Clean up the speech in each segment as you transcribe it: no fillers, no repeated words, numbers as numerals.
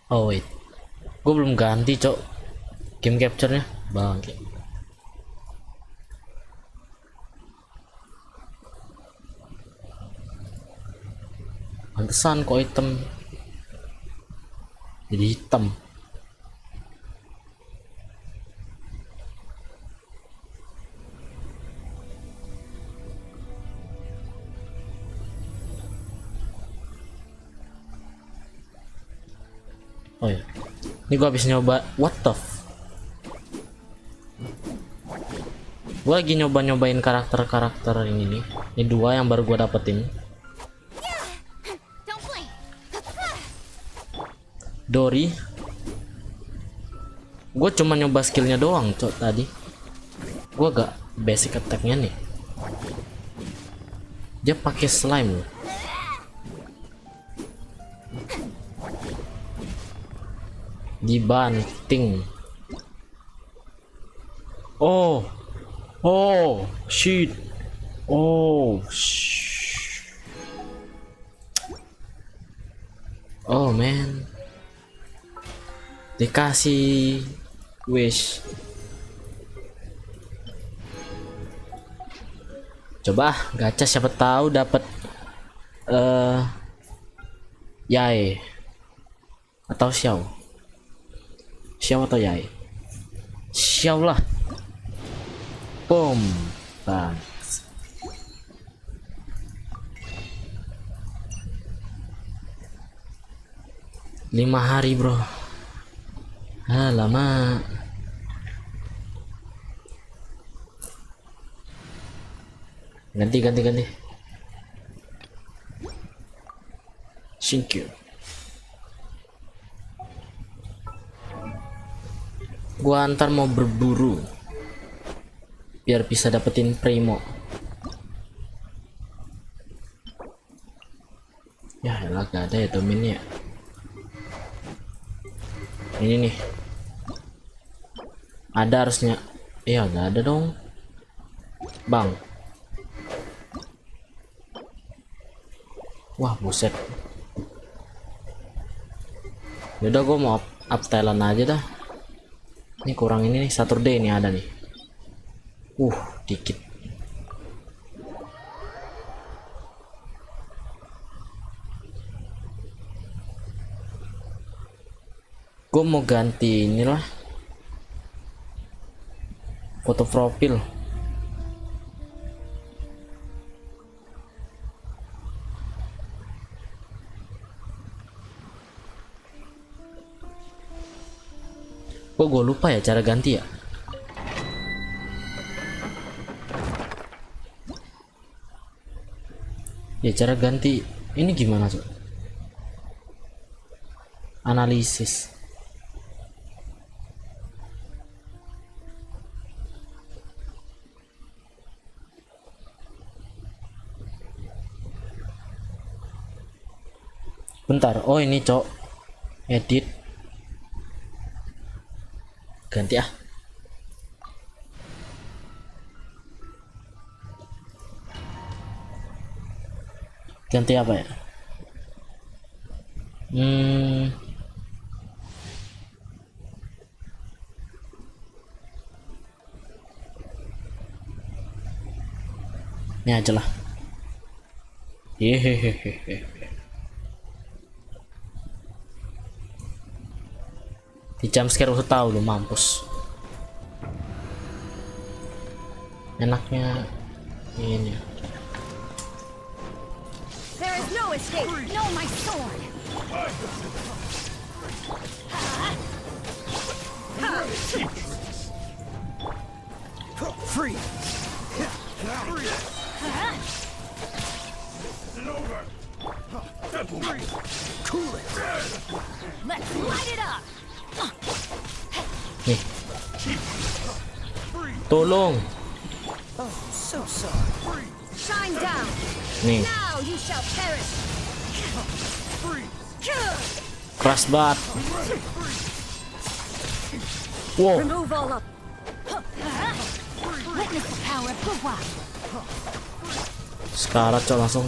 Oh wait, gue belum ganti cok game capture-nya bangke. Pantesan kok item jadi hitam. Oh ya, ini gua habis nyoba what the gua lagi nyobain karakter ini nih. Ini dua yang baru gua dapetin. Dori. Gue cuma nyoba skillnya doang cok tadi. Gue gak basic attacknya nih. Dia pakai slime loh. Dibanting. Oh shit. Oh man. Dikasih wish. Coba gacha siapa tahu dapat yai atau xiao atau yai. Xiao lah. Boom. Bang. 5 hari bro. Lama. Ganti. Thank you. Gua antar mau berburu biar bisa dapetin primo. Ya elah gak ada ya temennya. Ini nih. Ada harusnya. Iya nggak ada dong bang. Wah buset. Yaudah gue mau up Thailand aja dah. Ini kurang ini nih, Saturday nih ada nih. Dikit. Gue mau ganti inilah foto profil. Kok gue lupa ya cara ganti ya. Ya cara ganti ini gimana tuh? Analisis. Bentar, oh ini cok, edit, ganti ah. Ganti apa ya? Ini aja lah. Hehehe. Di jam scare udah tahu lu mampus. Enaknya ini. There is no escape. No, my sword. Free. Cool it. Let's light it up. Nih. Tolong. Oh, so sorry. Shine down. Nih. Now you shall perish. Keras banget. Wow. Remove all up. Witness the power of buat. Sekarat cok langsung.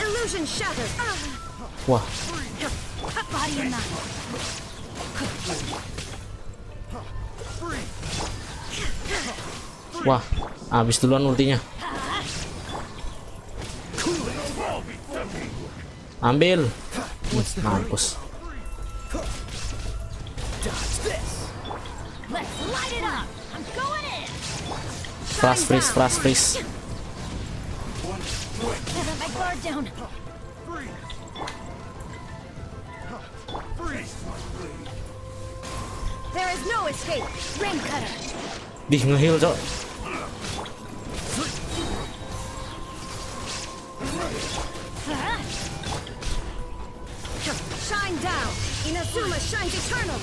Illusion shattered. Wah, Body and mind. wah, habis duluan ultinya. Ambil. Mampus. Let's light it up. I'm going in. Flash freeze, flash freeze. Never my guard down. There is no escape. Rain cutter. Dih, nge-heal, Cok. Shine down. Inazuma shines eternal.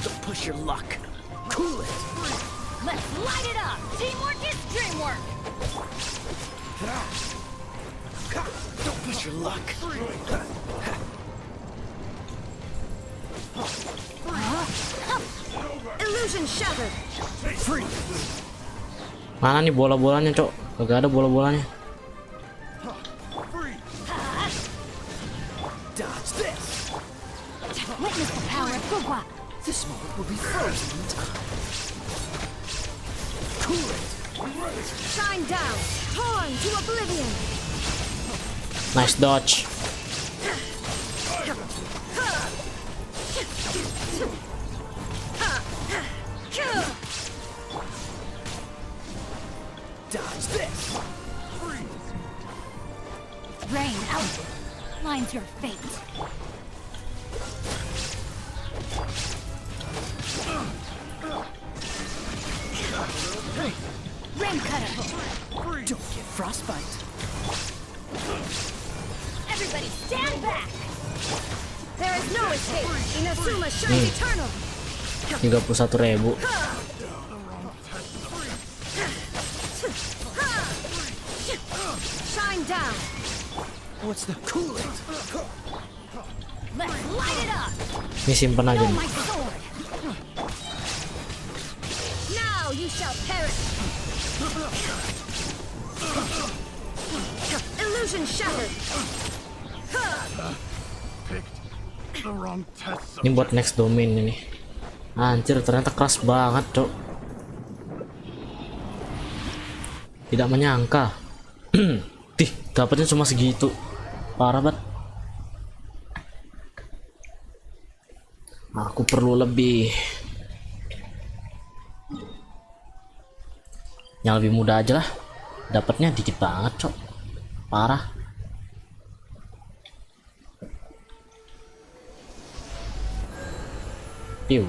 Don't push your luck. Cool it. Let's light it up. Teamwork is dreamwork. Don't push your luck. Illusion shattered. Free. Mana nih bola-bolanya, Cok? Kagak ada bola-bolanya. Dodge this. Witness the power of Gugwa. This moment will be frozen in time. Cool it. Shine down. Torn to oblivion. Nice dodge. Dodge this. Rain out. Lines your fate. Rain cutter. Don't get frostbite. Everybody stand back. There is no escape. Inazuma shines eternal. 31.000. Shine down. What's the cool it? Let's light it up. Ini simpen aja Know nih. my sword. Now you shall perish. Illusion shattered. Ini buat next domain ini. Anjir, ternyata keras banget, Cok. Tidak menyangka. Tih, dapatnya cuma segitu. Parah banget. Aku perlu lebih. Yang lebih mudah aja lah. Dapatnya dikit banget, Cok. Parah. Piu.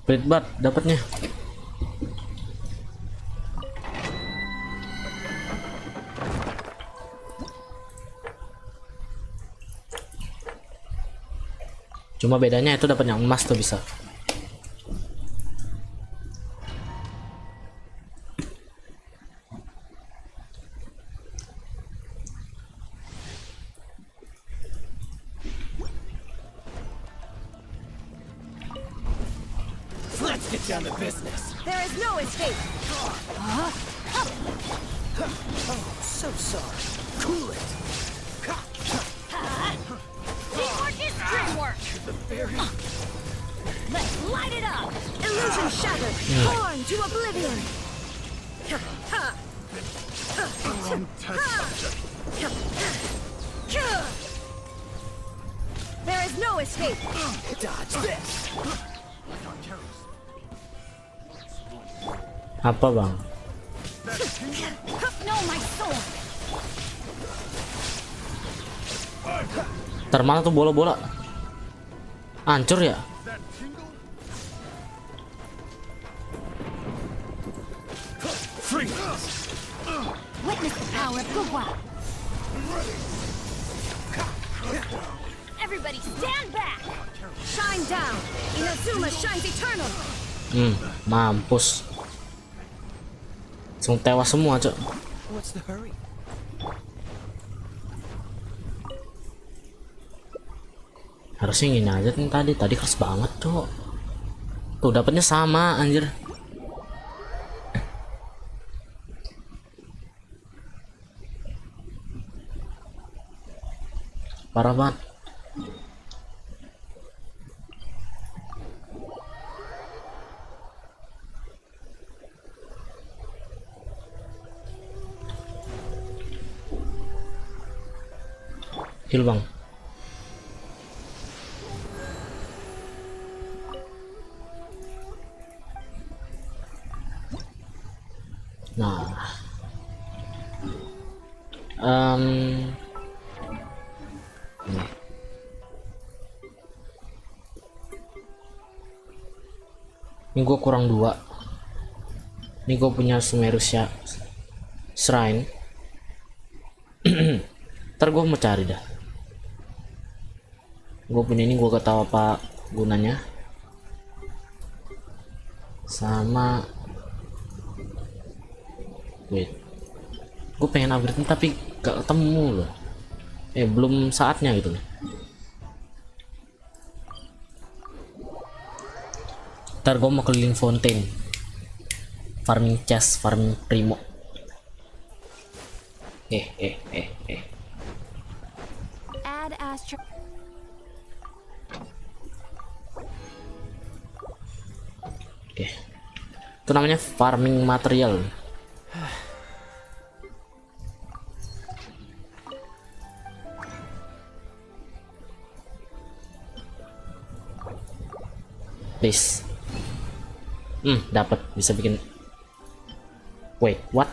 Pelit banget dapatnya. Cuma bedanya itu dapat yang emas tuh bisa. Let's get down to business. There is no escape. So sorry. Cool it. Teamwork is dreamwork. The very Let's light it up. Illusion shattered. Torn to oblivion. There is no escape. dodge this. Apa, Bang? Know my sword. Termana tuh bola-bola? Hancur ya? Witness the power of Gugwa. Everybody stand back. Shine down. Inazuma shines eternal. Mampus. Langsung tewas semua, Cok. What's the hurry? Harusnya gini aja nih, tadi keras banget cok. Tuh dapatnya sama anjir. Parah banget. Heal bang. Nah, ini gue kurang 2. Ini gue punya Sumeru Shrine. Ntar gue mau cari dah. Gue punya ini, gue gak tahu apa gunanya. Sama wait, gue pengen upgrade tapi gak ketemu loh. Belum saatnya gitu loh. Ntar gue mau keliling fountain, farming chest, farming primo. Add Astrock. Oke, itu namanya farming material. Please. Dapat, bisa bikin. Wait, what?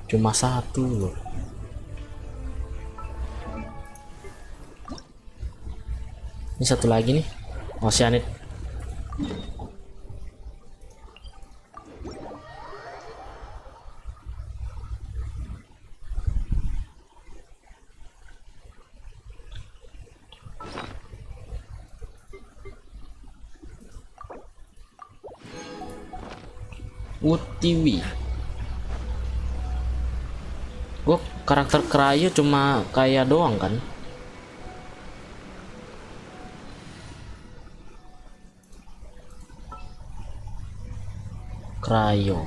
Cuma 1 loh. Ini 1 lagi nih. Oceanid. TV. Gue karakter cryo cuma kayak doang kan. Cryo.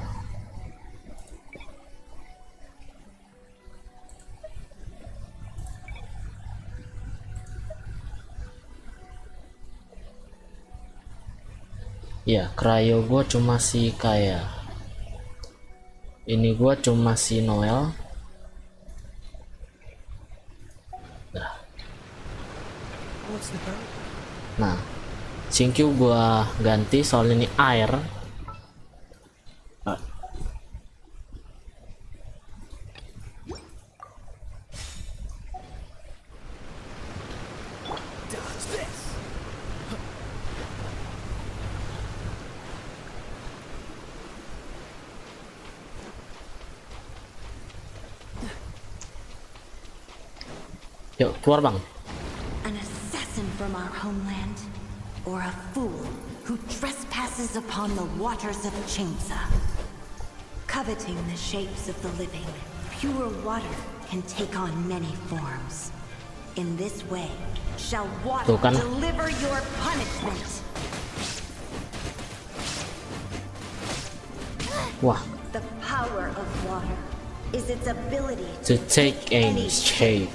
Ya, cryo gue cuma si kayak ini, gua cuma si Noel. Nah, Q gua ganti soalnya ini air. Yuk, keluar bang. An assassin from our homeland, or a fool who trespasses upon the waters of Chainsa. Coveting the shapes of the living, pure water can take on many forms. In this way, shall water deliver your punishment. Wah. The power of water is its ability to take any shape.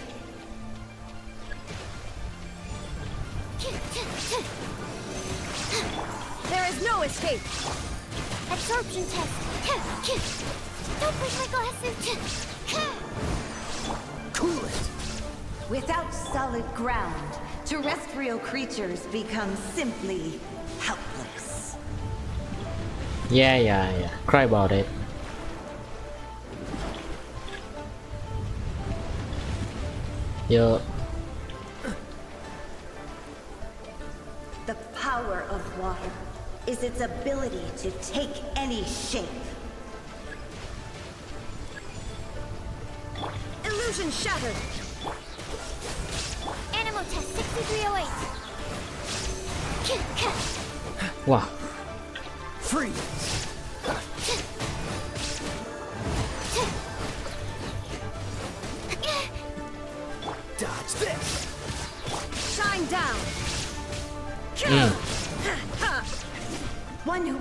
There is no escape. Absorption test. Don't break my glasses. Cool it. Without solid ground, terrestrial creatures become simply helpless. Yeah. Cry about it. Yo. The power of water is its ability to take any shape. Illusion shattered. Animal test 6308. Wah. Freeze.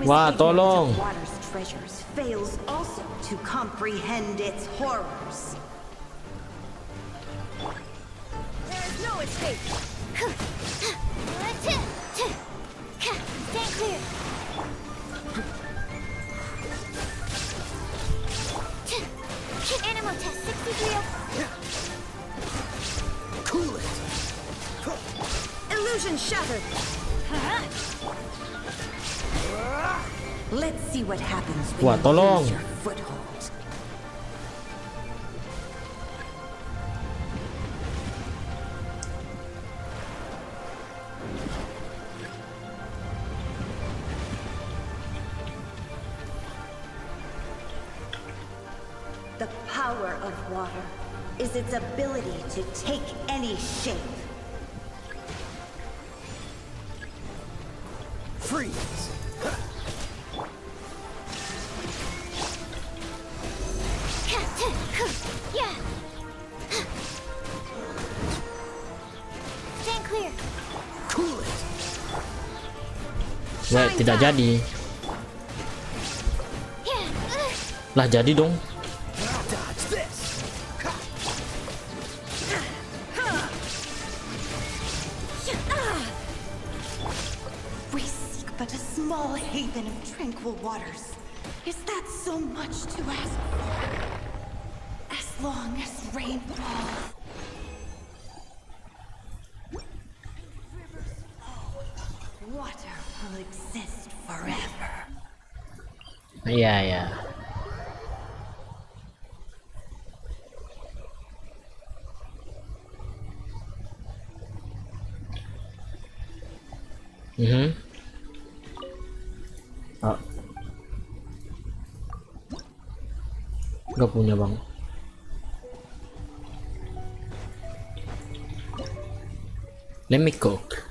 Wah, ignorance tolong. of water's treasures fails also to comprehend its horrors. There is no escape. Stand clear. Animal test 63. Cool it. Illusion shattered. Let's see what happens when Wah, you tolong. lose your foothold. The power of water is its ability to take any shape. Freeze. Yeah. Stand clear. Cool it. Wah, tidak jadi. Yeah. Lah jadi dong. Dodge this. We seek but a small haven of tranquil waters. Is that so much to ask for? As long as rain falls. Rivers flow. Water will exist forever. Iya ya. Oh. Gak punya bang. Let me cook.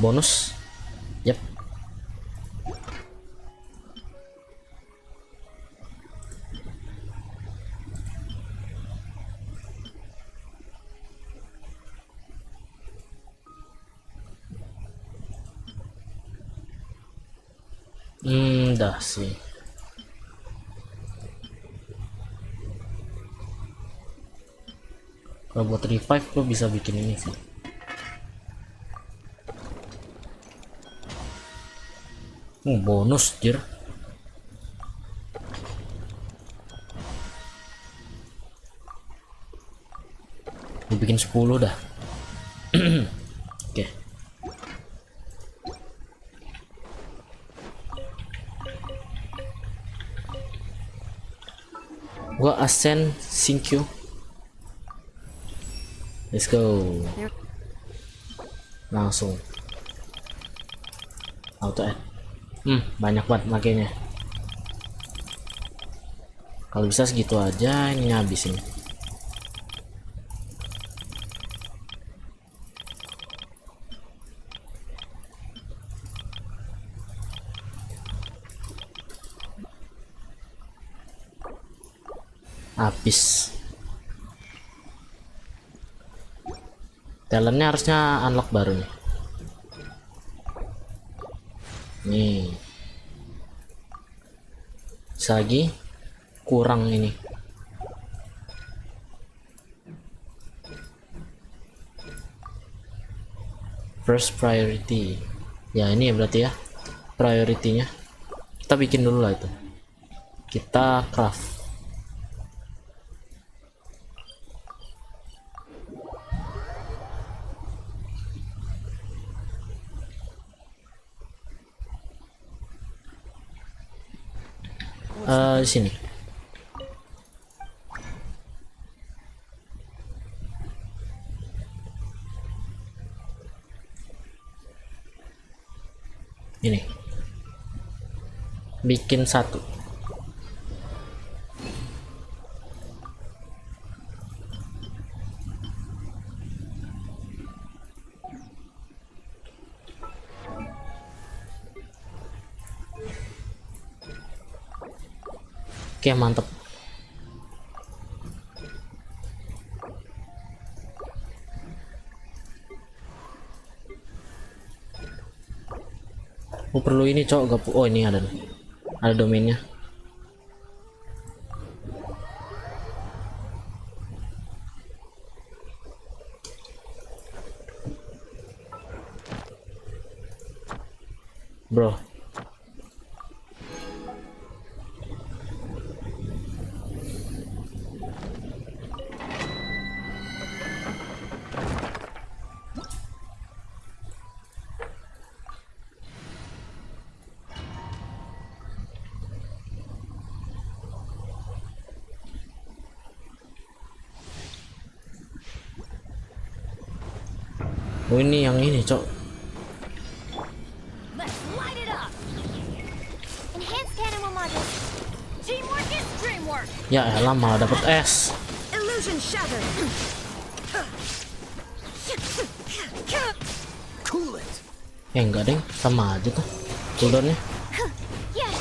Bonus. Yep. Dah sih. Kalau buat revive lo bisa bikin ini sih. Bonus jir. Dibikin 10 dah. Oke. Gua ascend sync you. Let's go. Langsung auto add. Banyak banget makanya. Kalau bisa segitu aja, ini habisin. Habis. Talentnya harusnya unlock baru nih. Nih. Bisa lagi kurang ini. First priority. Ya ini ya berarti ya priority-nya. Kita bikin dulu lah itu. Kita craft. Di sini. Ini. Bikin satu. Oke, mantep. Perlu ini cowok gak? Oh ini ada nih, ada domainnya. Bro, oh ini yang ini cok. Let's light it up. Enhanced cannon modules. Teamwork is dreamwork. Ya elah malah dapet es. Illusion shattered. Cool it. Enggak deng, sama aja tuh cooldownnya. Yeah.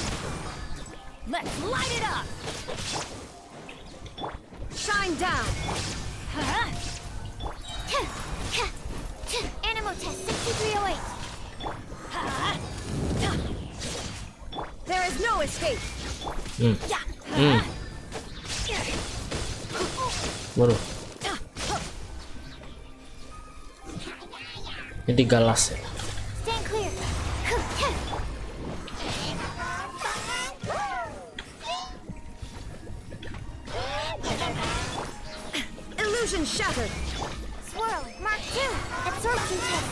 Let's light it up. Shine down. Animal test 6308. There is no escape. Waduh, ini galas ya. Stand clear. Illusion shattered. Swirl. Mark 2. Absorption test.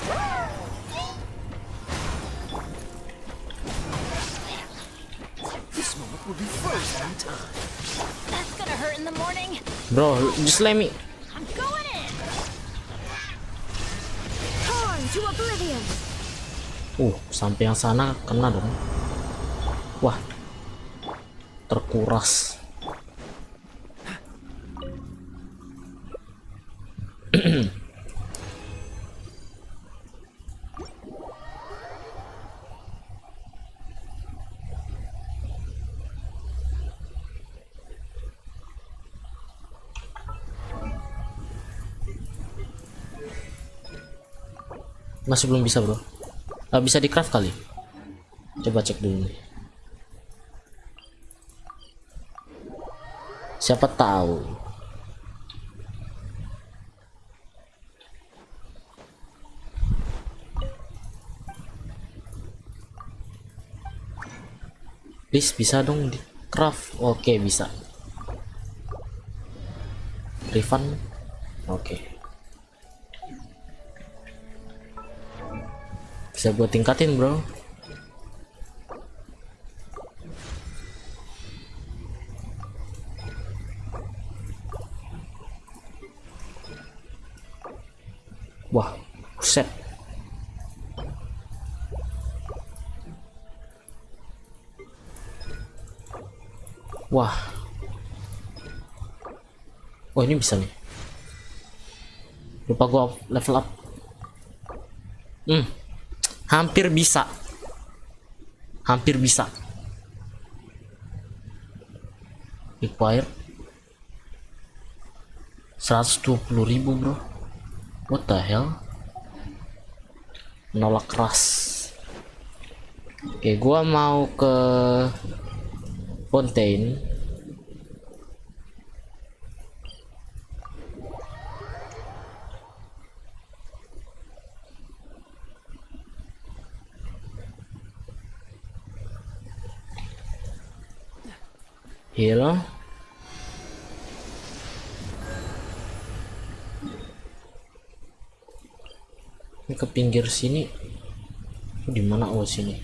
This moment will be frozen in time. That's gonna hurt in the morning. Bro, just let me. I'm going in. Torn to oblivion. Sampai yang sana kena dong. Wah, terkuras. Masih belum bisa bro. Bisa di craft kali. Coba cek dulu nih. Siapa tahu. Please bisa dong di craft. Oke bisa. Refund. Oke. Bisa buat tingkatin bro. Wah, set. Wah. Oh ini bisa nih. Lupa gua level up. Hampir bisa. Hampir bisa. Require 120.000 bro. What the hell? Nolak keras. Oke, gua mau ke Fontaine. Heal. Ini ke pinggir sini. Di mana? Oh sini.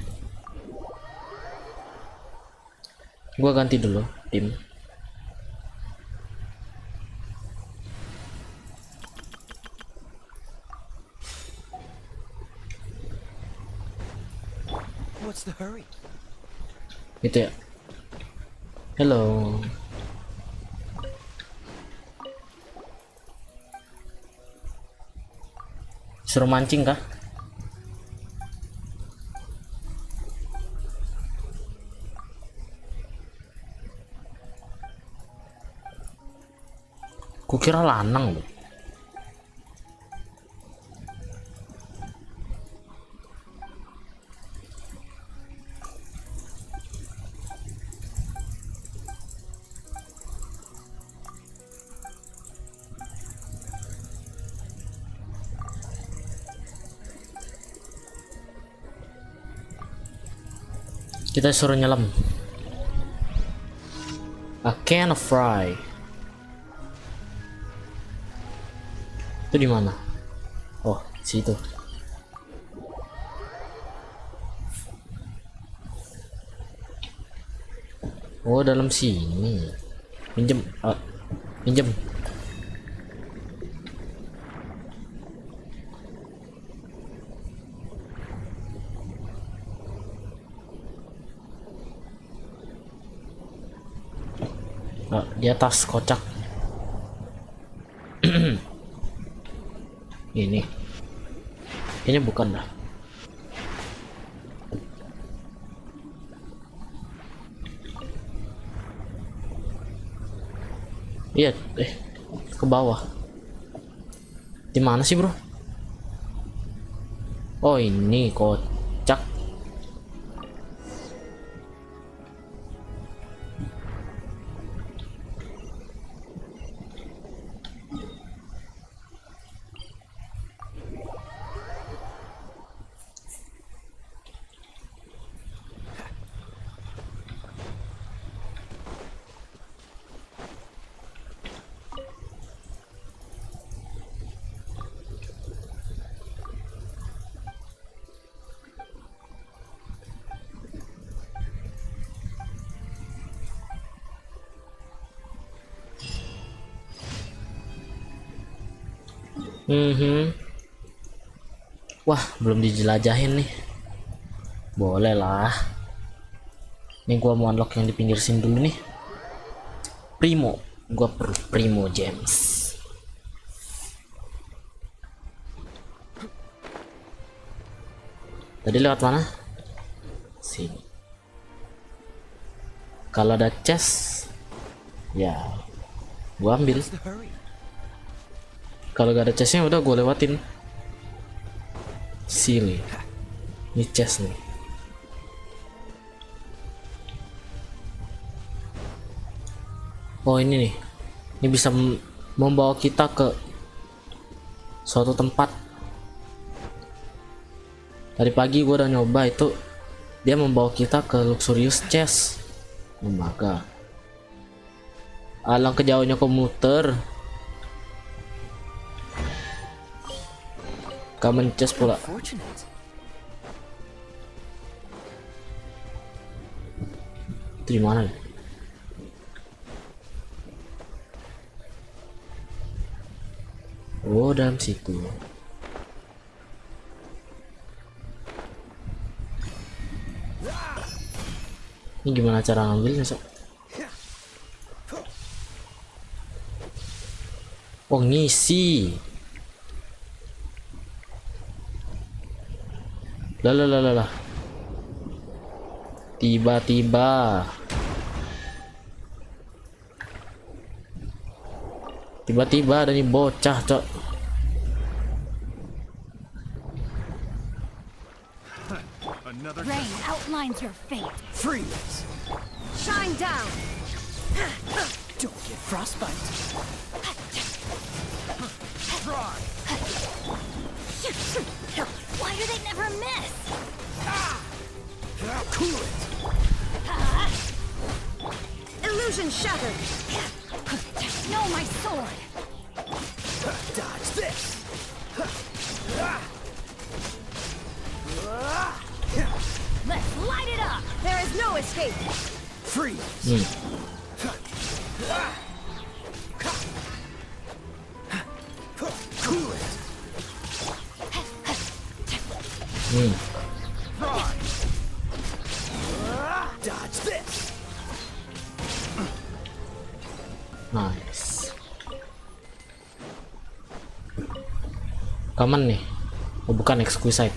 Gua ganti dulu tim. What's the hurry? Gitu ya. Hello. Suruh mancing kah? Kukira lanang loh. Kita suruh nyelam. A can of fry. Itu di mana? Oh, situ. Oh, dalam sini. Pinjem, pinjem. Di atas kocak. Ini bukan dah. Iya, ke bawah. Di mana sih, bro? Oh, ini kocak. Wah, belum dijelajahin nih. Boleh lah. Ini gua mau unlock yang di pinggir sini dulu nih. Primo. Gua perlu primo gems. Tadi lewat mana? Sini. Kalau ada chest, ya gua ambil. Kalau gak ada chestnya udah gue lewatin. Silly. Ini chest nih. Oh, ini nih. Ini bisa membawa kita ke suatu tempat. Tadi pagi gue udah nyoba itu. Dia membawa kita ke luxurious chest. Oh my god. Alangkah jauhnya komuter. Common chest pula. Itu di mana? Oh, dalam situ. Ini gimana cara ngambilnya, Sok? Oh, ngisi. Lah. Tiba-tiba ada nih bocah, Cok. Rain outlines your fate. Freeze! Shine down. Don't get frostbite. Try. Why do they never miss? Cool it. Illusion shattered. No, my sword. Dodge this. Let's light it up. There is no escape. Freeze. Cool it. Run. Dodge this. Nice. Common nih. Oh, bukan exquisite.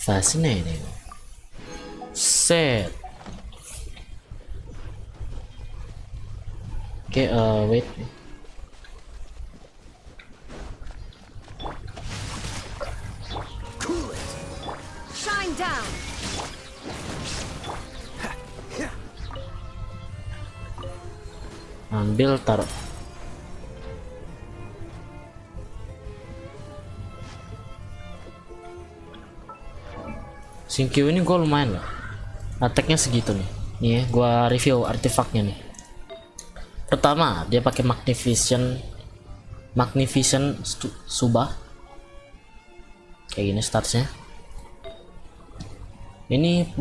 Fascinating. Set. Oke, wait. Shine down. Ambil, taruh. Sinkyu ini gue lumayan lah, attacknya segitu nih. Nih ya, gue review artefaknya nih. Pertama, dia pakai magnificent subah, kayak gini statusnya. Ini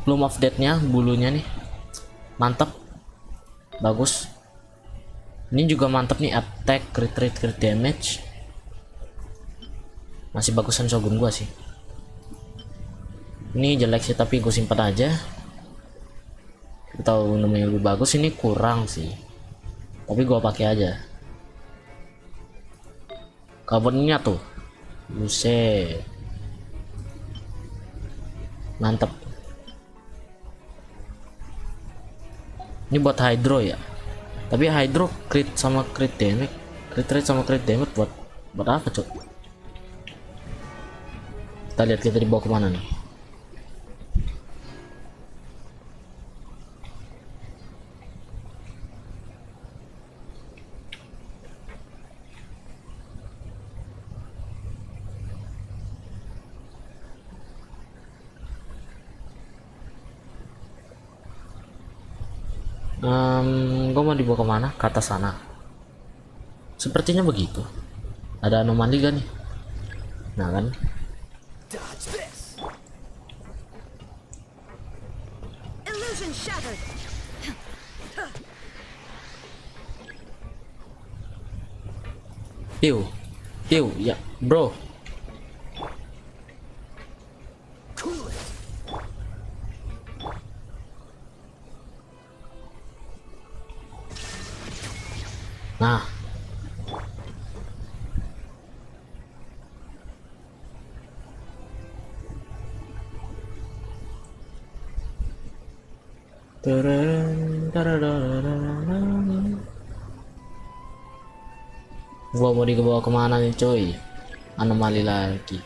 belum update-nya, bulunya nih mantap, bagus. Ini juga mantap nih, attack, crit rate, crit damage. Masih bagusan Shogun gua sih. Ini jelek sih, tapi gue simpan aja. Kita tahu namanya lebih bagus. Ini kurang sih, tapi gua pakai aja. Covernya tuh, buset, mantap. Ini buat hydro ya, tapi hydro crit sama crit damage, crit rate sama crit damage buat apa cok? Kita lihat kita dibawa kemana nih. Gue mau dibawa kemana? Ke atas sana. Sepertinya begitu. Ada anomali gak nih? Nah kan. Dodge this. Illusion shattered. Piu, ya, bro. Cool it. Nah, gua mau dibawa kemana nih coy? Anomali lagi.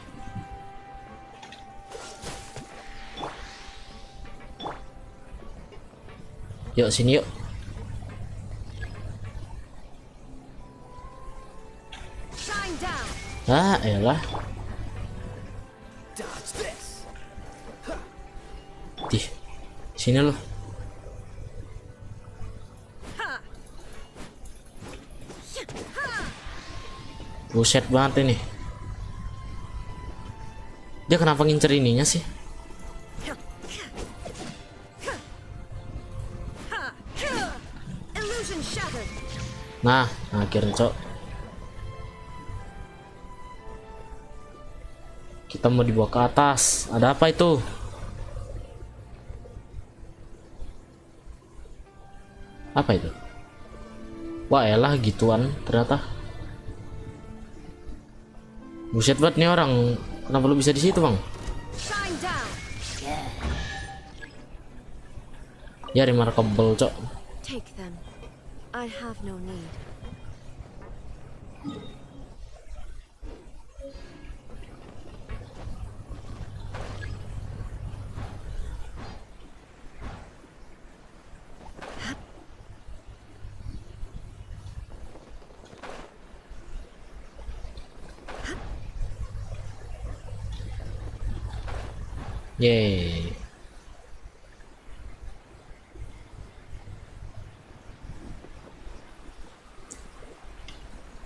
Yuk sini yuk. Shine down. Ah elah, Dodge this. Dih, sini loh. Buset banget ini. Dia kenapa ngincer ininya sih? Illusion shattered. Nah, akhirnya cok. Kita mau dibawa ke atas. Ada apa itu? Apa itu? Wah elah gituan ternyata. Buset banget nih orang. Kenapa lu bisa di situ bang? Shine down. Ya remarkable cok. Take them. I have no need. Yeay.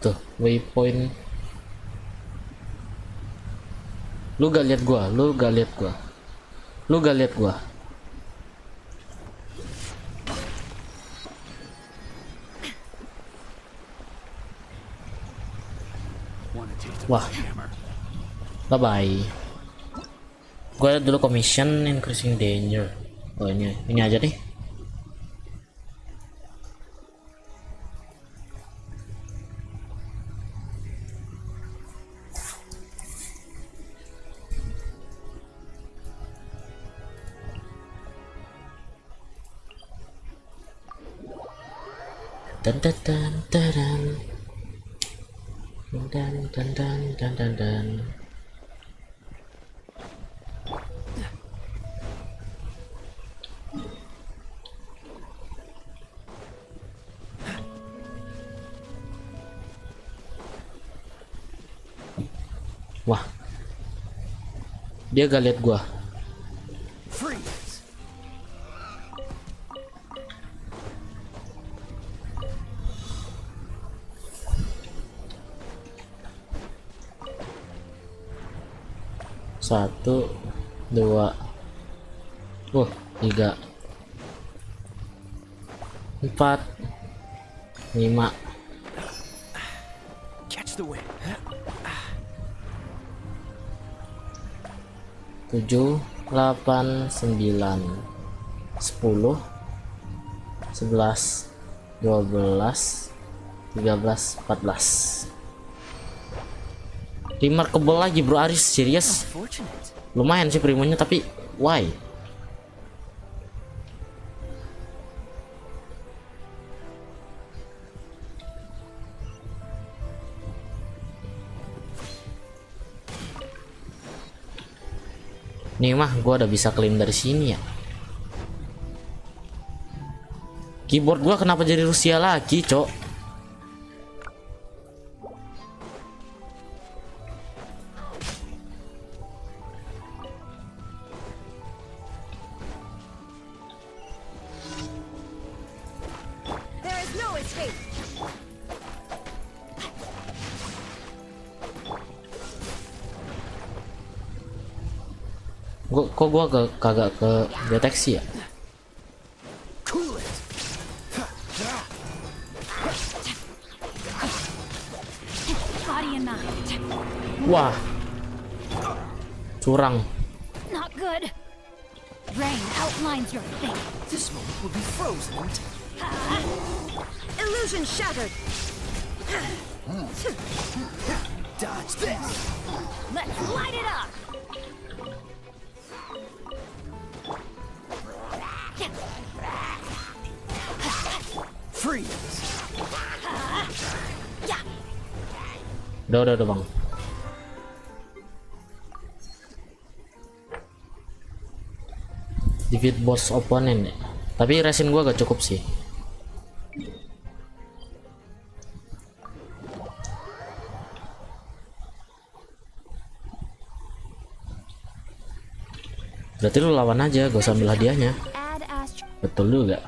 Tuh waypoint. Lu gak lihat gua, lu gak lihat gua, lu gak lihat gua. Wanna taste of Wah. my hammer? Bye bye. Gua lihat dulu commission increasing danger. Oh ini aja deh. dan dan dan dan dan dan dan dan dan dan. Wah, dia gak lihat gua. Freeze. Satu, dua, tiga, empat, lima, Catch the wind. 7, 8, 9, 10, 11, 12, 13, 14. Remarkable lagi bro Aris, serius. Fortunate. Lumayan sih primonya, tapi why? Nih mah gua udah bisa klaim dari sini ya. Keyboard gua kenapa jadi Rusia lagi, cok? There is no escape. Gua kagak ke deteksi ya? Cool it. Body and mind. Wah, curang. Not good. Rain outlines your fate. This moment will be frozen. Illusion shattered. Dodge this. Let's light it up. Freeze. Udah bang. Defeat boss opponent ya. Tapi resin gua gak cukup sih. Berarti lu lawan aja, gak usah ambil hadiahnya. Add Astrock. Betul juga.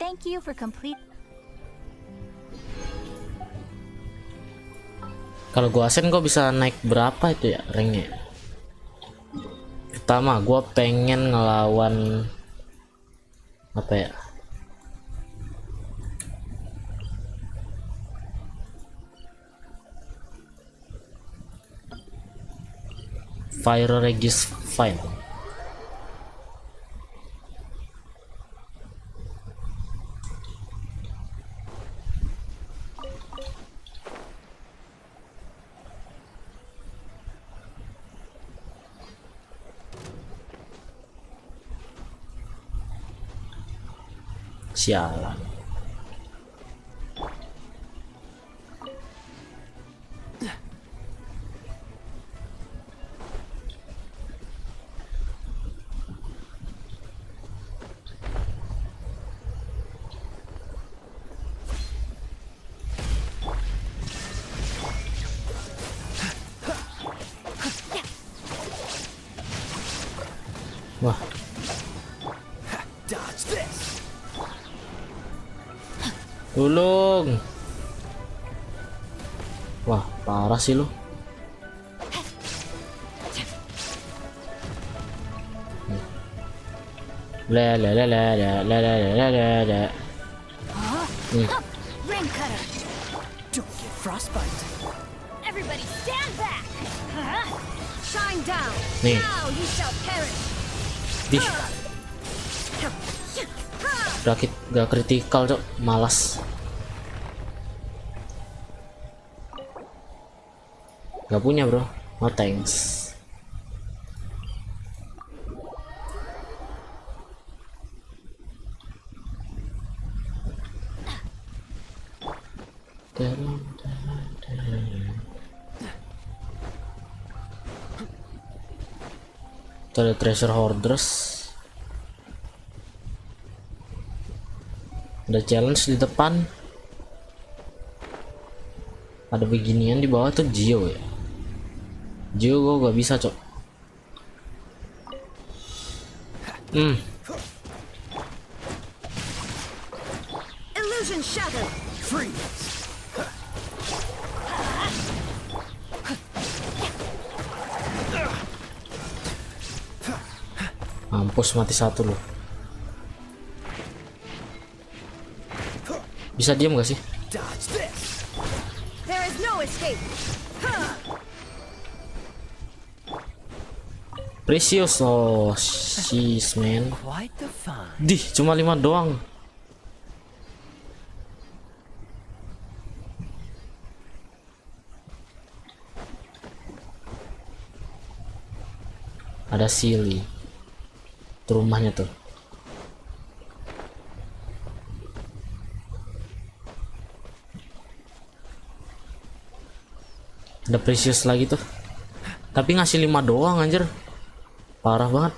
Thank you for complete. Kalau gua asen gua bisa naik berapa itu ya ranknya? Pertama gua pengen ngelawan apa ya? Fire Regis Fine. Sialan. Wah, Dodge this. tolong. Wah, parah sih lu. Le le le le le le le le le le. Rain cutter. Don't get frostbite. Everybody stand back. Shine down. Nih, Now you shall perish. di gak kritikal cok, malas. Gak punya bro, no thanks. Itu ada treasure hoarders, ada challenge di depan, ada beginian di bawah tuh Geo ya. Geo gua gak bisa cok. Illusion shattered. Freeze. Mampus, mati satu loh. Bisa diam gak sih? Dodge this. There is no escape. Precious, oh she's man. Quite the fun. Dih, cuma 5 doang. Ada silly. Itu rumahnya tuh. Ada precious lagi tuh. Tapi ngasih 5 doang anjir. Parah banget.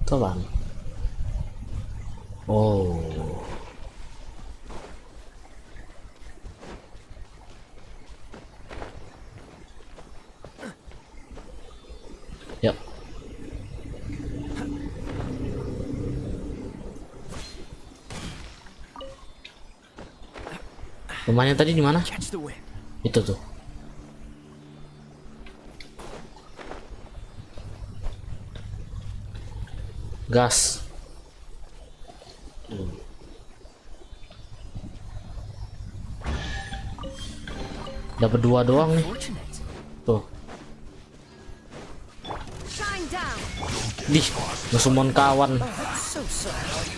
Tuh bang. Oh. Yap. Rumahnya tadi di mana? Catch the wind. Itu tuh. Gas. Dapat 2 doang nih. Fortunate. Tuh. Shine down. Dih, musuh kawan. So sorry.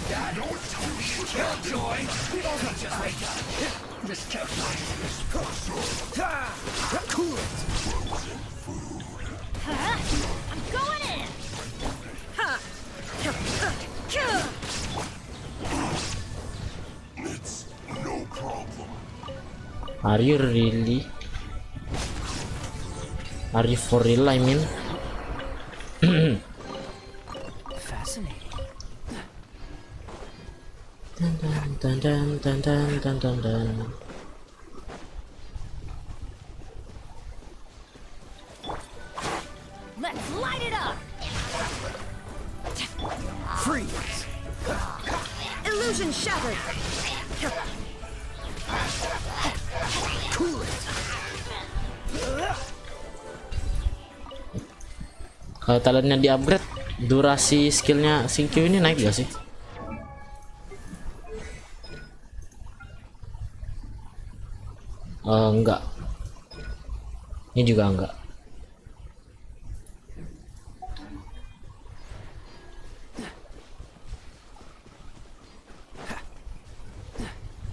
Cool it. I'm going in. Are you really? Are you for real? I mean. Fascinating. Dun, dun, dun, dun, dun, dun, dun. Let's light it up. Freeze. Illusion shattered. Cool it. Kalau talentnya di upgrade, durasi skillnya Q ini naik gak sih? Enggak. Ini juga enggak.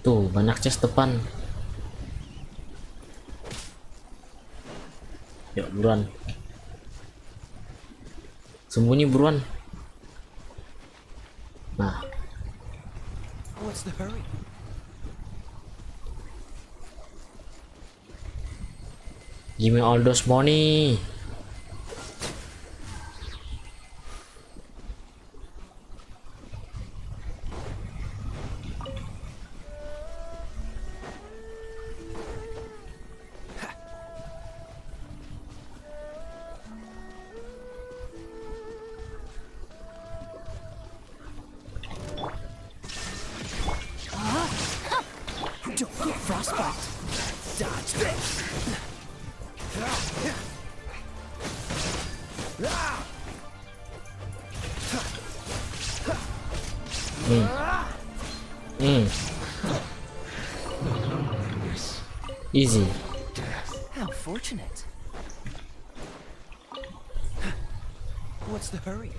Tuh, banyak chest depan. Yuk, buruan. Sembunyi buruan. Nah, What's the hurry? give me all those money. Don't get frostbite. Dodge this. Easy. How fortunate. What's the hurry?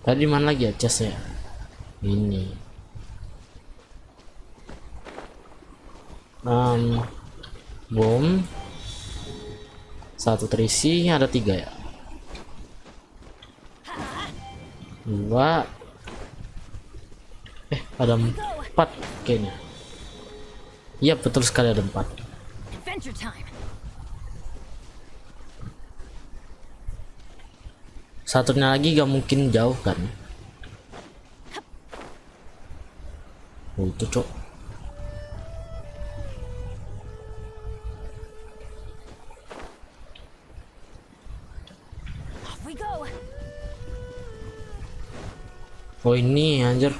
Tadi mana lagi ya chestnya? Ini. Bom. 1 terisi, ada 3 ya. 2, Ada 4 kayaknya. Iya betul sekali, ada 4. Adventure time. Satunya lagi gak mungkin jauh kan. Oh itu cok. Off we go. Oh ini anjir,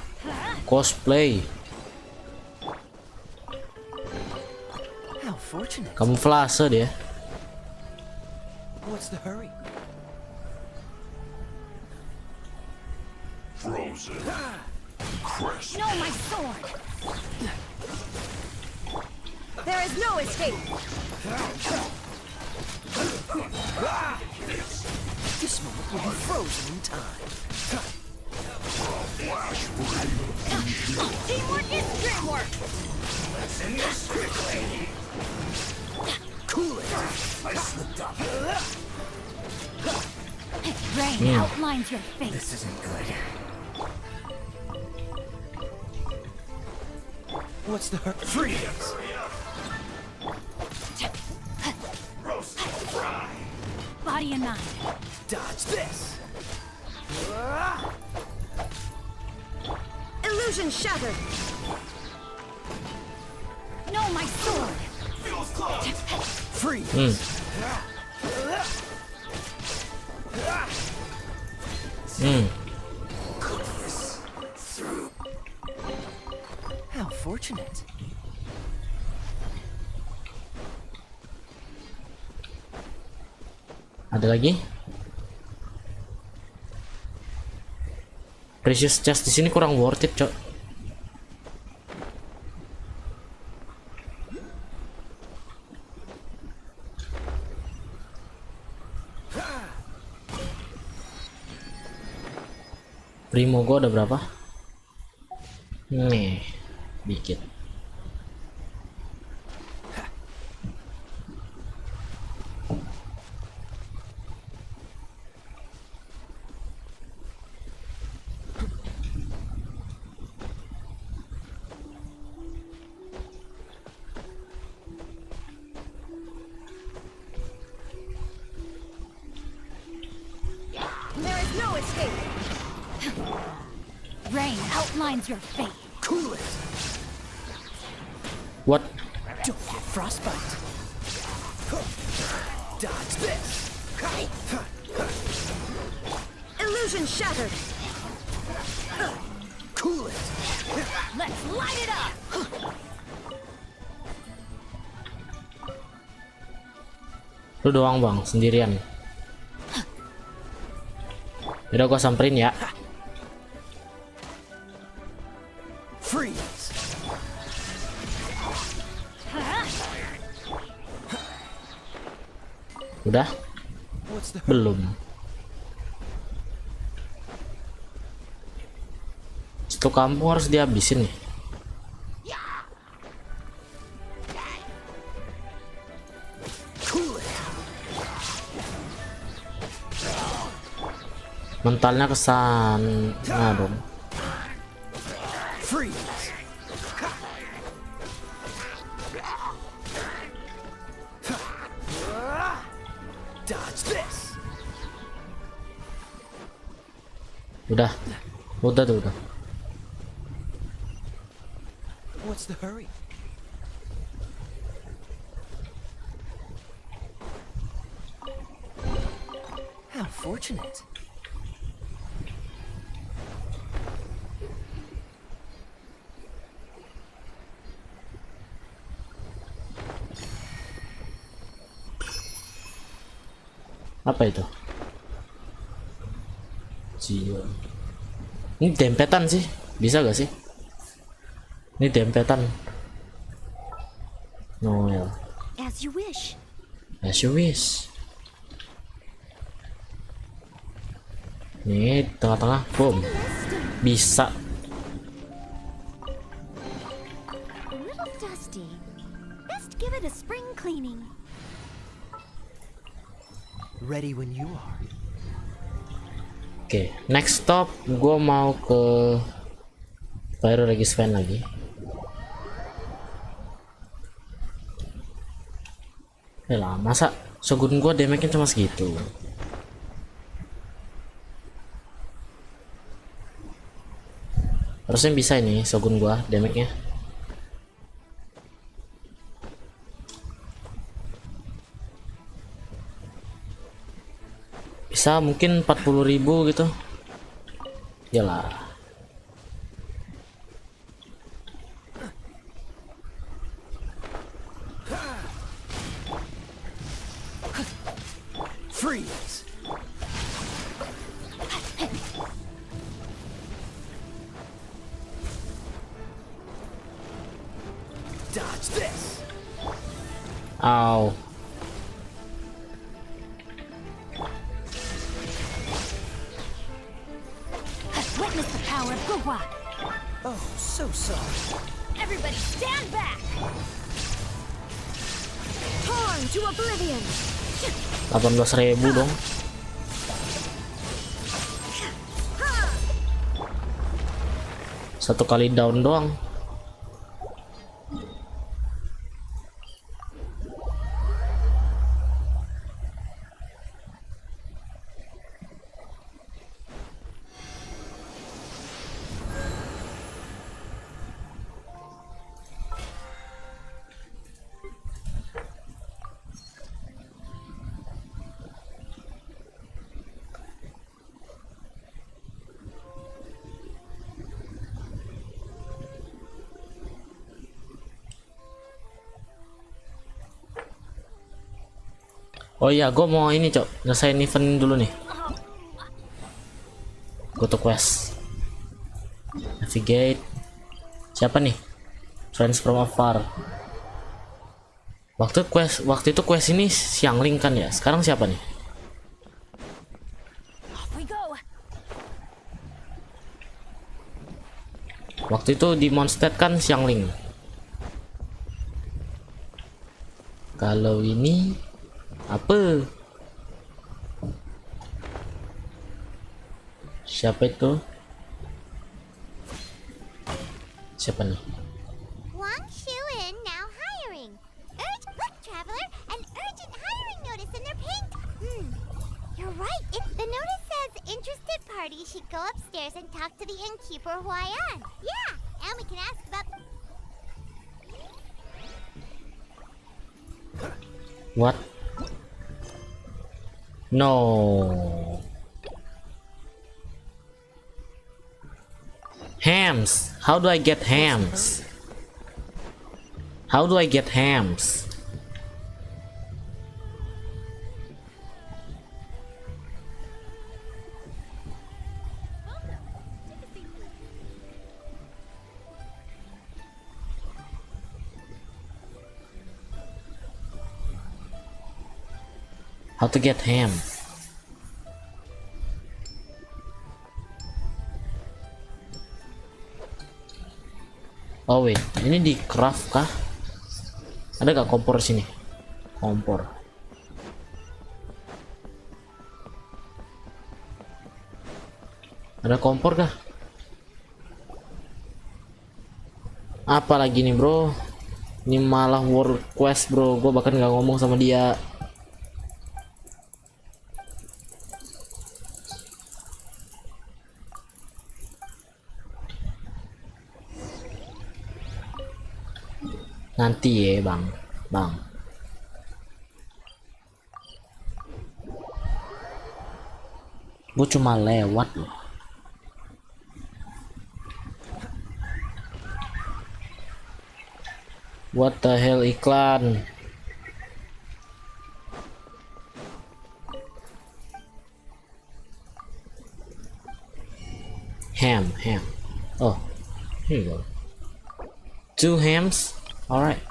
cosplay. How fortunate. Kamuflase dia. What's the hurry? Frozen. Crest. No, my sword. There is no escape. This moment will be frozen in time. Teamwork is dreamwork. Cool it. I slipped up. Rain outlines your face. This isn't good. What's the hurry? Freeze! Roast. Fry. Body and mind. Dodge this! Illusion shattered. No, my sword. Feels close. Freeze! How fortunate. Ada lagi? Precious chest di sini kurang worth it, cok. Primo gua ada berapa? Nih, dikit. There is no escape. Rain outlines your fate. Cool it! What? Don't get frostbite. Dodge this! Illusion shattered. Cool it! Let's light it up. Lu doang bang, sendirian. Udah gua samperin ya. Freeze! Udah? What's the Belum. Satu kampung harus dihabisin nih. cool it? Mentalnya kesan. Nah dong. Freeze! Dodge this! Udah. Udah tuh udah. What's the hurry? How fortunate. Apa itu? Jiwa. Ini dempetan sih. Bisa gak sih? Ini dempetan. Noel. As you wish. As you wish. Nih tengah-tengah, boom. Bisa. A little dusty. Best give it a spring cleaning. Ready when you are. Oke, next stop gue mau ke Baru lagi spend lagi. Lah masa Shogun gua damage-nya cuma segitu. Harusnya bisa ini Shogun gua damage-nya. Bisa mungkin 40.000 gitu. Yalah. Freeze! Dodge this! Ow. Witness the power of Gugwa. Oh, so sorry. Everybody stand back. Torn to oblivion. 18.000 dong. Satu kali down doang. Oh iya, gue mau ini cok, nyelesain event dulu nih. Go to quest. Navigate. Siapa nih? Friends from afar. Waktu itu quest ini Xiangling kan ya. Sekarang siapa nih? Off we go. Waktu itu di Mondstadt kan Xiangling. Kalau ini apa? Siapa itu? Siapa nih? Wangshuin now hiring. Look, traveler, an urgent hiring notice in their pink. You're right. The notice says interested parties should go upstairs and talk to the innkeeper Huayan. Yeah, and we can ask about. What? No. Hams. How do I get hams? How do I get hams? How to get ham? Oh wait, ini di craft kah? Ada gak kompor sini? Kompor. Ada kompor kah? Apa lagi nih bro? Ini malah world quest bro. Gue bahkan gak ngomong sama dia. Nanti ya bang. Gue cuma lewat loh. What the hell iklan? Ham. Oh, here you go. 2 hams. All right.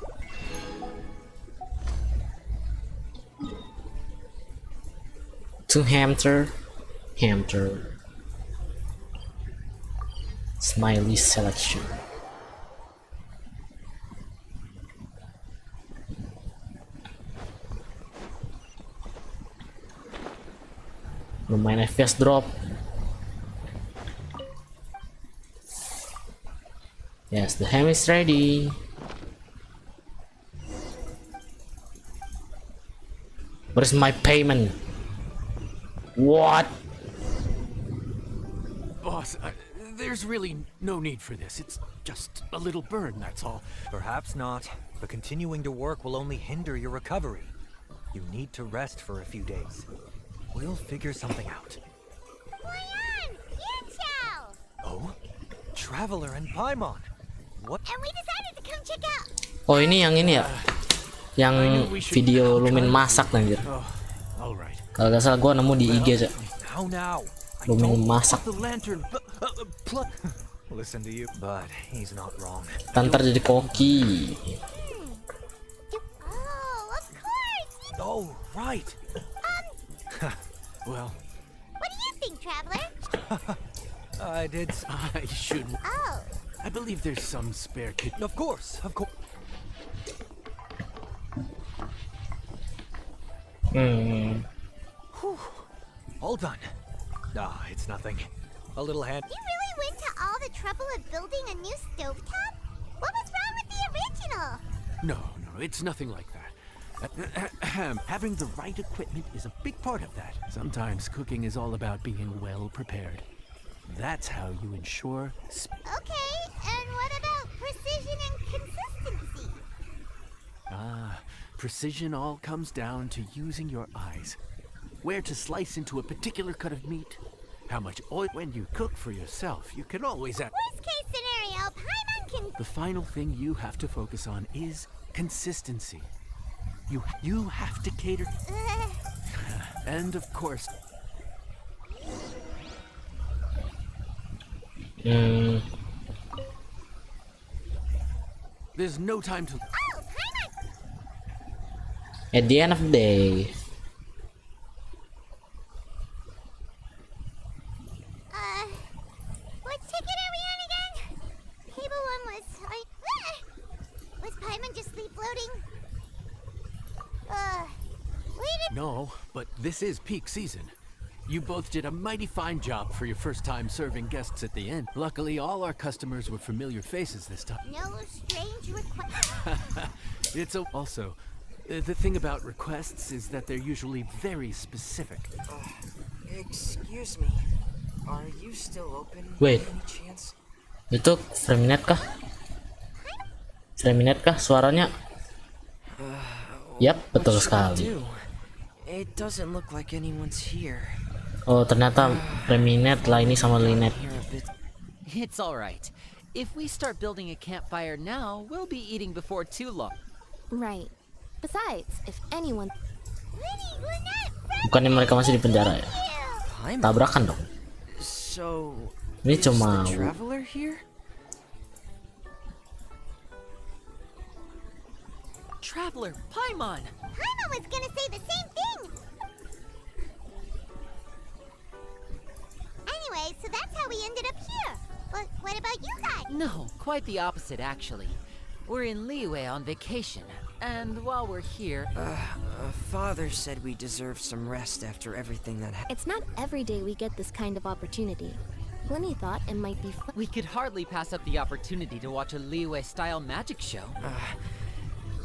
To hamster. Smiley selection. Lumayan FPS drop. The ham is ready. Where's my payment? What? Boss, there's really no need for this. It's just a little burn, that's all. Perhaps not, but continuing to work will only hinder your recovery. You need to rest for a few days. We'll figure something out. Leon! Yanchow! Oh? Traveler and Paimon! What? And we decided to come check out. Oh, ini ya? Yang video Lumin masak anjir. Oh, all right. Kalau gak salah gua nemu di IG aja. Now. Lumin masak. The lantern. Listen to you, but he's not wrong. Ntar jadi koki. Oh, of course. Oh, right. Well, What do you think, Traveler? I did. I shouldn't. Oh, I believe there's some spare kit. Of course. All done. It's nothing. A little hand. you really went to all the trouble of building a new stovetop? What was wrong with the original? No, it's nothing like that. Having the right equipment is a big part of that. Sometimes cooking is all about being well prepared. That's how you ensure Okay, and what about precision and consistency? precision all comes down to using your eyes. Where to slice into a particular cut of meat. How much oil. When you cook for yourself, you can always add. Worst case scenario, Paimon can... The final thing you have to focus on is consistency. You have to cater. And of course, there's no time to. Oh, Paimon! At the end of the day. What ticket are we on again? Table 1 was... Was Paimon just sleep floating? We did... No, but this is peak season. You both did a mighty fine job for your first time serving guests at the inn. Luckily, all our customers were familiar faces this time. No strange request. Also, the thing about requests is that they're usually very specific. Excuse me. Are you still open? Wait. Any chance? Itu Freminet kah? Freminet kah suaranya? Yap, betul sekali. It doesn't look like anyone's here. Oh, ternyata Freminet lah ini sama Linet. Here a bit. It's all right. If we start building a campfire now, we'll be eating before too long. Right. Besides, if anyone... Liddy, we're not Bukannya mereka masih di penjara ya? Paimon. Tabrakan dong. So, Ini is cuma the traveler here? Traveler, Paimon! Paimon was gonna say the same thing! Anyway, so that's how we ended up here. But what about you guys? No, quite the opposite actually. We're in Liyue on vacation, and while we're here... Father said we deserve some rest after everything that happened. It's not every day we get this kind of opportunity. Lenny thought it might be fun. We could hardly pass up the opportunity to watch a Liyue-style magic show.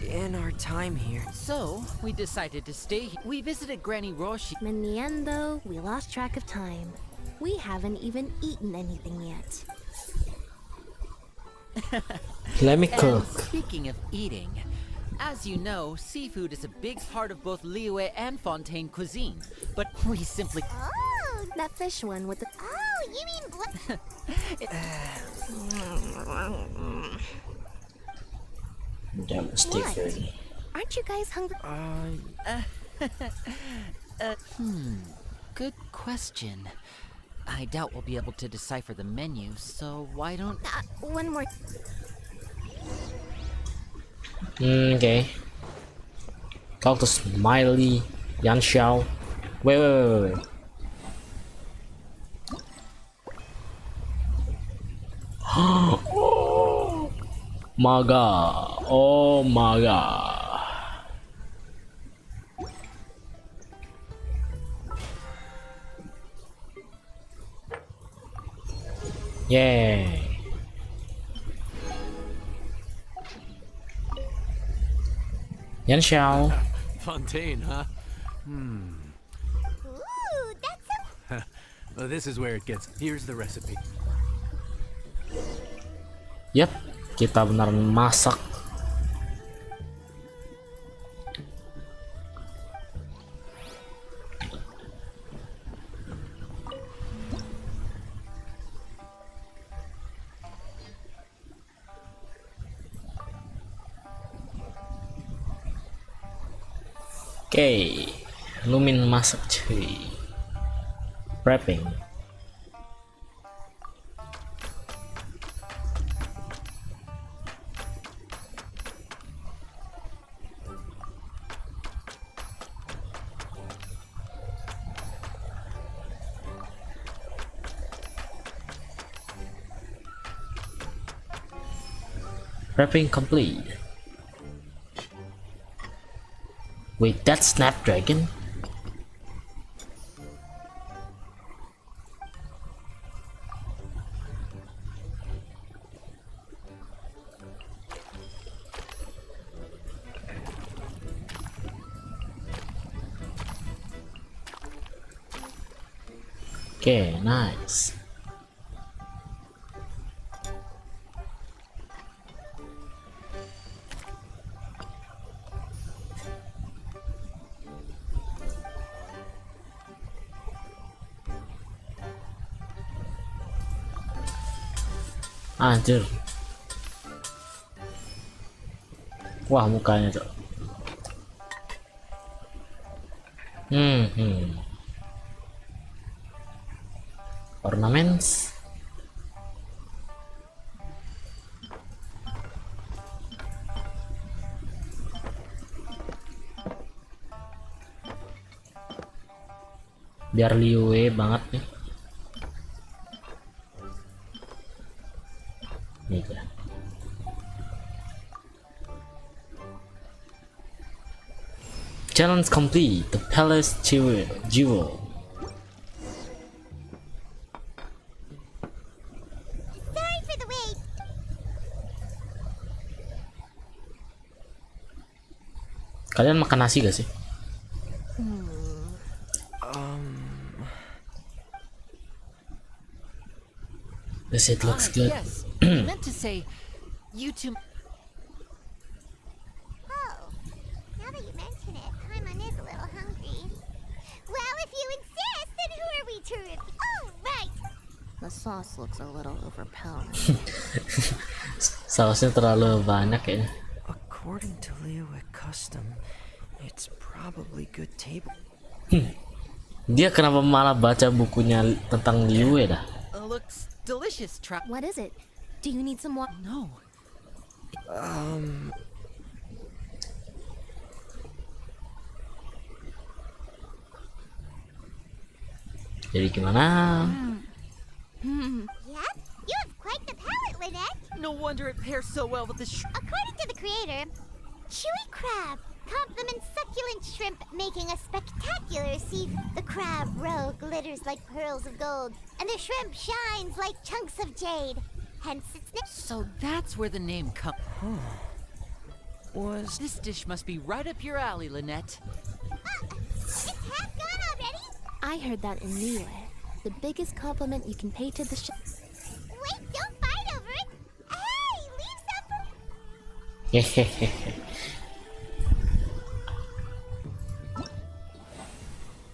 In our time here. So, we decided to stay here. We visited Granny Roshi. In the end, though, we lost track of time. We haven't even eaten anything yet. Let me And cook. speaking of eating, as you know, seafood is a big part of both Liyue and Fontaine cuisine. But we simply... Oh, That fish one with the... oh, you mean Jam Stephen. Aren't you guys hungry? Good question. I doubt we'll be able to decipher the menu, so why don't... One more... Okay. Talk to Smiley, Yan Xiao. Wait. Maga. Oh, Maga. Yay. Genshin. Fontaine, huh? Ooh, that's so. Well, this is where it gets. Here's the recipe. Yap, kita benar masak. Oke, Lumin masak cuy. Wrapping. Wrapping complete. Wait, that's Snapdragon? Okay, nice. Anjir. Wah, mukanya cok. Ornaments. Biar liwe banget nih. Nih ya. Challenge complete. The palace jewel. Sorry for the wait. Kalian makan nasi gak sih? Yes, it looks good. Yes, I meant to say, you two. Oh, now that you mention it, Paimon is a little hungry. Well, if you insist, then who are we to review? Oh, right. The sauce looks a little overpowering. Sausnya terlalu banyak kayaknya. According to Liyue custom, it's probably good table. Dia kenapa malah baca bukunya tentang Liu dah? Looks delicious, What is it? Do you need some water? No. Jadi gimana? Yep, you have quite the palate, Lynette. No wonder it pairs so well with the According to the creator, chewy crab complements succulent shrimp, making a spectacular sea. The crab roe glitters like pearls of gold, and the shrimp shines like chunks of jade. Hence its name. So that's where the name comes. Was This dish must be right up your alley, Lynette. It's half gone already. I heard that in Liyue. The biggest compliment you can pay to the chef. Wait, don't fight over it. Hey, leave some for. Hehehe.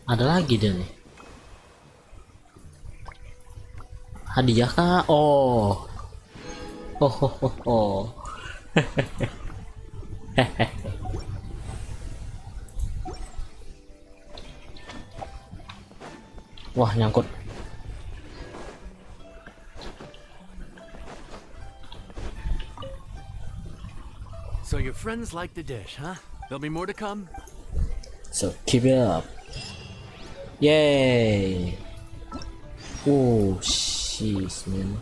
Ada lagi dia nih. Hadiah kah? Oh. Oh, oh, oh, oh. Wah, nyangkut. So your friends like the dish, huh? There'll be more to come? So keep it up. Yay. Oh, sheesh, man.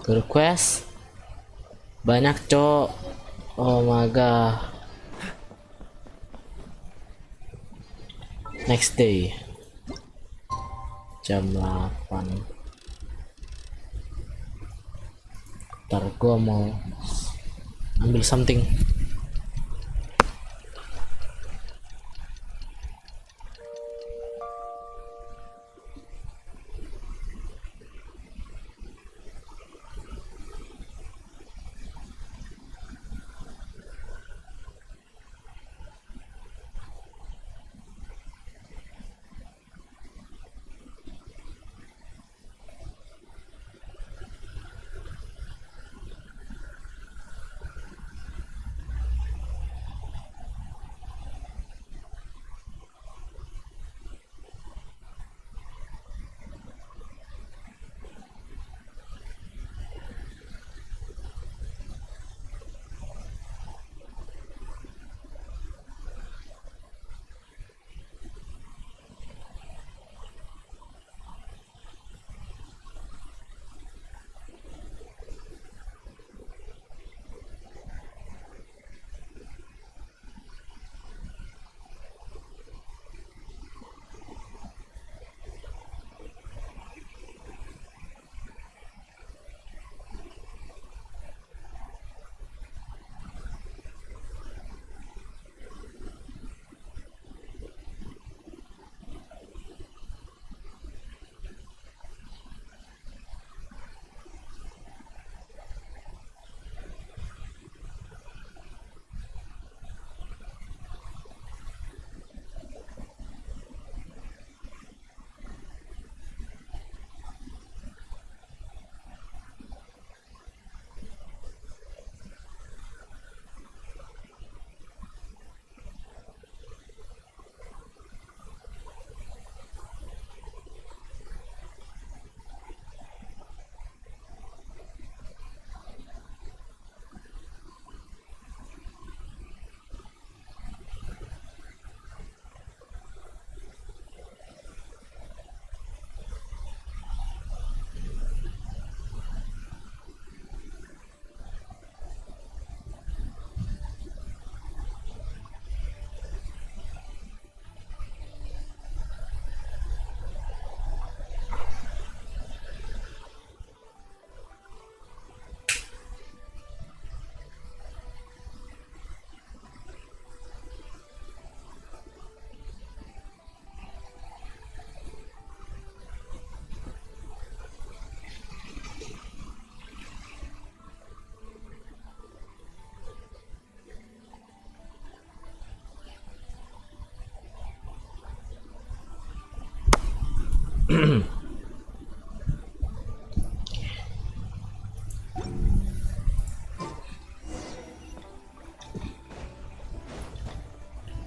Good request. Banyak, cok. Oh my god. Next day. Jam 8. Ntar gua mau ambil something.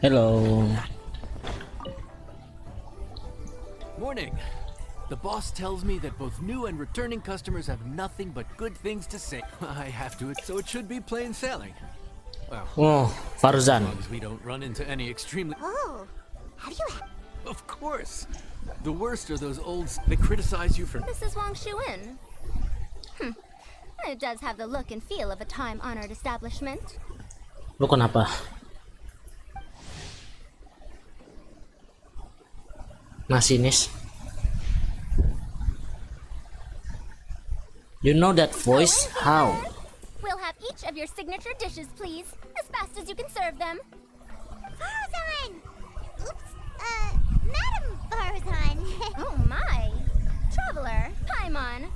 Hello. Morning. The boss tells me that both new and returning customers have nothing but good things to say. I have to, so it should be plain sailing. Well, Oh, as Farzan. long as we don't run into any extremely... Oh, have you? Of course. The worst are those old... They criticize you for... Mrs. Wang Shuin. It does have the look and feel of a time-honored establishment. Lu kenapa? Masinis. You know that voice? How? We'll have each of your signature dishes, please, as fast as you can serve them. Farzan! Oops, Madam Farzan. Oh my! Traveler, Paimon,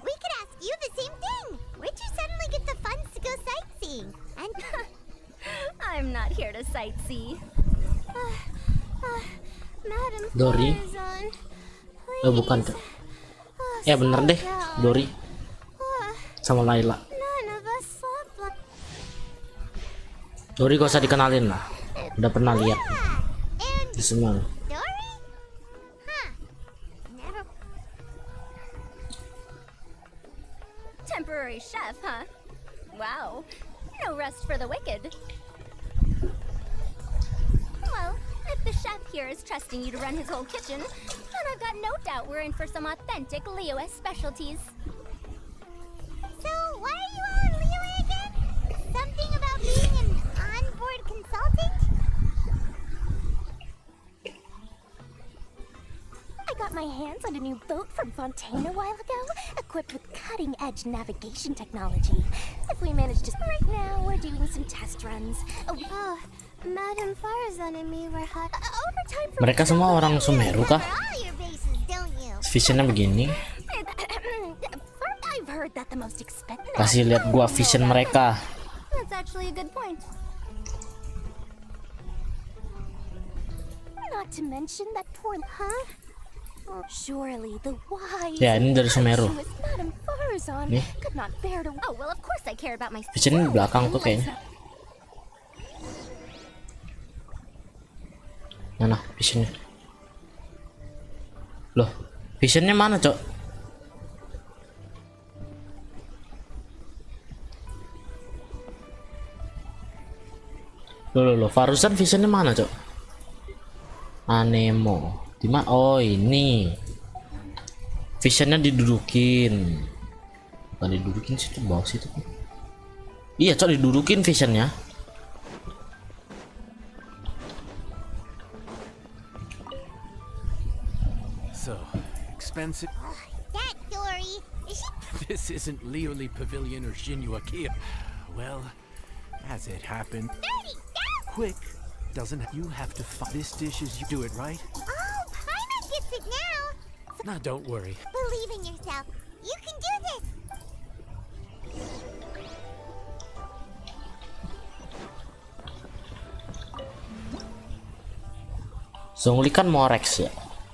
We could ask you the same thing. Where'd you suddenly get the funds to go sightseeing? And I'm not here to sightsee. Madam Dori? Farzan, Bukan. Ya bener deh, Dori sama Laila. none of us slept. Dori gak usah dikenalin lah. Udah pernah lihat and di semua. Dory? Huh. Never. Temporary chef, huh? Wow. No rest for the wicked. Well, if the chef here is trusting you to run his whole kitchen, then I've got no doubt we're in for some authentic Liyue specialties. So, why are you all in Liyue again? Something about being an onboard consultant? I got my hands on a new boat from Fontaine a while ago, equipped with cutting-edge navigation technology. If we manage to... Right now, we're doing some test runs. Oh, Madam Farzan and me were hot... Overtime for... Mereka semua orang Sumeru kah? All your bases, don't you? Visionnya begini. I've heard that the most expensive... Kasih lihat gua vision mereka. That's actually a good point. Not to mention that poor... Huh? Surely the wise... Ya, ini dari Sumeru. Madam Farzan Nih. could not bear to... Oh, well, of course I care about my... Vision di belakang tuh kayaknya. Mana visionnya? Loh, visionnya mana, Cok? Loh, Farzan visionnya mana, Cok? Anemo. Di mana? Oh, ini. Visionnya didudukin. Bukan didudukin sih, tuh bawah situ. Iya, Cok, didudukin visionnya. So, expensive... That Dory, is she... This isn't Lioli Pavilion or Shinua Kia. Well, as it happened... 30, go! Quick, doesn't you have to find this dish as you do it, right? Oh, Paimon gets it now. Nah, don't worry. Believe in yourself. You can do this. Zhongli kan Morex ya,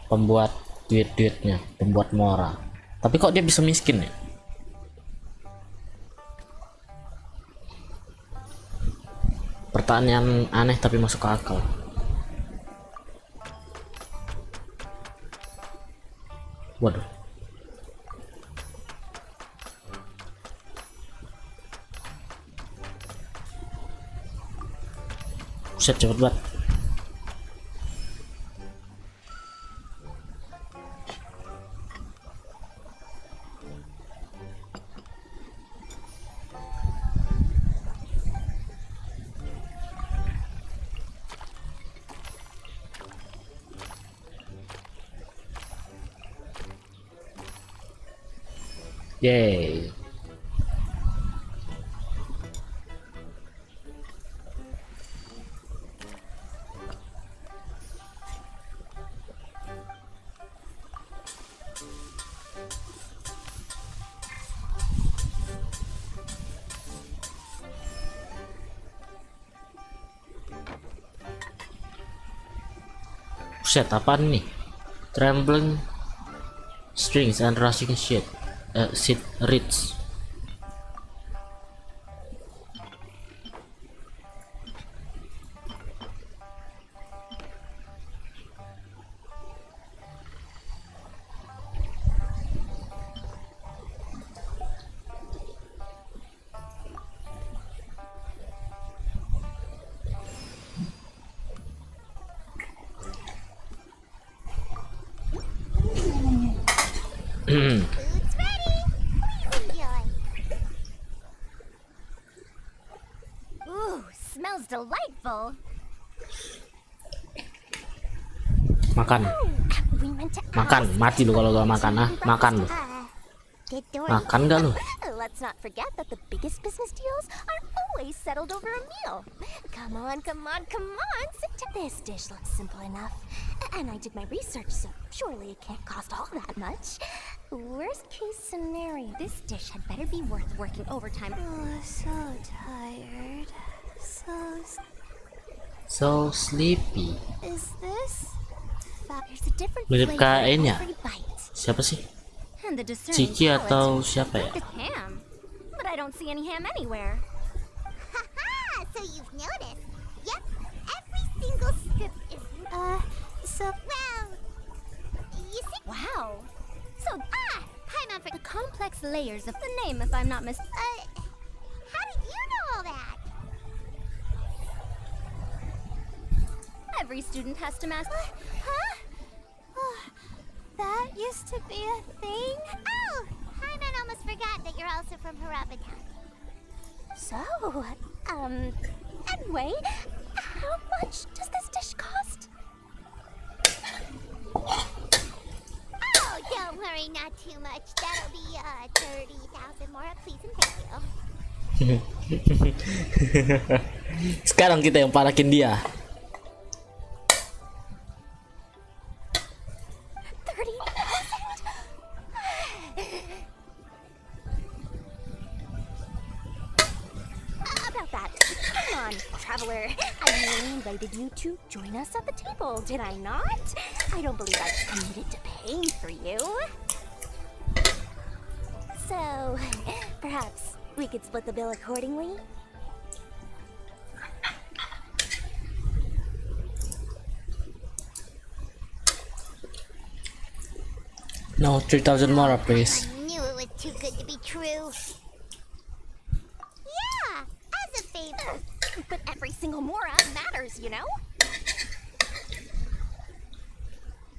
pembuat duit-duitnya, pembuat Mora. Tapi kok dia bisa miskin ya? Pertanyaan aneh tapi masuk akal. Waduh. Buset, cepet banget. Yay. Buset, apaan nih? Trembling strings and rushing shit. Sit reads. Food's ready. Please enjoy. Ooh, smells delightful. Makan, We meant to makan, mati lu kalau gak makan, ah. Makan lu. Did Dory Makan gak lu? Let's not forget that the biggest business deals are always settled over a meal. Come on, come on, come on. Sit down. This dish looks simple enough. And I did my research, so surely it can't cost all that much. Worst case scenario, this dish had better be worth working overtime. Oh, so tired. So sleepy. Is this? There's a different Mirip flavor kayak in ini ya? every bite. Siapa sih? And the discerning Ciki palate atau siapa ya? is ham. But I don't see any ham anywhere. Haha, so you've noticed. Yep, every single script is... Well, you see... Wow. So, Hi, Mom, the complex layers of the name, if I'm not how did you know all that? every student has to master. Huh? Oh, that used to be a thing? Oh, Hyman almost forgot that you're also from Harappa Town. So, anyway, how much does this dish cost? Oh, don't worry, not too much. That'll be 30,000 more, please and thank you. Sekarang kita yang parakin dia. 30,000. About that. Come on, traveler. I merely invited you to join us at the table, did I not? I don't believe I've committed to paying for you. So, perhaps we could split the bill accordingly? No, 3,000 more, please. I knew it was too good to be true. Yeah, as a favor. But every single mora matters, you know?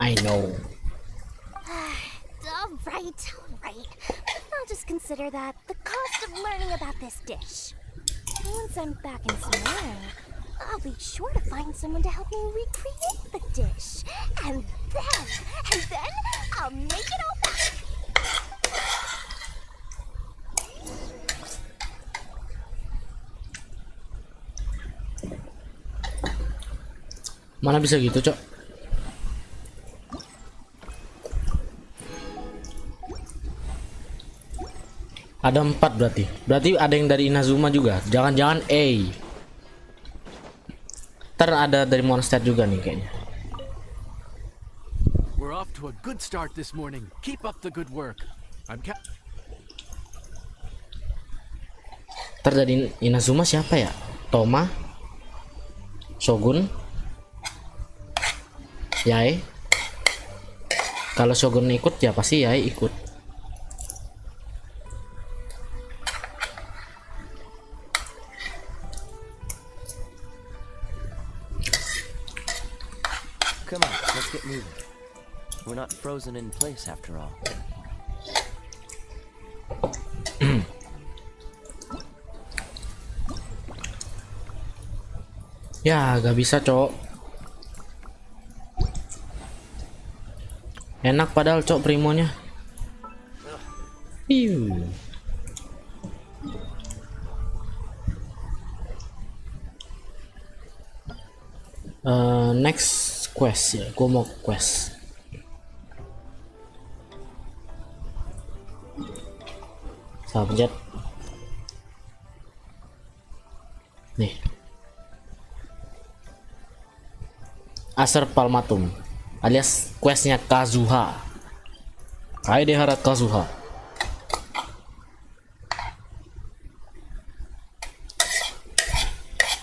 I know. All right. I'll just consider that the cost of learning about this dish. Once I'm back in Sonora, I'll be sure to find someone to help me recreate the dish. And then I'll make it all back. Mana bisa gitu, Cok? Ada 4 berarti. Berarti ada yang dari Inazuma juga. Jangan-jangan A. Ntar ada dari Monster juga nih kayaknya. We're off to a good start this morning. Keep up the good work. Ntar dari Inazuma siapa ya? Toma, Shogun, Yae. Kalau Shogun ikut ya pasti Yae ikut. Come on, let's get moving. We're not frozen in place after all. Ya, gak bisa, Cok. Enak padahal, Cok, primonya. Iu. Next quest ya, gue mau quest. Subject. Nih. Acer Palmatum alias questnya Kazuha. Kaidehara Kazuha.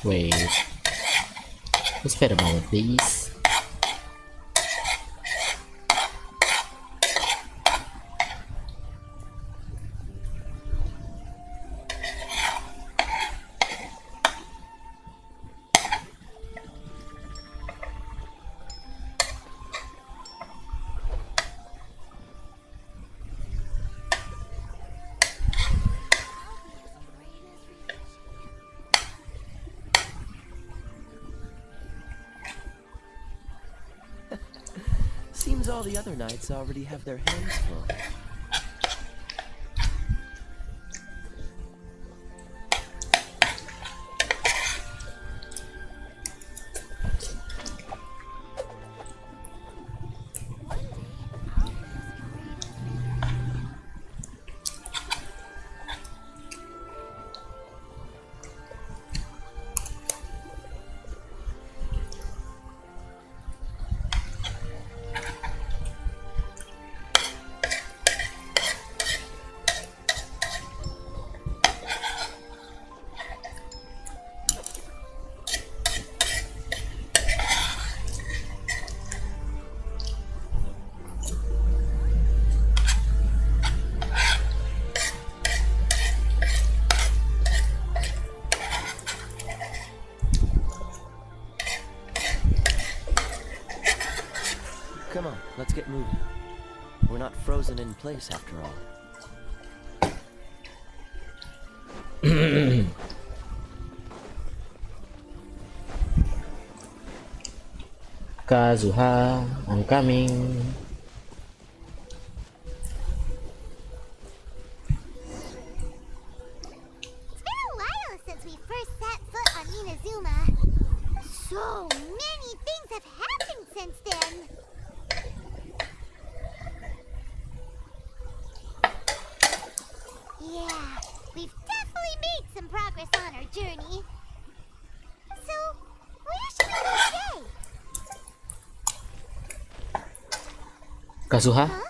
Wait. Just wait a moment, please. all the other knights already have their hands full. Come on, let's get moving. We're not frozen in place after all. Kazuha, I'm coming. It's been a while since we first set foot on Inazuma. So many things have happened since then. Yeah, we've definitely made some progress on our journey. So, where should we go today? Kazuha? Huh?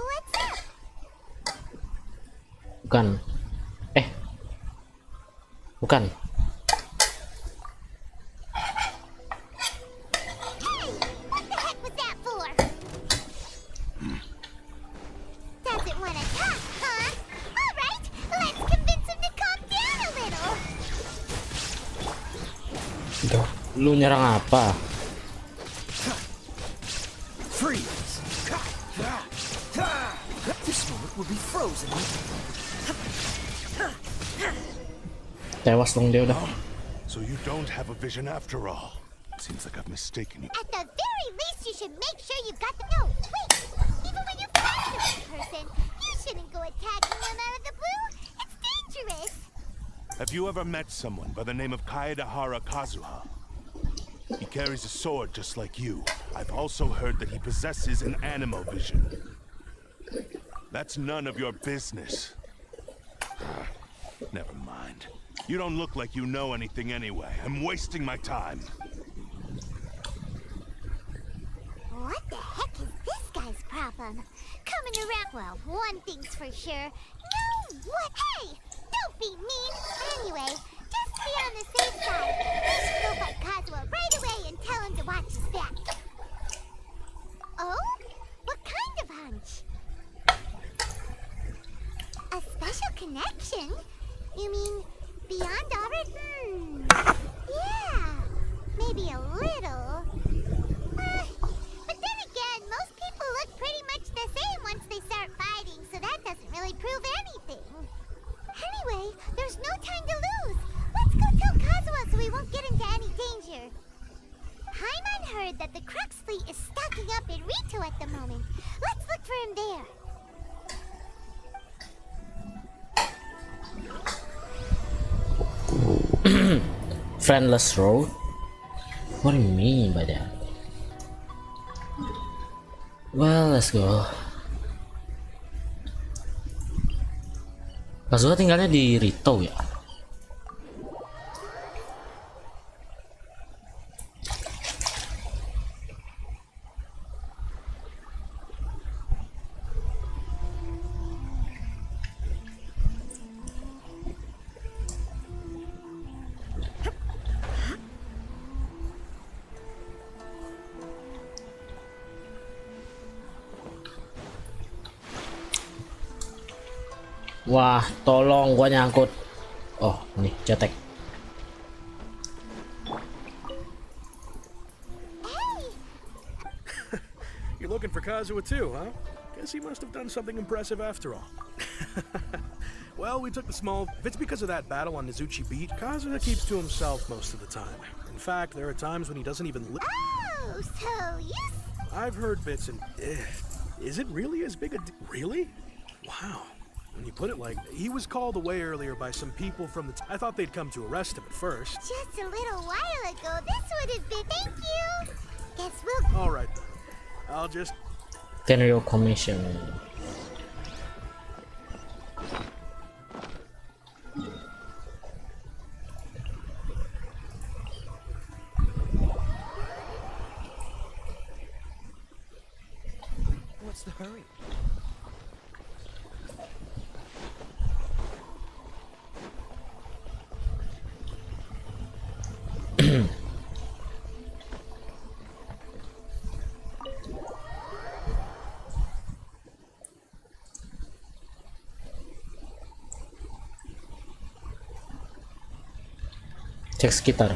What's up? Bukan. Bukan. Hey, what the heck was that for? Doesn't want to talk, huh? All right, let's convince him to calm down a little. Lu nyerang apa? Freeze! This moment will be frozen. Tewas dong dia udah. So you don't have a vision after all. Seems like I've mistaken you. At the very least, you should make sure you got the... No, wait! Even when you find the right person, you shouldn't go attacking them out of the blue. It's dangerous. Have you ever met someone by the name of Kaedahara Kazuha? He carries a sword just like you. I've also heard that he possesses an animo vision. That's none of your business. Never mind. You don't look like you know anything anyway. I'm wasting my time. What the heck is this guy's problem? Coming around... Well, one thing's for sure. No, what? Hey! Don't be mean! Anyway, just be on the safe side. We should go find Kazuha right away and tell him to watch his back. Oh? What kind of hunch? A special connection? You mean beyond our... Yeah, maybe a little. But then again, most people look pretty much the same once they start fighting, so that doesn't really prove anything. Anyway, there's no time to lose. Let's go tell Kazuha so we won't get into any danger. Paimon heard that the Crux fleet is stocking up in Rito at the moment. Let's look for him there. Friendless road? What do you mean by that? Well, let's go. Kazuha tinggalnya di Rito ya? Wah, tolong gua nyangkut. Oh, nih cetek. You're looking for Kazuha too, huh? Guess he must have done something impressive after all. Well, we took the small... If it's because of that battle on Nizuchi Beach, Kazuha keeps to himself most of the time. In fact, there are times when he doesn't even Oh, so you... I've heard bits and... is it really as big a... Really? Wow. When you put it like... He was called away earlier by some people from the... I thought they'd come to arrest him at first. Just a little while ago, this would have been... Thank you! Guess we'll... Alright then. I'll just... Tenrio Commission. What's the hurry? Cek sekitar.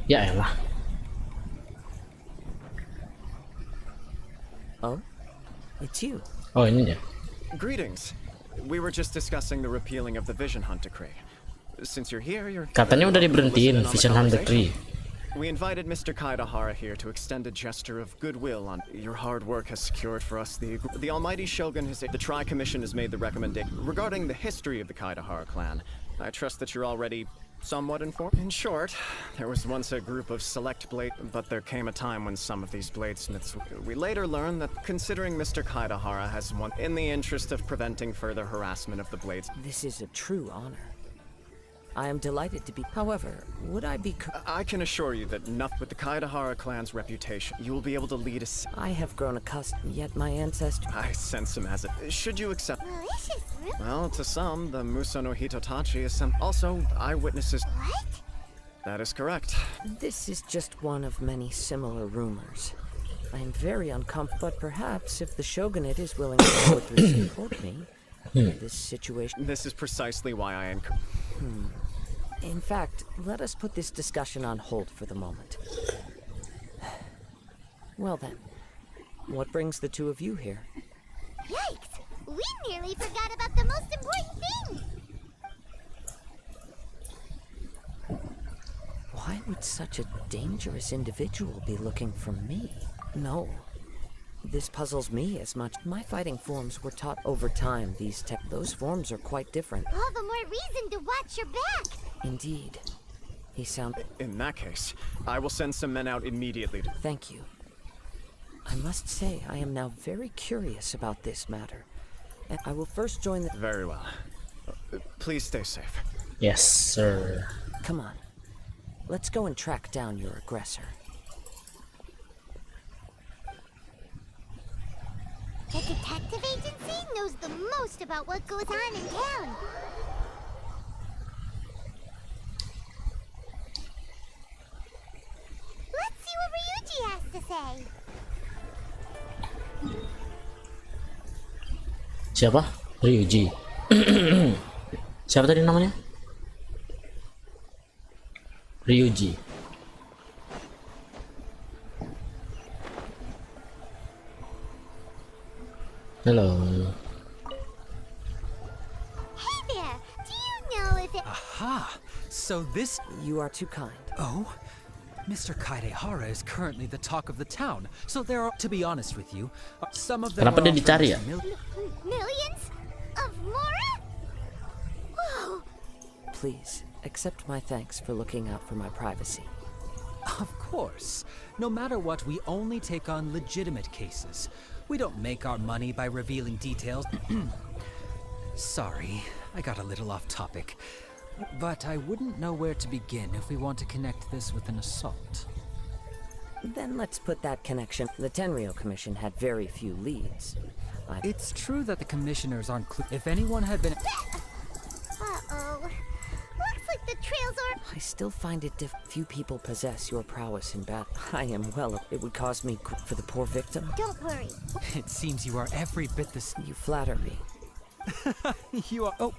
Ya elah. Oh? It's you. Oh, ini dia. Greetings. We were just discussing the repealing of the Vision Hunt decree. Since you're here, you're... Katanya udah diberhentiin Vision Hunt Decree. We invited Mr. Kaidahara here to extend a gesture of goodwill on your hard work has secured for us the Almighty Shogun has... The Tri-Commission has made the recommendation regarding the history of the Kaidahara clan. I trust that you're already somewhat informed. In short, there was once a group of select blade, but there came a time when some of these bladesmiths... We later learned that considering Mr. Kaidahara has one... In the interest of preventing further harassment of the blades... This is a true honor. I am delighted to be... However, would I be... I can assure you that enough with the Kaidahara clan's reputation, you will be able to lead us... I have grown accustomed, yet my ancestors... I sense him as it. Should you accept... Delicious fruit. Well, to some, the Muso no Hitotachi is some... Also, eyewitnesses... What? That is correct. This is just one of many similar rumors. I am very uncomfortable, but perhaps if the Shogunate is willing to support me, this situation... This is precisely why I am... In fact, let us put this discussion on hold for the moment. Well then, what brings the two of you here? Yikes! We nearly forgot about the most important thing! Why would such a dangerous individual be looking for me? No. This puzzles me as much. My fighting forms were taught over time. Those forms are quite different. All the more reason to watch your back! Indeed. He sound... In that case, I will send some men out immediately to... Thank you. I must say, I am now very curious about this matter. And I will first join the... Very well. Please stay safe. Yes, sir. Come on. Let's go and track down your aggressor. The detective agency knows the most about what goes on in town. Let's see what Ryuji has to say. Siapa? Ryuji. Siapa tadi namanya? Ryuji. Hello. Hey there, do you know if it... Aha! So this... You are too kind. Oh? Mr. Kaidehara is currently the talk of the town, so there are, to be honest with you, some of them Kenapa dia are dicari ya? Millions? Of Mora? Whoa! Please, accept my thanks for looking out for my privacy. Of course. No matter what, we only take on legitimate cases. We don't make our money by revealing details. Sorry, I got a little off topic. But I wouldn't know where to begin if we want to connect this with an assault. Then let's put that connection. The Tenryo Commission had very few leads. It's true that the commissioners aren't if anyone had been... Uh-oh. Looks like the trails are... I still find it few people possess your prowess in battle. I am well... It would cause me for the poor victim. Don't worry. It seems you are every bit the... You flatter me. You are... Oh,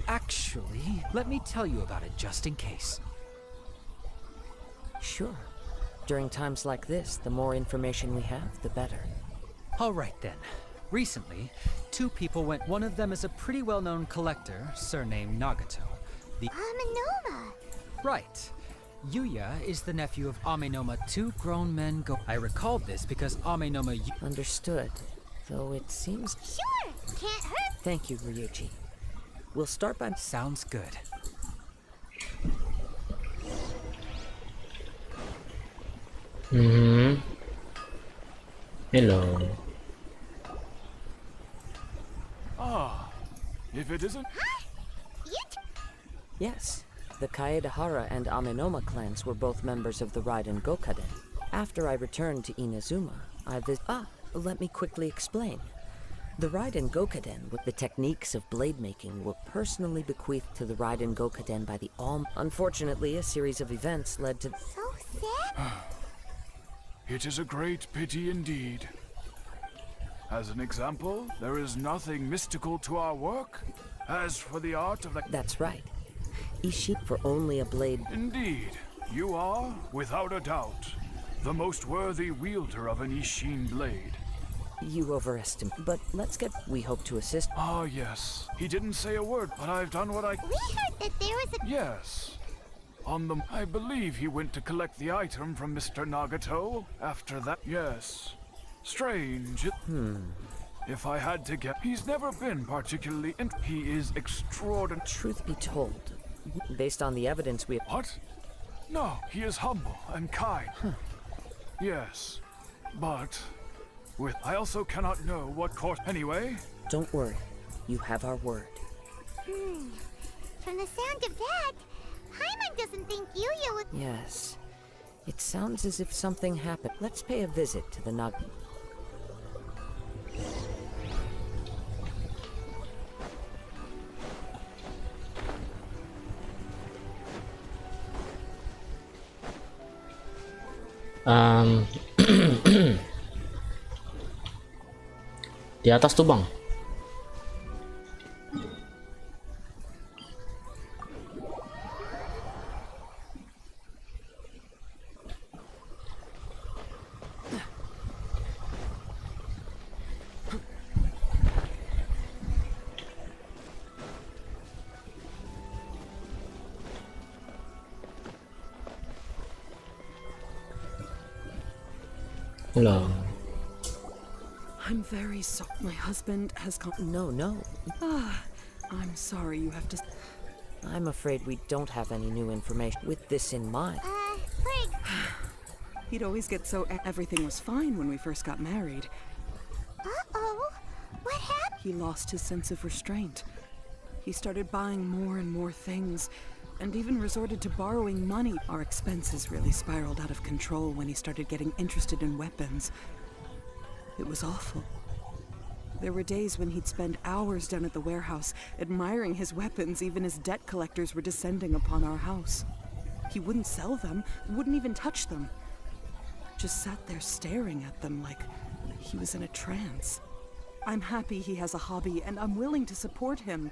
actually, let me tell you about it just in case. Sure. During times like this, the more information we have, the better. All right then. Recently, two people went. One of them is a pretty well-known collector, surnamed Nagato. The Manoma. Right. Yuya is the nephew of Amenoma. Two grown men go. I recalled this because Amenoma. Understood. Though it seems. Sure, can't hurt. Thank you, Ryuji. We'll start by. Sounds good. Hello. Ah, if it isn't. Yes. The Kaedahara and Amenoma clans were both members of the Raiden Gokaden. After I returned to Inazuma, let me quickly explain. The Raiden Gokaden with the techniques of blade making were personally bequeathed to the Raiden Gokaden by the All. Unfortunately, a series of events led to. So sad. It is a great pity indeed. As an example, there is nothing mystical to our work. As for the art of the... That's right. Ishii for only a blade. Indeed, you are, without a doubt, the most worthy wielder of an Ishin blade. You overestimate, but let's get. We hope to assist. Ah, yes. He didn't say a word, but I've done what I. We heard that there was a. Yes. I believe he went to collect the item from Mr. Nagato. After that, yes. Strange. If I had to guess, he's never been particularly. He is extraordinary. Truth be told, based on the evidence we. What? No, he is humble and kind. Yes, but. I also cannot know what course. Anyway. Don't worry. You have our word. From the sound of that, Paimon doesn't think Yuya would. Yes. It sounds as if something happened. Let's pay a visit to the Nag. Di atas tuh bang. Hello. I'm very sorry. My husband has gone. No. I'm sorry you have to. I'm afraid we don't have any new information. With this in mind. Frig. He'd always get so. Everything was fine when we first got married. Uh-oh. What happened? He lost his sense of restraint. He started buying more and more things, and even resorted to borrowing money. Our expenses really spiraled out of control when he started getting interested in weapons. It was awful. There were days when he'd spend hours down at the warehouse, admiring his weapons even as debt collectors were descending upon our house. He wouldn't sell them, wouldn't even touch them. Just sat there staring at them like he was in a trance. I'm happy he has a hobby, and I'm willing to support him.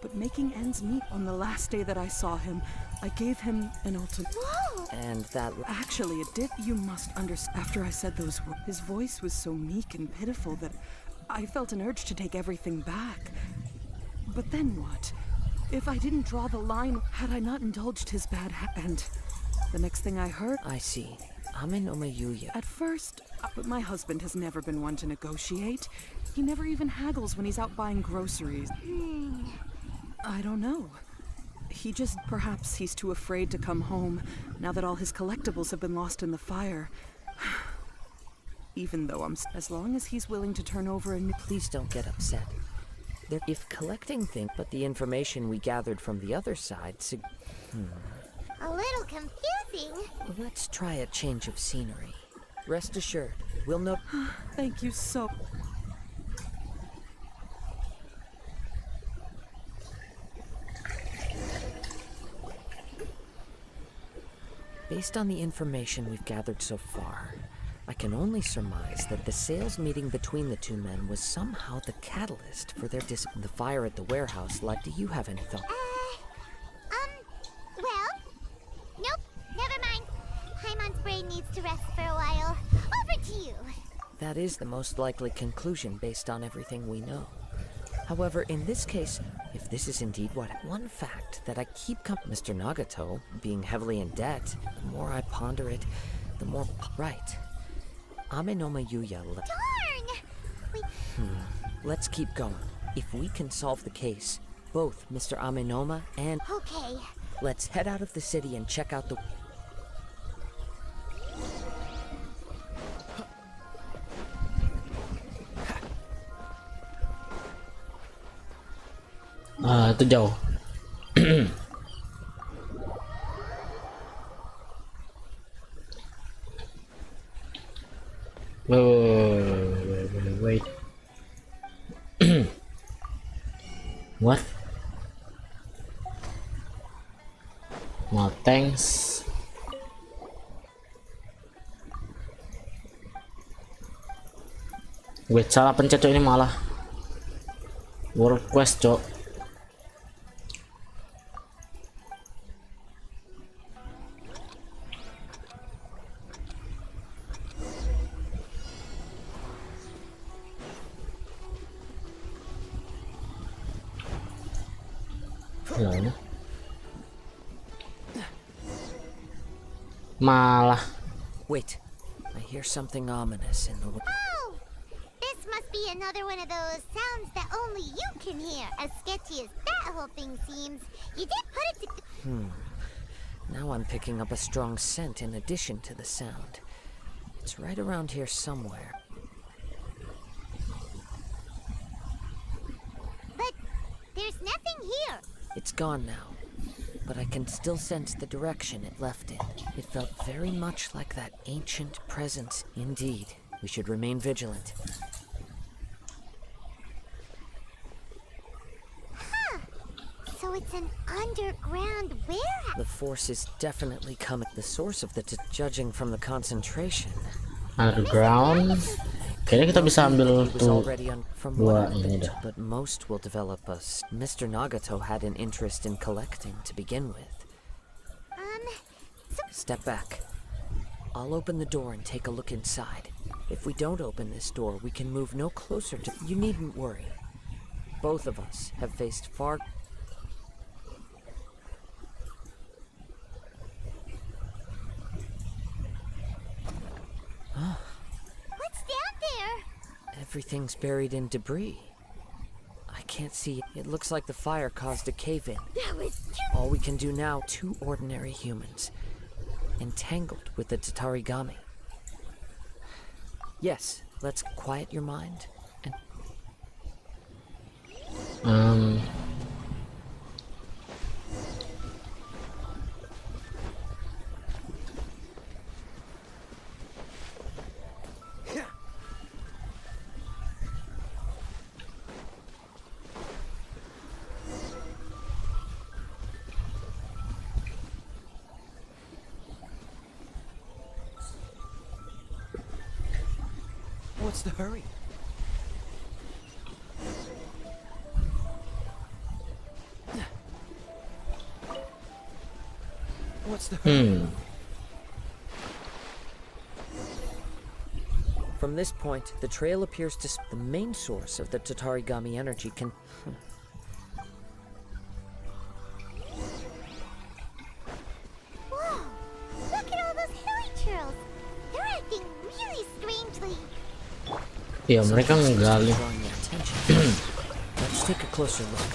But making ends meet, on the last day that I saw him, I gave him an ultimatum. Whoa! And that. Actually, it did. You must understand. After I said those words, his voice was so meek and pitiful that I felt an urge to take everything back. But then what? If I didn't draw the line, had I not indulged his bad and the next thing I heard. I see. Amenoma Yuya. At first, but my husband has never been one to negotiate. He never even haggles when he's out buying groceries. I don't know. Perhaps he's too afraid to come home now that all his collectibles have been lost in the fire. Even though as long as he's willing to turn over a new. Please don't get upset. If collecting things, but the information we gathered from the other side. A little confusing. Let's try a change of scenery. Rest assured, we'll know. Thank you so. Based on the information we've gathered so far, I can only surmise that the sales meeting between the two men was somehow the catalyst for their the fire at the warehouse. Do you have any thought? Well, nope, never mind. Paimon's brain needs to rest for a while. Over to you. That is the most likely conclusion based on everything we know. However, in this case, if this is indeed what one fact that I keep Mr. Nagato being heavily in debt, the more I ponder it, the more right. Amenoma Yuya. Darn! Let's keep going. If we can solve the case, both Mr. Amenoma and Okay. let's head out of the city and check out the itu jauh. Wait. What? No thanks. Wait, salah pencet cok, ini malah world quest cok. Malah. Wait, I hear something ominous in the Oh! This must be another one of those sounds that only you can hear. As sketchy as that whole thing seems, you did put it to... Now I'm picking up a strong scent in addition to the sound. It's right around here somewhere. But there's nothing here. It's gone now, but I can still sense the direction it left in. It felt very much like that ancient presence. Indeed, we should remain vigilant. Huh. So it's an underground warehouse. The force is definitely coming. The source of the judging from the concentration. Underground. Kayaknya kita bisa ambil tuh dua ini dah. But most will develop us. Mr. Nagato had an interest in collecting to begin with. Step back. I'll open the door and take a look inside. If we don't open this door, we can move no closer to... You needn't worry. Both of us have faced far... What's down there? Everything's buried in debris. I can't see it. It looks like the fire caused a cave-in. That was All we can do now, two ordinary humans, entangled with the Tatarigami. Yes, let's quiet your mind and... What's the hurry? What's the hurry? From this point, the trail appears to... The main source of the Tatarigami energy can... Whoa! Look at all those hilly trails. They're acting really strangely. Ya, mereka menggali. Let's take a closer look.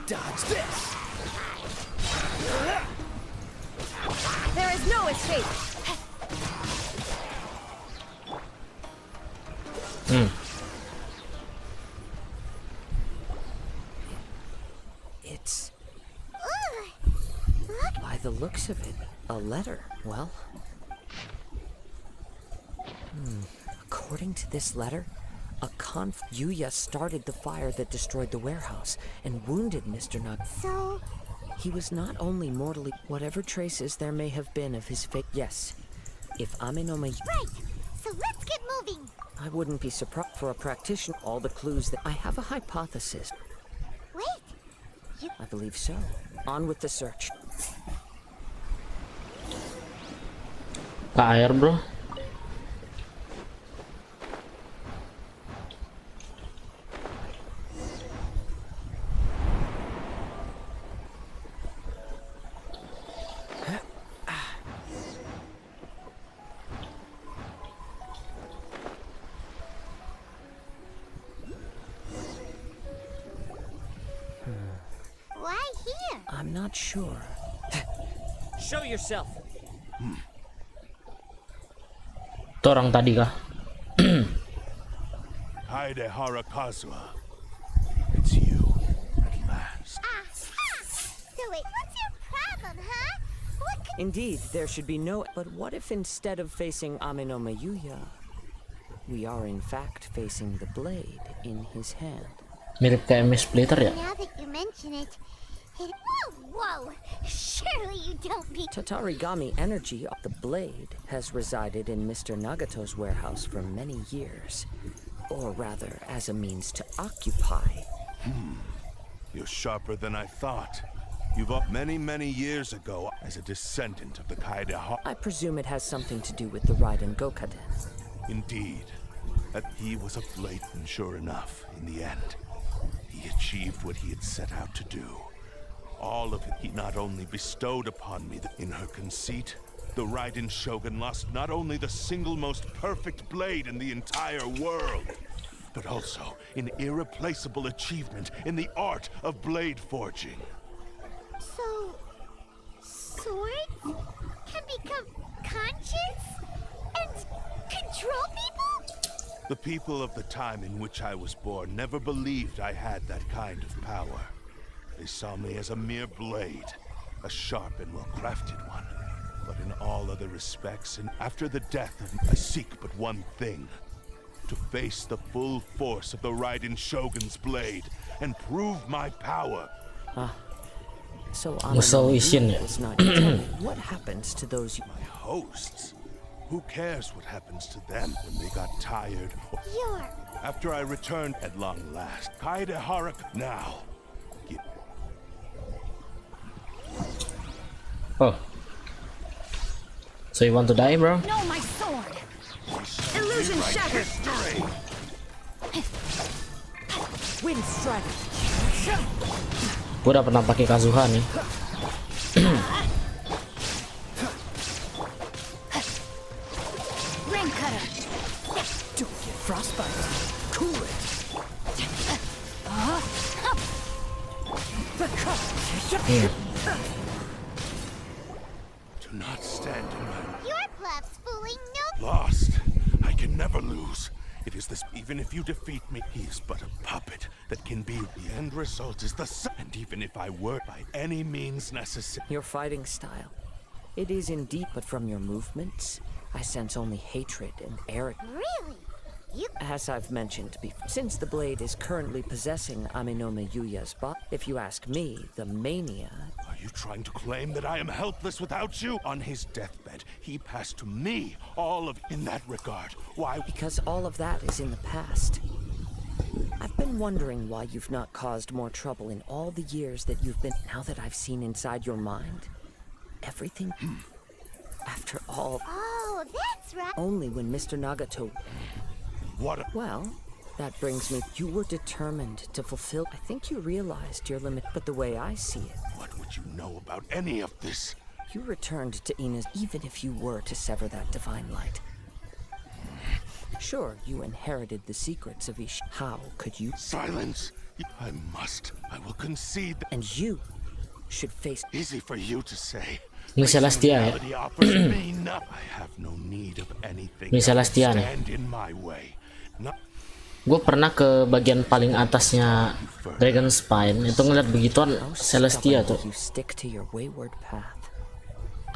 Dodge this! There is no escape. It's... By the looks of it, a letter. Well... According to this letter, Yuya started the fire that destroyed the warehouse and wounded Mr. Nug. So... He was not only mortally... Whatever traces there may have been of his fate... Yes. If Amenoma... Right. So let's get moving. I wouldn't be surprised for a practitioner. All the clues that... I have a hypothesis. Wait. I believe so. On with the search. Ke air bro. Why here? I'm not sure. Show yourself. Itu orang tadi kah? Kazuha, it's you at last. So wait, what's your problem, huh? What could Indeed, there should be no. But what if instead of facing Amenoma Yuya, we are in fact facing the blade in his hand? Mirip kayak MS Splitter ya? Now that you mention it, whoa! Surely you don't be. Tatarigami energy of the blade has resided in Mr. Nagato's warehouse for many years. Or rather, as a means to occupy. You're sharper than I thought. You've up many years ago as a descendant of the Kaida. I presume it has something to do with the Raiden Gokaden. Indeed. That he was a blade, and sure enough, in the end, he achieved what he had set out to do. All of it he not only bestowed upon me in her conceit, the Raiden Shogun lost not only the single most perfect blade in the entire world, but also an irreplaceable achievement in the art of blade forging. So, swords can become conscious and control people? The people of the time in which I was born never believed I had that kind of power. They saw me as a mere blade, a sharp and well-crafted one. But in all other respects, and after the death of I seek but one thing. To face the full force of the Raiden Shogun's blade and prove my power. So Musuh Ishin ya? is not telling what happens to those My hosts? Who cares what happens to them when they got tired? After I returned at long last, Kaida Harak now. Oh. So you want to die, bro? No, my sword! Illusion shattered! Wind strike. Gue udah pernah pakai kazuha nih. Ring cutter! Don't get frostbite. Cool it. Do not stand in my Your bluff's fooling no. lost. I can never lose. It is this. Even if you defeat me, he is but a puppet that can be. The end result is the sun. And even if I were by any means necessary. Your fighting style. It is indeed, but from your movements, I sense only hatred and arrogance. Really? As I've mentioned before, since the blade is currently possessing Amenoma Yuya's body, if you ask me, the mania. Are you trying to claim that I am helpless without you? On his deathbed, he passed to me all of. In that regard, why? Because all of that is in the past. I've been wondering why you've not caused more trouble in all the years that you've been. Now that I've seen inside your mind, everything. After all. Oh, that's right. Only when Mr. Nagato. What? Well, that brings me. You were determined to fulfill. I think you realized your limit, but the way I see it. What would you know about any of this? You returned to Ina's, even if you were to sever that divine light. Sure, you inherited the secrets of Ish. How could you? Silence! I must. I will concede. And you should face. Easy for you to say. Ini Celestia ya. I have no need of anything. Ini Celestia nih. Stand in my way. Gue pernah ke bagian paling atasnya Dragon Spine itu ngeliat begituan Celestia tuh. You stick to your wayward path.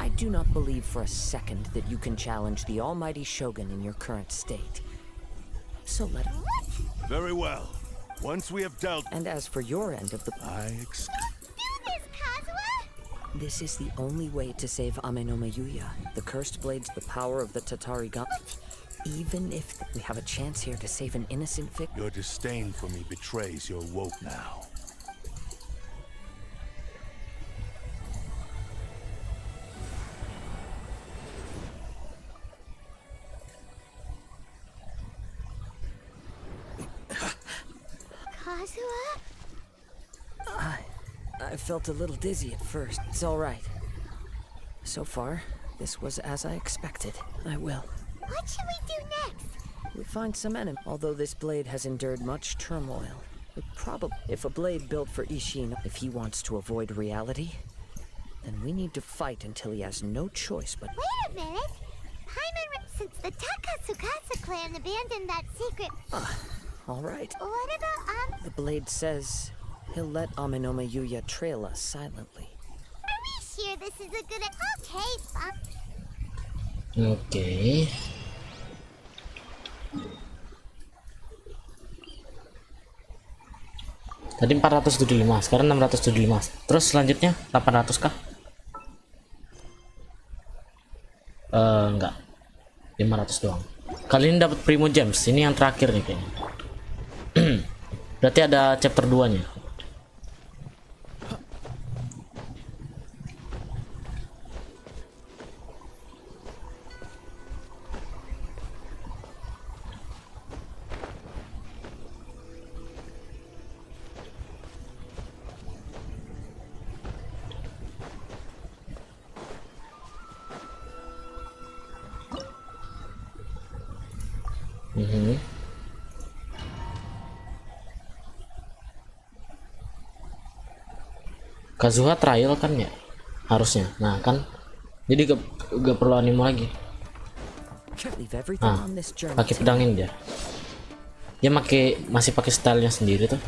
I do not believe for a second that you can challenge the almighty Shogun in your current state. So let it. Very well. Once we have dealt. And as for your end of the. This is the only way to save Amenoma Yuya. The cursed blades, the power of the Tatarigami. Even if we have a chance here to save an innocent victim. Your disdain for me betrays your woke now. Kazuha? I felt a little dizzy at first. It's all right. So far, this was as I expected. I will. What should we do next? We'll find some enemy. Although this blade has endured much turmoil, it probably, if a blade built for Ishin, if he wants to avoid reality, then we need to fight until he has no choice but. Wait a minute. Since the Takasukasa clan abandoned that secret. All right. What about The blade says he'll let Amenoma Yuya trail us silently. Are we sure this is a good? Oke. Tadi 475, sekarang 675. Terus selanjutnya 800 kah? Enggak. 500 doang. Kali ini dapat primo gems. Ini yang terakhir nih kayaknya. Berarti ada chapter 2-nya. Kazuha trial kan ya harusnya. Nah kan jadi gak perlu animo lagi. Nah pakai pedangin dia. Dia masih pakai stylenya sendiri tuh.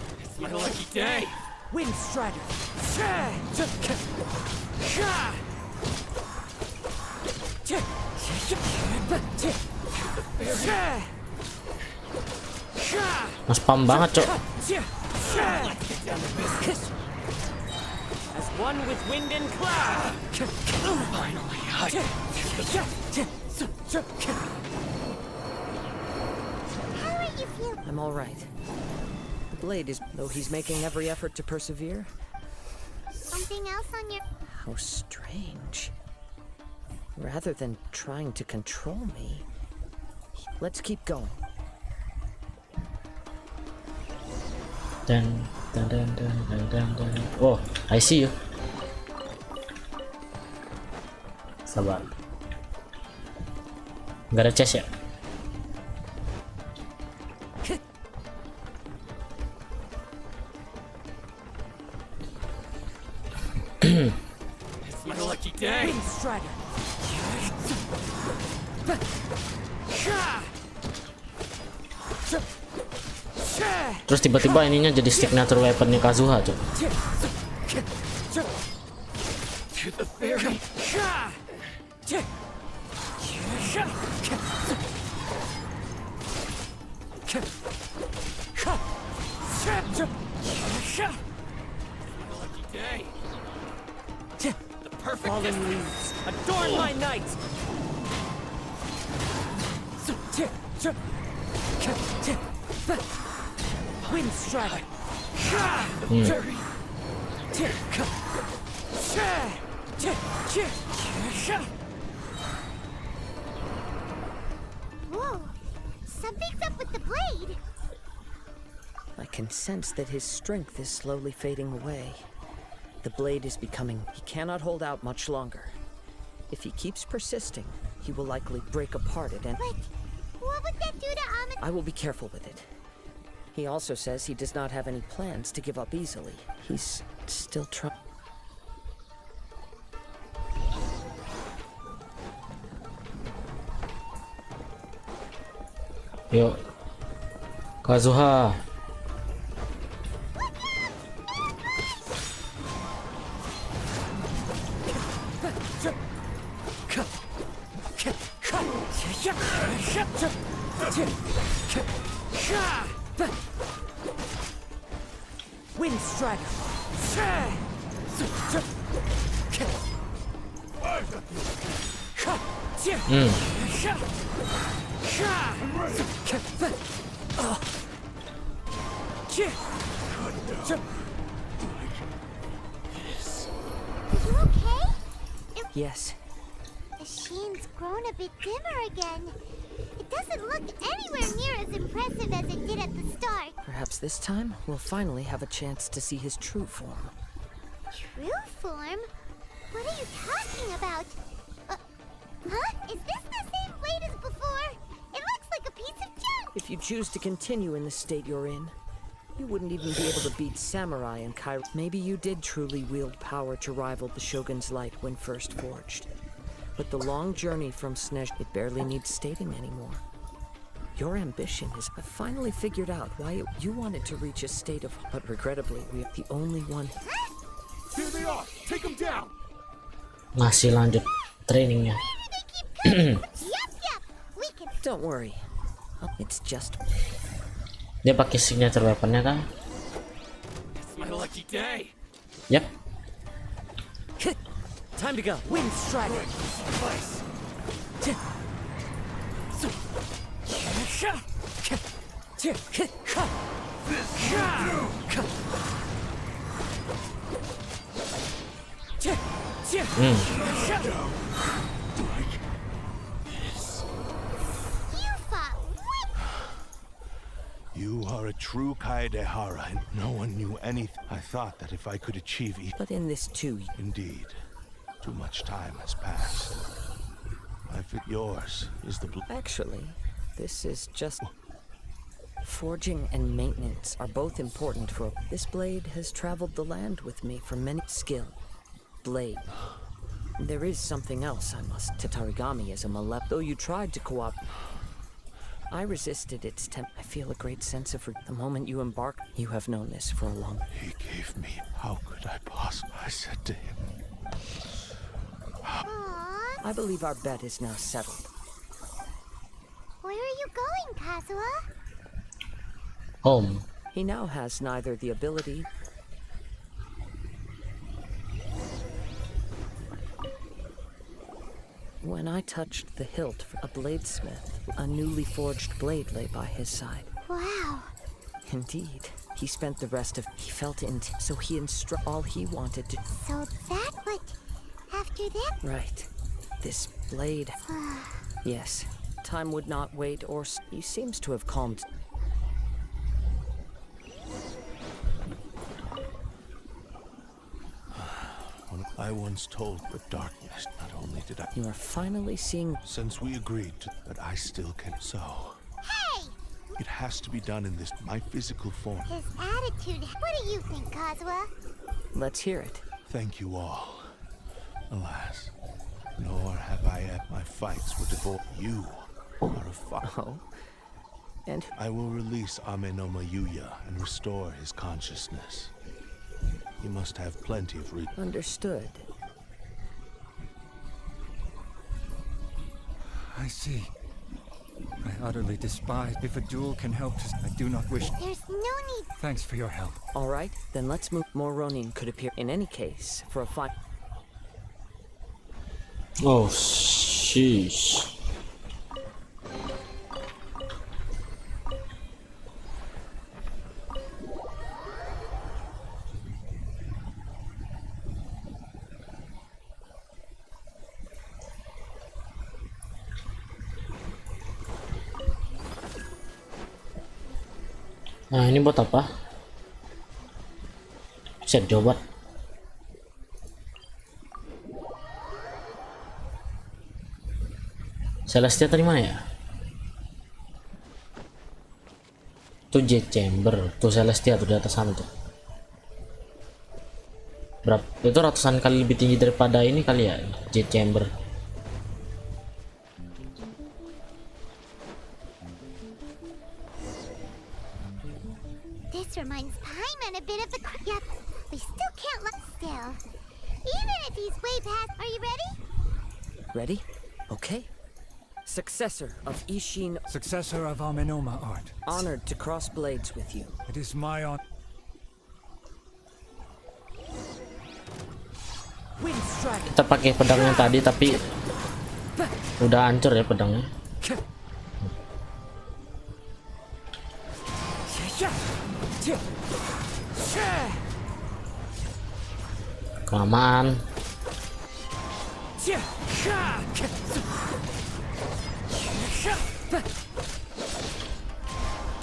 Mas spam banget cok. As one with wind and cloud. Finally, I'm all right. The blade is, though he's making every effort to persevere. Something else on your... How strange. Rather than trying to control me, let's keep going. Dan. Oh, I see you. Sabar. Nggak ada chest ya? It's my lucky day. Terus tiba-tiba ininya jadi signature weaponnya Kazuha tuh. Fallen leaves adorn my night. Wind strike. Whoa, something's up with the blade. I can sense that his strength is slowly fading away. The blade is becoming... He cannot hold out much longer. If he keeps persisting, he will likely break apart at any... But what would that do to Amin? I will be careful with it. He also says he does not have any plans to give up easily. He's still trying... Yuk, Kazuha. Wind strider. Are you okay? Yes. The sheen's grown a bit dimmer again. It doesn't look anywhere near as impressive as it did at the start. Perhaps this time we'll finally have a chance to see his true form. True form? What are you talking about? Huh? Is this the same blade as before? It looks like a piece of junk! If you choose to continue in the state you're in, you wouldn't even be able to beat Samurai in Cairo. Maybe you did truly wield power to rival the Shogun's light when first forged. But the long journey from Snesh, it barely needs stating anymore. Your ambition is, I finally figured out why you wanted to reach a state of, but regrettably, we're the only one. Here they are! Take them down! Masih lanjut trainingnya. Don't worry. It's just... Dia pakai signature weaponnya kan? It's my lucky day. Yep. Time to go. Wind strike. You are a true Kaedehara, and no one knew anything. I thought that if I could achieve But in this too... Indeed. Too much time has passed. Yours is the Actually, this is just... Forging and maintenance are both important for... This blade has traveled the land with me for many... Skill. Blade. There is something else I must... Tatarigami is a malep... Though you tried to cooperate... I resisted its tempt. I feel a great sense of the moment you embark. You have known this for a long... He gave me... How could I possibly... I said to him... I believe our bet is now settled. Where are you going, Kazuha? Home. He now has neither the ability... When I touched the hilt for a bladesmith, a newly forged blade lay by his side. Wow. Indeed. He spent the rest of... He felt it, so he all he wanted to... So that what... After that... Right. This blade... Yes. Time would not wait or... He seems to have calmed... I once told the darkness, not only did I... You are finally seeing... Since we agreed to... But I still can... So... Hey! It has to be done in this... My physical form. His attitude... What do you think, Kazuha? Let's hear it. Thank you all. Alas, nor have I at my fights were devoted. You are a fight. Oh? And... I will release Amenoma Yuya and restore his consciousness. He must have plenty of Understood. I see. I utterly despise. If a duel can help us, I do not wish. There's no need. Thanks for your help. All right, then let's move. More Ronin could appear in any case for a fight. Oh, sheesh. Nah, ini buat apa? Set jobat. Celestia tadi mana ya? Tuh J chamber, tuh Celestia tuh di atas sana tuh. Berapa? Itu ratusan kali lebih tinggi daripada ini kali ya, J chamber. This reminds Paimon a bit of the... Yep, we still can't let still. Even if he's way past... Are you ready? Ready? Okay. Successor of Ishin... Successor of Amenoma art. Honored to cross blades with you. It is my honor. Kita pakai pedangnya tadi tapi udah hancur ya pedangnya. Kelamaan.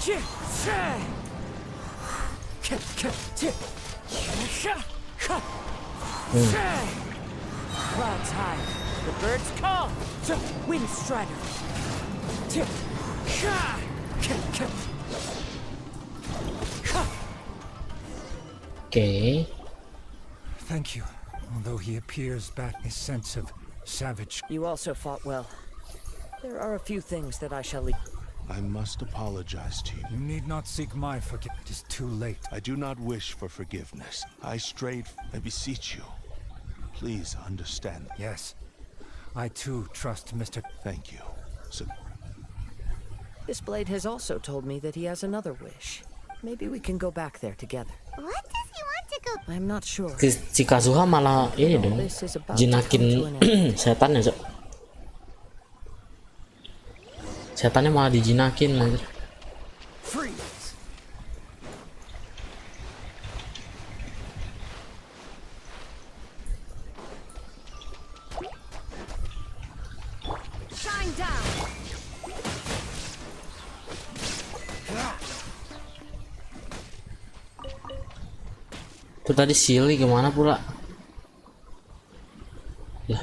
Clouds high. The birds call. Wind strider. Oke. Thank you. Although he appears back his sense of savage. You also fought well. There are a few things that I shall leave. I must apologize to you. You need not seek my forgiveness. It is too late. I do not wish for forgiveness. I strayed. I beseech you. Please understand. Yes. I too trust Mr. Thank you. So, This blade has also told me that he has another wish. Maybe we can go back there together. What does he want to go? I'm not sure. Si Kazuha malah ini dong, jinakin setan ya, Cok. Setannya malah dijinakin anjir. Freeze. Shine down. Itu tadi Silly kemana pula? Lah.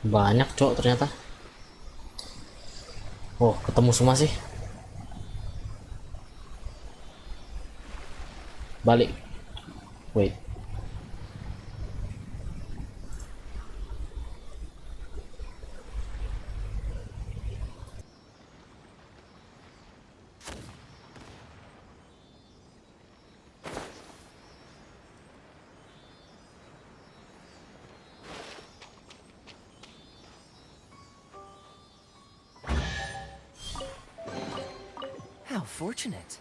Banyak, Cok, ternyata. Oh, ketemu semua sih. Balik. Wait. How fortunate.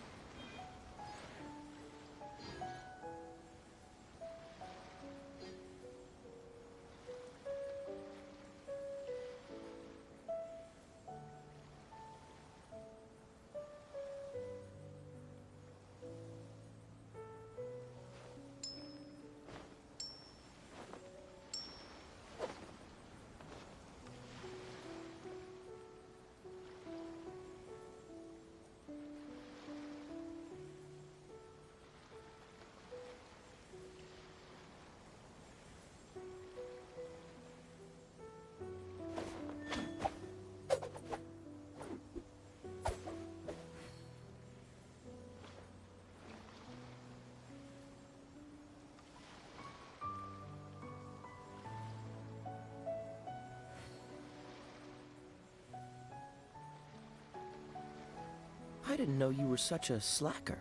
I didn't know you were such a slacker.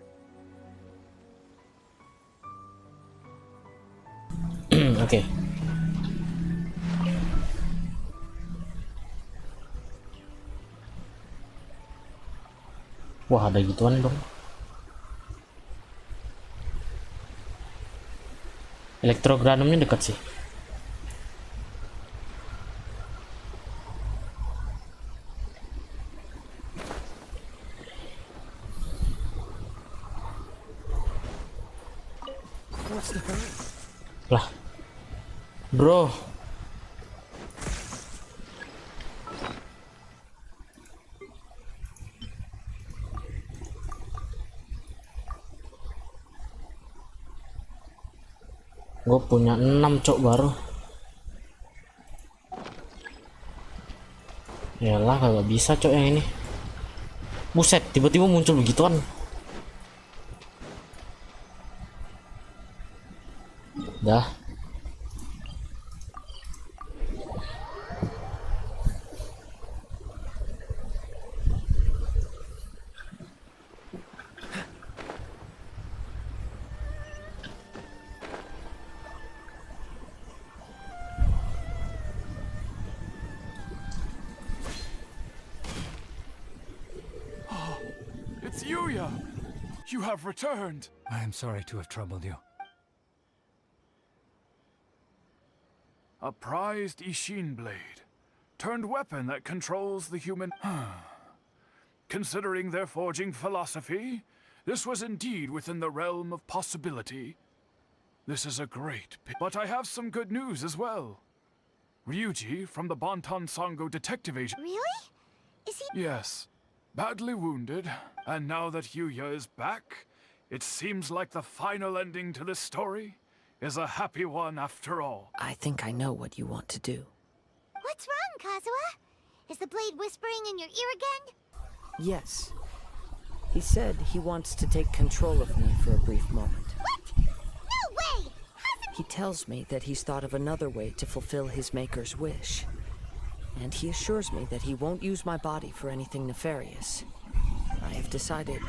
Oke. Wah, ada gituan dong. Elektrogranumnya dekat sih. Lah, bro. Gue punya 6, Cok, baru. Yalah, kagak bisa, Cok, yang ini. Buset, tiba-tiba muncul begituan. Dah. It's Yuya! You have returned! I am sorry to have troubled you. A prized Ishin blade. Turned weapon that controls the human... Considering their forging philosophy, this was indeed within the realm of possibility. This is a but I have some good news as well. Ryuji from the Bonton Sango detective agent. Really? Is he? Yes, badly wounded, and now that Yuya is back, it seems like the final ending to this story is a happy one after all. I think I know what you want to do. What's wrong, Kazuha? Is the blade whispering in your ear again? Yes. He said he wants to take control of me for a brief moment. What? No way! He tells me that he's thought of another way to fulfill his maker's wish. And he assures me that he won't use my body for anything nefarious. I have decided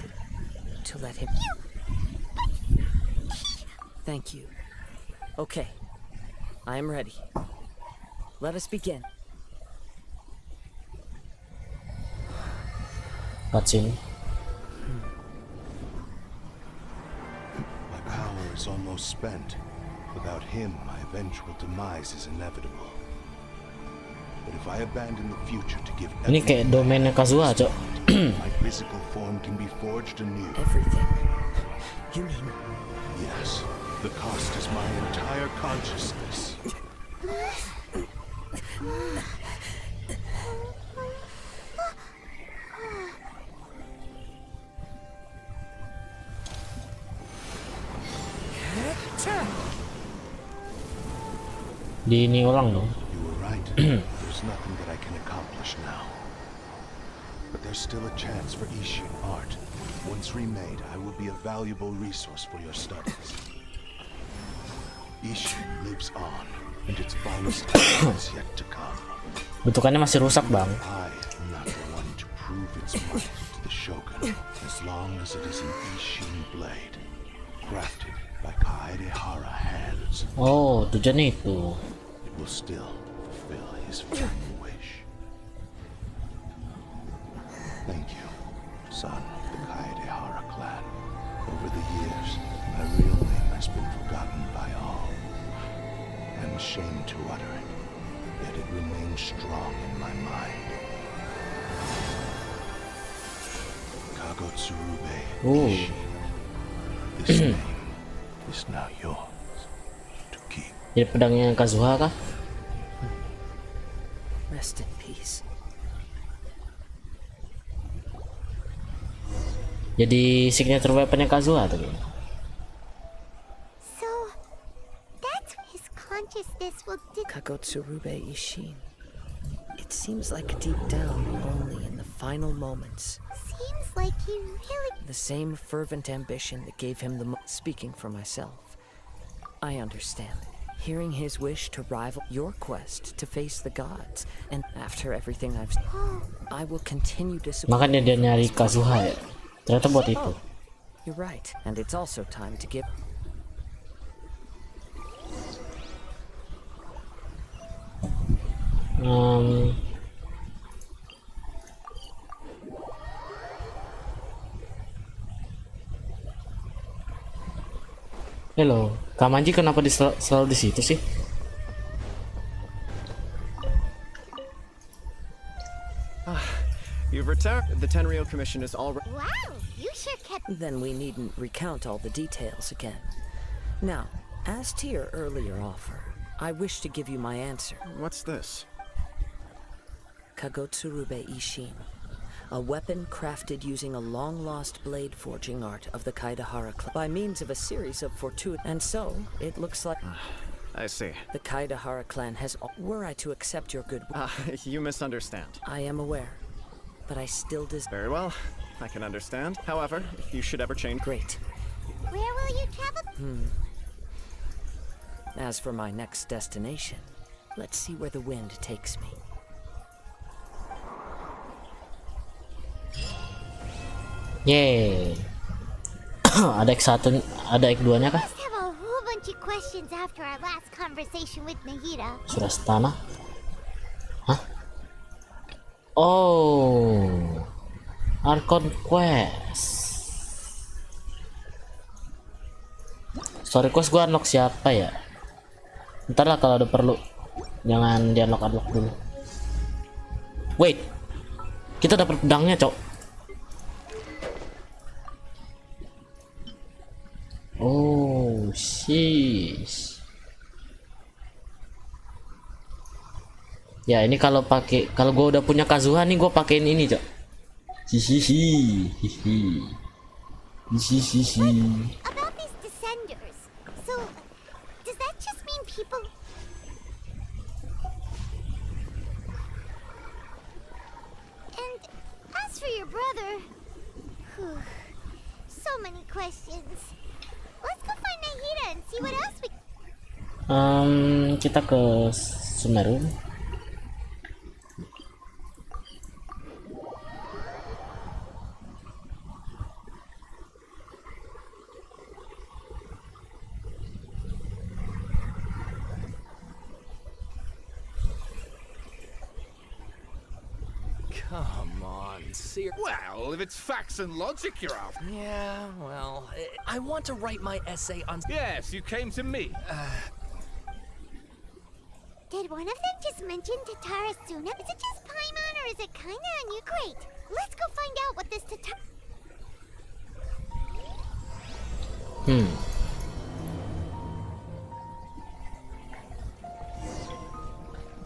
to let him... Thank you. Okay. I am ready. Let us begin. Cutscene. My power is almost spent. Without him, my eventual demise is inevitable. But if I abandon the future to give Ini kayak domainnya Kazuha, Cok. my physical form can be forged anew. Everything. You mean? Yes. The cost is my entire consciousness. Di ini ulang dong. You were right. There's nothing that I can accomplish now. But there's still a chance for Ishin art. Once remade, I will be a valuable resource for your studies. Ishin lives on, and its finest hour is yet to come. Bentukannya masih rusak, Bang. I am not the one to prove its might to the Shogun, as long as it is an Ishin blade, crafted by Kaedehara hands. Oh, tujuannya itu. It will still fulfill his final wish. Thank you, son of the Kaedehara clan. Over the years, my real name has been forgotten by all. I'm ashamed to utter it, yet it remains strong in my mind. Kagotsurube Ishi. This name is now yours to keep. Jadi pedangnya Kazuha kah? Rest in peace. Jadi signature weaponnya Kazuha tuh. So, that's when his consciousness will Kagotsurube Ishin. It seems like deep down, only in the final moments. Seems like he really... The same fervent ambition that gave him the speaking for myself. I understand. Hearing his wish to rival your quest to face the gods, and after everything I've I will continue to support. Makanya dia nyari Kazuha ya. Ternyata buat itu. You're right, and it's also time to give. Hello, Kamanji kenapa selalu di situ sih? You've returned. The Tenryou Commission is already. Wow, you sure kept... Then we needn't recount all the details again. Now, as to your earlier offer, I wish to give you my answer. What's this? Kagotsurube Ishin. A weapon crafted using a long-lost blade forging art of the Kaedehara clan by means of a series of and so, it looks like... I see. The Kaedehara clan has... Were I to accept your good... You misunderstand. I am aware, but I still Very well, I can understand. However, if you should ever change... Great. Where will you travel? As for my next destination, let's see where the wind takes me. Yeay. Ada X1, ada X2-nya kah? I have a whole bunch of questions after our last conversation with Nahida. Sudah setana? Hah? Oh. Archon Quest. Story quest gua unlock siapa ya? Ntar lah kalau ada perlu. Jangan di unlock dulu. Wait. Kita dapat pedangnya, Cok. Oh, Sis. Ya ini kalau gue udah punya kazuha nih, gue pakein ini, Cok. Hihihi. About these descenders. So, does that just mean people? And as for your brother, so many questions. Let's go find Nahida and see what else we. Kita ke Sumeru. Come on, see. Well, if it's facts and logic you're after. Yeah, well, I want to write my essay on. Yes, you came to me. Did one of them just mention Tatara Suna? Is it just Paimon or is it kinda a new crate? Let's go find out what this Tatara.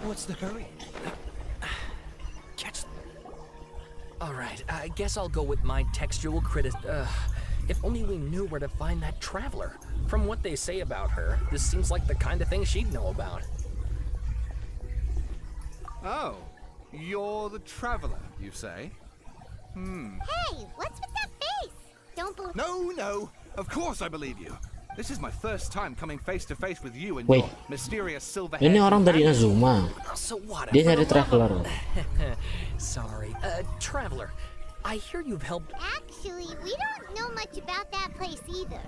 What's the hurry? Catch. All right, I guess I'll go with my textual if only we knew where to find that traveler. From what they say about her, this seems like the kind of thing she'd know about. Oh, you're the traveler, you say? Hey, what's with that face? Don't believe. No, of course I believe you. This is my first time coming face to face with you and Wait. your mysterious silver Ini hair. orang dari Inazuma. So what? Dia nyari traveler. Sorry, traveler. I hear you've helped. Actually, we don't know much about that place either.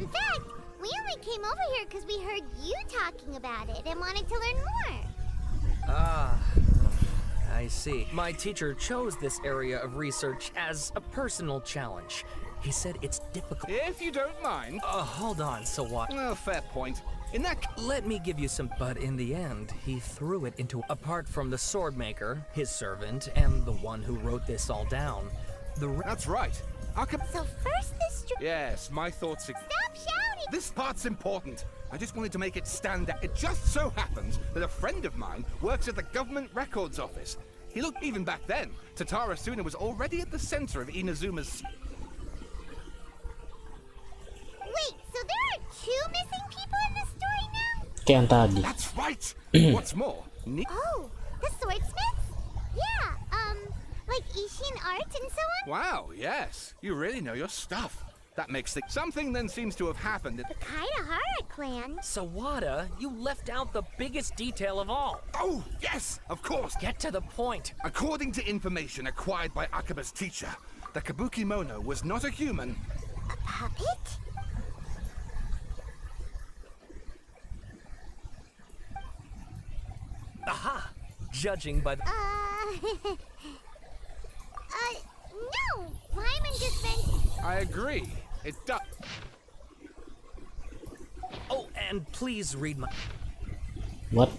In fact, we only came over here because we heard you talking about it and wanted to learn more. I see. My teacher chose this area of research as a personal challenge. He said it's difficult. If you don't mind. Hold on, so what? Well, fair point. In that. Let me give you some. But in the end, he threw it into. Apart from the sword maker, his servant, and the one who wrote this all down, That's right. So first this. Yes, my thoughts. Stop shouting! This part's important. I just wanted to make it stand out. It just so happens that a friend of mine works at the government records office. He looked even back then. Tatara Suna was already at the center of Inazuma's. Wait, so there are two missing people in this story now? Kayak yang tadi. That's right. What's more? Oh, the swordsmiths? Yeah, like Ishin art and so on? Wow, yes. You really know your stuff. That makes something then seems to have happened. The Kaidahara clan? Sawada, you left out the biggest detail of all. Oh, yes, of course. Get to the point. According to information acquired by Akaba's teacher, the Kabuki Mono was not a human. A puppet? Aha! Judging by the... No! Paimon just meant... I agree. It does. Oh, and please read my... What?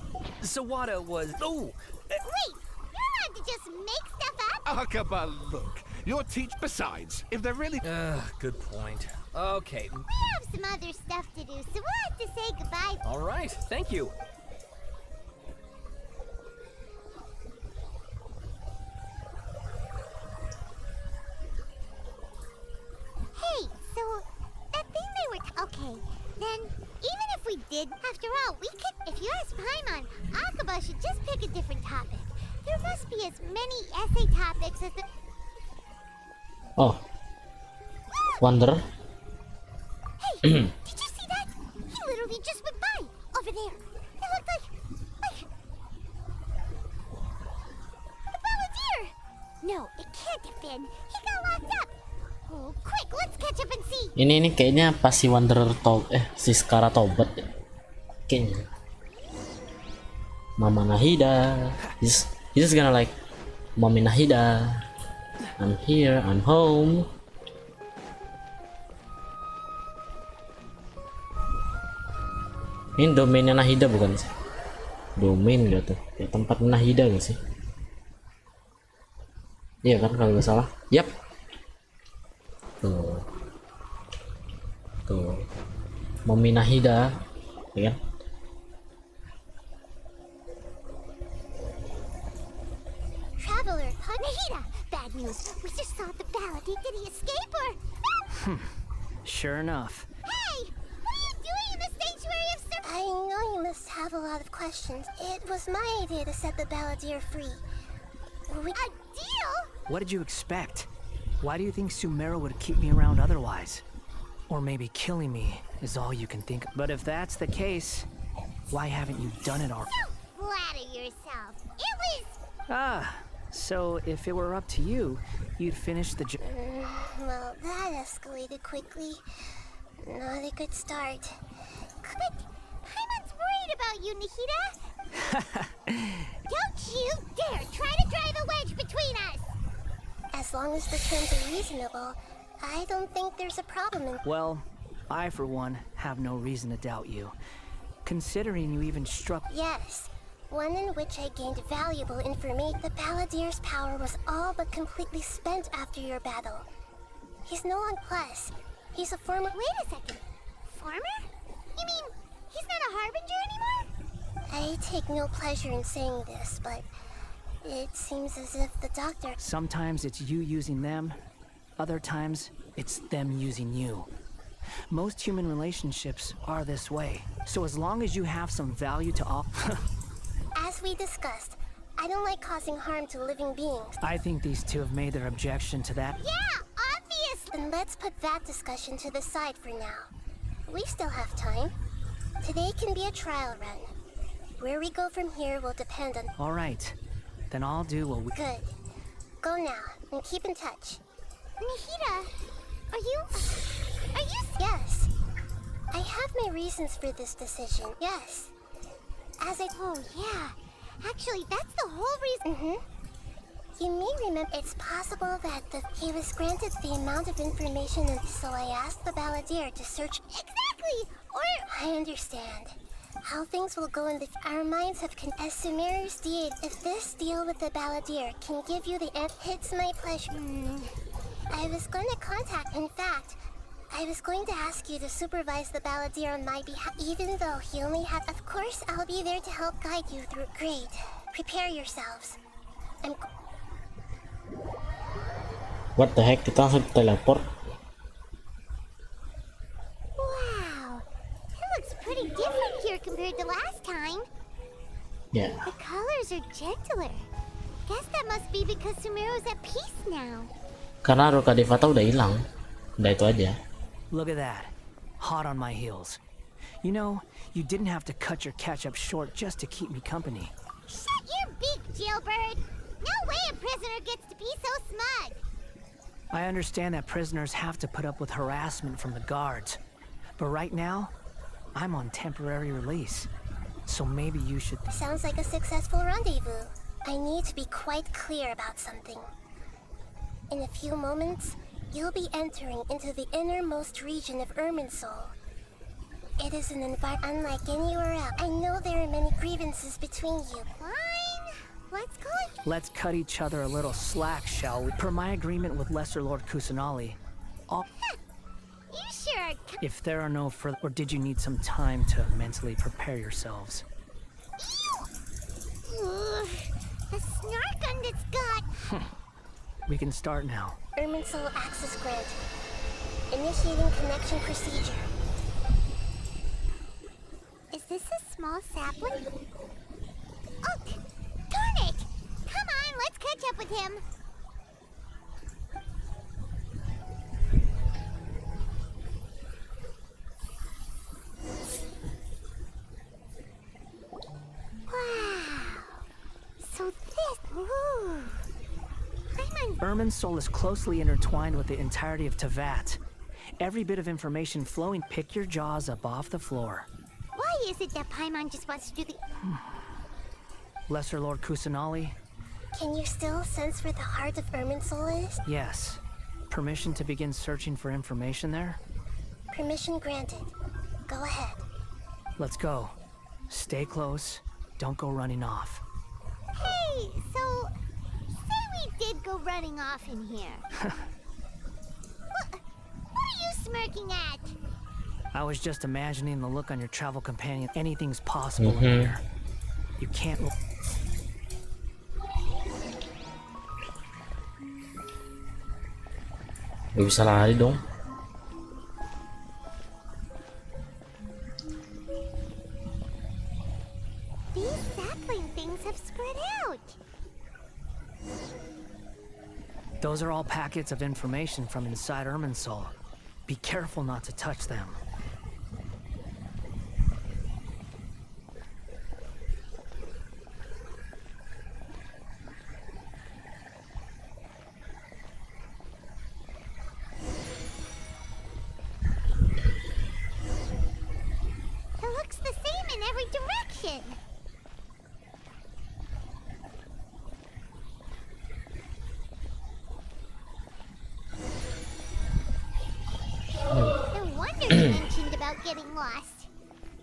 Sawada was... Oh! Wait! You're allowed to just make stuff up? Akaba, look. Your teach... Besides, if they're really... Good point. Okay. We have some other stuff to do, so we'll have to say goodbye. All right, thank you. Hey, so that thing they were... Okay, then even if we did, after all, we could... If you ask Paimon, Akaba should just pick a different topic. There must be as many essay topics as the... Oh. Wanderer. Hey, did you see that? He literally just went by, over there. It looked like... The Balladeer! No, it can't have been. He got locked up. Oh, quick, let's catch up and see. Ini kayaknya pas si Wanderer si Skara tobat ya. Kayaknya. Mama Nahida. He's just gonna like, Mommy Nahida. I'm here, I'm home. Ini domainnya Nahida bukan sih? Domain gak tuh? Ya, tempat Nahida gak sih? Iya kan kalau nggak salah? Yap. Tuh. Tuh. Mominahida, ya kan? Traveler, Nahida! Bad news. We just saw the ballad. Did he escape or... Sure enough. Hey! What are you doing in the Sanctuary of Sir... I know you must have a lot of questions. It was my idea to set the balladeer free. A deal? What did you expect? Why do you think Sumeru would keep me around otherwise? Or maybe killing me is all you can think of. But if that's the case, why haven't you done it already? Don't flatter yourself. It was... Ah, so if it were up to you, you'd finish the job. Well, that escalated quickly. Not a good start. But Paimon's worried about you, Nahida. Don't you dare try to drive a wedge between us! As long as the terms are reasonable, I don't think there's a problem in... Well, I for one have no reason to doubt you. Considering you even struck... Yes, one in which I gained valuable information. The balladeer's power was all but completely spent after your battle. He's no longer plus. He's a former... Wait a second. Farmer? You mean he's not a harbinger anymore? I take no pleasure in saying this, but it seems as if the doctor... Sometimes it's you using them, other times it's them using you. Most human relationships are this way, so as long as you have some value to offer... As we discussed, I don't like causing harm to living beings. I think these two have made their objection to that. Yeah, obviously! Then let's put that discussion to the side for now. We still have time. Today can be a trial run. Where we go from here will depend on... All right, then I'll do what we... Good. Go now, and keep in touch. Nahida, are you... Yes. I have my reasons for this decision, yes. As I... Oh, yeah. Actually, that's the whole reason... You may remember it's possible that he was granted the amount of information, and so I asked the balladeer to search... Exactly! Or... I understand. How things will go in the... Our minds have... As Sumeru's deed, if this deal with the balladeer can give you the... It's my pleasure. I was going to contact... In fact, I was going to ask you to supervise the balladeer on my behalf, even though he only had... Of course, I'll be there to help guide you through... Great. Prepare yourselves. What the heck? Kita langsung teleport. Wow. It looks pretty different here compared to last time. Yeah. The colors are gentler. Guess that must be because Sumeru's at peace now. Karena Ruka Devata udah hilang. Udah itu aja. Look at that. Hot on my heels. You know, you didn't have to cut your catch-up short just to keep me company. Shut your beak, jailbird! No way a prisoner gets to be so smug! I understand that prisoners have to put up with harassment from the guards. But right now, I'm on temporary release. So maybe you should... Sounds like a successful rendezvous. I need to be quite clear about something. In a few moments, you'll be entering into the innermost region of Irminsul. It is an environment unlike anywhere else. I know there are many grievances between you. Fine. Let's go. Let's cut each other a little slack, shall we? Per my agreement with Lesser Lord Kusanali, I'll... You sure are... If there are no further... Or did you need some time to mentally prepare yourselves? Ugh, the snark on this gut. We can start now. Irminsul access granted. Initiating connection procedure. Is this a small sapling? Oh, darn it! Come on, let's catch up with him. Wow. So this... Ooh. Irminsul is closely intertwined with the entirety of Tevat. Every bit of information flowing... Pick your jaws up off the floor. Why is it that Paimon just wants to do the... Lesser Lord Kusanali? Can you still sense where the heart of Irminsul is? Yes. Permission to begin searching for information there? Permission granted. Go ahead. Let's go. Stay close. Don't go running off. Hey, so... Say we did go running off in here. What are you smirking at? I was just imagining the look on your travel companion. Anything's possible in here. You can't. Gak bisa lari dong. These sapling things have spread out. Those are all packets of information from inside Irminsul. Be careful not to touch them. It looks the same in every direction. No wonder you mentioned about getting lost.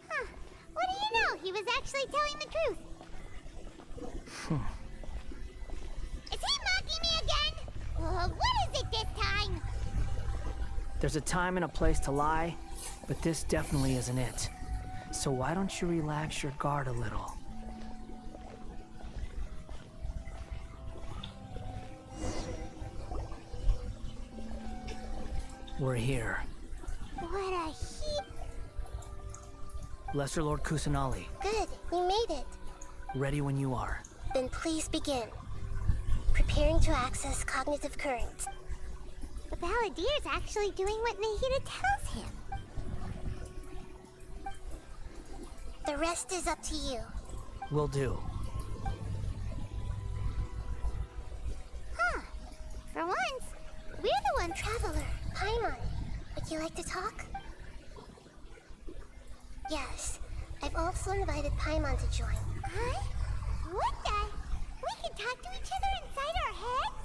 Huh. What do you know? He was actually telling the truth. Is he mocking me again? What is it this time? There's a time and a place to lie, but this definitely isn't it. So why don't you relax your guard a little? We're here. What a heap. Lesser Lord Kusanali, Good, you made it. ready when you are. Then please begin. Preparing to access cognitive current. The Balladeer's actually doing what Nahida tells him. The rest is up to you. Will do. Huh. For once, we're the one Traveler, Paimon, would you like to talk? Yes, I've also invited Paimon to join. Huh? What the? We can talk to each other inside our heads?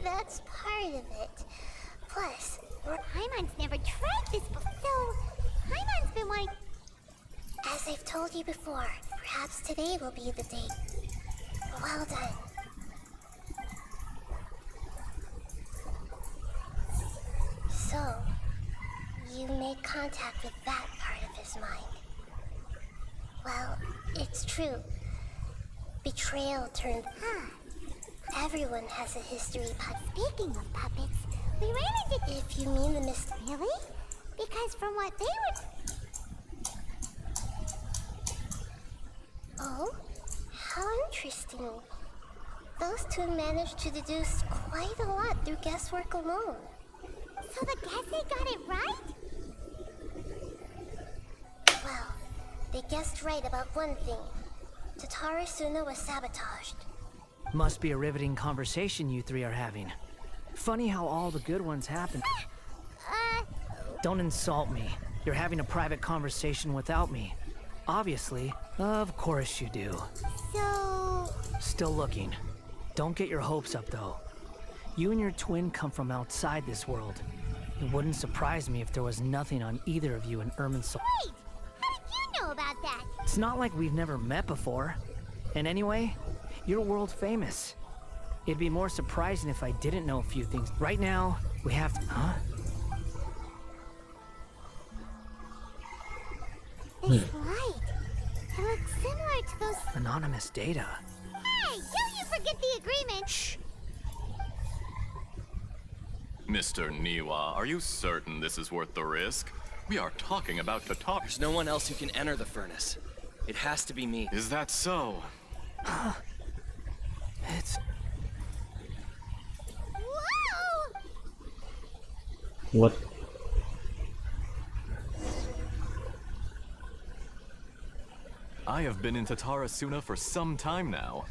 That's part of it. Plus, Paimon's never tried this before, so Paimon's been wanting... as I've told you before, perhaps today will be the day. Well done. So, you made contact with that part of his mind. Well, it's true. Betrayal turned... Everyone has a history. Speaking of puppets, we ran into... If you mean the Really? Because from what they were... Oh? How interesting. Those two managed to deduce quite a lot through guesswork alone. So the Genshin got it right? Well, they guessed right about one thing. Tatara Suna was sabotaged. Must be a riveting conversation you three are having. Funny how all the good ones happen. Don't insult me. You're having a private conversation without me. Obviously. Of course you do. So... Still looking. Don't get your hopes up, though. You and your twin come from outside this world. It wouldn't surprise me if there was nothing on either of you in Irminsul. Wait! How did you know about that? It's not like we've never met before. And anyway, you're world famous. It'd be more surprising if I didn't know a few things. Right now, we have to... Huh? This light. It looks similar to those... Anonymous data. Hey! Don't you forget the agreement! Shh! Mr. Niwa, are you certain this is worth the risk? We are talking about Tatar. There's no one else who can enter the furnace. It has to be me. Is that so? It's... Whoa! What? I have been in Tatara Suna for some time now.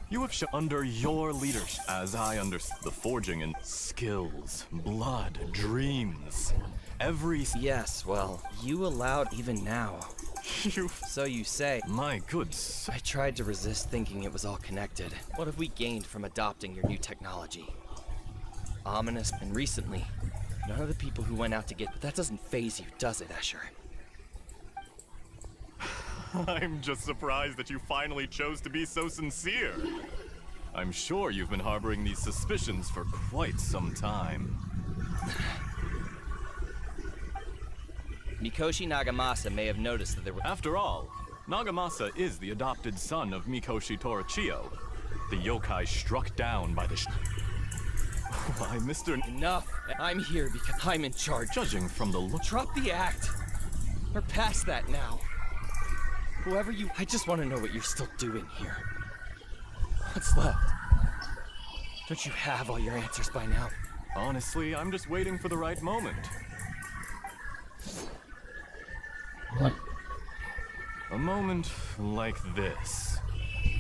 You have shown under your leadership, as I understand, the forging and skills, blood, dreams, every... Yes, well, you allowed even now. So you say. My good I tried to resist thinking it was all connected. What have we gained from adopting your new technology? Ominous, and recently, none of the people who went out to get... That doesn't faze you, does it, Asher? I'm just surprised that you finally chose to be so sincere. I'm sure you've been harboring these suspicions for quite some time. Mikoshi Nagamasa may have noticed that there were. After all, Nagamasa is the adopted son of Mikoshi Torachiyo, the yokai struck down by the Why, Mr. Enough! I'm here because I'm in charge. Judging from the look. Drop the act! We're past that now. Whoever you. I just want to know what you're still doing here. What's left? Don't you have all your answers by now? Honestly, I'm just waiting for the right moment. What? A moment like this,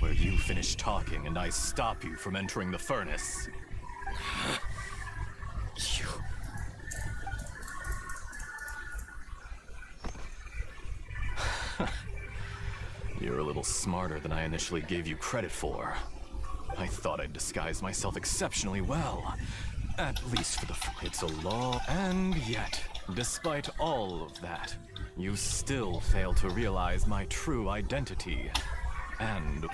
where you finish talking and I stop you from entering the furnace. You. You're a little smarter than I initially gave you credit for. I thought I'd disguise myself exceptionally well. At least for the it's a law. And yet, despite all of that, you still fail to realize my true identity. And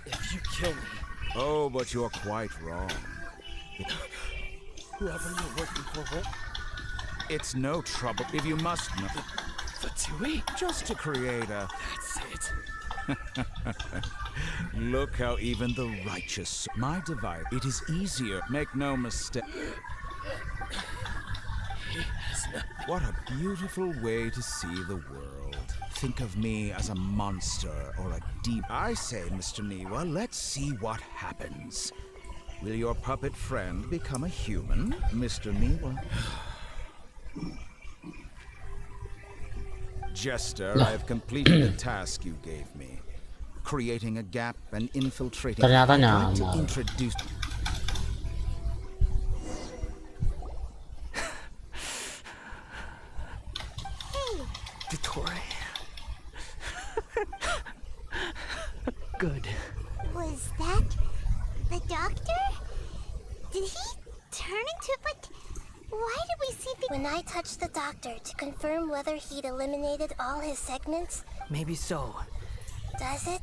if you kill me... Oh, but you're quite wrong. Whoever you're working for, what? It's no trouble if you must know. Fatui? Just to create a... That's it. Look how even the righteous... My device, it is easier. Make no mistake. What a beautiful way to see the world. Think of me as a monster or a deep... I say, Mr. Niwa, let's see what happens. Will your puppet friend become a human, Mr. Niwa? Jester, I have completed the task you gave me. Creating a gap and infiltrating... Ternyata I'd like to nyamuk. introduce... Dottore. Good. Was that the doctor? Did he turn into like? Why did we see the? When I touched the doctor to confirm whether he'd eliminated all his segments, Maybe so. does it?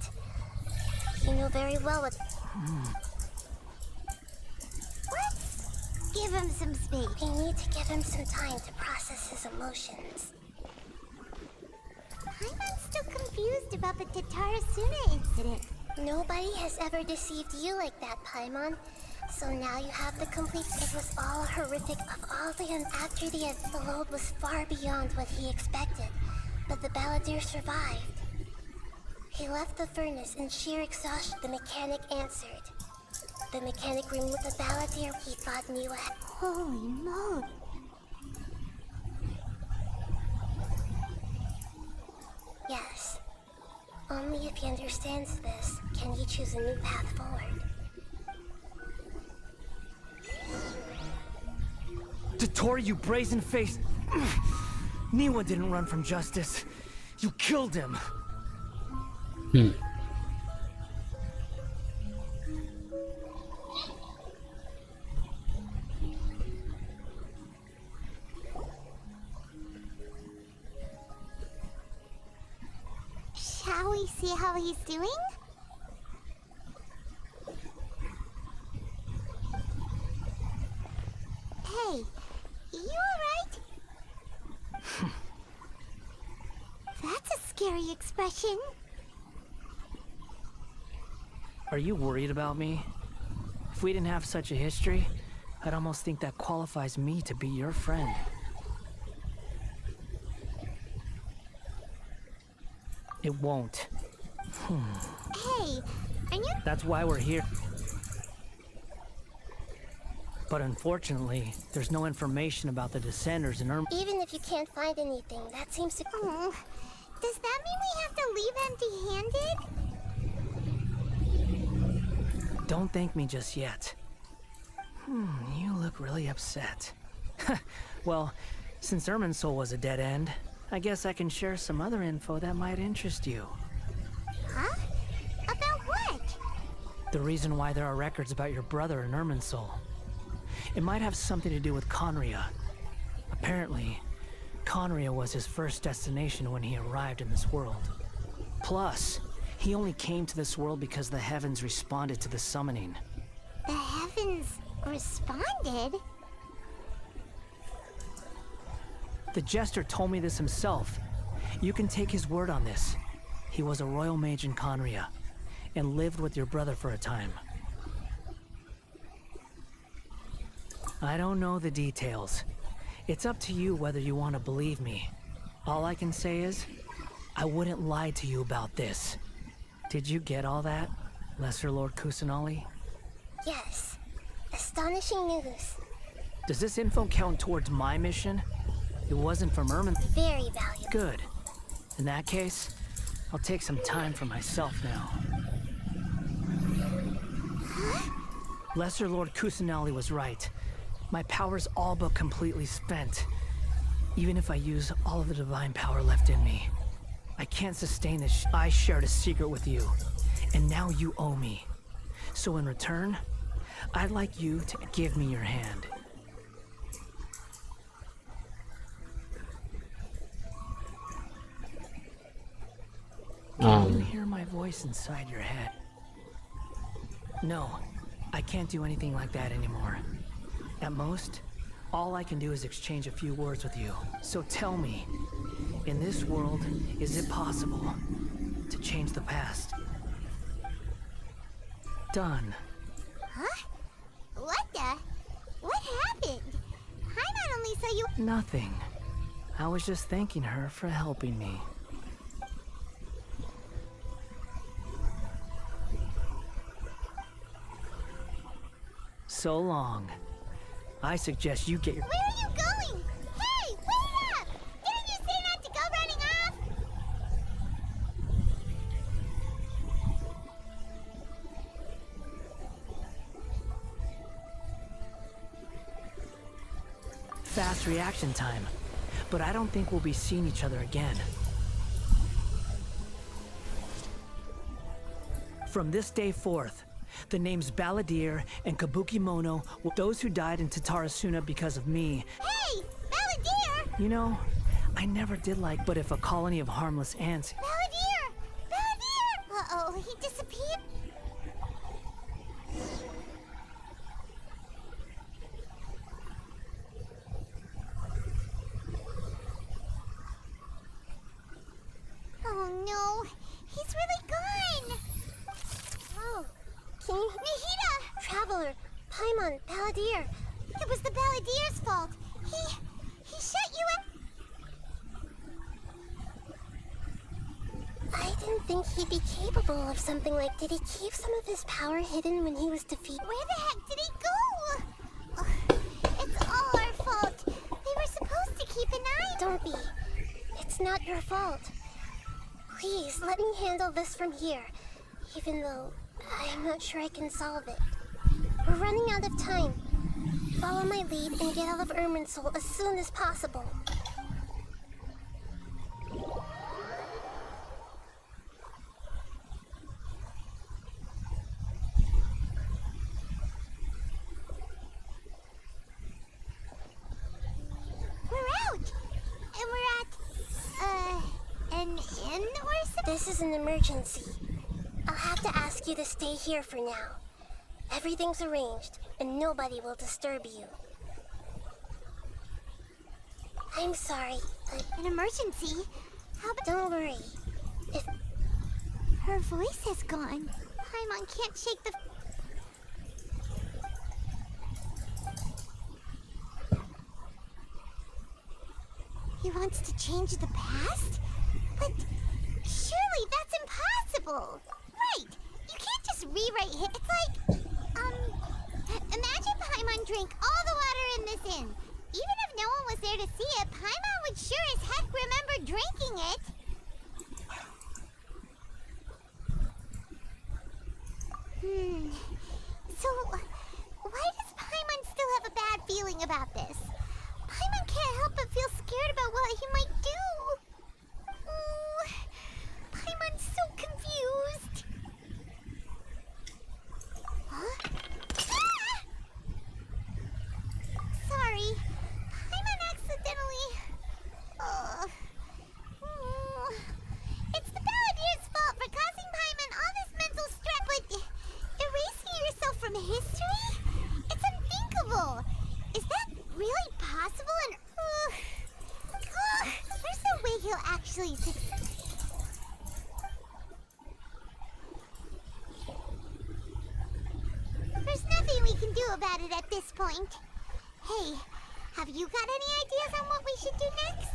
You know very well what. Let's give him some space. We need to give him some time to process his emotions. I'm still confused about the Tatarasuna incident. Nobody has ever deceived you like that, Paimon. So now you have the complete. It was all horrific of all the after the load was far beyond what he expected, but the balladeer survived. He left the furnace in sheer exhaustion. The mechanic answered. The mechanic removed the balladeer. He thought Niwa had. Holy moly! Yes. Only if he understands this can he choose a new path forward. Dottore, you brazen-faced... Niwa didn't run from justice. You killed him. Shall we see how he's doing? Hey, you alright? That's a scary expression. Are you worried about me? If we didn't have such a history, I'd almost think that qualifies me to be your friend. It won't. Hey, are you? That's why we're here. But unfortunately, there's no information about the Descenders in Even if you can't find anything, that seems to. Does that mean we have to leave empty-handed? Don't thank me just yet. You look really upset. Well, since Irminsul was a dead end, I guess I can share some other info that might interest you. Huh? About what? The reason why there are records about your brother in Irminsul. It might have something to do with Conria. Apparently, Conria was his first destination when he arrived in this world. Plus, he only came to this world because the heavens responded to the summoning. The heavens responded? The Jester told me this himself. You can take his word on this. He was a royal mage in Conria, and lived with your brother for a time. I don't know the details. It's up to you whether you want to believe me. All I can say is, I wouldn't lie to you about this. Did you get all that, Lesser Lord Kusanali? Yes. Astonishing news. Does this info count towards my mission? It wasn't from Ermin. Very valuable. Good. In that case, I'll take some time for myself now. Lesser Lord Kusanali was right. My power's all but completely spent. Even if I use all of the divine power left in me, I can't sustain this. I shared a secret with you, and now you owe me. So in return, I'd like you to give me your hand. Can you hear my voice inside your head? No, I can't do anything like that anymore. At most, all I can do is exchange a few words with you. So tell me, in this world, is it possible to change the past? Done. Huh? What happened? Paimon only saw you. Nothing. I was just thanking her for helping me. So long. I suggest you get your— Where are you going? Hey, wait up! Didn't you say not to go running off? Fast reaction time. But I don't think we'll be seeing each other again. From this day forth, the names Balladeer and Kabukimono were those who died in Tatarasuna because of me. Hey, Balladeer! You know, I never did like, but if a colony of harmless ants— Balladeer! Balladeer! Uh-oh, he disappeared? Oh no, he's really gone! Oh, can you— Nahida! Traveler, Paimon, Balladeer. It was the Balladeer's fault. He shut you up. I didn't think he'd be capable of something like— Did he keep some of his power hidden when he was defeated? Where the heck did he go? Ugh, it's all our fault. We were supposed to keep an eye— Don't be. It's not your fault. Please, let me handle this from here, even though I'm not sure I can solve it. We're running out of time. Follow my lead and get out of Irminsul as soon as possible. We're out! And we're at, an inn or something? This is an emergency. I'll have to ask you to stay here for now. Everything's arranged, and nobody will disturb you. I'm sorry. An emergency? How about— Don't worry. If her voice has gone, Paimon can't shake the— He wants to change the past? But surely that's impossible! Right! You can't just rewrite it. It's like, imagine Paimon drank all the water in this inn. Even if no one was there to see it, Paimon would sure as heck remember drinking it. So, why does Paimon still have a bad feeling about this? Paimon can't help but feel scared about what he might do. Oh, Paimon's so confused. Huh? Ah! Sorry, Paimon accidentally... It's the Balladeer's fault for causing Paimon all this mental stress, but erasing yourself from history? It's unthinkable. Is that really possible? And do about it at this point. Hey, have you got any ideas on what we should do next?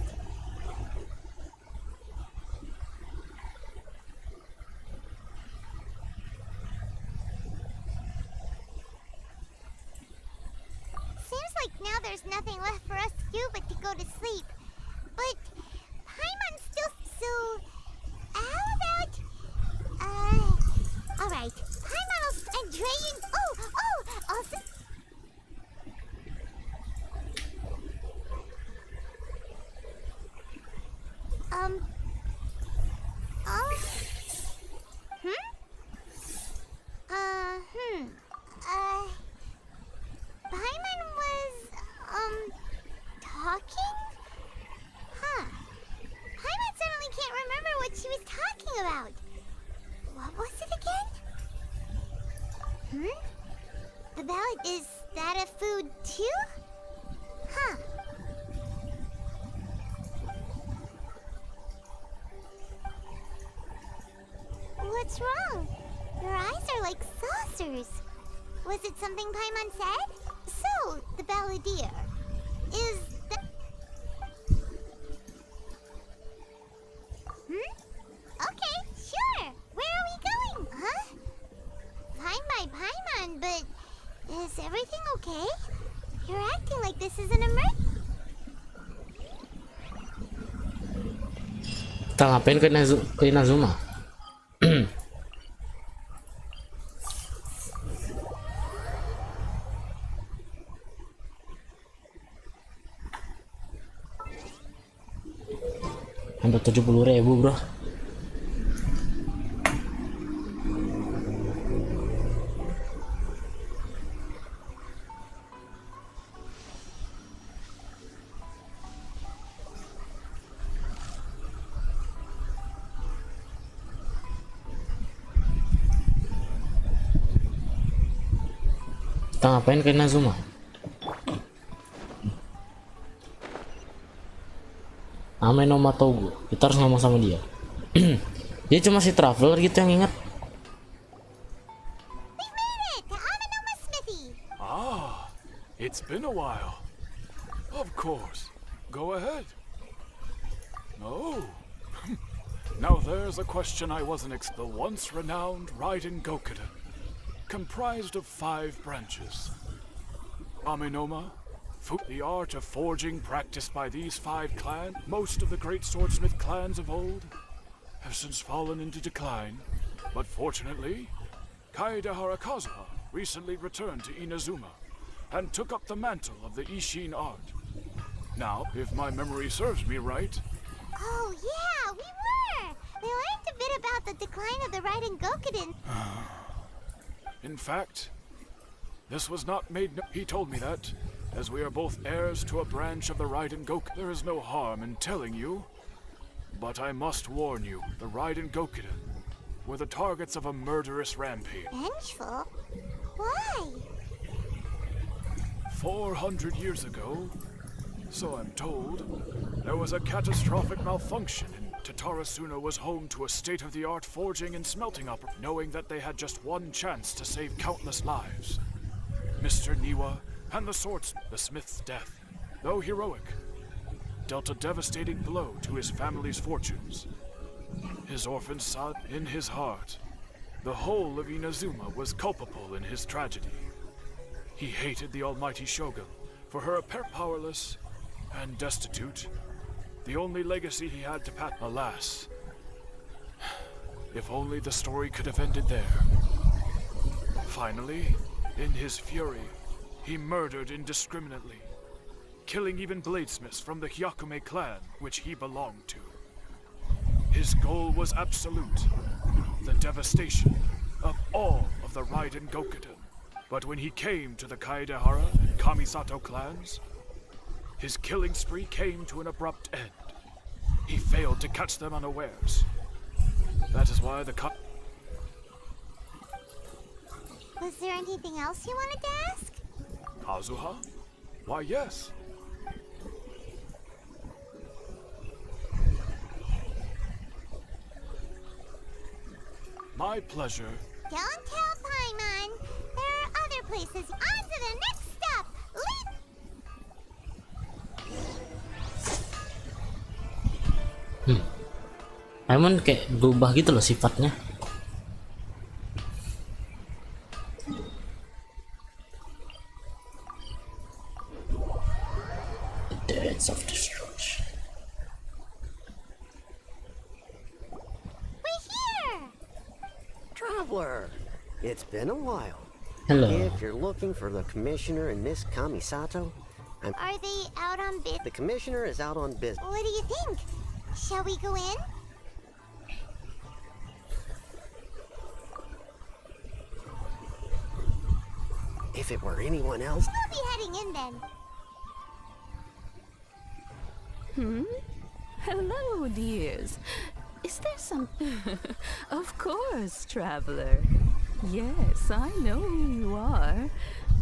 Seems like now there's nothing left for us to do but to go to sleep. But Paimon's still so... How about... Alright. Paimon and Drayan... Also... Paimon was, talking? Huh. Paimon suddenly can't remember what she was talking about. What was it again? The ballad, is that a food too? Huh. What's wrong? Your eyes are like saucers. Was it something Paimon said? So, the balladeer. Is that... Okay, sure. Where are we going? Huh? Fine by Paimon, but... Is everything okay? You're acting like this is an emergency. Kita ngapain ke Inazuma? Hampir 70.000 bro. Kita ngapain ke Inazuma? Ame no Matogu. Kita harus ngomong sama dia. Dia cuma si traveler gitu yang ingat. Ah, it's been a while. Of course. Go ahead. Oh. Now there's a question I wasn't the once renowned Raiden Gokuden, comprised of 5 branches. Amenoma, the art of forging practiced by these 5 clans, most of the great swordsmith clans of old, have since fallen into decline. But fortunately, Kaedahara Kazuha recently returned to Inazuma and took up the mantle of the Ishin art. Now, if my memory serves me right... Oh yeah, we were! We learned a bit about the decline of the Raiden Gokuden. In fact, this was not made... He told me that, as we are both heirs to a branch of the Raiden Gokuden, there is no harm in telling you. But I must warn you, the Raiden Gokuden were the targets of a murderous rampage. Vengeful? Why? 400 years ago, so I'm told, there was a catastrophic malfunction and Tatarasuna was home to a state-of-the-art forging and smelting operation, knowing that they had just one chance to save countless lives. Mr. Niwa and the swordsmith, the smith's death, though heroic, dealt a devastating blow to his family's fortunes. His orphan son, in his heart, the whole of Inazuma was culpable in his tragedy. He hated the almighty Shogun for her apparent powerless and destitute, the only legacy he had to pass. Alas, if only the story could have ended there. Finally, in his fury, he murdered indiscriminately, killing even bladesmiths from the Hyakume clan, which he belonged to. His goal was absolute, the devastation of all of the Raiden Gokuden. But when he came to the Kaedahara and Kamisato clans, his killing spree came to an abrupt end. He failed to catch them unawares. That is why the Was there anything else you wanted to ask? Kazuha? Why, yes. My pleasure. Don't tell Paimon. There are other places. On to the next stop. Leap. Emang kayak berubah gitu loh sifatnya. The Dance of Destruction. We're here. Traveler, it's been a while. Hello. If you're looking for the commissioner and Miss Kamisato, Are they out on business? the commissioner is out on business. What do you think? Shall we go in? If it were anyone else, We'll be heading in then. Hello, dears. Is there some... Of course, traveler. Yes, I know who you are.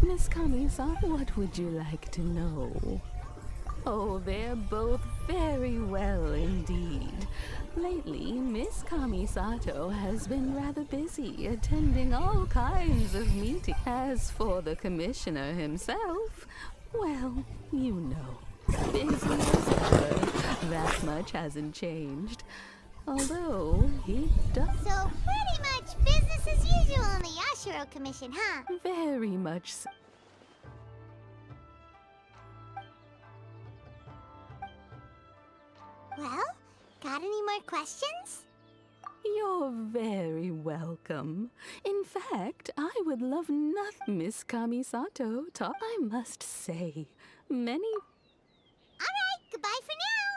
Miss Kami-san, what would you like to know? Oh, they're both very well indeed. Lately, Miss Kami-sato has been rather busy attending all kinds of meetings. As for the commissioner himself, well, you know, busy as ever. That much hasn't changed. Although, he does... So, pretty much business as usual on the Yashiro Commission, huh? Very much so. Well, got any more questions? You're very welcome. In fact, I would love nothing Miss Kamisato taught. I must say, many... Alright, goodbye for now.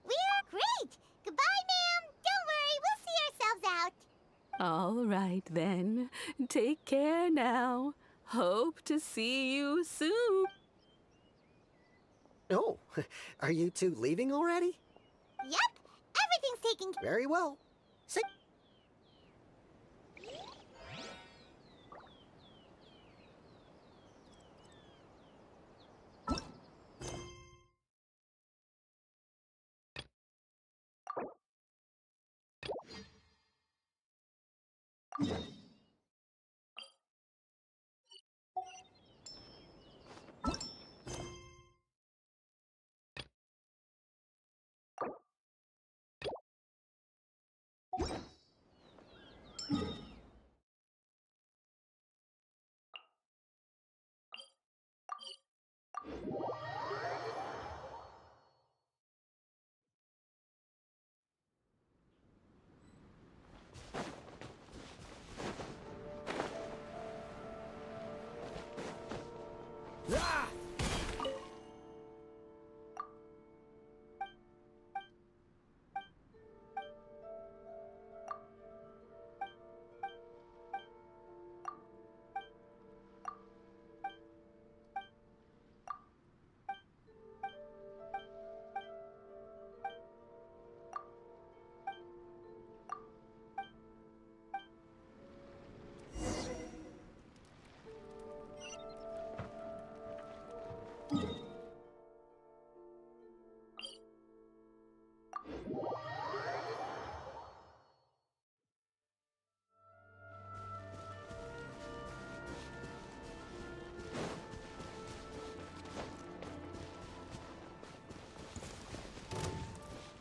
We're great. Goodbye, ma'am. Don't worry, we'll see ourselves out. All right, then. Take care now. Hope to see you soon. oh, are you two leaving already? Yep, everything's taken care. Very well. Say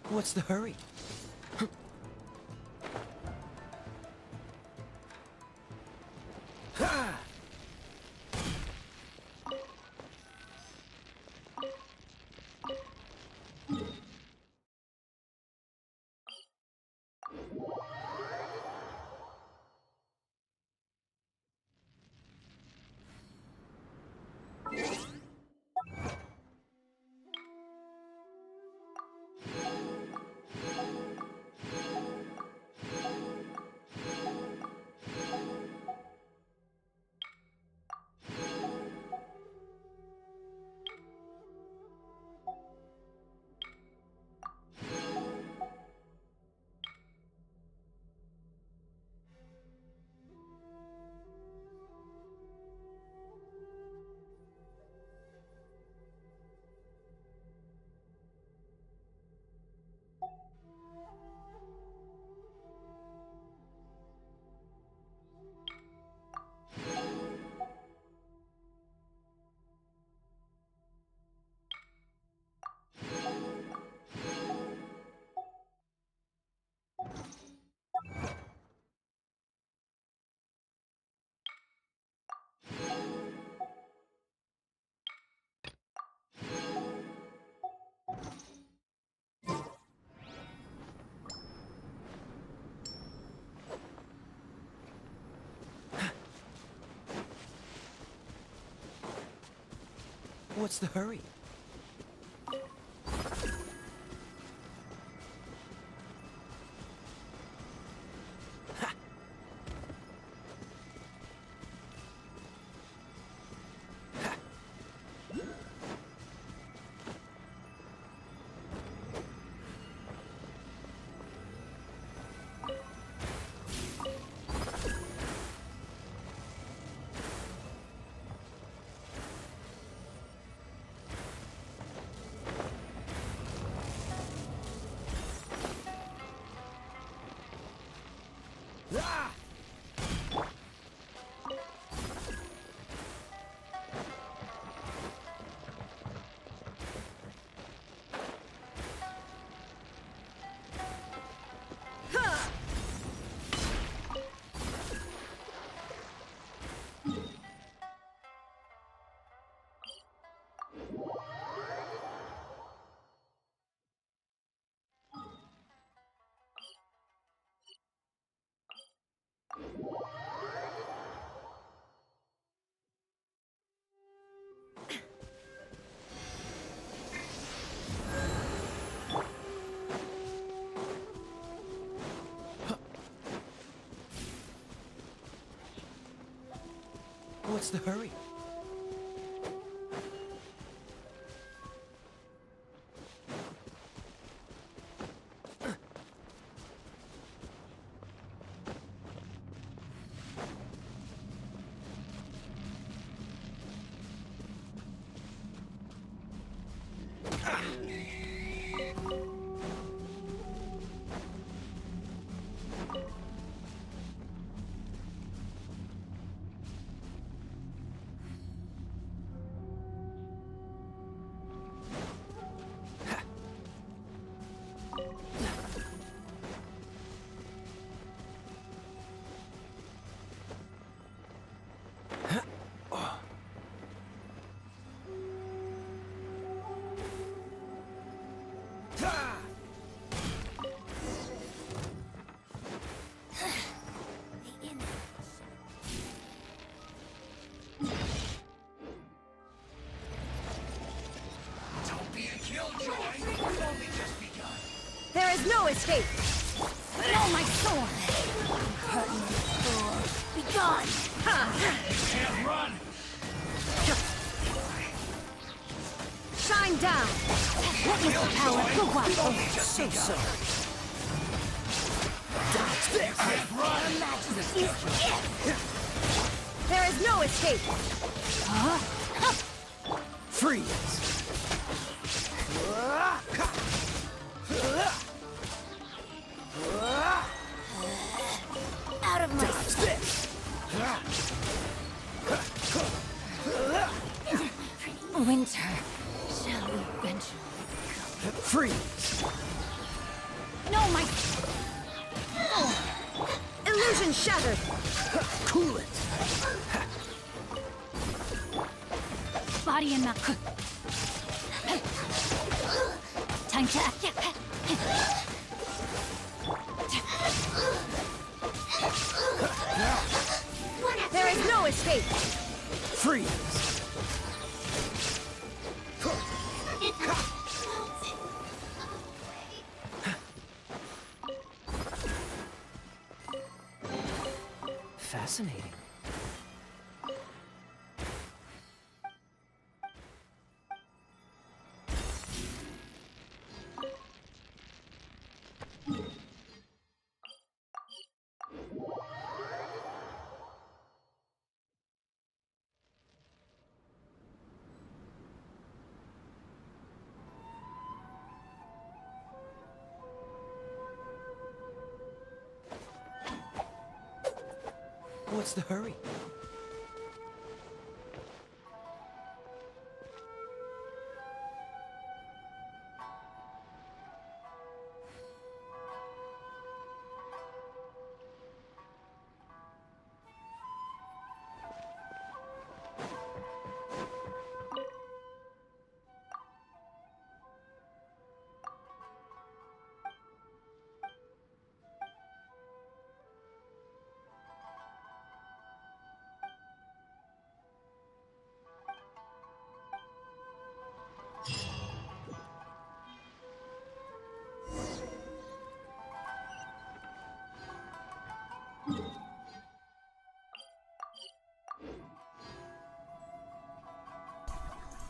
What's the hurry? What's the hurry? What's the hurry? There is no escape! No, my sword! Hurting fool! Be gone! Can't run! Shine down! Witness the power of the wild! So sorry. Can't run! There is no escape! Freeze! Out of my winter shall eventually Freeze! No, my illusion shattered. Cool it! Body in my time to act. There is no escape. Freeze! Fascinating. What's the hurry?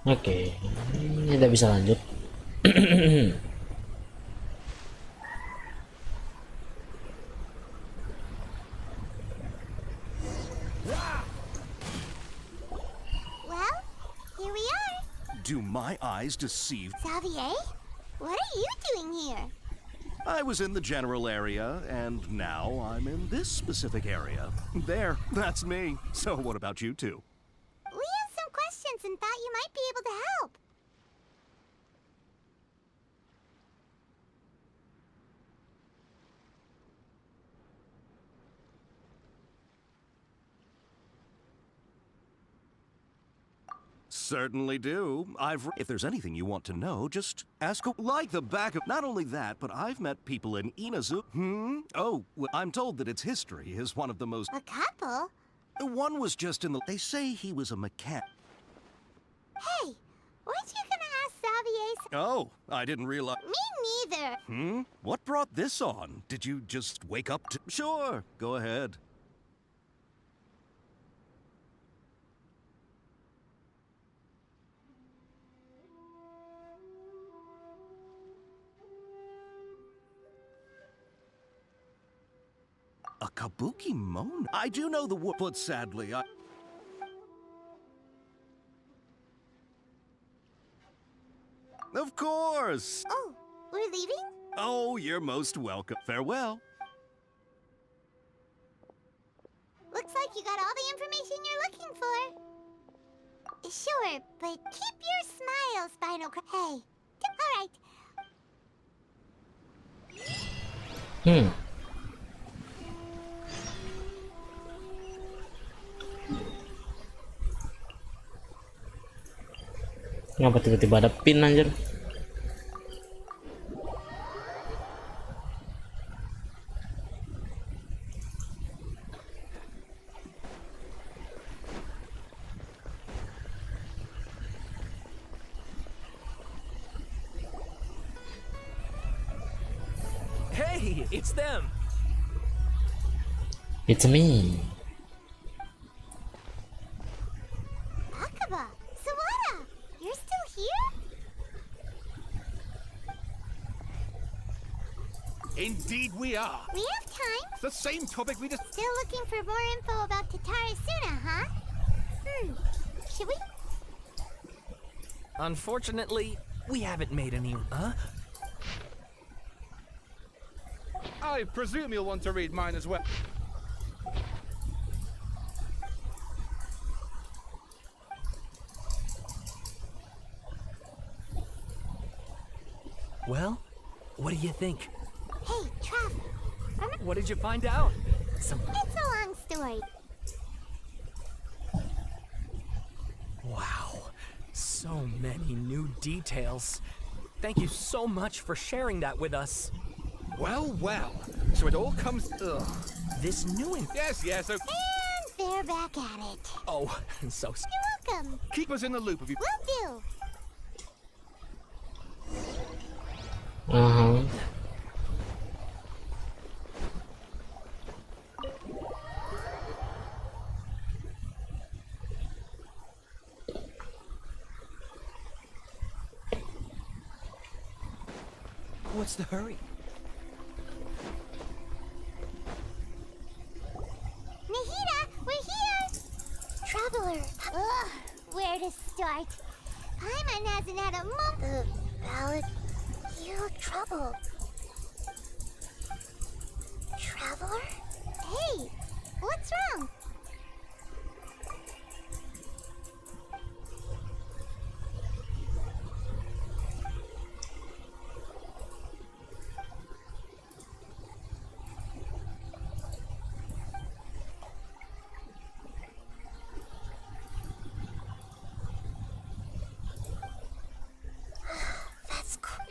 Oke, tidak bisa lanjut. Well, here we are. Do my eyes deceive? Xavier, what are you doing here? I was in the general area, and now I'm in this specific area. There, that's me. So what about you two? We have some questions and thought you might be able to help. Certainly do. If there's anything you want to know, just ask. Like the back of. Not only that, but I've met people in Inazu. Oh, well, I'm told that its history is one of the most. A couple? One was just in the. They say he was a mechanic. Hey, weren't you gonna ask Xavier? Oh, I didn't realize. Me neither. What brought this on? Did you just wake up to? Sure, go ahead. A kabuki mono? I do know the word, but sadly, Of course! Oh, we're leaving? Oh, you're most welcome. Farewell. Looks like you got all the information you're looking for. Sure, but keep your smile, Spinal Cra- Hey, alright. Ngapa tiba-tiba ada pin anjir? Hey, it's them. It's me. Akaba, Sawada, you're still here? Indeed we are. We have time. It's the same topic we just... Still looking for more info about Tatarasuna, huh? Should we? Unfortunately, we haven't made any, I presume you'll want to read mine as well. Well, what do you think? Hey, Trav. What did you find out? It's a long story. Wow, so many new details. Thank you so much for sharing that with us. Well, well. So it all comes... Ugh. This new... Yes, okay. And they're back at it. Oh, so... You're welcome. Keep us in the loop if you... Will do. What's the hurry? Nahida, we're here! Traveler. Ugh, where to start? Paimon hasn't had a moment. The ballad. You look troubled. Traveler? Hey, what's wrong?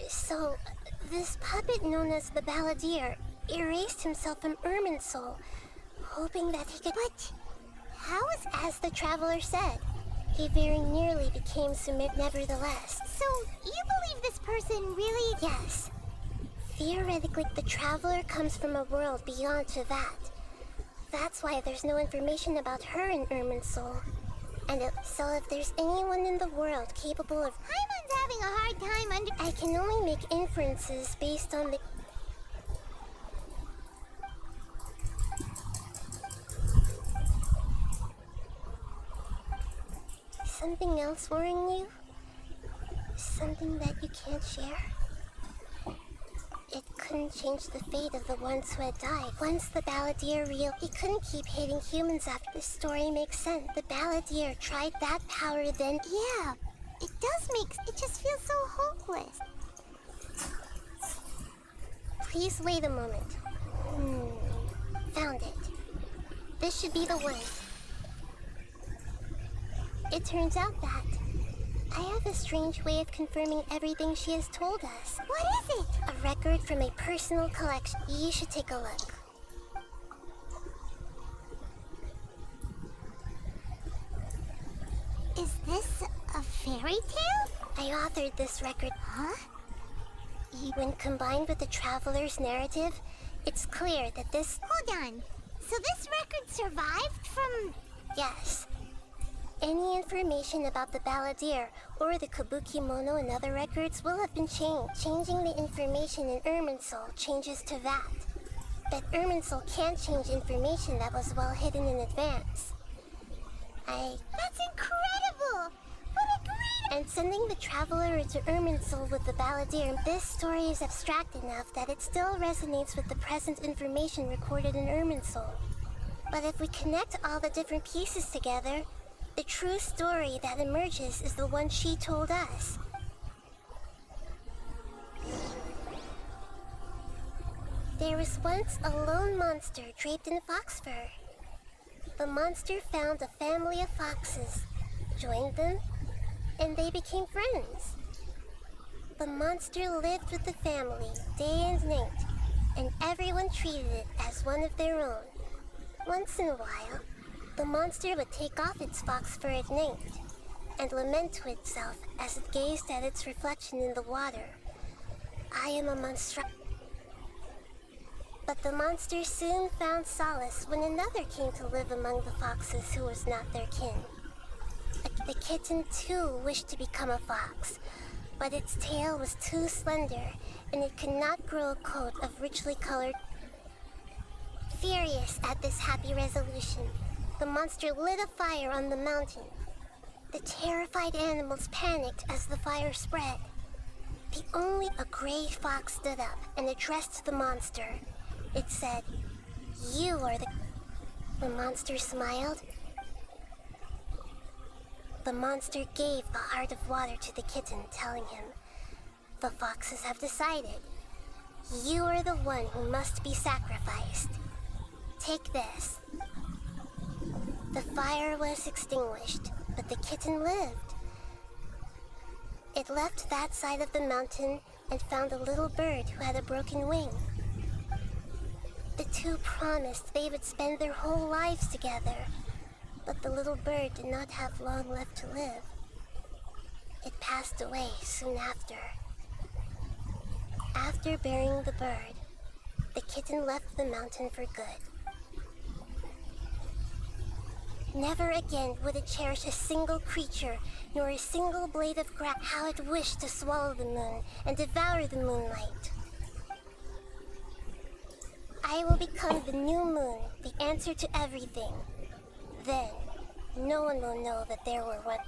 So, this puppet known as the Balladeer erased himself from Irminsul, hoping that he could... But how is... As the Traveler said, he very nearly became Sumit nevertheless. So, you believe this person really... Yes. Theoretically, the Traveler comes from a world beyond to that. That's why there's no information about her in Irminsul. So if there's anyone in the world capable of... Paimon's having a hard time I can only make inferences based on the... Something else worrying you? Something that you can't share? It couldn't change the fate of the ones who had died. Once the Balladeer he couldn't keep hating humans after. The story makes sense. The Balladeer tried that power then. Yeah, it does it just feels so hopeless. Please wait a moment. Found it. This should be the one. It turns out that I have a strange way of confirming everything she has told us. What is it? A record from a personal collection. You should take a look. Is this a fairy tale? I authored this record. Huh? When combined with the Traveler's narrative, it's clear that this... Hold on. So this record survived from... Yes. Any information about the Balladeer or the Kabuki Mono and other records will have been changed. Changing the information in Irminsul changes to that. But Irminsul can't change information that was well hidden in advance. That's incredible! What a great... And sending the Traveler into Irminsul with the Balladeer, this story is abstract enough that it still resonates with the present information recorded in Irminsul. But if we connect all the different pieces together, the true story that emerges is the one she told us. There was once a lone monster draped in fox fur. The monster found a family of foxes, joined them, and they became friends. The monster lived with the family day and night, and everyone treated it as one of their own. Once in a while, the monster would take off its fox fur at night and lament to itself as it gazed at its reflection in the water. I am a monster. But the monster soon found solace when another came to live among the foxes who was not their kin. The kitten too wished to become a fox, but its tail was too slender and it could not grow a coat of richly colored. Furious at this happy resolution, the monster lit a fire on the mountain. The terrified animals panicked as the fire spread. Only a gray fox stood up and addressed the monster. It said, "You are the..." The monster smiled. The monster gave the heart of water to the kitten, telling him, "The foxes have decided. You are the one who must be sacrificed. Take this." The fire was extinguished, but the kitten lived. It left that side of the mountain and found a little bird who had a broken wing. The two promised they would spend their whole lives together, but the little bird did not have long left to live. It passed away soon after. After burying the bird, the kitten left the mountain for good. Never again would it cherish a single creature, nor a single blade of grass. How it wished to swallow the moon and devour the moonlight. I will become the new moon, the answer to everything. Then, no one will know that there were one.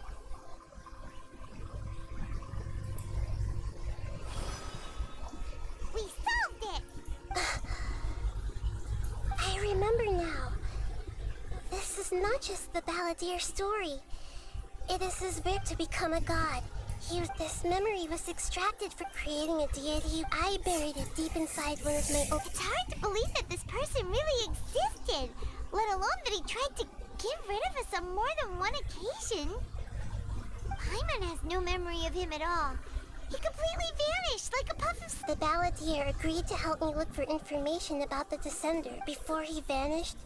We solved it! I remember now. This is not just the Balladeer story. It is his wish to become a god. This memory was extracted for creating a deity. I buried it deep inside one of my own. It's hard to believe that this person really existed, let alone that he tried to get rid of us on more than one occasion. Paimon has no memory of him at all. He completely vanished like a puff of... The Balladeer agreed to help me look for information about the Descender. Before he vanished,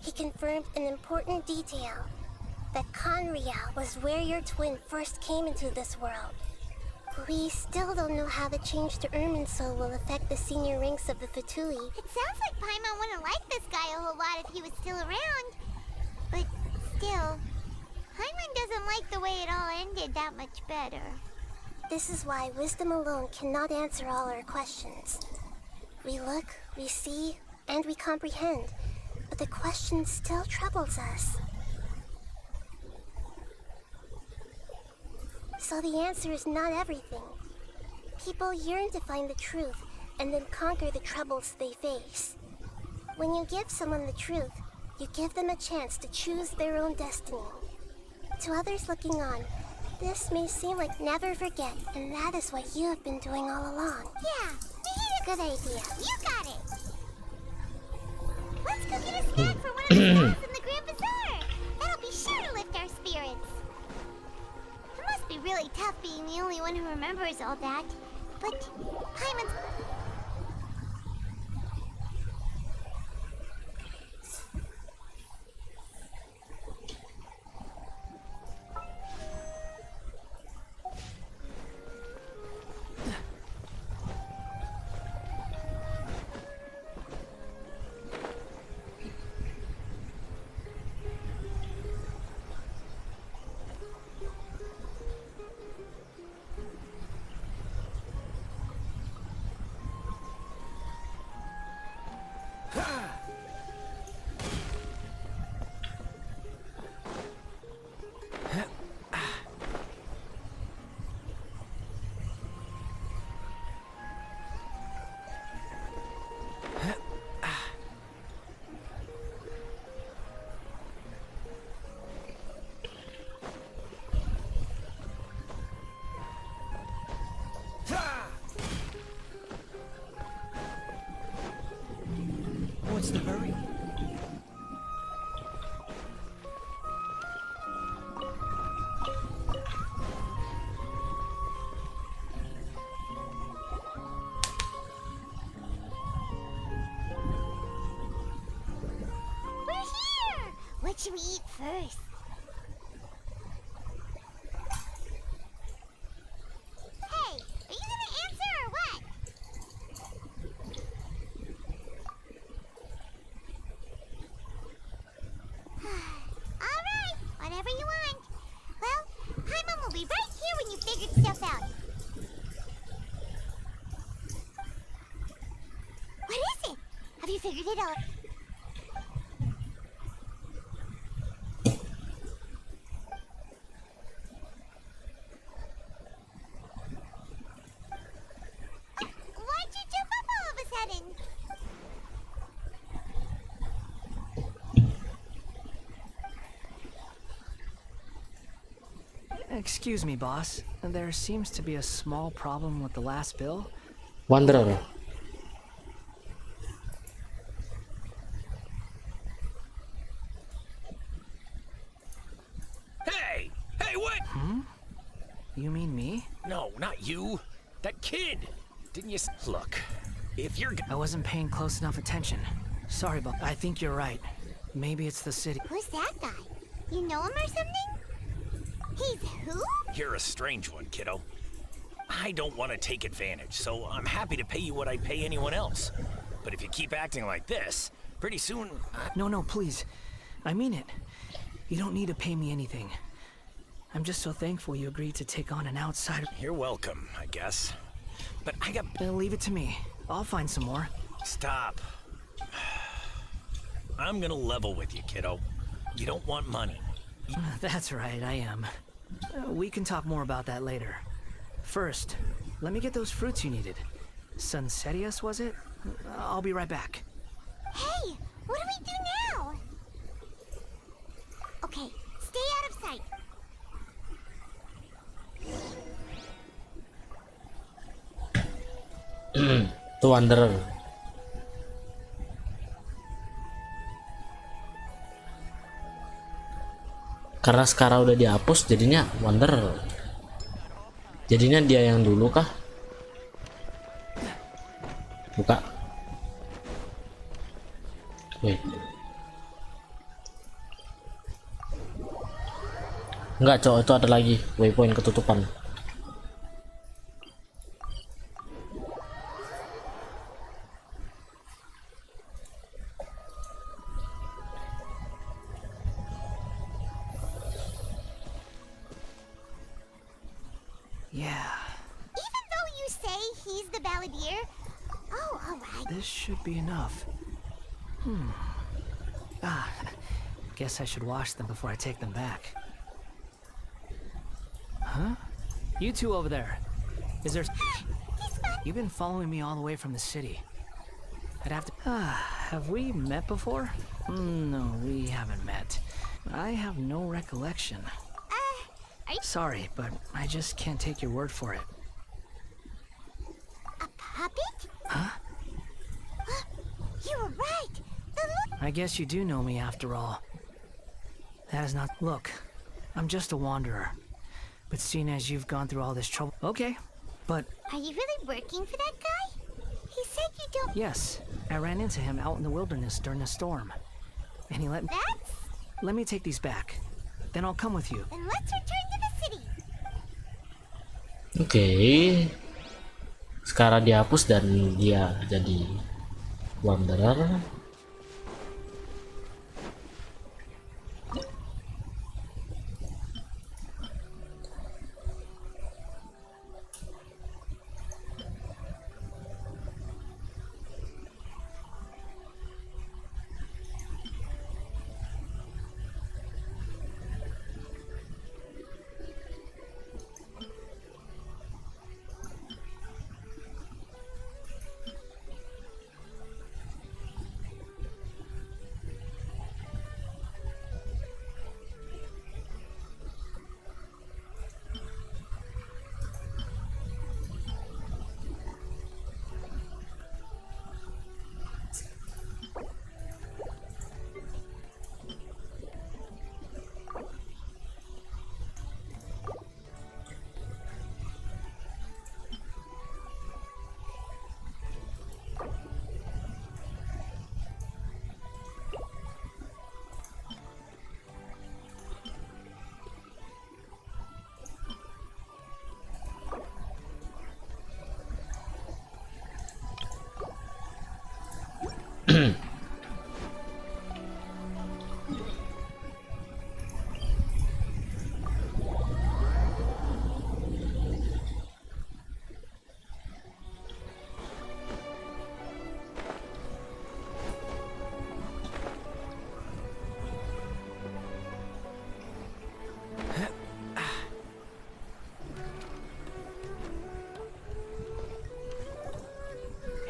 he confirmed an important detail. That Conria was where your twin first came into this world. We still don't know how the change to Irminsul will affect the senior ranks of the Fatui. It sounds like Paimon wouldn't like this guy a whole lot if he was still around. But still, Paimon doesn't like the way it all ended that much better. This is why wisdom alone cannot answer all our questions. We look, we see, and we comprehend, but the question still troubles us. So the answer is not everything. People yearn to find the truth and then conquer the troubles they face. When you give someone the truth, you give them a chance to choose their own destiny. To others looking on, this may seem like never forget, and that is what you have been doing all along. Yeah, good idea. You got it. Let's go get a snack for one of the stalls in the Grand Bazaar. That'll be sure to lift our spirits. It must be really tough being the only one who remembers all that. But Paimon's... What's the hurry? We're here! What should we eat first? Hey, are you gonna answer or what? Alright, whatever you want. Well, Paimon will be right here when you figured stuff out. What is it? Have you figured it out? Why'd you jump up all of a sudden? Excuse me, boss. There seems to be a small problem with the last bill. Wanderer. Hey! Hey, what? You mean me? No, not you. That kid. Didn't you look? If you're I wasn't paying close enough attention. Sorry, boss. I think you're right. Maybe it's the city. Who's that guy? You know him or something? He's who? You're a strange one, kiddo. I don't want to take advantage, so I'm happy to pay you what I'd pay anyone else. But if you keep acting like this, pretty soon... No, please. I mean it. You don't need to pay me anything. I'm just so thankful you agreed to take on an outsider. You're welcome, I guess. But I got... Leave it to me. I'll find some more. Stop. I'm gonna level with you, kiddo. You don't want money. That's right, I am. We can talk more about that later. First, let me get those fruits you needed. Sunsetius, was it? I'll be right back. Hey, what do we do now? Okay, stay out of sight. Tuh Wanderer. Karena sekarang udah dihapus, jadinya Wanderer. Jadinya dia yang dulu kah? Buka. Wait. Enggak, cowok, itu ada lagi waypoint ketutupan. Yeah, Even though you say he's the balladeer? Oh, alright. this should be enough. Guess I should wash them before I take them back. Huh? You two over there. Is there... You've been following me all the way from the city. I'd have to... have we met before? No, we haven't met. I have no recollection. Sorry, but I just can't take your word for it. A puppet? Huh? You were right. The look... I guess you do know me after all. That is not... Look, I'm just a wanderer. But seeing as you've gone through all this trouble... Okay, but... Are you really working for that guy? He said you don't... Yes, I ran into him out in the wilderness during a storm. And he let me... That's... Let me take these back. Then I'll come with you. Then let's return to the city. Oke. Sekarang dihapus dan dia jadi wanderer.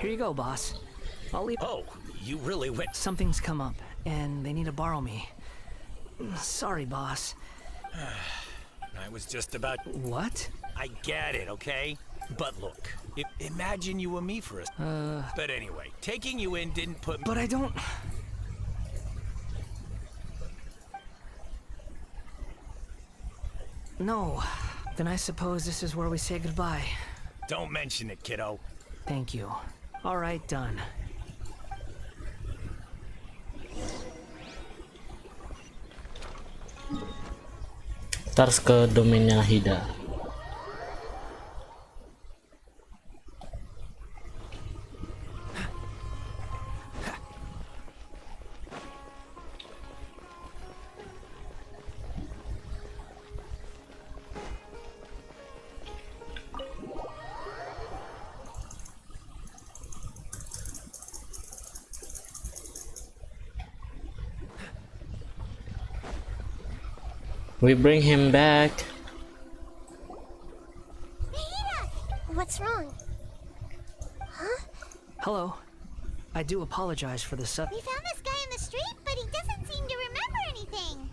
Here you go, boss. I'll leave. Oh, you really went. Something's come up, and they need to borrow me. Sorry, boss. I was just about. What? I get it, okay? But look, imagine you were me for a. But anyway, taking you in didn't put. But I don't. No. Then I suppose this is where we say goodbye. Don't mention it, kiddo. Thank you. All right, done. Terus ke domainnya Hida. We bring him back. What's wrong? Huh? Hello. I do apologize for the We found this guy in the street, but he doesn't seem to remember anything.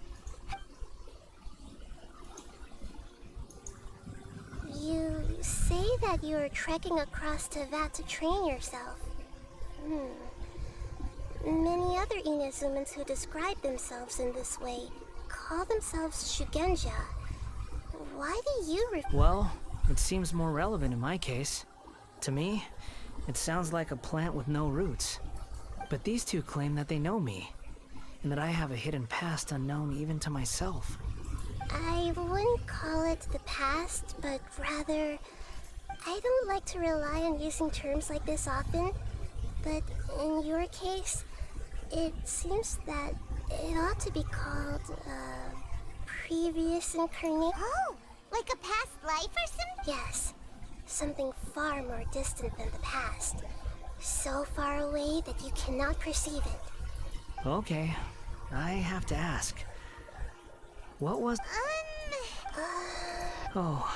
You say that you are trekking across Teyvat to train yourself. Many other Inazumans who describe themselves in this way call themselves Shugenja. Why do you Well, it seems more relevant in my case. To me, it sounds like a plant with no roots. But these two claim that they know me, and that I have a hidden past unknown even to myself. I wouldn't call it the past, but rather, I don't like to rely on using terms like this often. But in your case, it seems that it ought to be called, previous incarnation. Oh, Like a past life or something? Yes. Something far more distant than the past. So far away that you cannot perceive it. Okay, I have to ask. What was... Oh,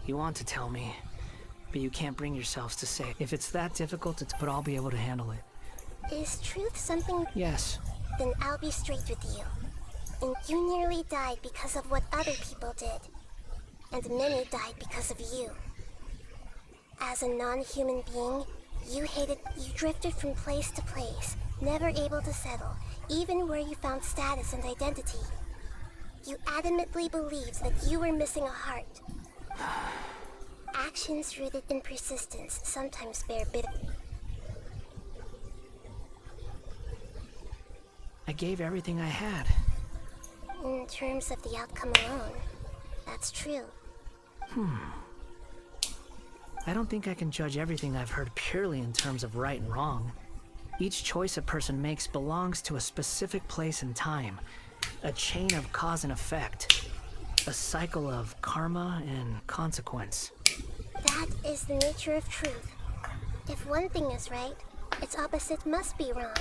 you want to tell me, but you can't bring yourselves to say. If it's that difficult, but I'll be able to handle it. Is truth something... Yes. Then I'll be straight with you. And you nearly died because of what other people did. And many died because of you. As a non-human being, you drifted from place to place, never able to settle, even where you found status and identity. You adamantly believed that you were missing a heart. Actions rooted in persistence sometimes bear bitter. I gave everything I had. In terms of the outcome alone, that's true. I don't think I can judge everything I've heard purely in terms of right and wrong. Each choice a person makes belongs to a specific place and time. A chain of cause and effect. A cycle of karma and consequence. That is the nature of truth. If one thing is right, its opposite must be wrong.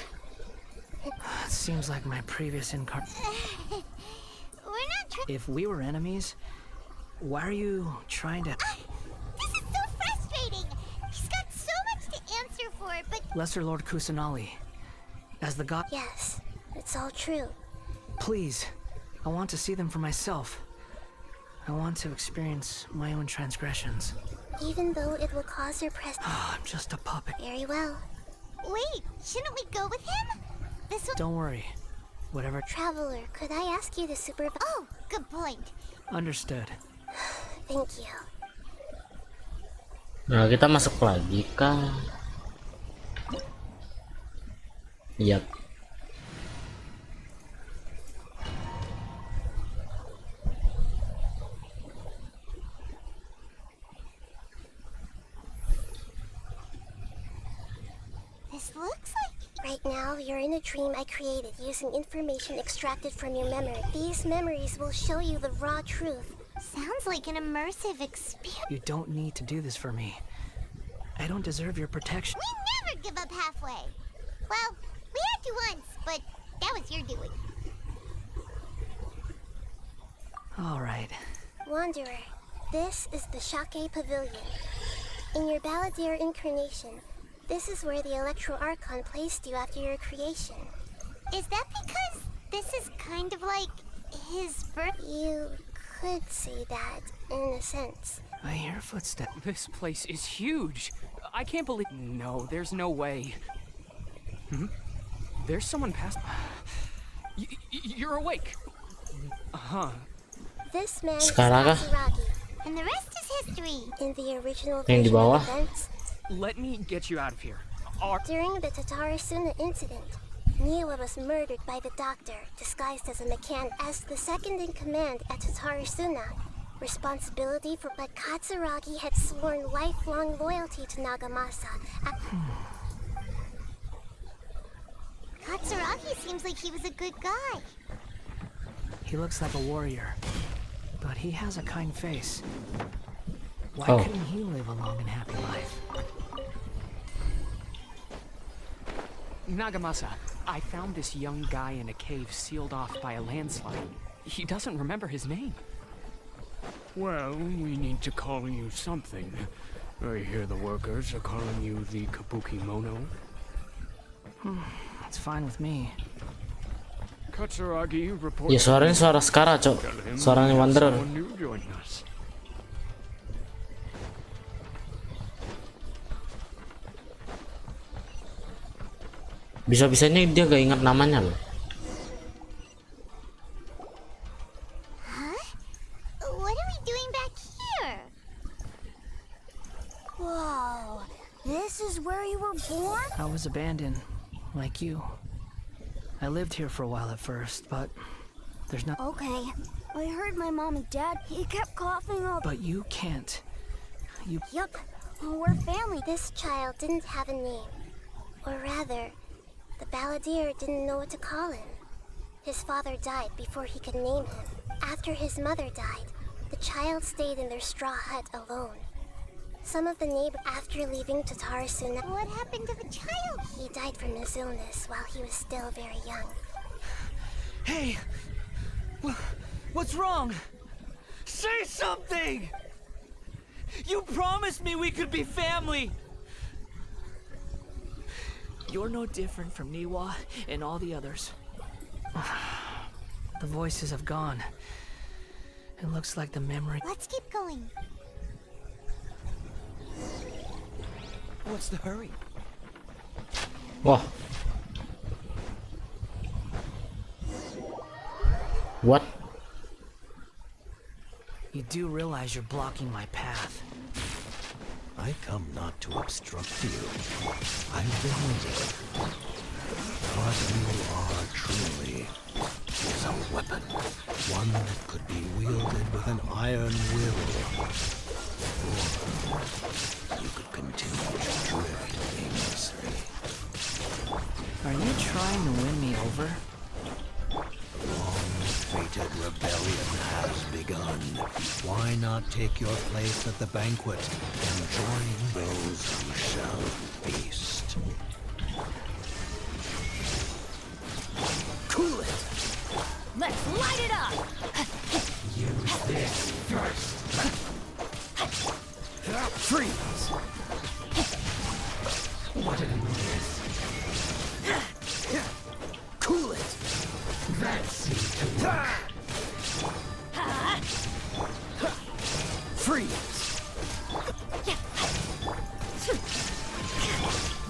It seems like my previous incarnation. We're not If we were enemies, why are you trying to... This is so frustrating! He's got so much to answer for, but... Lesser Lord Kusanali, as the god... Yes, it's all true. Please, I want to see them for myself. I want to experience my own transgressions. Even though it will cause your presence. I'm just a puppet. Very well. Wait, shouldn't we go with him? This will... Don't worry. Whatever... Traveler, could I ask you to supervise? Oh, good point. Understood. Thank you. Nah, kita masuk lagi kah? Yap. This looks like... Right now, you're in a dream I created using information extracted from your memory. These memories will show you the raw truth. Sounds like an immersive experience. You don't need to do this for me. I don't deserve your protection. We never give up halfway. Well, we had to once, but that was your doing. All right. Wanderer, this is the Shake Pavilion. In your Balladeer incarnation, this is where the Electro Archon placed you after your creation. Is that because this is kind of like his birth? You could say that, in a sense. I hear footsteps. This place is huge. I can't believe... No, there's no way. There's someone past... You're awake. Uh-huh. This man is Sekarang kah? Katsuragi, and the rest is history. In the original Yang di version bawah? of events, Let me get you out of here. during the Tatarasuna incident, Niwa was murdered by the doctor, disguised as a mechanic. As the second in command at Tatarasuna, responsibility for... But Katsuragi had sworn lifelong loyalty to Nagamasa. Katsuragi seems like he was a good guy. He looks like a warrior, but he has a kind face. Why Oh. couldn't he live a long and happy life? Nagamasa, I found this young guy in a cave sealed off by a landslide. He doesn't remember his name. Well, we need to call you something. I hear the workers are calling you the Kabuki Mono. That's fine with me. Katsuragi reports... Ya suaranya suara Skara, Cok. Suaranya Wanderer. Someone new joined us. Bisa-bisanya dia gak ingat namanya loh. Huh? What are we doing back here? Whoa, this is where you were born? I was abandoned, like you. I lived here for a while at first, but there's no... Okay, I heard my mom and dad, he kept coughing up. But you can't. You... Yup, we're family. This child didn't have a name. Or rather, the Balladeer didn't know what to call him. His father died before he could name him. After his mother died, The child stayed in their straw hut alone. Some of the neighbors, after leaving Tatarasuna, What happened to the child? he died from his illness while he was still very young. Hey! What's wrong? Say something! You promised me we could be family! You're no different from Niwa and all the others. The voices have gone. It looks like the memory... Let's keep going. What's the hurry? Wah. What? You do realize you're blocking my path. I come not to obstruct you. I've been waiting. What you are truly is a weapon. One that could be wielded with an iron will. Or you could continue to drift aimlessly. Are you trying to win me over? Long-fated rebellion has begun. Why not take your place at the banquet and join those who shall feast? Cool it! Let's light it up! Use this first. Freeze! What an miss. Cool it! That's it. Freeze!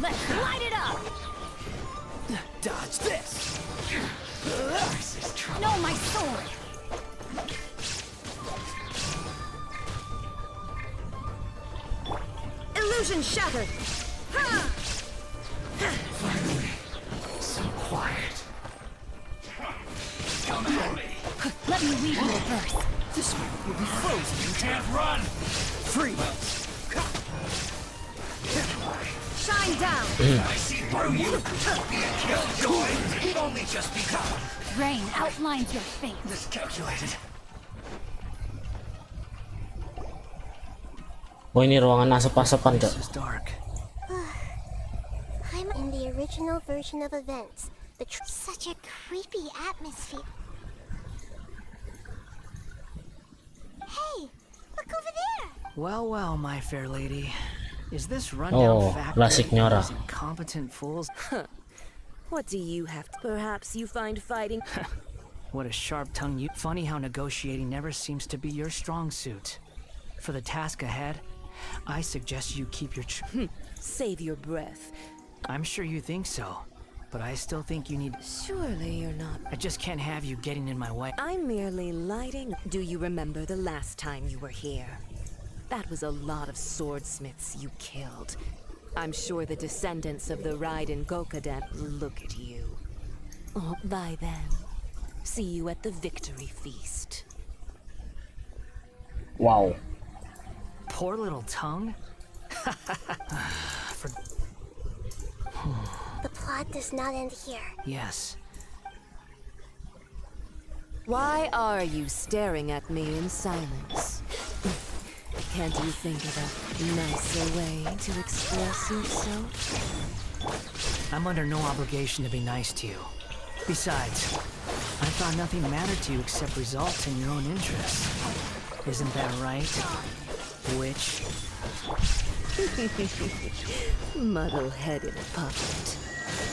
Let's light it up! Dodge this! This is trouble. No, my sword! Illusion shattered! Finally, so quiet. Come at me. Let me weave you reverse. This one will be frozen. You can't run. Freeze! Shine down! I see through you. Being killed, going. It only just begun. Rain outlines your fate. Miscalculated. Oh, ini ruangan asap-asapan, Kak. This is dark. I'm in the original version of events. Such a creepy atmosphere. Hey, look over there. Well, well, my fair lady. Is this rundown Oh, fact La that Signora. these incompetent fools? What do you have to... Perhaps you find fighting... What a sharp tongue you... Funny how negotiating never seems to be your strong suit. For the task ahead, I suggest you keep your... Save your breath. I'm sure you think so, but I still think you need... Surely you're not... I just can't have you getting in my way. I'm merely lighting... Do you remember the last time you were here? That was a lot of swordsmiths you killed. I'm sure the descendants of the Raiden Gokaden look at you. Oh, bye then. See you at the victory feast. Wow. Poor little tongue? For... The plot does not end here. Yes. Why are you staring at me in silence? Can't you think of a nicer way to express yourself? I'm under no obligation to be nice to you. Besides, I thought nothing mattered to you except results in your own interests. Isn't that right, witch? Muddle-headed puppet.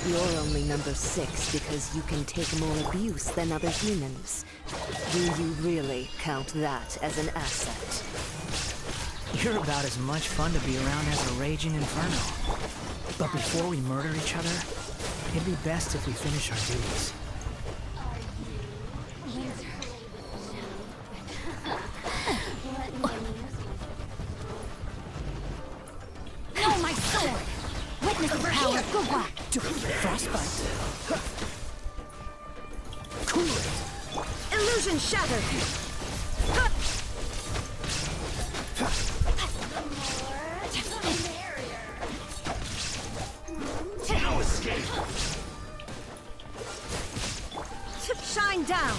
You're only number 6 because you can take more abuse than other humans. Do you really count that as an asset? You're about as much fun to be around as a raging inferno. But before we murder each other, it'd be best if we finish our duties. No, my sword! Witness the power of Gugwa! Frostbite. Cool it! Illusion shattered! No escape. Shine down!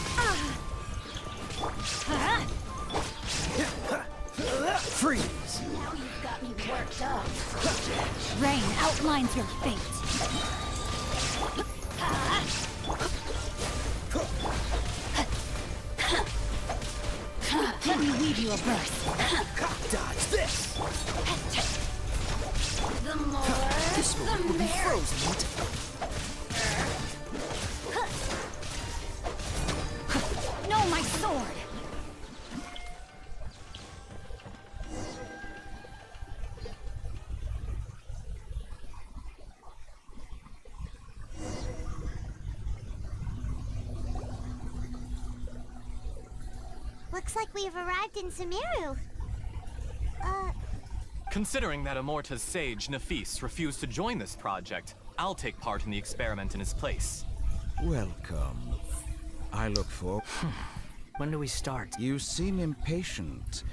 terrain outlines your fate. Let me weave you a verse. Dodge this! The more, This the will be merrier. frozen. No, my sword. Looks like we've arrived in Sumeru. Considering that Amorta's sage, Nafis, refused to join this project, I'll take part in the experiment in his place. Welcome. I look for... When do we start? You seem impatient.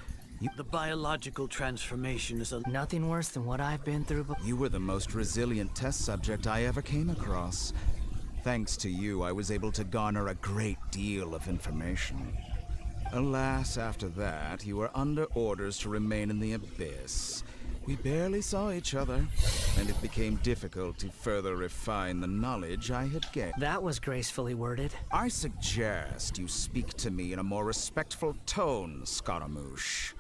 The biological transformation is nothing worse than what I've been through. You were the most resilient test subject I ever came across. Thanks to you, I was able to garner a great deal of information. Alas, after that, you were under orders to remain in the abyss. We barely saw each other, and it became difficult to further refine the knowledge I had gained. That was gracefully worded. I suggest you speak to me in a more respectful tone, Scaramouche.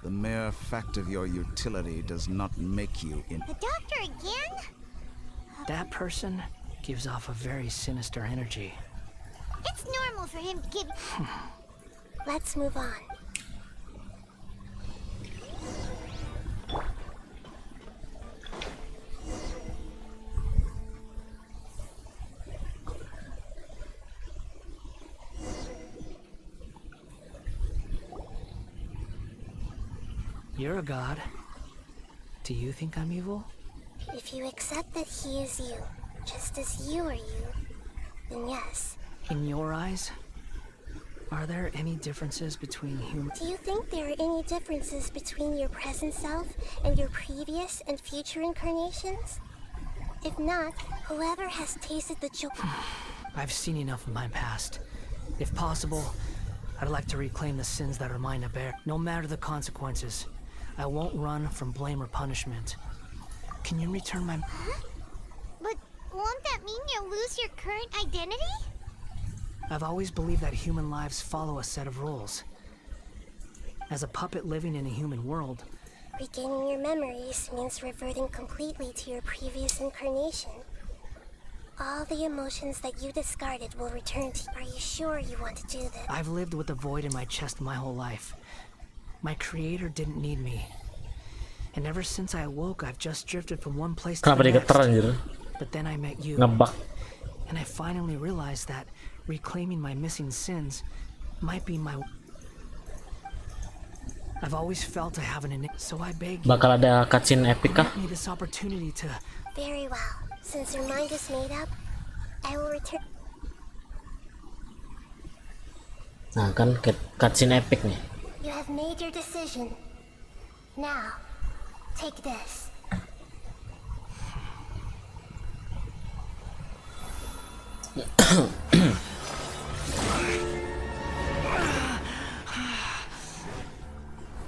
The mere fact of your utility does not make you in... The doctor again? That person gives off a very sinister energy. It's normal for him to give... Let's move on. You're a god. Do you think I'm evil? If you accept that he is you, just as you are you, then yes. In your eyes, are there any differences between humans? Do you think there are any differences between your present self and your previous and future incarnations? If not, whoever has tasted the joy... I've seen enough of my past. If possible, I'd like to reclaim the sins that are mine to bear. No matter the consequences, I won't run from blame or punishment. Can you return my... But won't that mean you'll lose your current identity? I've always believed that human lives follow a set of rules. As a puppet living in a human world... Regaining your memories means reverting completely to your previous incarnation. All the emotions that you discarded will return to you. Are you sure you want to do this? I've lived with a void in my chest my whole life. My creator didn't need me. And ever since I awoke, I've just drifted from one place to the next. But then I met you. And I finally realized that reclaiming my missing sins might be my... I've always felt I have an... So I beg you. Bakal ada cutscene epic kah? Give me this opportunity to... Very well. Since your mind is made up, I will return... Nah kan cutscene epic nih. You have made your decision. Now, take this.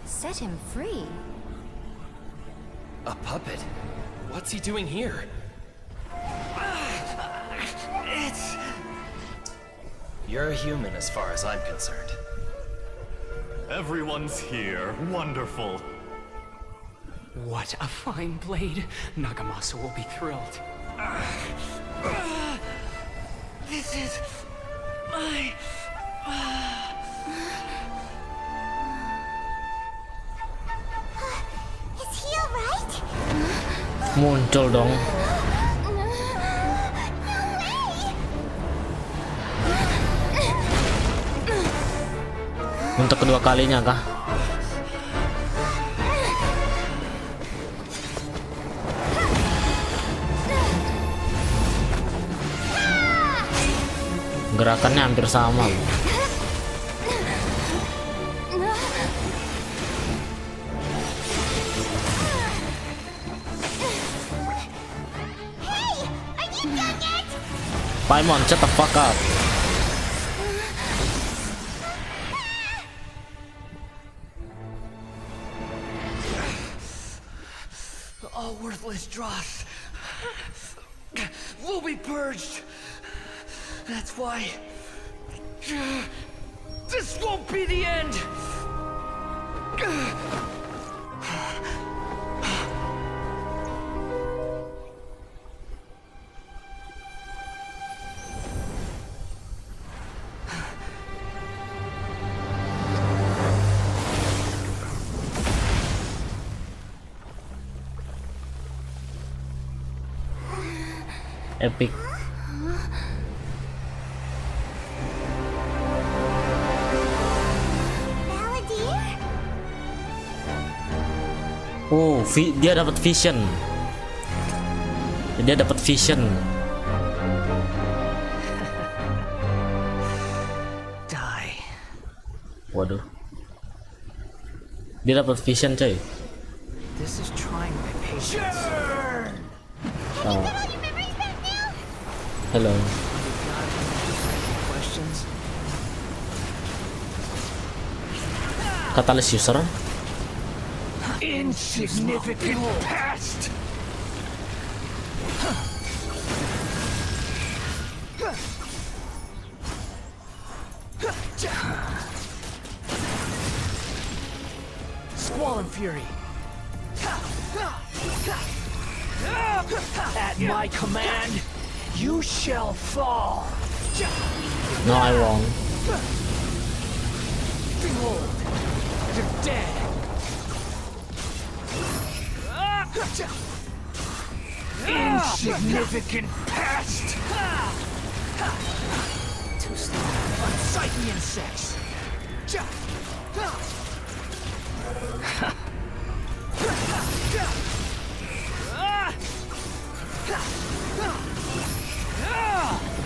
Set him free. A puppet? What's he doing here? You're a human as far as I'm concerned. Everyone's here. Wonderful. What a fine blade. Nagamasa will be thrilled. This is my... Is he alright? Muncul dong. Untuk kedua kalinya kah? Gerakannya hampir sama. Paimon, shut the fuck up. All worthless dross will be purged. That's why this won't be the end. Epic. Oh, dia dapat vision. Dia dapat vision. Die. Waduh. Dia dapat vision, coy. This is trying my patience. Oh. Hello. Questions? Catalyst user. Insignificant past. Squall and fury. At my command, you shall fall. No, I won't. Behold, you're dead. Insignificant past. Too slow. Unsightly insects.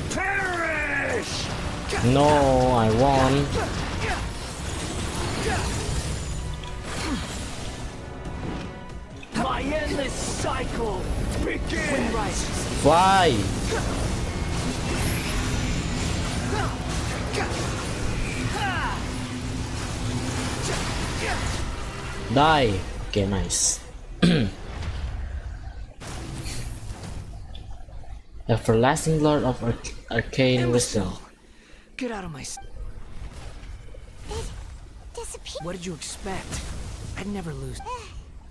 Perish! No, I won't. My endless cycle begins. Why? Die. Okay, nice. Everlasting Lord of Arcane Wisdom. Get out of my. What did you expect? I'd never lose.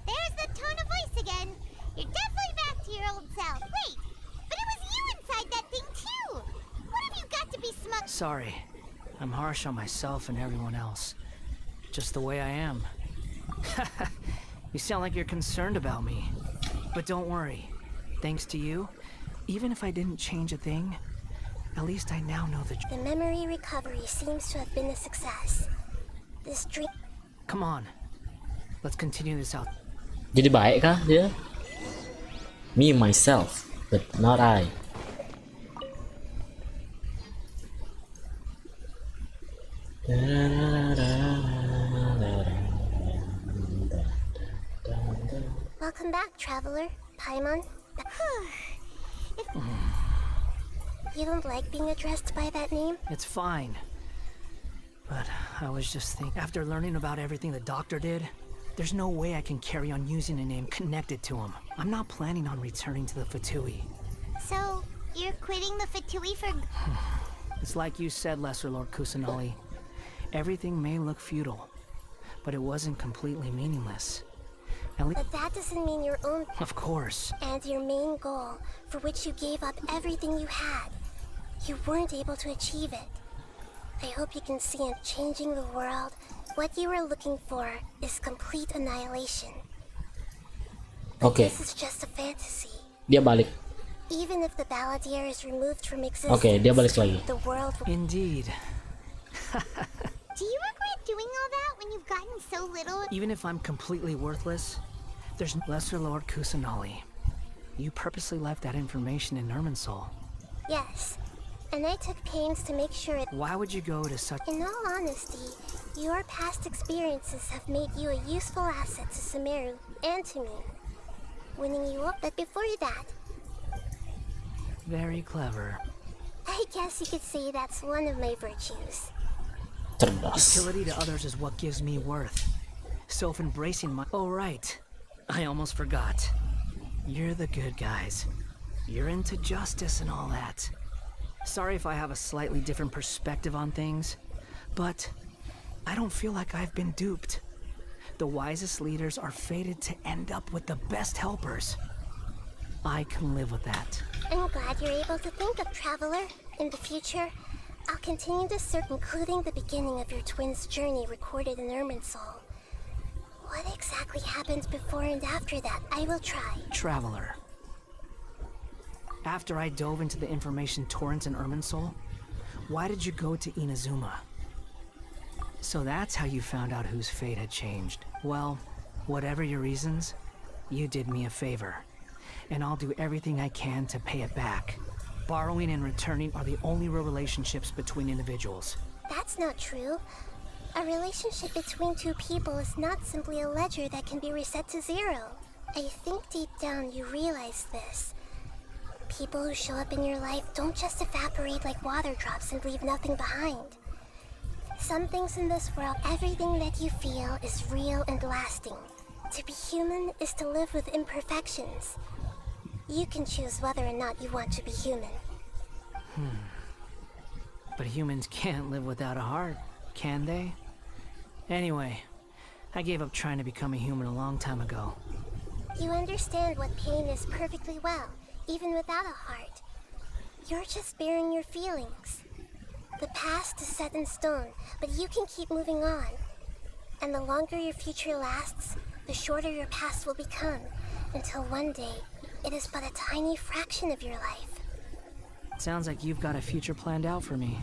There's the tone of voice again. You're definitely back to your old self. Wait, but it was you inside that thing too. What have you got to be smug? Sorry, I'm harsh on myself and everyone else. Just the way I am. You sound like you're concerned about me. But don't worry. Thanks to you, even if I didn't change a thing, at least I now know the truth. The memory recovery seems to have been a success. This dream. Come on. Let's continue this out. Jadi baik kah dia? Me myself, but not I. Welcome back, traveler. Paimon. You don't like being addressed by that name? It's fine. But I was just thinking, after learning about everything the doctor did, there's no way I can carry on using a name connected to him. I'm not planning on returning to the Fatui. So, you're quitting the Fatui for... It's like you said, Lesser Lord Kusanali. Everything may look futile, but it wasn't completely meaningless. But that doesn't mean your own... Of course. And your main goal, for which you gave up everything you had. You weren't able to achieve it. I hope you can see in changing the world, what you were looking for is complete annihilation. Okay. This is just a fantasy. Dia balik. Even if the Balladeer is removed from existence, Okay, dia balik lagi. the world will... Indeed. Do you regret doing all that when you've gotten so little? Even if I'm completely worthless, there's Lesser Lord Kusanali. You purposely left that information in Irminsul. Yes. And I took pains to make sure it... Why would you go to such... In all honesty, your past experiences have made you a useful asset to Sumeru and to me. Winning you up, but before that... Very clever. I guess you could say that's one of my virtues. Utility to others is what gives me worth. Self-embracing my... Oh, right. I almost forgot. You're the good guys. You're into justice and all that. Sorry if I have a slightly different perspective on things, but I don't feel like I've been duped. The wisest leaders are fated to end up with the best helpers. I can live with that. I'm glad you're able to think of Traveler. In the future, I'll continue to search, including the beginning of your twins' journey recorded in Irminsul. What exactly happened before and after that, I will try. Traveler. After I dove into the information torrents in Irminsul, why did you go to Inazuma? So that's how you found out whose fate had changed. Well, whatever your reasons, you did me a favor. And I'll do everything I can to pay it back. Borrowing and returning are the only real relationships between individuals. That's not true. A relationship between two people is not simply a ledger that can be reset to zero. I think deep down you realize this. People who show up in your life don't just evaporate like water drops and leave nothing behind. Some things in this world, everything that you feel is real and lasting. To be human is to live with imperfections. You can choose whether or not you want to be human. But humans can't live without a heart, can they? Anyway, I gave up trying to become a human a long time ago. You understand what pain is perfectly well, even without a heart. You're just bearing your feelings. The past is set in stone, but you can keep moving on. And the longer your future lasts, the shorter your past will become, until one day, it is but a tiny fraction of your life. Sounds like you've got a future planned out for me.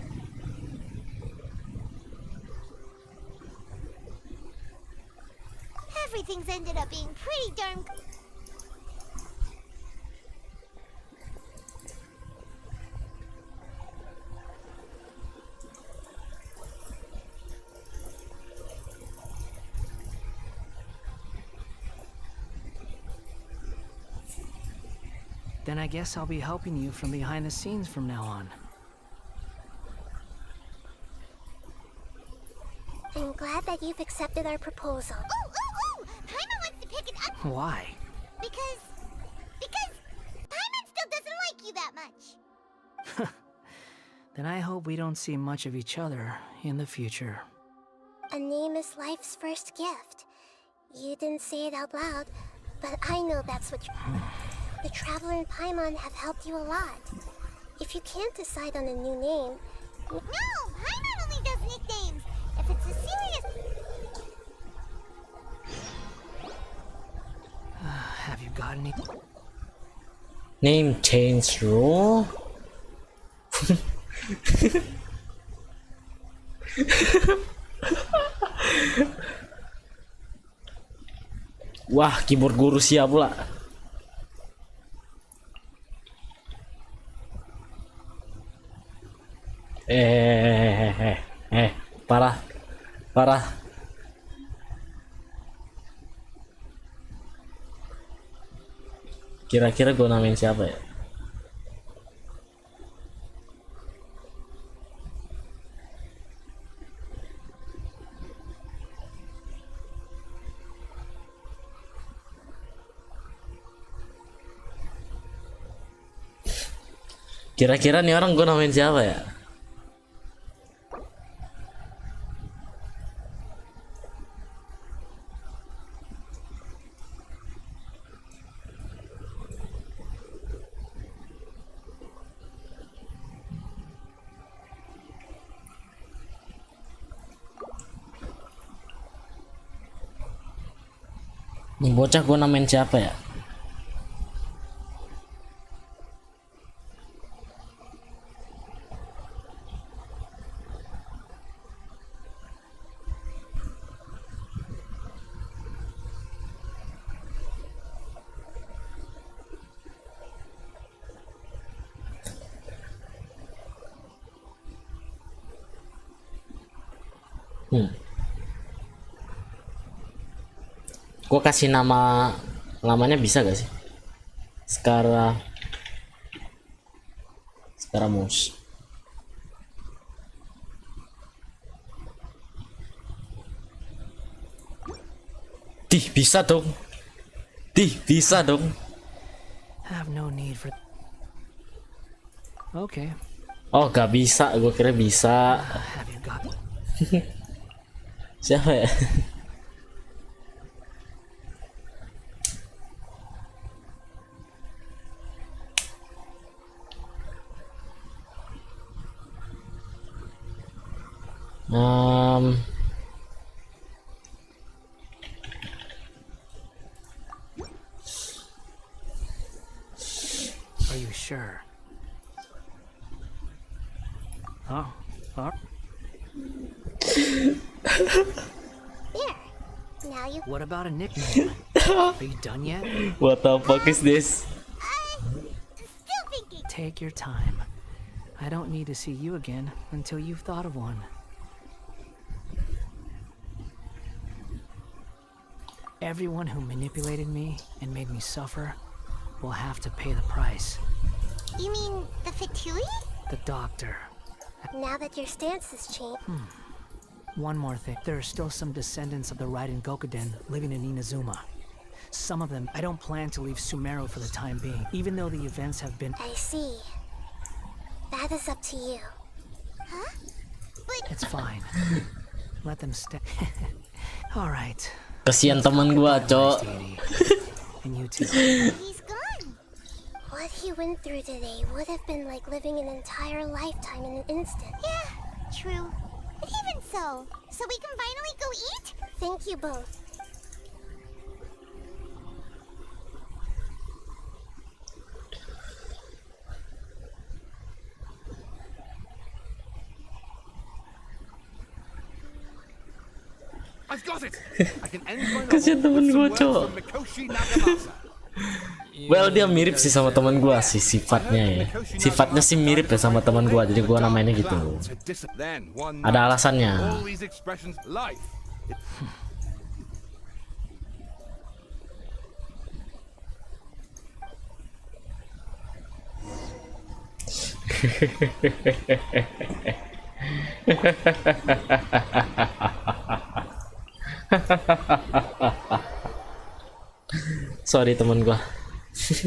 Everything's ended up being pretty darn... Then I guess I'll be helping you from behind the scenes from now on. I'm glad that you've accepted our proposal. Ooh! Paimon wants to pick it up! Why? Because Paimon still doesn't like you that much. Then I hope we don't see much of each other in the future. A name is life's first gift. You didn't say it out loud, but I know that's what you... The Traveler and Paimon have helped you a lot. If you can't decide on a new name... No! Paimon only does nicknames! If it's a serious... Have you got any... Name change rule? Wah, keyboard guru siap pula. Parah. Kira-kira gue namain siapa ya? Kira-kira nih orang gue namain siapa ya? Nih bocah gue namain siapa ya? Gue kasih nama lamanya bisa gak sih? Skaramus. Bisa dong. Have no need for. Okay. Oh, gak bisa, gue kira bisa. Have you got? Siapa ya? Are you sure? Oh. There. Now you. What about a nickname? Are you done yet? What the fuck is this? Still thinking. Take your time. I don't need to see you again until you've thought of one. Everyone who manipulated me and made me suffer will have to pay the price. You mean the Fatui? The doctor. Now that your stance has changed. One more thing. There are still some descendants of the Raiden Gokuden living in Inazuma. Some of them, I don't plan to leave Sumeru for the time being, even though the events have been. I see. That is up to you. Huh? But It's fine. Let them stay. All right. Kasihan teman gua, Cok. And you too. he's gone. What he went through today would have been like living an entire lifetime in an instant. Yeah, true. But even so we can finally go eat? Thank you both. I've got it. I can end my Kasihan novel temen with gua, some Cok. words from Mikoshi Nagamasa. Well, dia mirip sih sama teman gua sih sifatnya ya. Sifatnya sih mirip ya sama teman gua, jadi gua namainnya gitu. Then one Ada night, alasannya. all these expressions life. Sorry teman gua. It's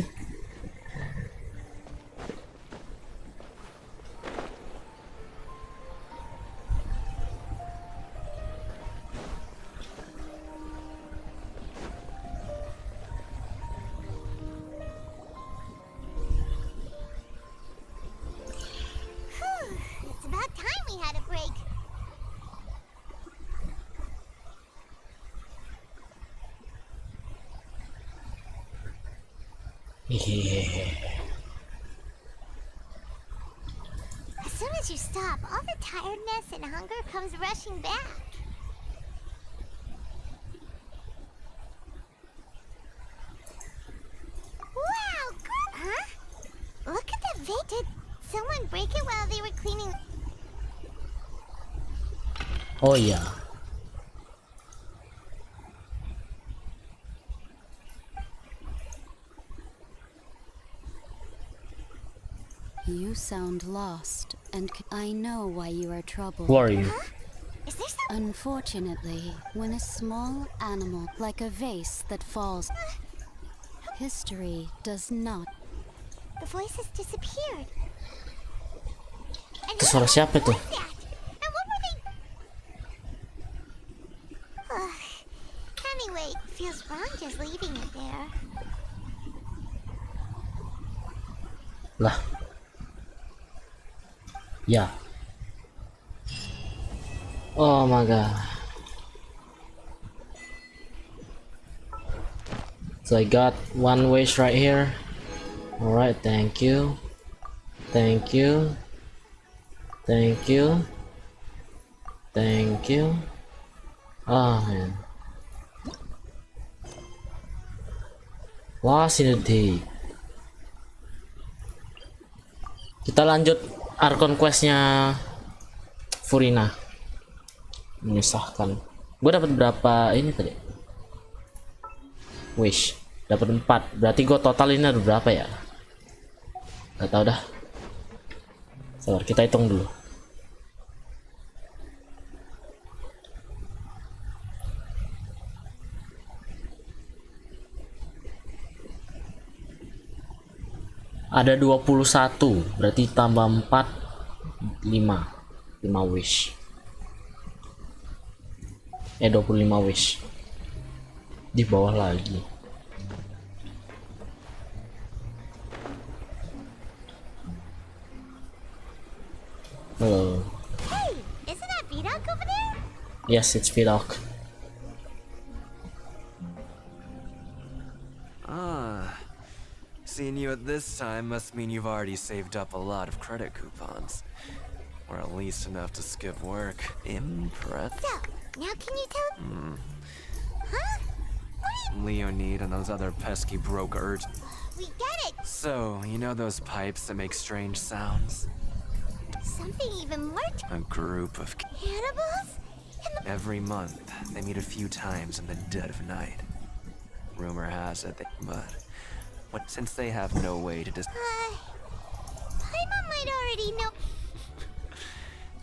about time we had a break. As soon as you stop, all the tiredness and hunger comes rushing back. Wow, good. Huh? Look at the vase. Did someone break it while they were cleaning? Oh iya. You sound lost, and I know why you are troubled. Who are you? Unfortunately, when a small animal, like a vase that falls, history does not. The voice has disappeared. Itu suara siapa tuh? And what were they? Anyway, feels wrong just leaving it there. Lah. Ya. Oh my god. So I got one wish right here. Alright, thank you. Thank you. Thank you. Thank you. Oh man. Lost in the deep. Kita lanjut Arkon questnya Furina. Menyusahkan. Gue dapat berapa ini tadi? Wish. Dapat 4. Berarti gue total ini ada berapa ya? Gak tau dah. Sabar, kita hitung dulu. Ada 21, berarti tambah 4, 5 wish. 25 wish. Di bawah lagi. Hello. Hey, isn't that Vidok over there? Yes, it's Vidok. Ah, seeing you at this time must mean you've already saved up a lot of credit coupons. Or at least enough to skip work. Impressed. So, now can you tell? Huh? Leonid and those other pesky brokers. We get it! So, you know those pipes that make strange sounds? Something even more A group of cannibals? every month, they meet a few times in the dead of night. Rumor has it but since they have no way to Paimon might already know.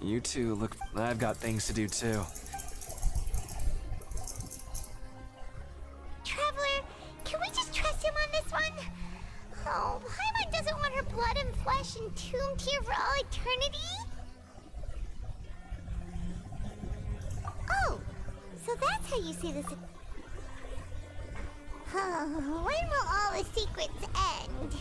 You two look. I've got things to do too. Traveler, can we just trust him on this one? Oh, Paimon doesn't want her blood and flesh entombed here for all eternity? Oh, so that's how you see this. Oh, when will all the secrets end?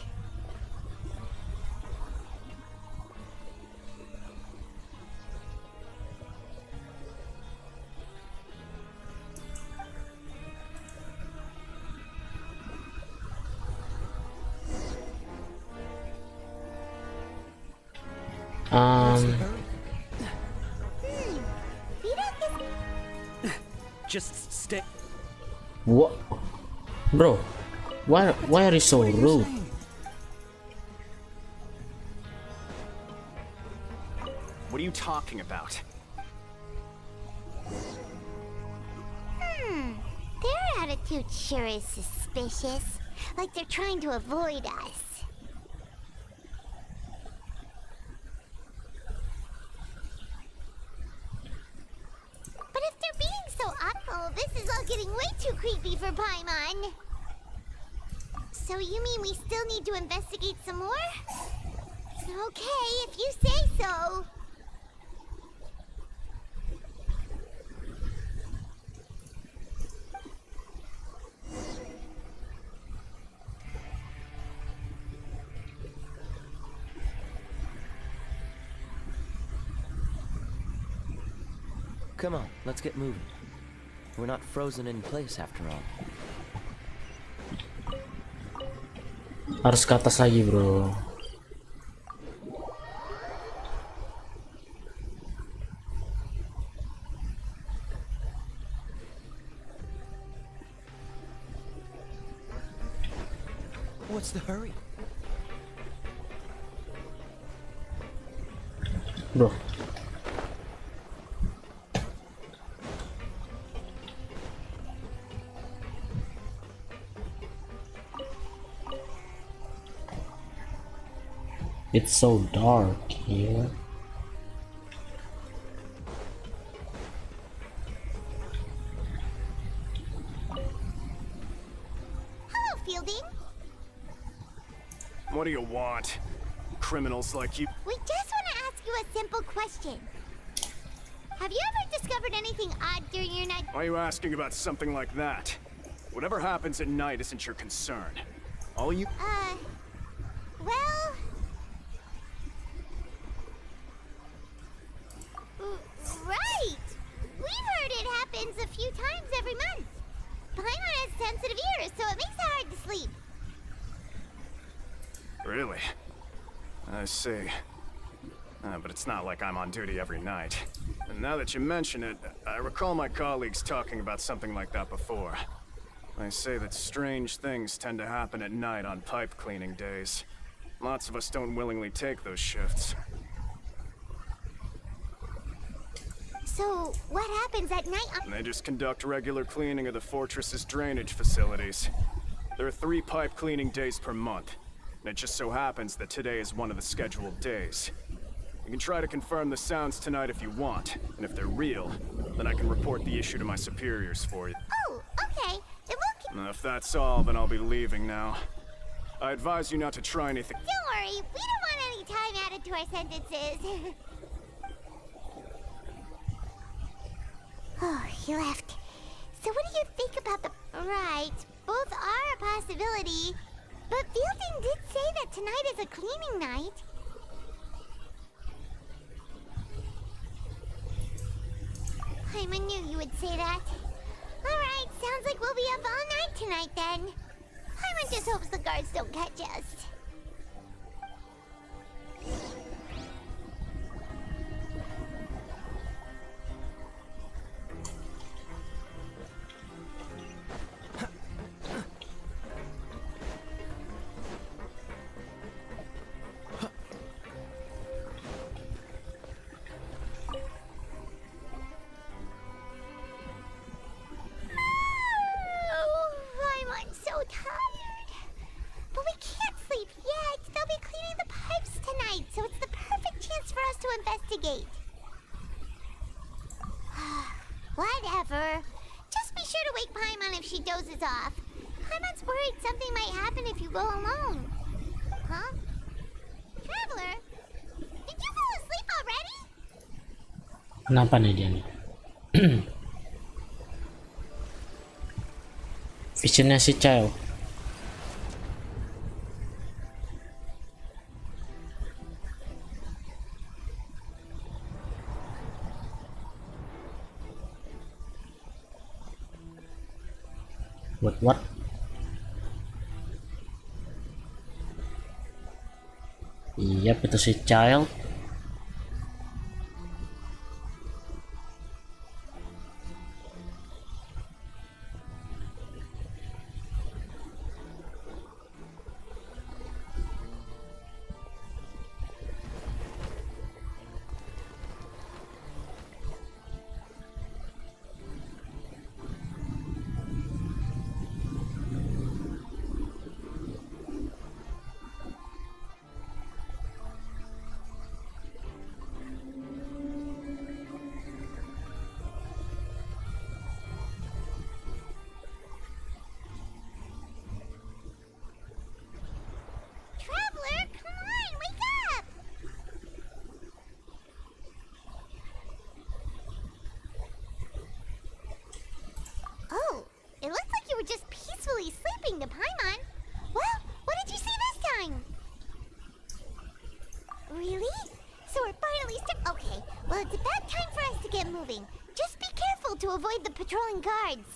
Just stay. What? Bro, why are you so rude? What are you talking about? Their attitude sure is suspicious. Like they're trying to avoid us. But if they're being so awful, this is all getting way too creepy for Paimon. So you mean we still need to investigate some more? Okay, if you say so. Come on, let's get moving. We're not frozen in place after all. Harus ke atas lagi, bro. What's the hurry? Bro. It's so dark here. Hello, Fielding. What do you want? Criminals like you. We just want to ask you a simple question. Have you ever discovered anything odd during your night? Why are you asking about something like that? Whatever happens at night isn't your concern. All you. Well. Right! We've heard it happens a few times every month. Paimon has sensitive ears, so it makes it hard to sleep. Really? I see. But it's not like I'm on duty every night. And now that you mention it, I recall my colleagues talking about something like that before. They say that strange things tend to happen at night on pipe cleaning days. Lots of us don't willingly take those shifts. So, what happens at night? They just conduct regular cleaning of the fortress's drainage facilities. There are 3 pipe cleaning days per month, and it just so happens that today is one of the scheduled days. You can try to confirm the sounds tonight if you want, and if they're real, then I can report the issue to my superiors for you. Oh, okay. Then we'll keep... If that's all, then I'll be leaving now. I advise you not to try anything. Don't worry, we don't want any time added to our sentences. Oh, he left. So what do you think about the... Right, both are a possibility. But Fielding did say that tonight is a cleaning night. Paimon knew you would say that. Alright, sounds like we'll be up all night tonight then. Paimon just hopes the guards don't catch us. Whatever. Just be sure to wake Paimon if she dozes off. Paimon's worried something might happen if you go alone. Huh? Traveler? Did you fall asleep already? Kenapa nih dia nih? Visionnya si Cel. What? Iya, itu si Child. Just peacefully sleeping to Paimon. Well, what did you see this time? Really? So we're finally okay, well, it's about time for us to get moving. Just be careful to avoid the patrolling guards.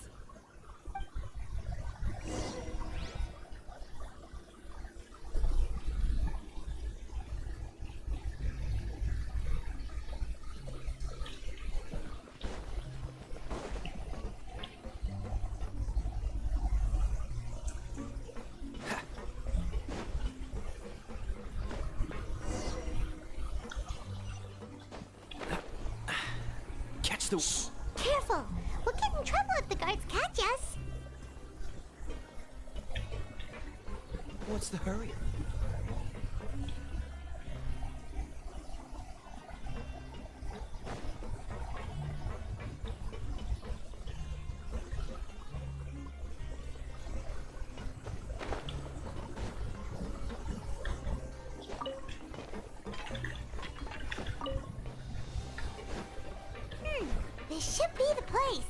Careful! We'll get in trouble if the guards catch us. What's the hurry? This should be the place.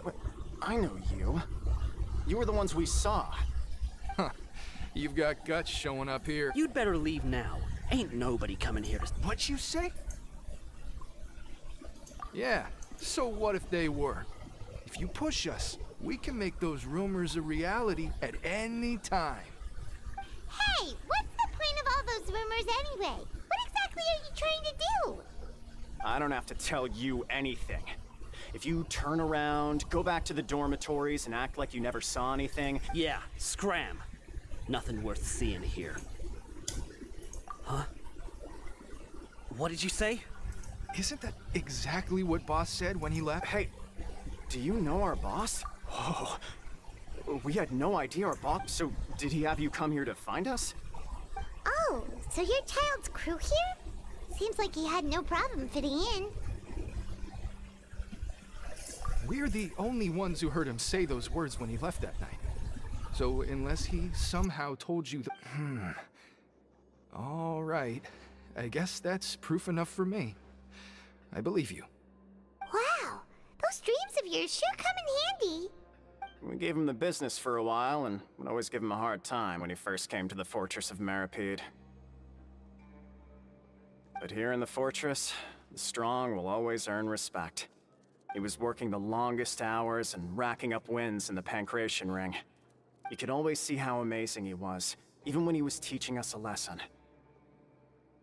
What? I know you. You were the ones we saw. Huh. You've got guts showing up here. You'd better leave now. Ain't nobody coming here to... What you say? Yeah, so what if they were? If you push us, we can make those rumors a reality at any time. Hey, what's the point of all those rumors anyway? What exactly are you trying to do? I don't have to tell you anything. If you turn around, go back to the dormitories and act like you never saw anything... Yeah, scram. Nothing worth seeing here. Huh? What did you say? Isn't that exactly what boss said when he left? Hey, do you know our boss? Oh, We had no idea our boss. So, did he have you come here to find us? Oh, so your child's crew here? Seems like he had no problem fitting in. We're the only ones who heard him say those words when he left that night. So unless he somehow told you the... All right. I guess that's proof enough for me. I believe you. Wow, those dreams of yours sure come in handy. We gave him the business for a while and would always give him a hard time when he first came to the fortress of Maripede. But here in the fortress, the strong will always earn respect. He was working the longest hours and racking up wins in the Pancration Ring. You could always see how amazing he was, even when he was teaching us a lesson.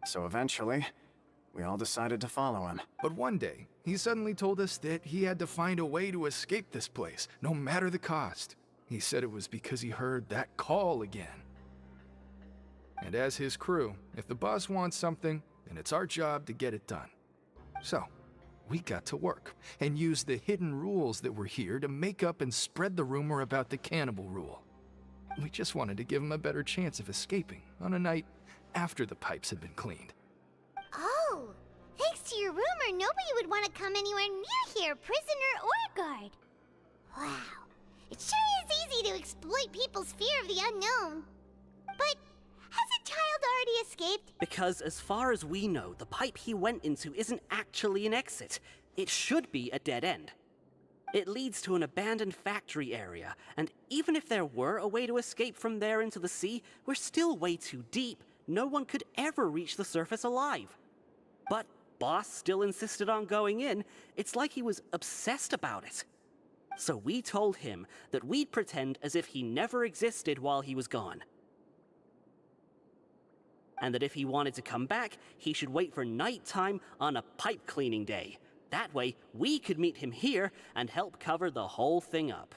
So eventually, we all decided to follow him. But one day, he suddenly told us that he had to find a way to escape this place, no matter the cost. He said it was because he heard that call again. And as his crew, if the boss wants something, then it's our job to get it done. So, we got to work, and used the hidden rules that were here to make up and spread the rumor about the cannibal rule. We just wanted to give him a better chance of escaping on a night after the pipes had been cleaned. Oh, thanks to your rumor, nobody would want to come anywhere near here, prisoner or guard. Wow, it sure is easy to exploit people's fear of the unknown. But has a child already escaped? Because as far as we know, the pipe he went into isn't actually an exit. It should be a dead end. It leads to an abandoned factory area, and even if there were a way to escape from there into the sea, we're still way too deep. No one could ever reach the surface alive. But Boss still insisted on going in. It's like he was obsessed about it. So we told him that we'd pretend as if he never existed while he was gone. And that if he wanted to come back, he should wait for nighttime on a pipe cleaning day. That way, we could meet him here and help cover the whole thing up.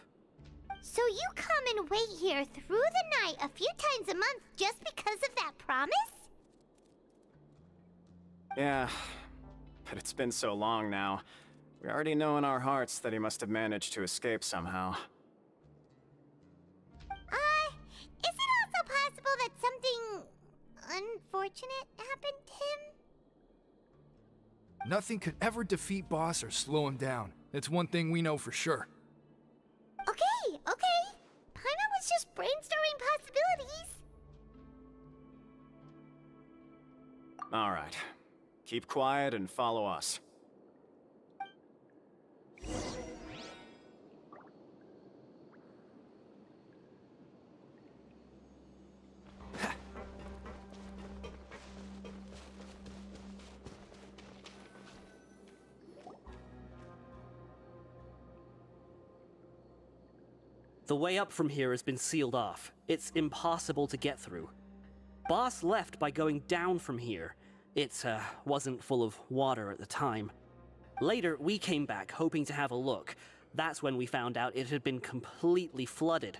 So you come and wait here through the night a few times a month just because of that promise? Yeah, but it's been so long now. We already know in our hearts that he must have managed to escape somehow. Is it also possible that something unfortunate happened to him? Nothing could ever defeat Boss or slow him down. It's one thing we know for sure. Okay. Paimon was just brainstorming possibilities. All right. Keep quiet and follow us. The way up from here has been sealed off. It's impossible to get through. Boss left by going down from here. It wasn't full of water at the time. Later, we came back hoping to have a look. That's when we found out it had been completely flooded.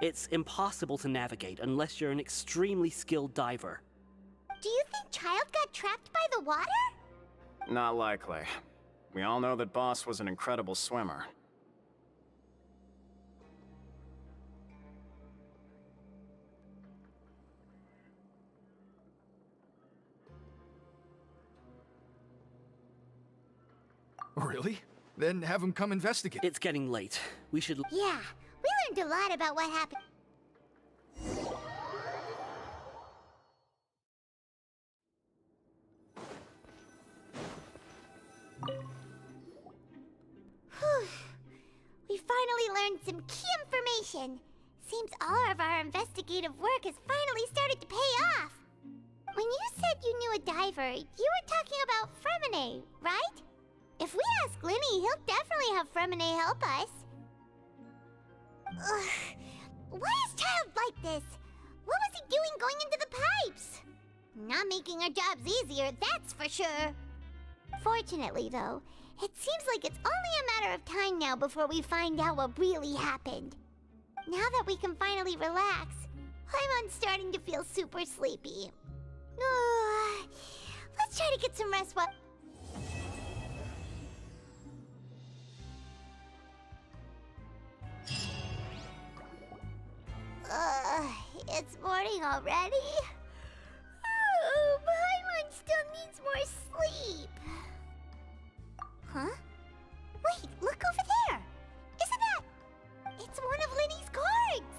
It's impossible to navigate unless you're an extremely skilled diver. Do you think Child got trapped by the water? Not likely. We all know that Boss was an incredible swimmer. Really? Then have him come investigate. It's getting late. We should... Yeah, we learned a lot about what happened. Whew. We finally learned some key information. Seems all of our investigative work has finally started to pay off. When you said you knew a diver, you were talking about Fremine, right? If we ask Linny, he'll definitely have Fremine help us. Ugh. Why is Child like this? What was he doing going into the pipes? Not making our jobs easier, that's for sure. Fortunately, though, it seems like it's only a matter of time now before we find out what really happened. Now that we can finally relax, I'm starting to feel super sleepy. Let's try to get some rest while... It's morning already? Oh, Paimon still needs more sleep. Huh? Wait, look over there! Isn't that... It's one of Linny's cards!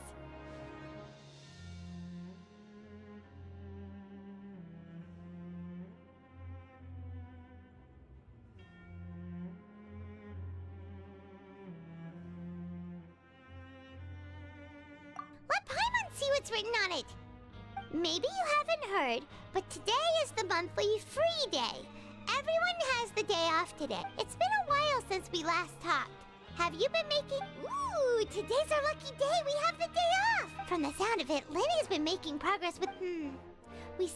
Let Paimon see what's written on it! Maybe you haven't heard, but today is the monthly free day. Everyone has the day off today. It's been a while since we last talked. Have you been making... Ooh, today's our lucky day. We have the day off. From the sound of it, Linny's been making progress with... We...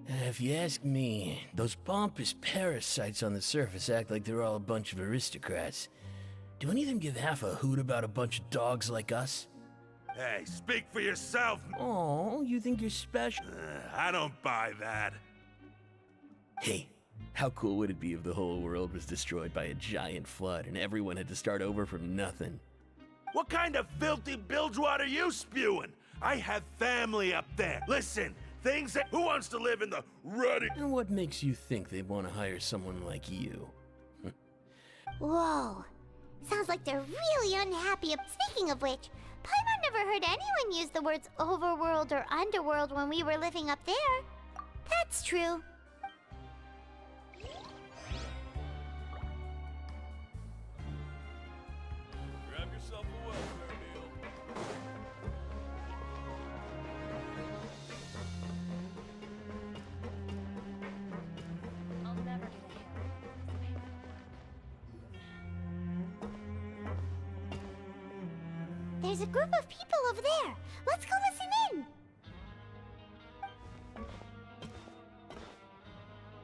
If you ask me, those pompous parasites on the surface act like they're all a bunch of aristocrats. Do any of them give half a hoot about a bunch of dogs like us? Hey, speak for yourself. Oh, you think you're special? I don't buy that. Hey, how cool would it be if the whole world was destroyed by a giant flood and everyone had to start over from nothing? What kind of filthy bilgewater are you spewing? I have family up there. Listen, things that... Who wants to live in the ruddy... And what makes you think they want to hire someone like you? Whoa. Sounds like they're really unhappy. Speaking of which, Paimon never heard anyone use the words overworld or underworld when we were living up there. That's true. Grab yourself a welfare meal. I'll never get a hair. There's a group of people over there. Let's go listen in.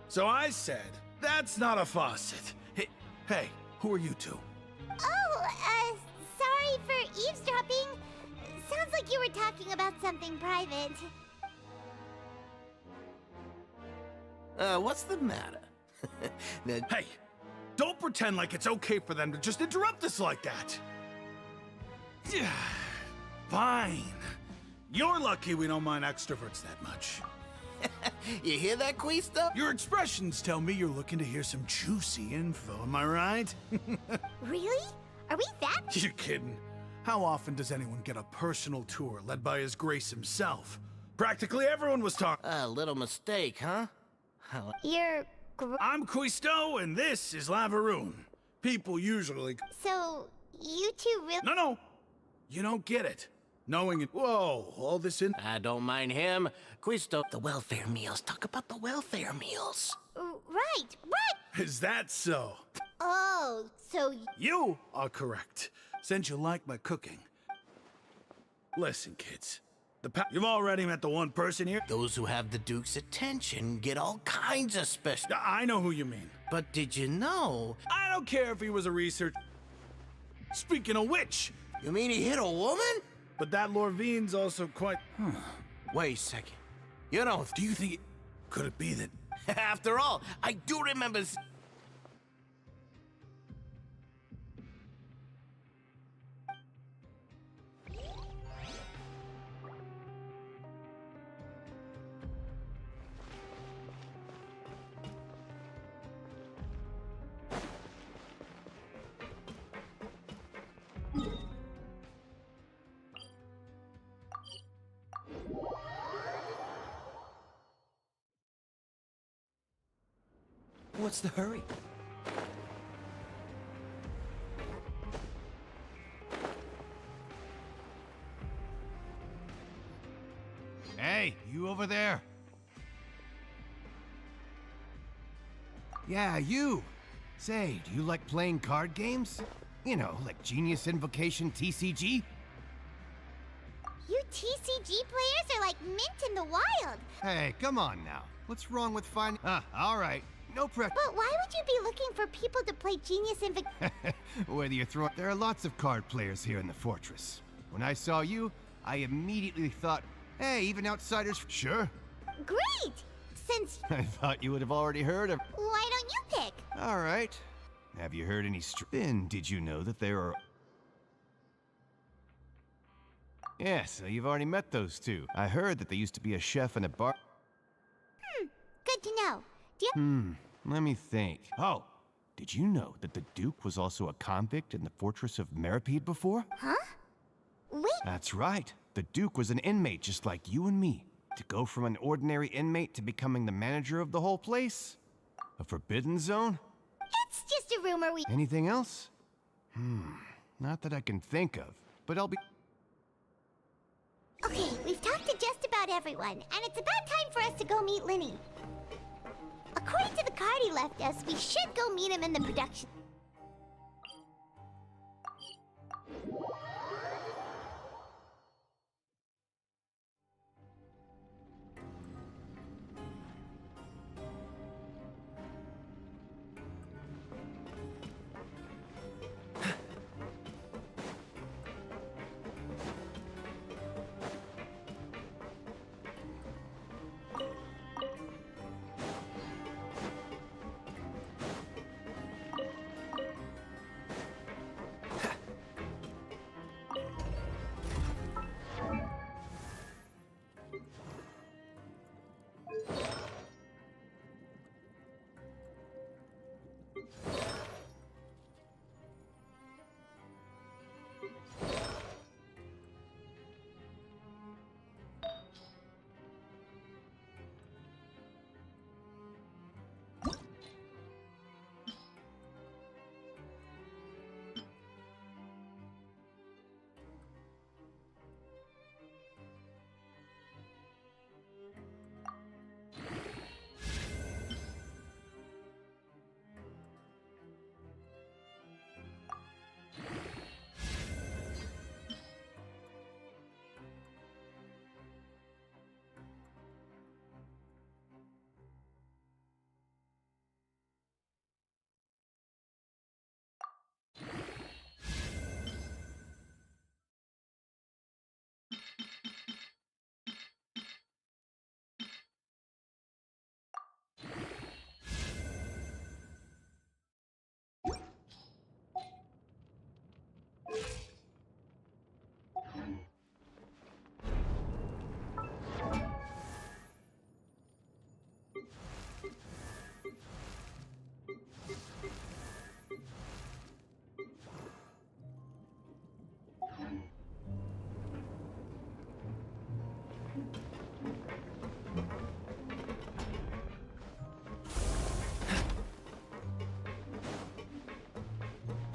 So I said, that's not a faucet. Hey, who are you two? Oh, sorry for eavesdropping. Sounds like you were talking about something private. What's the matter? Hey, don't pretend like it's okay for them to just interrupt us like that. Fine. You're lucky we don't mind extroverts that much. You hear that, Quisto? Your expressions tell me you're looking to hear some juicy info, am I right? Really? Are we that? You're kidding. How often does anyone get a personal tour led by His Grace himself? Practically everyone was talking. A little mistake, huh? You're... I'm Quisto, and this is Lavaroon. People usually... So, you two really... No. You don't get it. Knowing it... Whoa, all this in... I don't mind him. Quisto, the welfare meals. Talk about the welfare meals. Right. Is that so? Oh, so... You are correct. Since you like my cooking. Listen, kids. You've already met the one person here. Those who have the Duke's attention get all kinds of special... I know who you mean. But did you know... I don't care if he was a researcher. Speaking of which... You mean he hit a woman? But that Lorvine's also quite... Wait a second. You know, do you think... Could it be that... After all, I do remember... What's the hurry? Hey, you over there? Yeah, you. Say, do you like playing card games? You know, like Genius Invocation TCG? You TCG players are like mint in the wild. Hey, come on now. What's wrong with finding... all right. No pressure. But why would you be looking for people to play Genius Invocation? Whether you throw... There are lots of card players here in the fortress. When I saw you, I immediately thought, hey, even outsiders... Sure. Great! Since... I thought you would have already heard of... Why don't you pick? All right. Have you heard any Then did you know that there are... Yeah, so you've already met those two. I heard that they used to be a chef and a bar... Good to know. Do you... Let me think. Oh, did you know that the Duke was also a convict in the fortress of Meripede before? Huh? Wait... That's right. The Duke was an inmate just like you and me. To go from an ordinary inmate to becoming the manager of the whole place? A forbidden zone? It's just a rumor we... Anything else? Not that I can think of, but I'll be... Okay, we've talked to just about everyone, and it's about time for us to go meet Linny. According to the card he left us, we should go meet him in the production.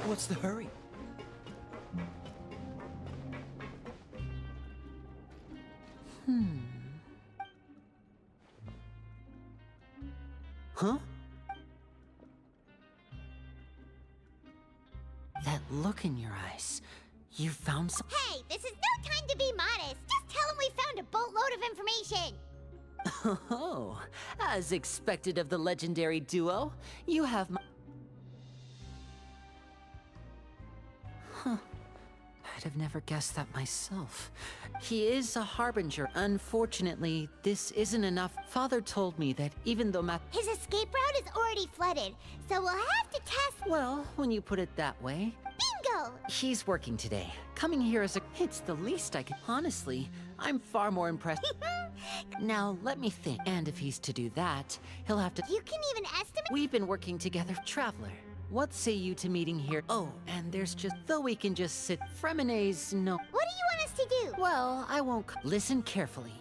What's the hurry? Huh? That look in your eyes. You found some. Hey, this is no time to be modest. Just tell him we found a boatload of information. Oh, as expected of the legendary duo, you have my. Huh. I'd have never guessed that myself. He is a harbinger. Unfortunately, this isn't enough. Father told me that even though my. His escape route is already flooded, so we'll have to test. Well, when you put it that way. Bingo! He's working today. Coming here as a. It's the least I can. Honestly, I'm far more impressed. Now, let me think. And if he's to do that, he'll have to. You can even estimate. We've been working together. Traveler, what say you to meeting here? Oh, and there's just. Though we can just sit. Fremenes, no. What do you want us to do? Well, I won't. Listen carefully.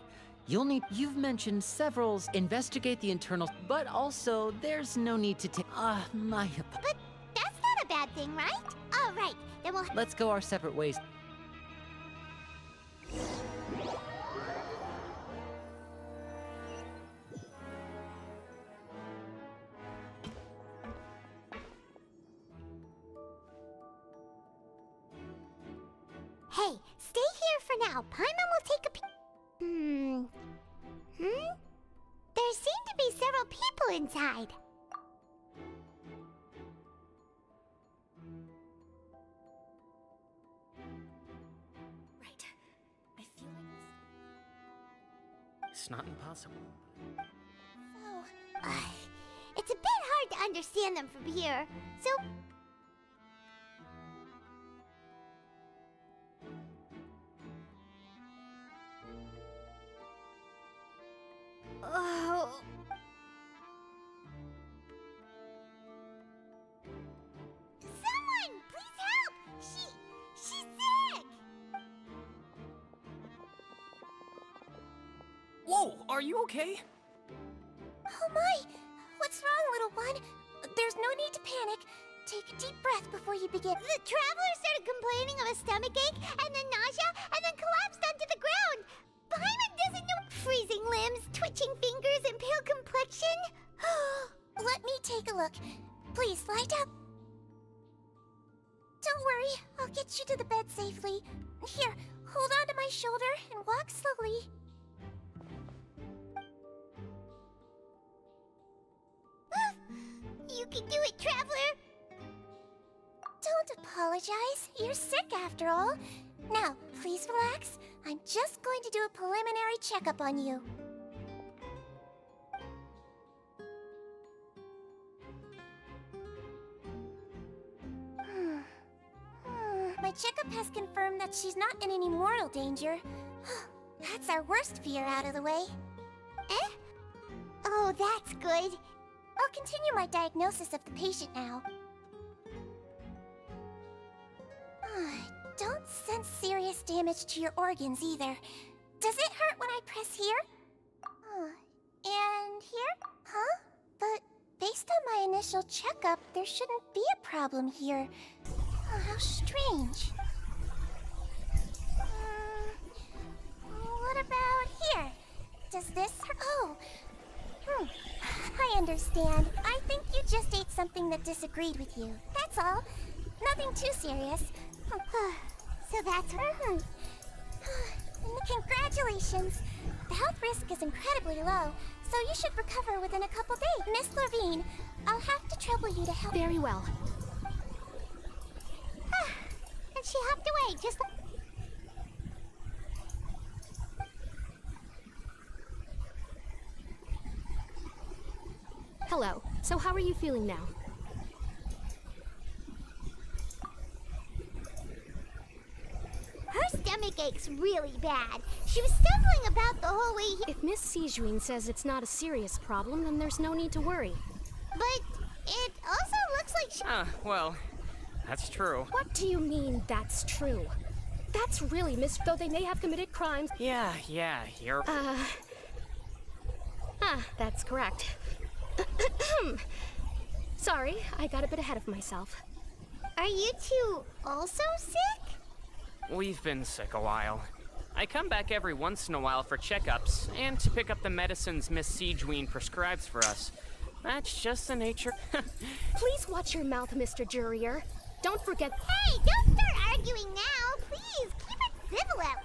You'll need. You've mentioned several. Investigate the internal. But also, there's no need to take. My. But that's not a bad thing, right? All right, then we'll. Let's go our separate ways. Hey, stay here for now. Paimon will take a peek. There seem to be several people inside. Right. I feel like it's not impossible. So, it's a bit hard to understand them from here. So. Oh. Someone, please help! She's sick! Whoa, are you okay? Oh my! What's wrong, little one? There's no need to panic. Take a deep breath before you begin. The traveler started complaining of a stomachache, and then nausea, and then collapsed onto the ground. Paimon doesn't know. Freezing limbs, twitching fingers, and pale complexion. Let me take a look. Please, lie down. Don't worry, I'll get you to the bed safely. Here, hold on to my shoulder and walk slowly. You can do it, traveler. Don't apologize. You're sick after all. Now, please relax. I'm just going to do a preliminary checkup on you. My checkup has confirmed that she's not in any mortal danger. That's our worst fear out of the way. Eh? Oh, that's good. I'll continue my diagnosis of the patient now. Don't sense serious damage to your organs either. Does it hurt when I press here? And here? Huh? But based on my initial checkup, there shouldn't be a problem here. Oh, how strange. What about here? Does this hurt? Oh. I understand. I think you just ate something that disagreed with you. That's all. Nothing too serious. So that's her. Congratulations. The health risk is incredibly low, so you should recover within a couple days. Miss Levine, I'll have to trouble you to help. Very well. And she hopped away just like... Hello. So how are you feeling now? Her stomach aches really bad. She was stumbling about the whole way here. If Miss Sijuin says it's not a serious problem, then there's no need to worry. But it also looks like she... well, that's true. What do you mean, that's true? That's really though they may have committed crimes. Yeah, you're... That's correct. Sorry, I got a bit ahead of myself. Are you two also sick? We've been sick a while. I come back every once in a while for checkups and to pick up the medicines Miss Siegeween prescribes for us. That's just the nature. Please watch your mouth, Mr. Jurrier. Don't forget. Hey, don't start arguing now. Please, keep it civil out.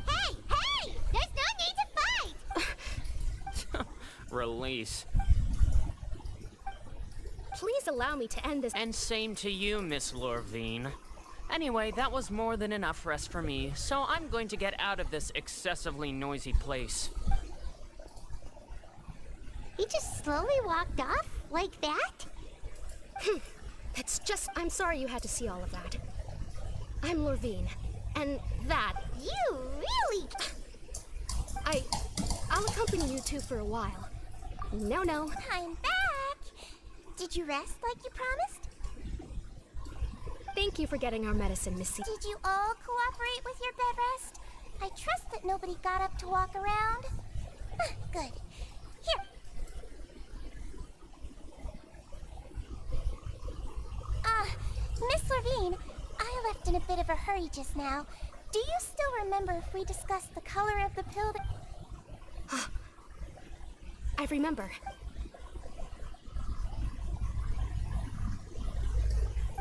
Hey, hey! There's no need to fight! Release. Please allow me to end this. And same to you, Miss Lorvine. Anyway, that was more than enough rest for me, so I'm going to get out of this excessively noisy place. He just slowly walked off like that? It's just. I'm sorry you had to see all of that. I'm Lorvine. And that. You really. I'll accompany you two for a while. No. I'm back. Did you rest like you promised? Thank you for getting our medicine, Missy. Did you all cooperate with your bed rest? I trust that nobody got up to walk around. Good. Here. Miss Lorvine, I left in a bit of a hurry just now. Do you still remember if we discussed the color of the pill that... I remember.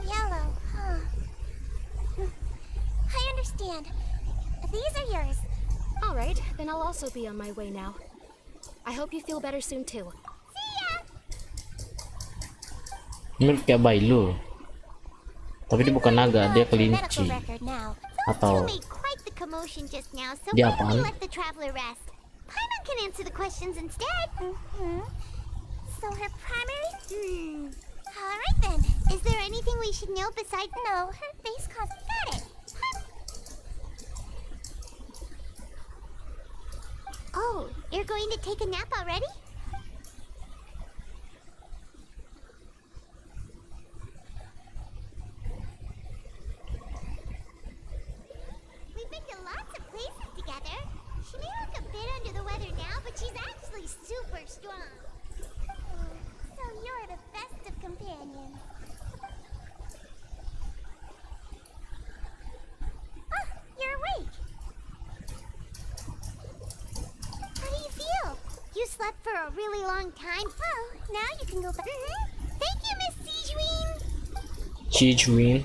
Yellow, huh? I understand. These are yours. All right, then I'll also be on my way now. I hope you feel better soon too. Mirip kayak Bailu. Tapi dia bukan naga, dia kelinci. Atau dia apaan? Paimon can answer the questions instead. So her primary? Alright then. Is there anything we should know besides... No, her face cause... Got it. Oh, you're going to take a nap already? We've been to lots of places together. She may look a bit under the weather now, but she's actually super strong. So you're the best of companions. Oh, you're awake. How do you feel? You slept for a really long time. Oh, now you can go back. Thank you, Miss Siegeween. Siegeween.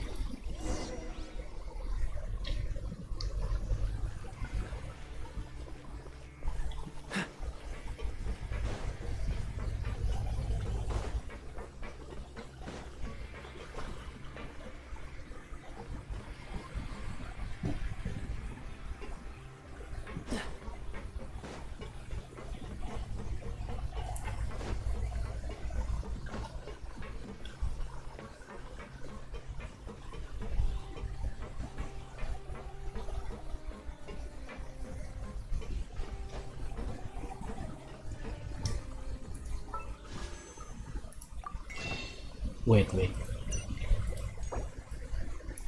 Wait.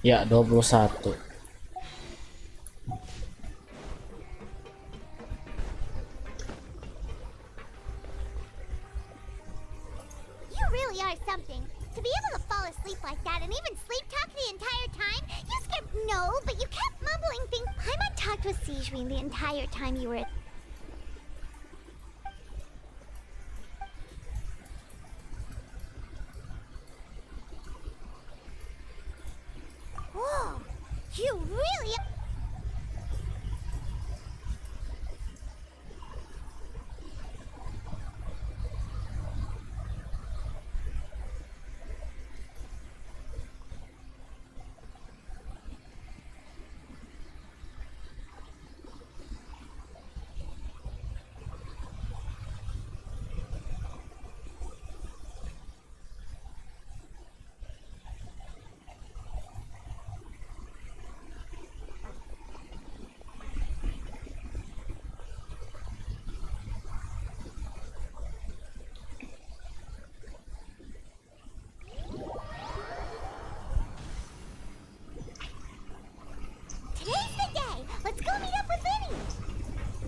Ya, 21. You really are something. To be able to fall asleep like that and even sleep talk the entire time? You skipped no, but you kept mumbling things. Paimon talked with Siegeween the entire time you were... Whoa! You really...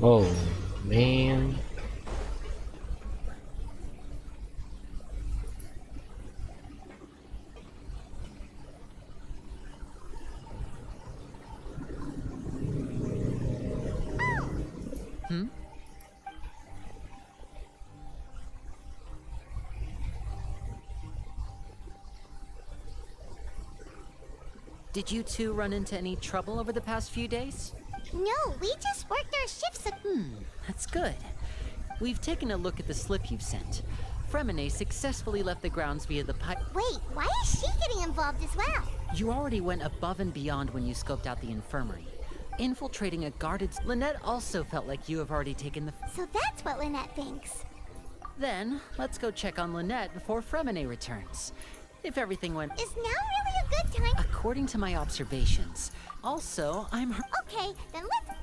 Oh man. Did you two run into any trouble over the past few days? No, we just worked our shifts. That's good. We've taken a look at the slip you've sent. Fremine successfully left the grounds via the pipe. Wait, why is she getting involved as well? You already went above and beyond when you scoped out the infirmary. Infiltrating a guarded... Lynette also felt like you have already taken the... So that's what Lynette thinks. Then, let's go check on Lynette before Fremine returns. If everything went... Is now really a good time? According to my observations. Also, I'm her... Okay, then let's...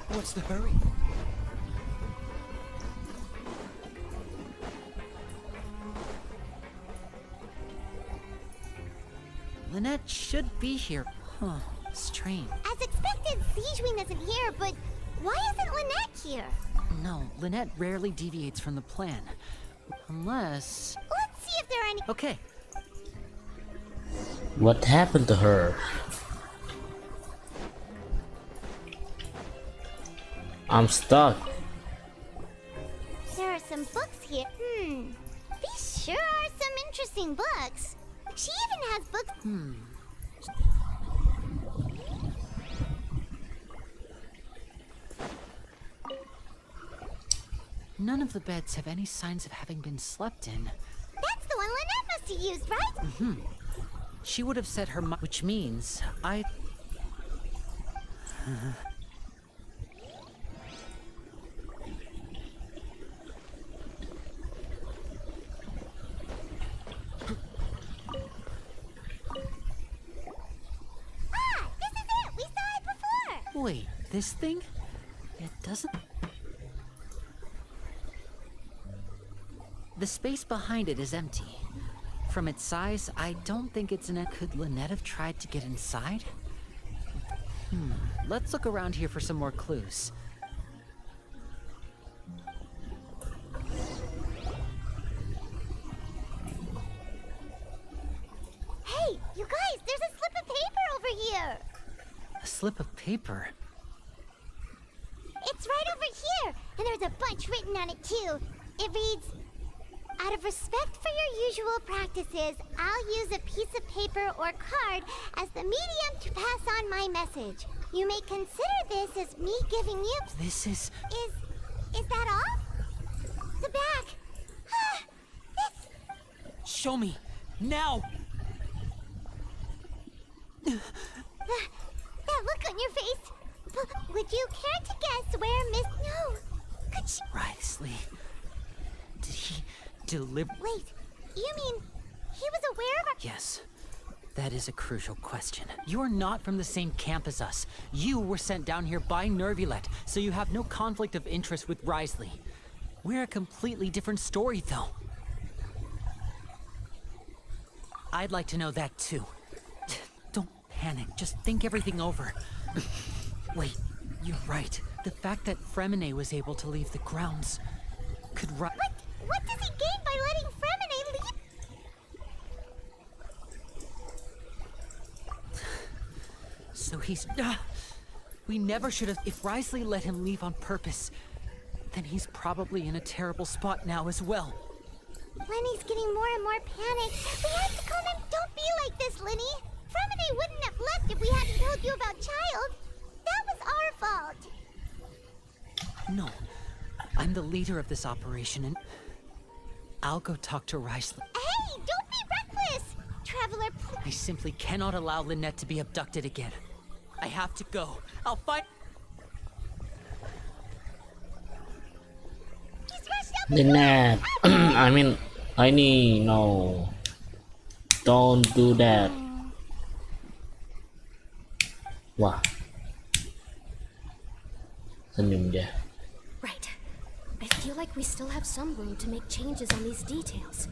What's the hurry? Lynette should be here. Huh, strange. As expected, Sijuin isn't here, but why isn't Lynette here? No, Lynette rarely deviates from the plan. Unless... Let's see if there are any... Okay. What happened to her? I'm stuck. There are some books here. These sure are some interesting books. She even has books. None of the beds have any signs of having been slept in. That's the one Lynette must have used, right? She would have set her which means I... This is it! We saw it before! Wait, this thing? It doesn't... The space behind it is empty. From its size, I don't think it's in Could Lynette have tried to get inside? Let's look around here for some more clues. Hey, you guys, there's a slip of paper over here! A slip of paper? It's right over here! And there's a bunch written on it, too. It reads... Out of respect for your usual practices, I'll use a piece of paper or card as the medium to pass on my message. You may consider this as me giving you... This is... Is that all? The back. This... Show me! Now! That look on your face. Would you care to guess where Miss... No. Could she... Risley. Did he... Wait, you mean he was aware of our... Yes, that is a crucial question. You're not from the same camp as us. You were sent down here by Nervulet, so you have no conflict of interest with Risley. We're a completely different story, though. I'd like to know that, too. Don't panic, just think everything over. Wait, you're right. The fact that Fremine was able to leave the grounds could... What does he gain by letting Fremine leave? So he's... we never should have... If Risley let him leave on purpose, then he's probably in a terrible spot now as well. Lenny's getting more and more panicked. We have to calm him. Don't be like this, Lenny. Fremine wouldn't have left if we hadn't told you about Child. That was our fault. No. I'm the leader of this operation, and... I'll go talk to Risley. Hey, don't be reckless! Traveler, I simply cannot allow Lynette to be abducted again. I have to go. I'll find... Lynette. I mean, no. Don't do that. Wah. Senyum dia. Right. I feel like we still have some room to make changes on these details.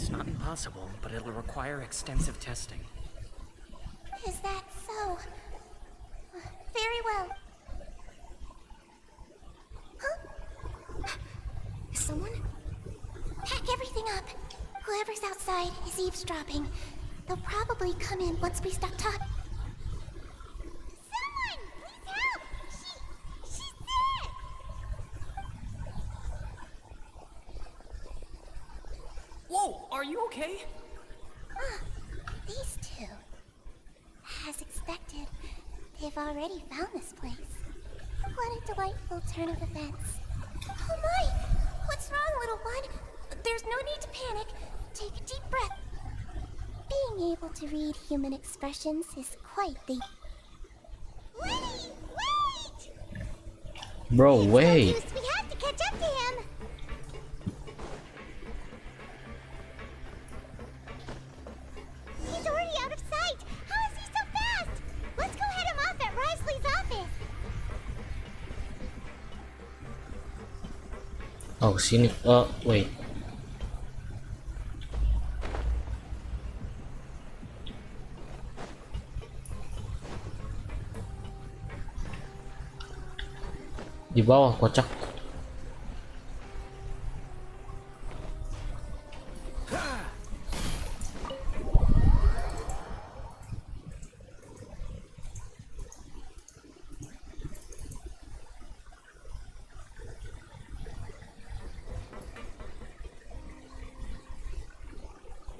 It's not impossible, but it'll require extensive testing. Is that so? Very well. Huh? Is someone? Pack everything up. Whoever's outside is eavesdropping. They'll probably come in once we stop talking. Someone! Please help! She's there! Whoa, are you okay? These two. As expected, they've already found this place. What a delightful turn of events. Oh my! What's wrong, little one? There's no need to panic. Take a deep breath. Being able to read human expressions is quite the... Wait! Bro, wait. We have to catch up to him! He's already out of sight! How is he so fast? Let's go head him off at Risley's office! Oh, sini. Wait. Di bawah kocak.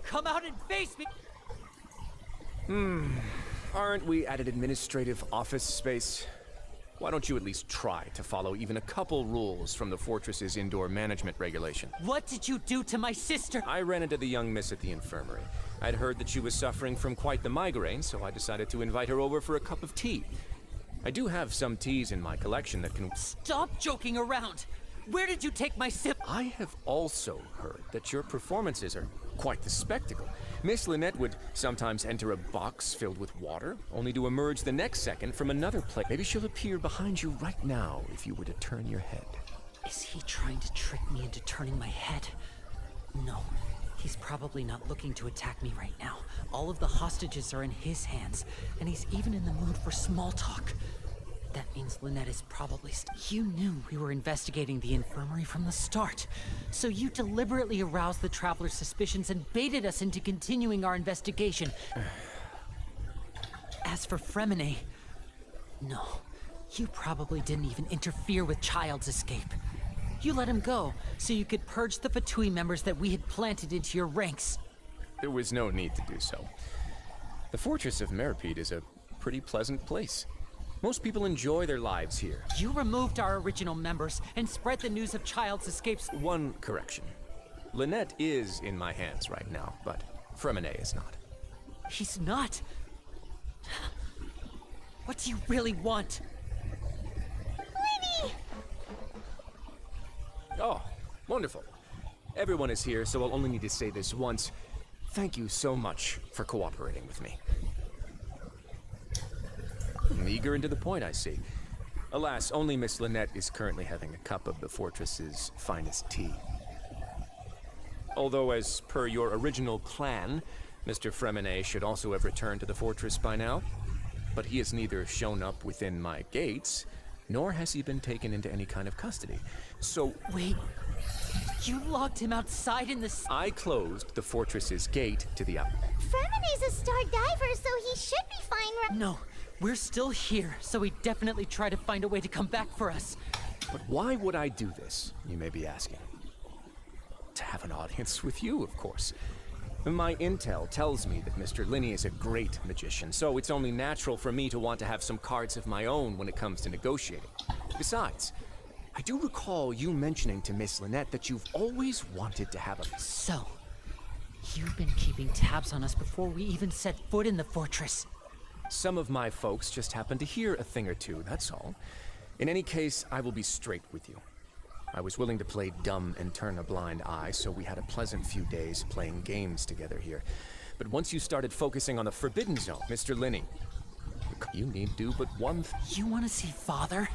Come out and face me! Aren't we at an administrative office space? Why don't you at least try to follow even a couple rules from the fortress's indoor management regulation? What did you do to my sister? I ran into the young miss at the infirmary. I'd heard that she was suffering from quite the migraine, so I decided to invite her over for a cup of tea. I do have some teas in my collection that can... Stop joking around! Where did you take my sip? I have also heard that your performances are quite the spectacle. Miss Lynette would sometimes enter a box filled with water, only to emerge the next second from another place. Maybe she'll appear behind you right now if you were to turn your head. Is he trying to trick me into turning my head? No, he's probably not looking to attack me right now. All of the hostages are in his hands, and he's even in the mood for small talk. That means Lynette is probably You knew we were investigating the infirmary from the start, so you deliberately aroused the Traveler's suspicions and baited us into continuing our investigation. As for Fremine, no, you probably didn't even interfere with Child's escape. You let him go, so you could purge the Fatui members that we had planted into your ranks. There was no need to do so. The Fortress of Meripede is a pretty pleasant place. Most people enjoy their lives here. You removed our original members and spread the news of Child's escapes. One correction. Lynette is in my hands right now, but Fremine is not. He's not? What do you really want? Lenny! Oh, wonderful. Everyone is here, so I'll only need to say this once. Thank you so much for cooperating with me. Eager and to the point, I see. Alas, only Miss Lynette is currently having a cup of the fortress's finest tea. Although, as per your original plan, Mr. Fremine should also have returned to the fortress by now. But he has neither shown up within my gates, nor has he been taken into any kind of custody. So... Wait, you locked him outside in the... I closed the fortress's gate to the out... Fremine's a star diver, so he should be fine. No. We're still here, so he'd definitely try to find a way to come back for us. But why would I do this, you may be asking? To have an audience with you, of course. My intel tells me that Mr. Linney is a great magician, so it's only natural for me to want to have some cards of my own when it comes to negotiating. Besides, I do recall you mentioning to Miss Lynette that you've always wanted to have a... So, you've been keeping tabs on us before we even set foot in the fortress. Some of my folks just happened to hear a thing or two, that's all. In any case, I will be straight with you. I was willing to play dumb and turn a blind eye, so we had a pleasant few days playing games together here. But once you started focusing on the Forbidden Zone, Mr. Linney, you need do but one You want to see Father?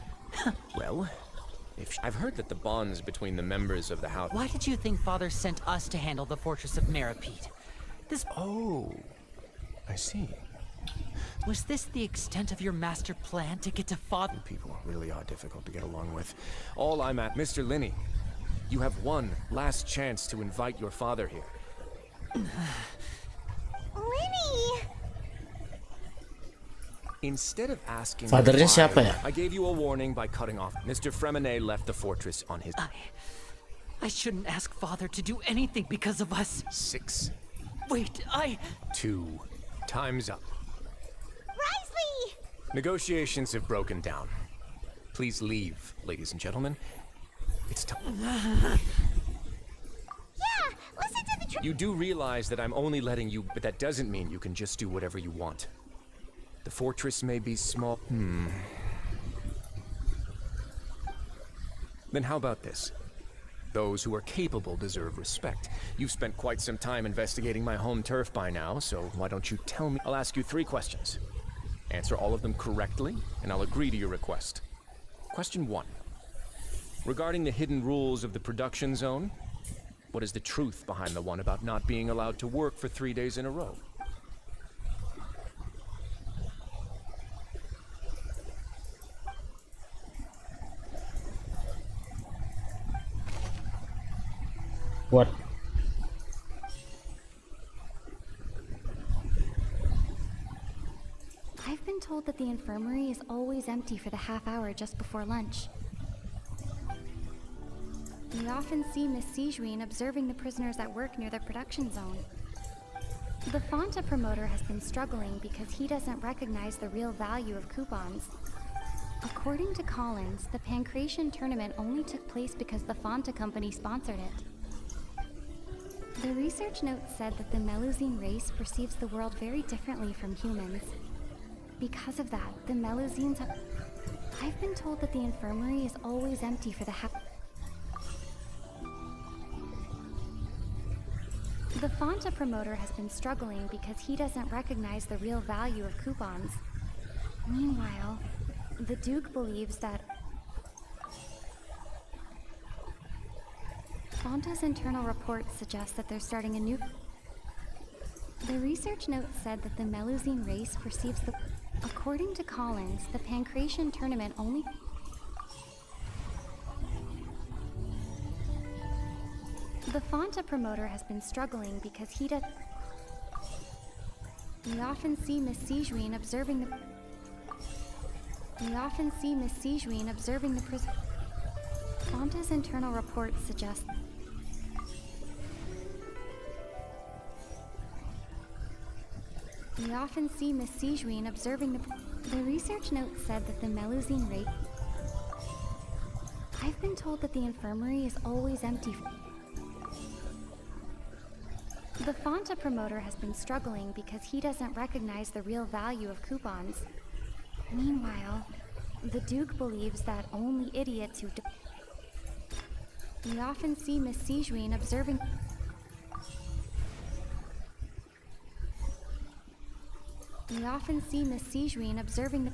Well, I've heard that the bonds between the members of the house... Why did you think Father sent us to handle the fortress of Meripede? This... Oh, I see. Was this the extent of your master plan to get to Father? People really are difficult to get along with. All I'm at... Mr. Linney, you have one last chance to invite your father here. Linny! Instead of asking Fathernya why, siapa ya? I gave you a warning by cutting off. Mr. Fremine left the fortress on his... I shouldn't ask Father to do anything because of us. 6. Wait, 2. Time's up. Risley! Negotiations have broken down. Please leave, ladies and gentlemen. It's time. Yeah, listen to the truth. You do realize that I'm only letting you, but that doesn't mean you can just do whatever you want. The fortress may be small. Then how about this? Those who are capable deserve respect. You've spent quite some time investigating my home turf by now, so why don't you tell me? I'll ask you 3 questions. Answer all of them correctly, and I'll agree to your request. Question 1. Regarding the hidden rules of the production zone, what is the truth behind the one about not being allowed to work for 3 days in a row? What? I've been told that the infirmary is always empty for the half hour just before lunch. We often see Miss Sijuin observing the prisoners at work near the production zone. The Fonta promoter has been struggling because he doesn't recognize the real value of coupons. According to Collins, the Pancration tournament only took place because the Fonta company sponsored it. The research note said that the Melusine race perceives the world very differently from humans. Because of that, the Melusines have... I've been told that the infirmary is always empty for the The Fonta promoter has been struggling because he doesn't recognize the real value of coupons. Meanwhile, the Duke believes that Fonta's internal reports suggest that they're starting a new... The research note said that the Melusine race perceives the... According to Collins, the Pancration tournament only... The Fonta promoter has been struggling because he does... We often see Miss Sijuin observing the... prison... Fonta's internal reports suggest... We often see Miss Sijuin observing the... The research note said that the Melusine race... I've been told that the infirmary is always empty. The Fonta promoter has been struggling because he doesn't recognize the real value of coupons. Meanwhile, the Duke believes that only idiots who... We often see Miss Sijuin observing... We often see Miss Sijuin observing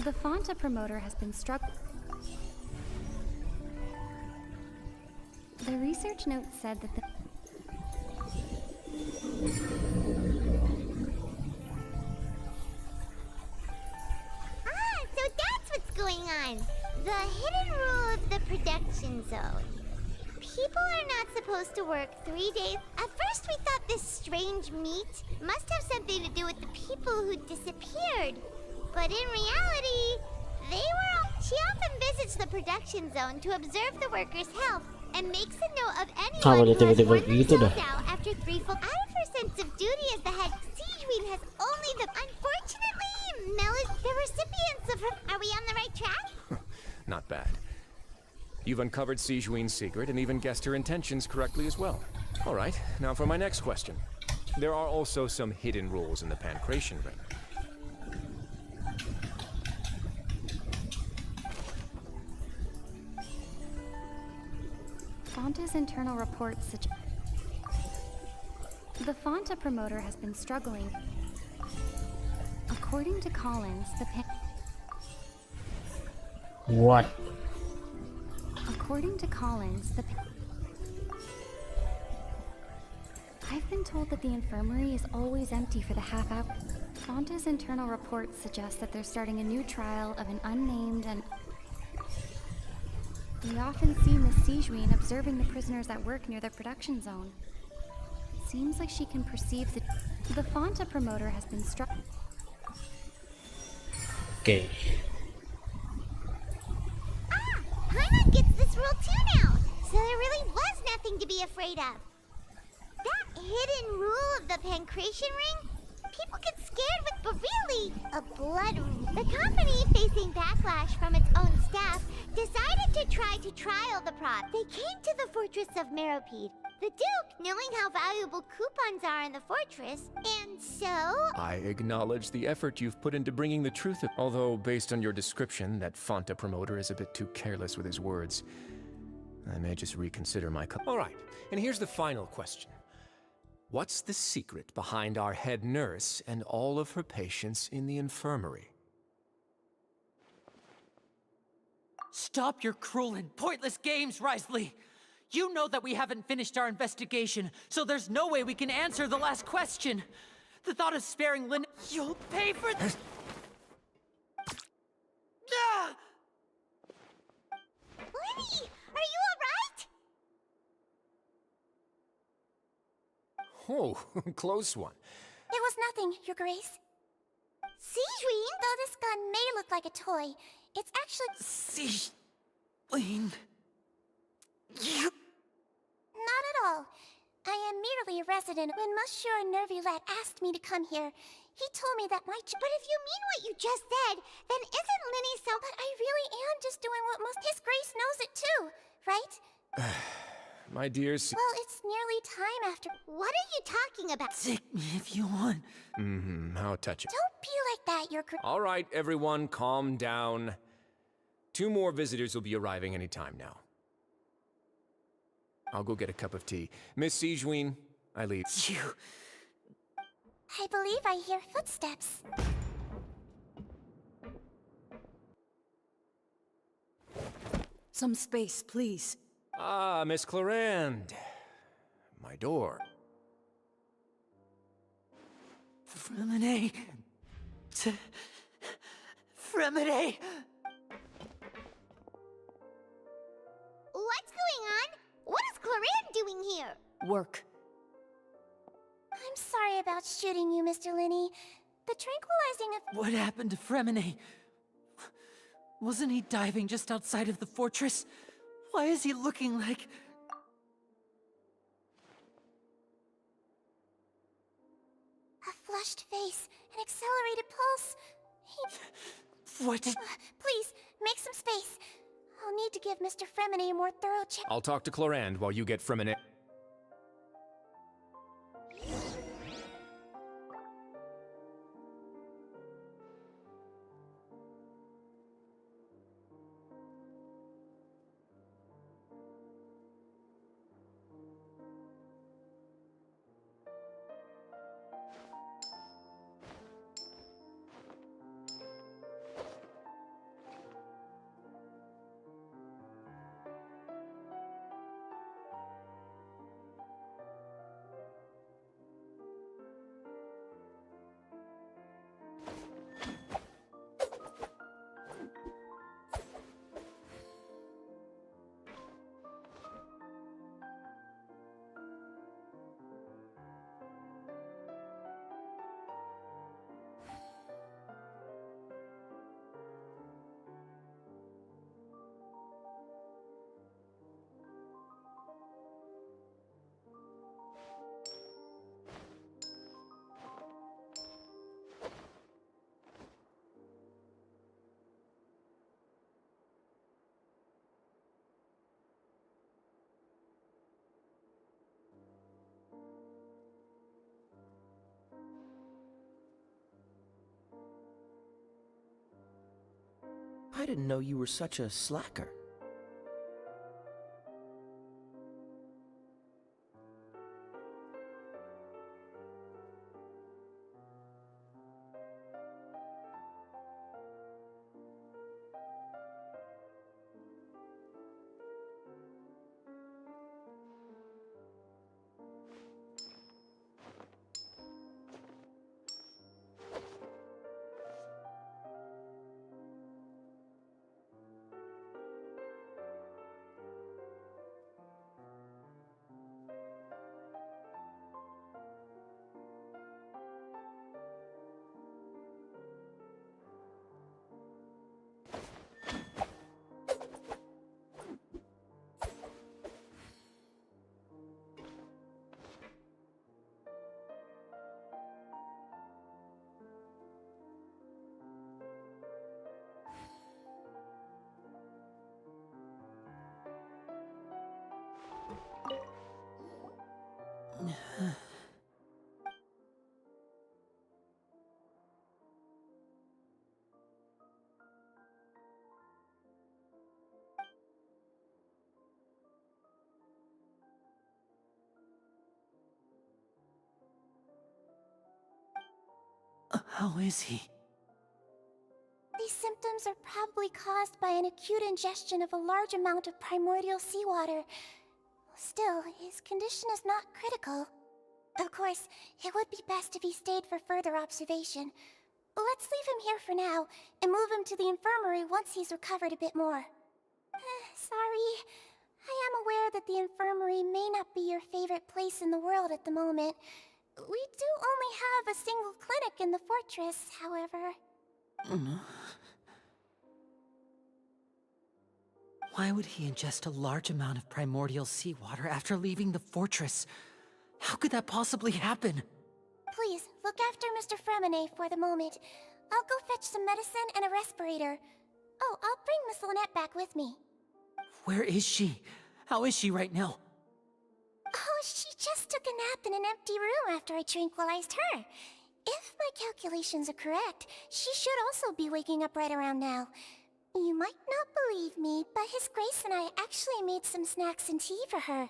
the Fonta promoter has been struck. The research note said that the... So that's what's going on. The hidden rule of the production zone. People are not supposed to work 3 days. At first we thought this strange meat must have something to do with the people who disappeared. But in reality, they were... She often visits the production zone to observe the workers' health and makes a note of anyone who has worn themselves out after 3 full... Out of her sense of duty as the head, Sijuin has only the... Unfortunately, the recipients of her... Are we on the right track? Not bad. You've uncovered Sijuin's secret and even guessed her intentions correctly as well. All right, now for my next question. There are also some hidden rules in the Pancration ring. Fonta's internal reports suggest... The Fonta promoter has been struggling. According to Collins, What? According to Collins, I've been told that the infirmary is always empty for the half hour. Fonta's internal reports suggest that they're starting a new trial of an unnamed and... We often see Miss Sijuin observing the prisoners at work near the production zone. Seems like she can perceive the Fonta promoter has been struck. Okay. Paimon gets this rule too now, so there really was nothing to be afraid of. That hidden rule of the pancreation ring? People get scared with, but really, a blood ring. The company, facing backlash from its own staff, decided to try to trial the prop. They came to the fortress of Meropide. The Duke, knowing how valuable coupons are in the fortress, and so... I acknowledge the effort you've put into bringing the truth of... Although, based on your description, that Fonta promoter is a bit too careless with his words. I may just reconsider my... All right, and here's the final question. What's the secret behind our head nurse and all of her patients in the infirmary? Stop your cruel and pointless games, Risley! You know that we haven't finished our investigation, so there's no way we can answer the last question. The thought of sparing Lynn... You'll pay for this... Lenny, are you alright? Oh, close one. It was nothing, Your Grace. Sijuin? Though this gun may look like a toy, it's actually... Sijuin... You... Not at all. I am merely a resident. When Monsieur Nervulette asked me to come here, he told me that my... But if you mean what you just said, then isn't Linny so... But I really am just doing what most... His Grace knows it too, right? My dear... Well, it's nearly time after... What are you talking about? Take me if you want. How touching. Don't be like that, Your Grace. All right, everyone, calm down. 2 more visitors will be arriving any time now. I'll go get a cup of tea. Miss Sijuin, I leave. You... I believe I hear footsteps. Some space, please. Ah, Miss Clarend. My door. Fremine... Fremine... What's going on? What is Clarend doing here? Work. I'm sorry about shooting you, Mr. Linney. The tranquilizing of... What happened to Fremine? Wasn't he diving just outside of the fortress? Why is he looking like... A flushed face, an accelerated pulse. What did... Please, make some space. I'll need to give Mr. Fremine a more thorough check. I'll talk to Clarend while you get Fremine. I didn't know you were such a slacker. How is he? These symptoms are probably caused by an acute ingestion of a large amount of primordial seawater. Still, his condition is not critical. Of course, it would be best if he stayed for further observation. Let's leave him here for now, and move him to the infirmary once he's recovered a bit more. Sorry. I am aware that the infirmary may not be your favorite place in the world at the moment. We do only have a single clinic in the fortress, however. Why would he ingest a large amount of primordial seawater after leaving the fortress? How could that possibly happen? Please, look after Mr. Fremine for the moment. I'll go fetch some medicine and a respirator. Oh, I'll bring Miss Lynette back with me. Where is she? How is she right now? Oh, she just took a nap in an empty room after I tranquilized her. If my calculations are correct, she should also be waking up right around now. You might not believe me, but His Grace and I actually made some snacks and tea for her.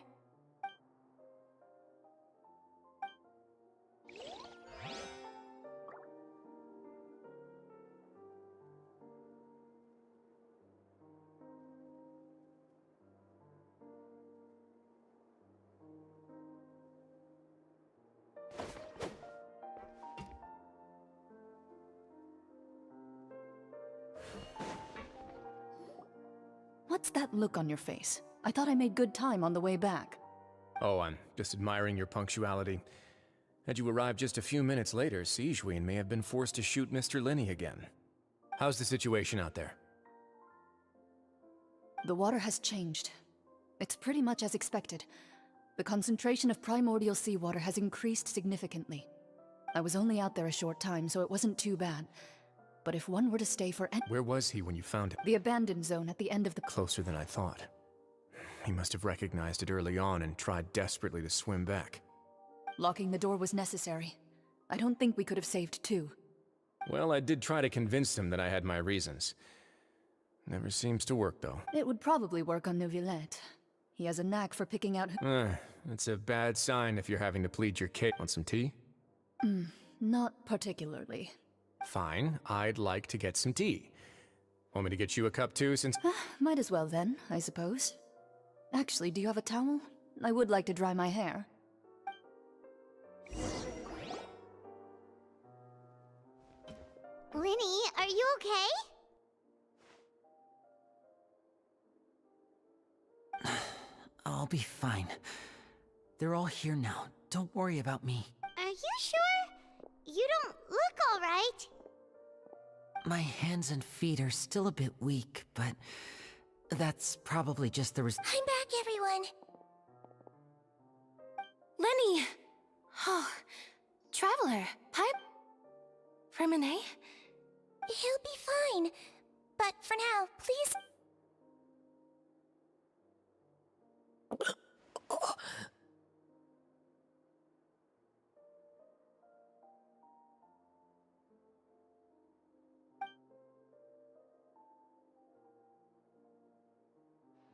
What's that look on your face? I thought I made good time on the way back. Oh, I'm just admiring your punctuality. Had you arrived just a few minutes later, Sigewinne may have been forced to shoot Mr. Linney again. How's the situation out there? The water has changed. It's pretty much as expected. The concentration of primordial seawater has increased significantly. I was only out there a short time, so it wasn't too bad. But if one were to stay for Where was he when you found him? the abandoned zone at the end of the... Closer than I thought. He must have recognized it early on and tried desperately to swim back. Locking the door was necessary. I don't think we could have saved two. Well, I did try to convince him that I had my reasons. Never seems to work, though. It would probably work on Neuvillette. He has a knack for picking out... That's a bad sign if you're having to plead your case. Want some tea? Not particularly. Fine, I'd like to get some tea. Want me to get you a cup too, since... Might as well then, I suppose. Actually, do you have a towel? I would like to dry my hair. Linny, are you okay? I'll be fine. They're all here now. Don't worry about me. Are you sure? You don't look all right. My hands and feet are still a bit weak, but that's probably just the I'm back, everyone. Lenny! Oh, Traveler, Pipe? Fremine? He'll be fine. But for now, please...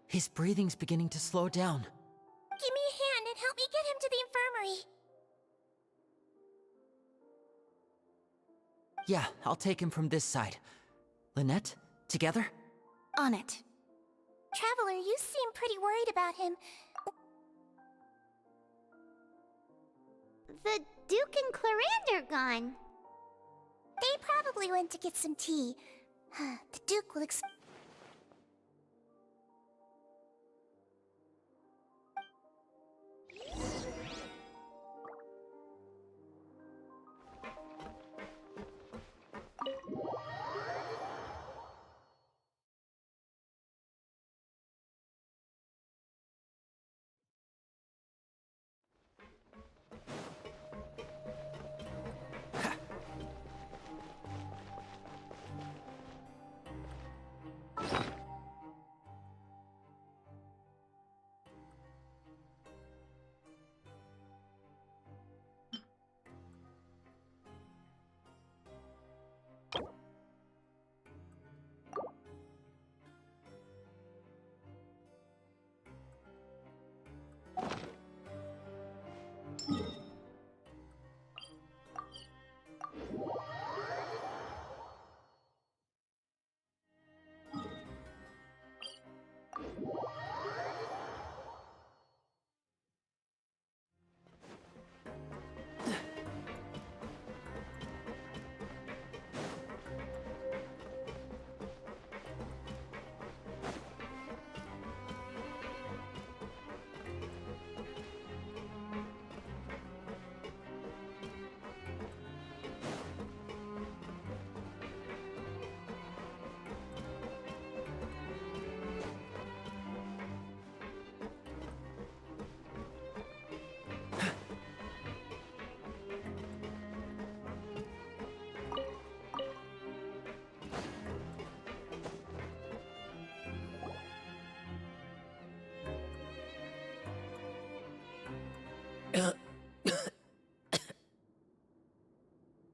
His breathing's beginning to slow down. Give me a hand and help me get him to the infirmary. Yeah, I'll take him from this side. Lynette, together? On it. Traveler, you seem pretty worried about him. The Duke and Clarande are gone. They probably went to get some tea. The Duke will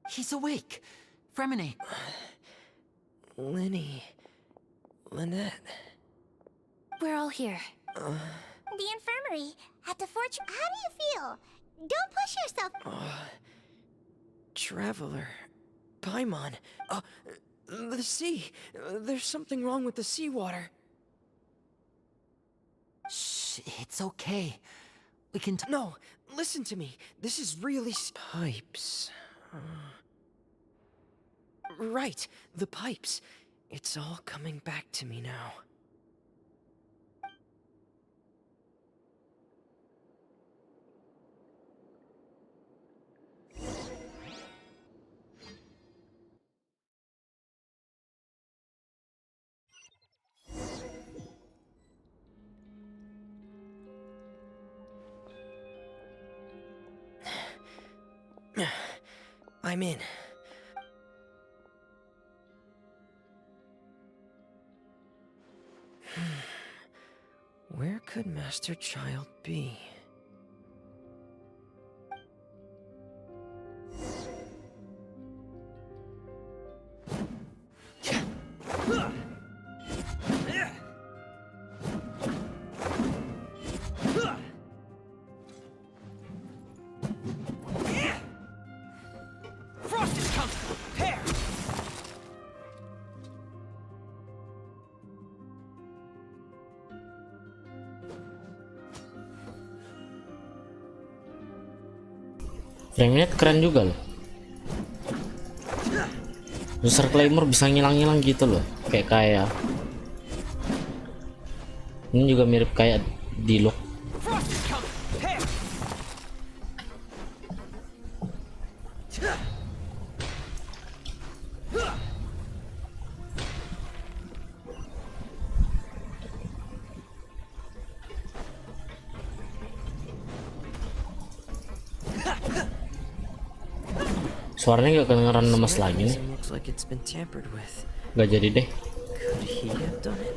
He's awake. Fremine. Lenny. Lynette. We're all here. The infirmary at the fortress. How do you feel? Don't push yourself. Traveler. Paimon. The sea. There's something wrong with the seawater. Shh, it's okay. We can No, listen to me. This is really pipes. Right, the pipes. It's all coming back to me now. I'm in. Where could Master Child be? Frost is coming! Prepare! Frame-nya keren juga loh. User claymore bisa ngilang-ngilang gitu loh, kayak ini juga mirip kayak di look. Suaranya gak kedengeran lemes lagi nih. Looks like it's been tampered with. Gak jadi deh. Could he have done it?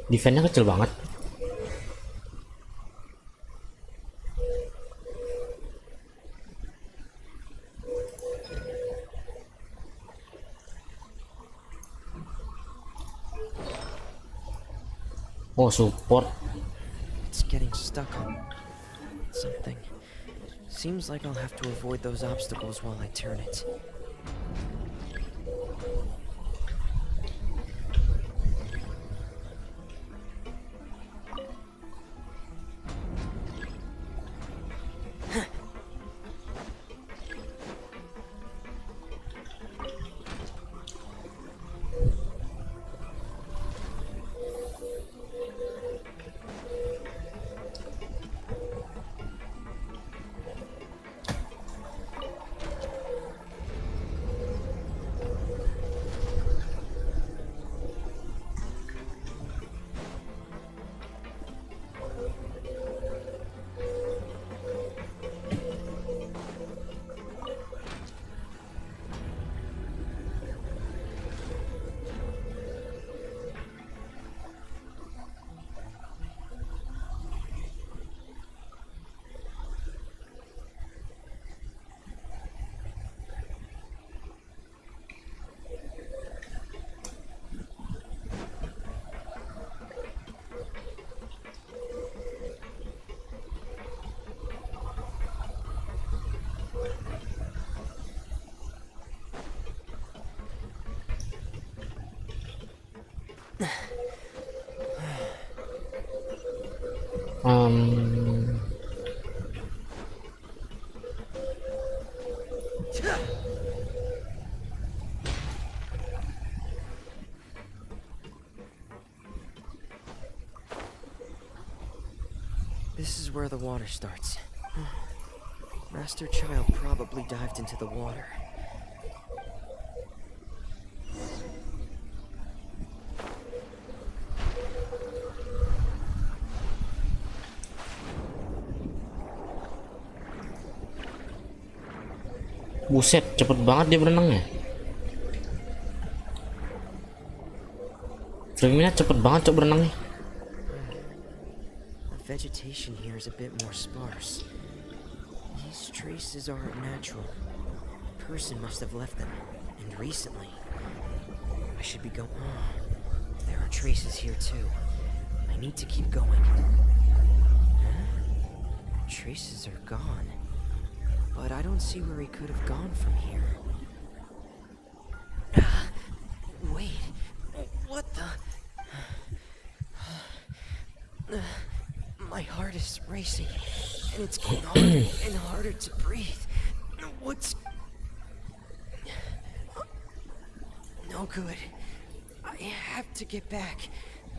Defense-nya kecil banget. Oh, support. It's getting stuck on something. Seems like I'll have to avoid those obstacles while I turn it. This is where the water starts. Master Child probably dived into the water. Buset, cepet banget dia berenangnya. Frame-nya cepet banget cok berenangnya. The vegetation here is a bit more sparse. These traces aren't natural. A person must have left them, and recently. I should be going. Oh, there are traces here too. I need to keep going. Huh? Traces are gone. But I don't see where he could have gone from here. Wait, what the? My heart is racing, and it's getting harder and harder to breathe. What's... No good. I have to get back.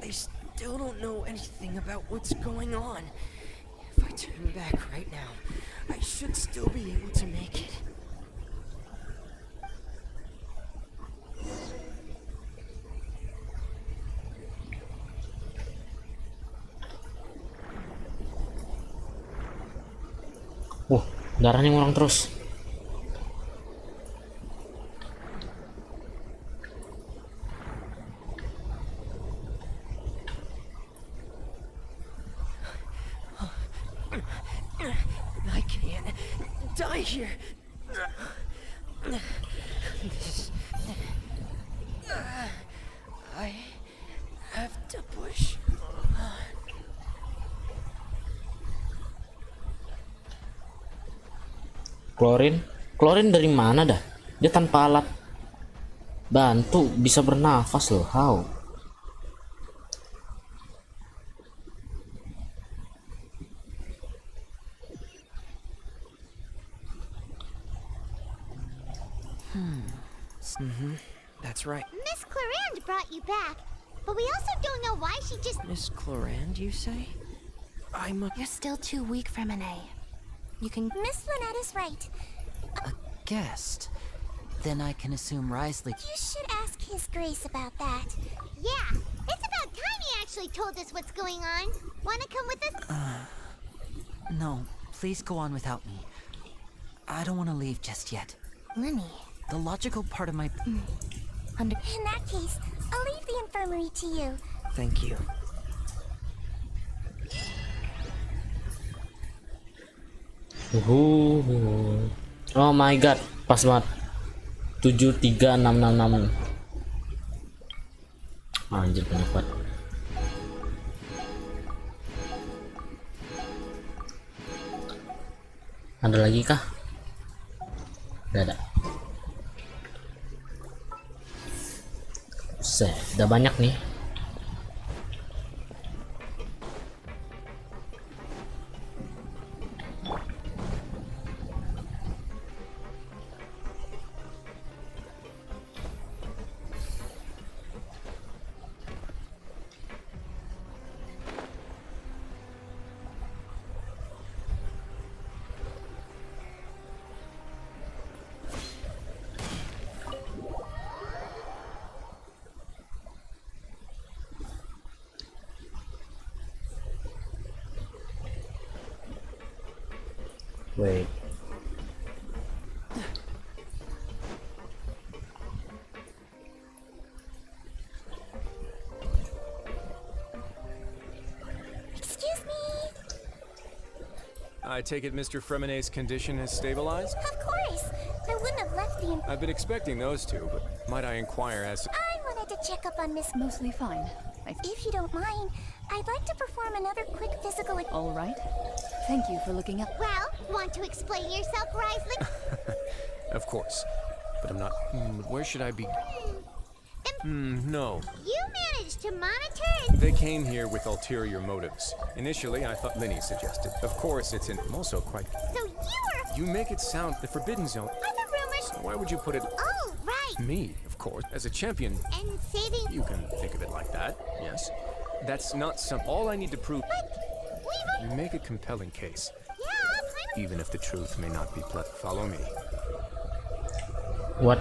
They still don't know anything about what's going on. If I turn back right now, I should still be able to make it. Darahnya ngurang terus. I can't die here. I have to push. Klorin dari mana dah? Dia tanpa alat bantu bisa bernafas loh. How? That's right. Miss Clarande brought you back, but we also don't know why she just... Miss Clarande, you say? You're still too weak for Monet. You can... Miss Lynette is right. A guest? Then I can assume Risley... You should ask His Grace about that. Yeah, it's about time he actually told us what's going on. Wanna come with us? No, please go on without me. I don't want to leave just yet. Lenny. The logical part of my... In that case, I'll leave the infirmary to you. Thank you. Oh my god, pas banget. 73666. Anjir penyebab. Ada lagi kah? Gak ada. Udah banyak nih. Wait. Excuse me. I take it Mr. Fremenet's condition has stabilized? Of course. I wouldn't have left the... I've been expecting those two, but might I inquire as... I wanted to check up on Miss... Mostly fine. If you don't mind, I'd like to perform another quick physical... All right. Thank you for looking up. Well, want to explain yourself, Risley? Of course. But I'm not... where should I be? No. You managed to monitor and... They came here with ulterior motives. Initially, I thought Linny suggested. Of course, I'm also quite... So you were... You make it sound the Forbidden Zone. Are the rumors... So why would you put it... Oh, right. Me, of course, as a champion. And saving... You can think of it like that, yes. That's not some... All I need to prove... But we've... You make a compelling case. Yeah, Even if the truth may not be Follow me. What?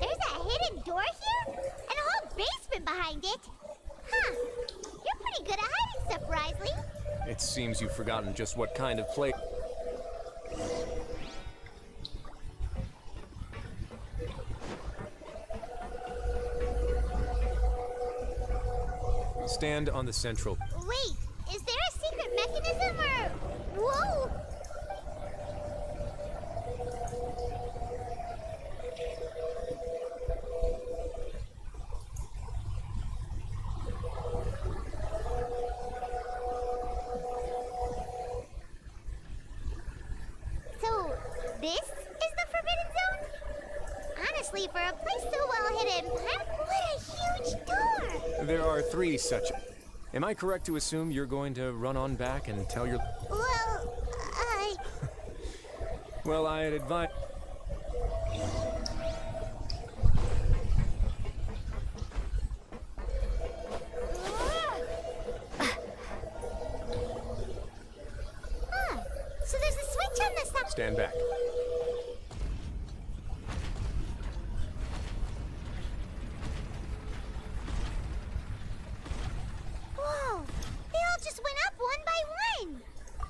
There's a hidden door here? And a whole basement behind it? Huh. You're pretty good at hiding stuff, Risley. It seems you've forgotten just what kind of play... Stand on the central... Wait, is there a secret mechanism or... Whoa! So, this is the Forbidden Zone? Honestly, for a place so well hidden, what a huge door! There are 3 such... Am I correct to assume you're going to run on back and tell your... Well, Well, I'd advise... So there's a switch on the side. Stand back. Whoa! They all just went up one by one.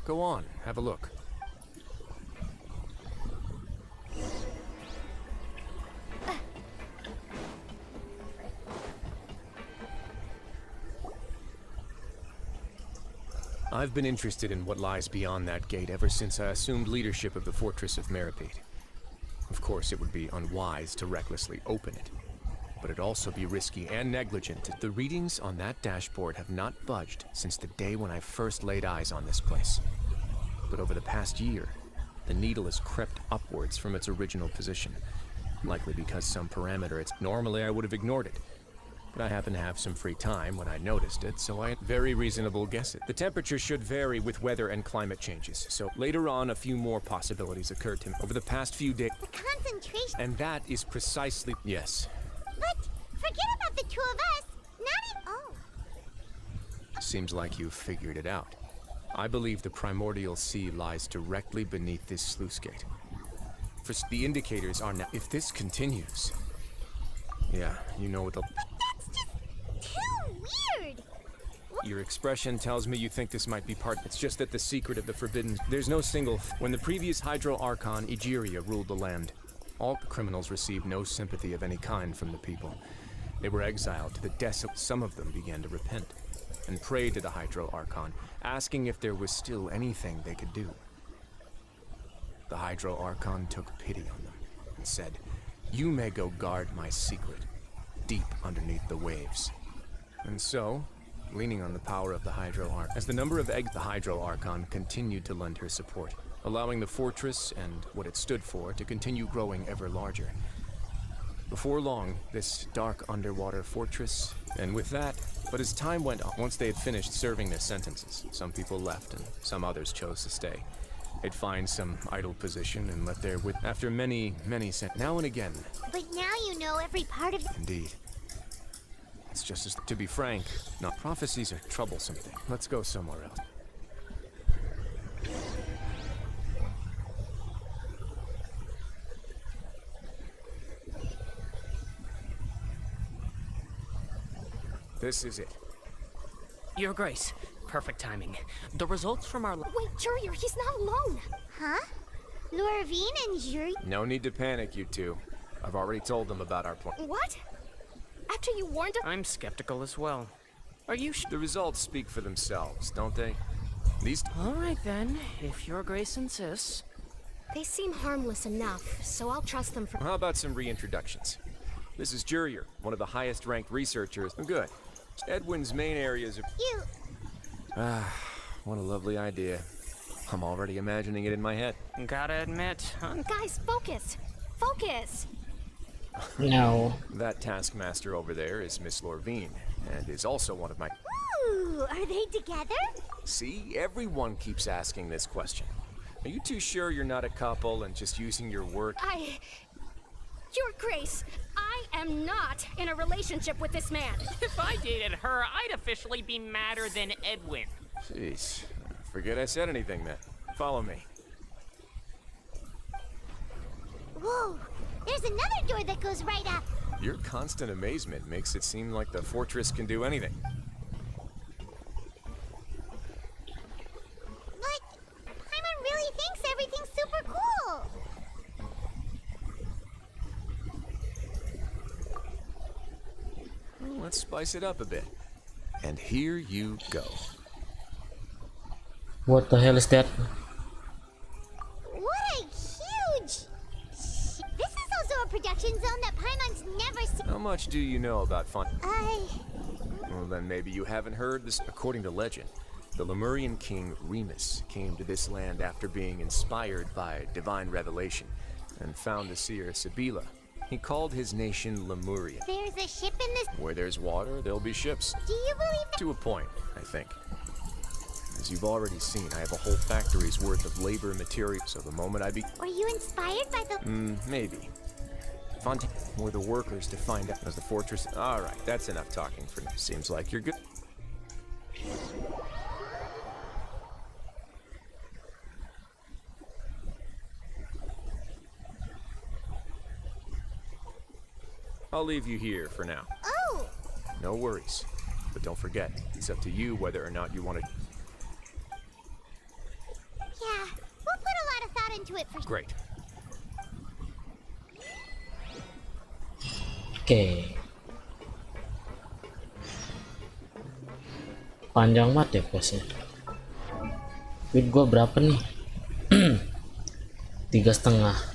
Go on, have a look. I've been interested in what lies beyond that gate ever since I assumed leadership of the Fortress of Meripede. Of course, it would be unwise to recklessly open it, but it'd also be risky and negligent. The readings on that dashboard have not budged since the day when I first laid eyes on this place. But over the past year, the needle has crept upwards from its original position, likely because some parameter normally I would have ignored it. But I happened to have some free time when I noticed it, so I very reasonable guess it. The temperature should vary with weather and climate changes, so later on a few more possibilities occurred to me over the past few days. The concentration... And that is precisely... Yes. But forget about the 2 of us. Not at all. Seems like you've figured it out. I believe the primordial sea lies directly beneath this sluice gate. For the indicators are now... If this continues... Yeah, you know what the... Too weird. Your expression tells me you think this might be part... It's just that the secret of the Forbidden... There's no single... When the previous Hydro Archon, Egeria, ruled the land, all the criminals received no sympathy of any kind from the people. They were exiled to the desolate... Some of them began to repent and prayed to the Hydro Archon, asking if there was still anything they could do. The Hydro Archon took pity on them and said, "You may go guard my secret, deep underneath the waves." And so, leaning on the power of the Hydro Archon, as the number of eggs the Hydro Archon continued to lend her support, allowing the fortress and what it stood for to continue growing ever larger. Before long, this dark underwater fortress, and with that, but as time went on, once they had finished serving their sentences, some people left and some others chose to stay. They'd find some idle position and let their wit after many now and again. But now you know every part of... Indeed. It's just as, to be frank, not prophecies are a troublesome thing. Let's go somewhere else. This is it. Your Grace, perfect timing. The results from our... Wait, Jurier, he's not alone. Huh? Lorvine and Juri... No need to panic, you two. I've already told them about our plan. What? After you warned us? I'm skeptical as well. Are you The results speak for themselves, don't they? These... All right then, if Your Grace insists. They seem harmless enough, so I'll trust them for— How about some reintroductions? This is Jurier, one of the highest ranked researchers. Good. Edwin's main areas are— You... What a lovely idea. I'm already imagining it in my head. Gotta admit, Guys, focus! Focus! No. That taskmaster over there is Miss Lorvine, and is also one of my— Ooh, are they together? See, everyone keeps asking this question. Are you too sure you're not a couple and just using your work? Your Grace, I am not in a relationship with this man. if I dated her, I'd officially be madder than Edwin. Jeez. Forget I said anything, then. Follow me. Whoa, there's another door that goes right up. Your constant amazement makes it seem like the fortress can do anything. But Paimon really thinks everything's super cool. Well, let's spice it up a bit. And here you go. What the hell is that? What a huge... This is also a production zone that Paimon's never seen. How much do you know about fun? Well, then maybe you haven't heard this. According to legend, the Lemurian king Remus came to this land after being inspired by divine revelation and found the seer Sibila. He called his nation Lemuria. There's a ship in this... Where there's water, there'll be ships. Do you believe that? To a point, I think. As you've already seen, I have a whole factory's worth of labor material, so the moment I Were you inspired by the... maybe. Fontaine, or the workers to find out as the fortress... Alright, that's enough talking for now. Seems like you're good. I'll leave you here for now. Oh! No worries. But don't forget, it's up to you whether or not you want to... Yeah, we'll put a lot of thought into it for... Great. Oke. Panjang banget ya questnya. Duit gua berapa nih? 3,5.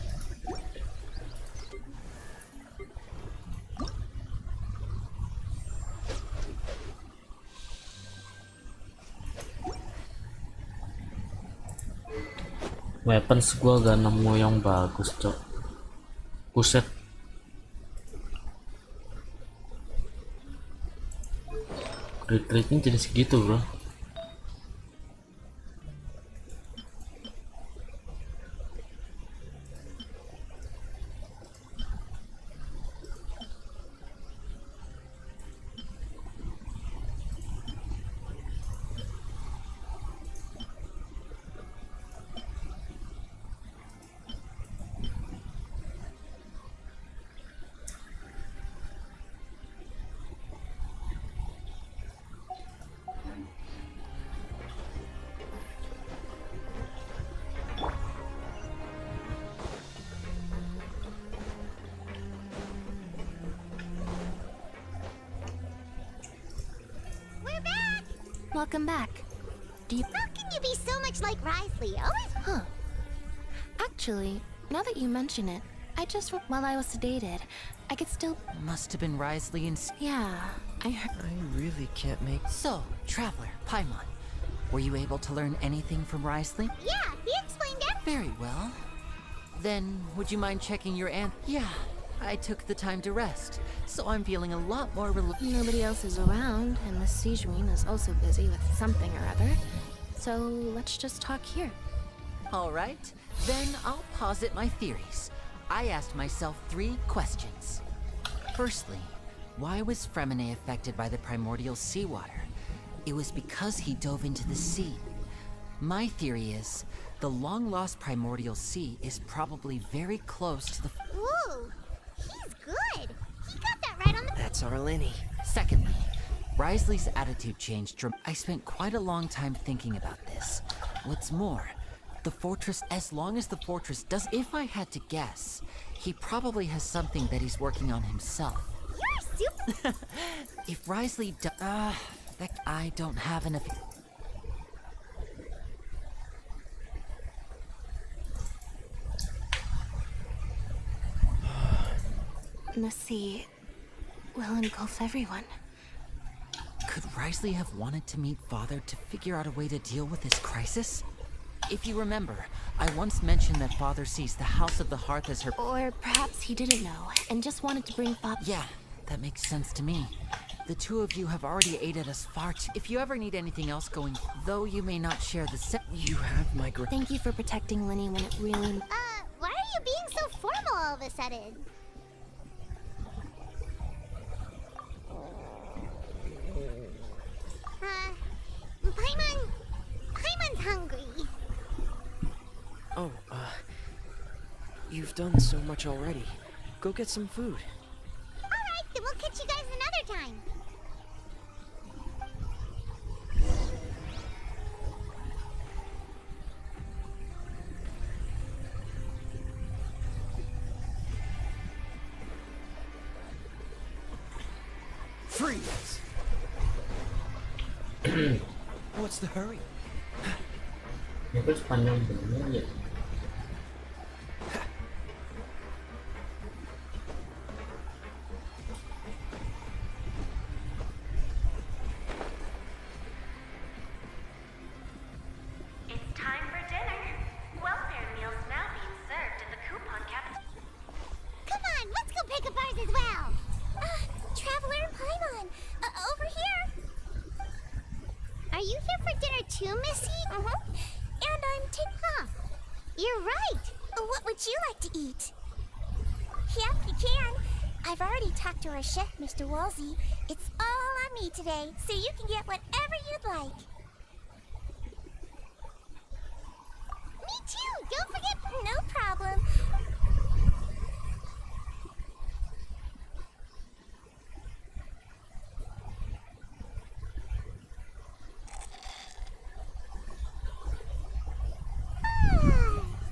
Weapons gua gak nemu yang bagus, cok. Buset. Crit-critnya jadi segitu, bro. Welcome back. How can you be so much like Risley? Always... Huh. Actually, now that you mention it, I just... While I was sedated, I could still... Must have been Risley and... Yeah, I heard... I really can't make... So, Traveler, Paimon, were you able to learn anything from Risley? Yeah, he explained everything. Very well. Then, would you mind checking your Yeah, I took the time to rest, so I'm feeling a lot more Nobody else is around, and Miss Sijuin is also busy with something or other. So let's just talk here. All right, then I'll posit my theories. I asked myself 3 questions. Firstly, why was Fremine affected by the primordial seawater? It was because he dove into the sea. My theory is, the long-lost primordial sea is probably very close to the... Ooh, he's good. He got that right on the... That's our Lenny. Secondly, Risley's attitude changed. I spent quite a long time thinking about this. What's more, the fortress, as long as the fortress does... If I had to guess, he probably has something that he's working on himself. You're super... If Risley I don't have enough... in the sea will engulf everyone. Could Risley have wanted to meet Father to figure out a way to deal with this crisis? If you remember, I once mentioned that Father sees the House of the Hearth as her— Or perhaps he didn't know and just wanted to bring Father— Yeah, that makes sense to me. The two of you have already aided us far too— If you ever need anything else going, though you may not share the You have my Thank you for protecting Lenny when it really— Why are you being so formal all of a sudden? Paimon's hungry. Oh, you've done so much already. Go get some food. Alright, then we'll catch you guys another time. Freeze! What's the hurry? Itu sepanjang bener ya. It's time for dinner. Welfare meals now being served in the coupon cabinet. Come on, let's go pick up ours as well. Traveler and Paimon, over here. Are you here for dinner too, Missy? And I'm You're right. What would you like to eat? Yep, you can. I've already talked to our chef, Mr. Wolsey. It's all on me today, so you can get whatever you'd like. Me too. Don't forget. No problem.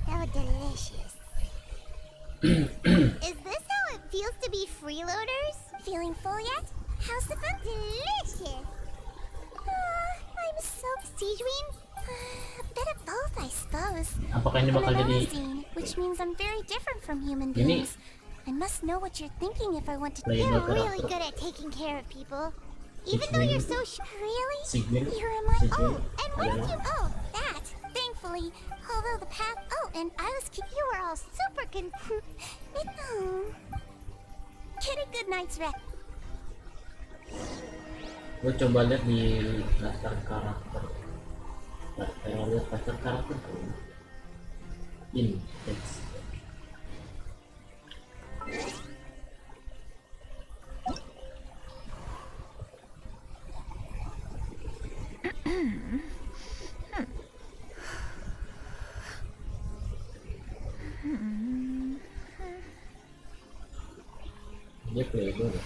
So delicious. Is this how it feels to be freeloaders? Feeling full yet? How's the food? Delicious. I'm so Sijuin. A bit of both, I suppose. Apakah ini I'm bakal an jadi Amazine, which means I'm very different from human Ini- beings. I must know what you're thinking if I want to. Playable You're really character. good at taking care of people. Even though you're so really? Sigmund. You're in my Sigmund. and what did you that? Thankfully, although the path and I was you were all super Get a good night's rest. Gue coba lihat di daftar karakter. Lihat daftar karakter ini teks. Dia playable ya?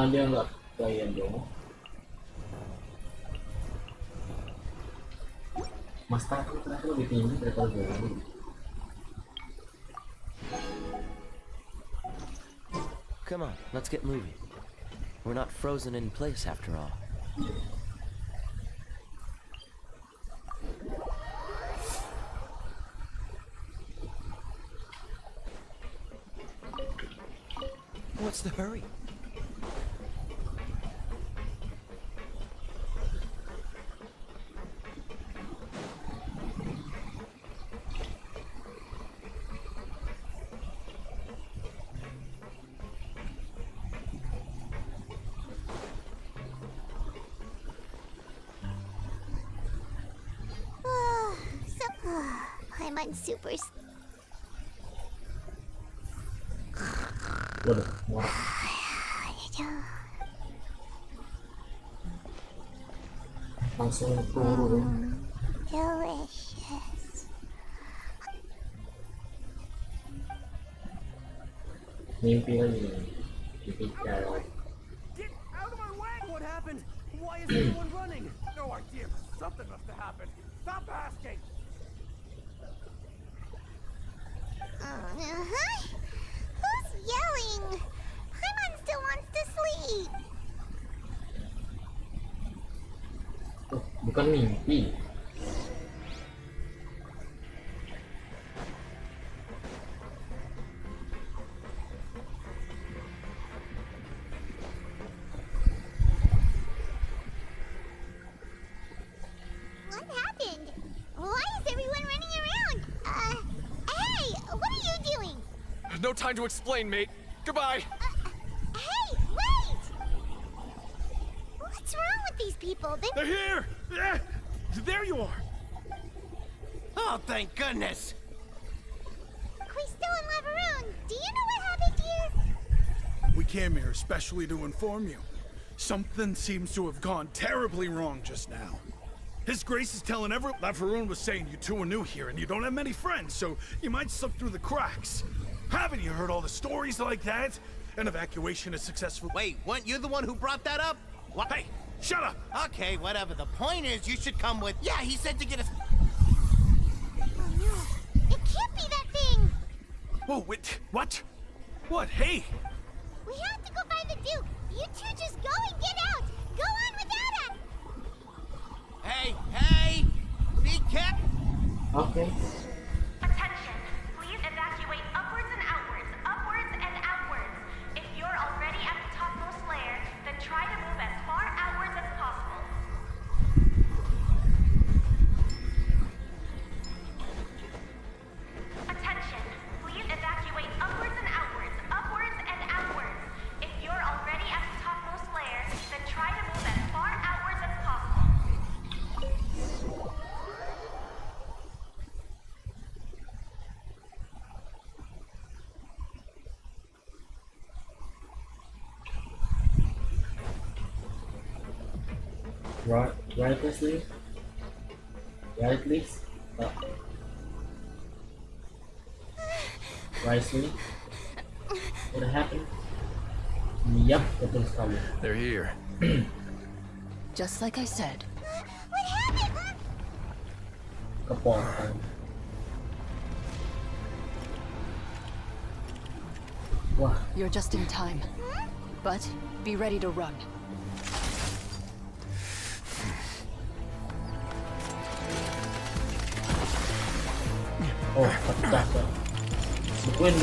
Dia nggak playable. Master aku ternyata lebih tinggi daripada gue. Come on, let's get moving. We're not frozen in place after all. What's the hurry? I'm super. Waduh, murah. Langsung turun. Delicious. Mimpi lagi nih. Tipikal. Get out of my way! What happened? Why is everyone running? No idea. Something must have happened. Stop asking. Uh-huh. Who's yelling? Paimon still wants to sleep. Oh, bukan mimpi. What happened? Why is everyone running around? Hey, what are you doing? No time to explain, mate. Goodbye. Hey, wait! What's wrong with these people? They're here! Yeah, there you are! Oh, thank goodness! Quisto and Laveroon, do you know what happened here? We came here especially to inform you. Something seems to have gone terribly wrong just now. His Grace is telling everyone Laveroon was saying you two are new here and you don't have many friends, so you might slip through the cracks. Haven't you heard all the stories like that? An evacuation is successful. Wait, weren't you the one who brought that up? What? Hey, shut up! Okay, whatever. The point is, you should come with. Yeah, he said to get us. Oh no, it can't be that thing! Whoa, wait, what? What? Hey! We have to go find the Duke! You two just go and get out! Go on without us! Hey, hey! Be careful! Okay. Attention, please evacuate upwards and outwards, upwards and outwards. If you're already at the topmost layer, then try to move as far outwards as possible. Attention, please evacuate upwards and outwards, upwards and outwards. If you're already at the topmost layer, then try to move as far outwards as possible. Right, Leslie? Right, please? Wisely? What happened? Yup, betul sekali. They're here. Just like I said. What happened? Kepotong. Wah, You're just in time. But be ready to run. oh, pecah tuh. Bukuin.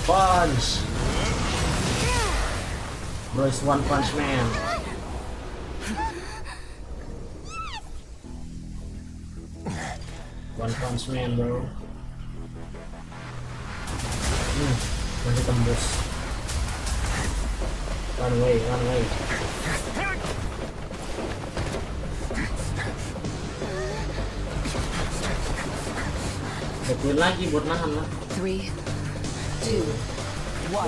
Punch! Bro is one punch man. One punch man, bro. Masih tembus. Run away. Betul lagi buat nahan lah. 3, 2, 1.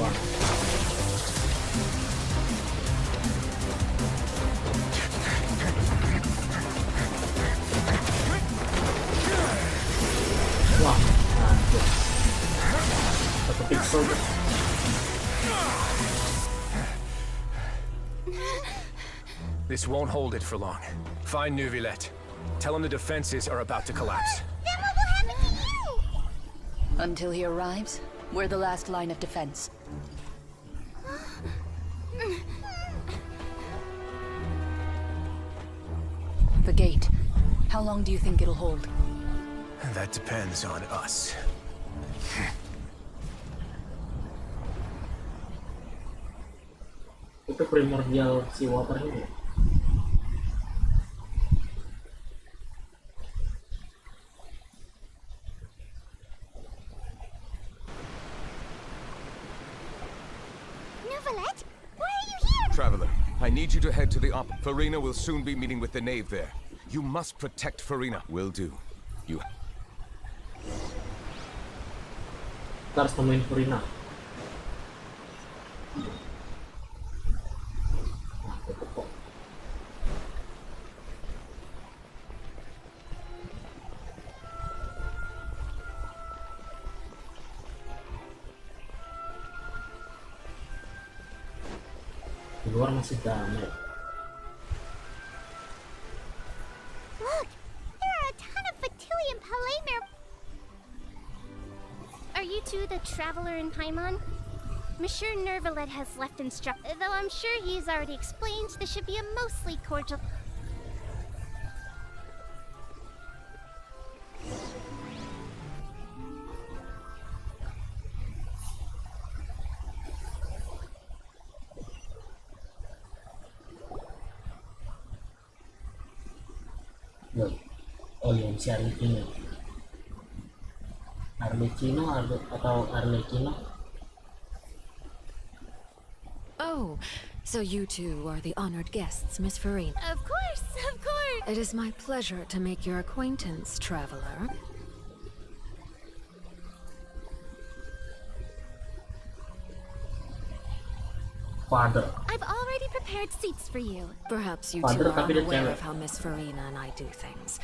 Wah, mantap. Satu pixel tuh. This won't hold it for long. Find Neuvillette. Tell him the defenses are about to collapse. Then what will happen to you? Until he arrives, we're the last line of defense. The gate. How long do you think it'll hold? That depends on us. Itu primordial si water ini. Neuvillette, why are you here? Traveler, I need you to head to the op. Farina will soon be meeting with the knave there. You must protect Farina. Will do. You... Kita harus nemuin Farina. Di luar masih damai. Look, there are a ton of Fatui and Palamir. Are you two the traveler in Paimon? Monsieur Nervalet has left though I'm sure he's already explained this should be a mostly cordial. Oh iya, si Arlecchino. Atau Arlecchino? Oh, so you two are the honored guests, Miss Farine. Of course, of course. It is my pleasure to make your acquaintance, traveler. Father. I've already prepared seats for you. Perhaps you Father, two are tapi dia unaware cewek. of how Miss Farina and I do things.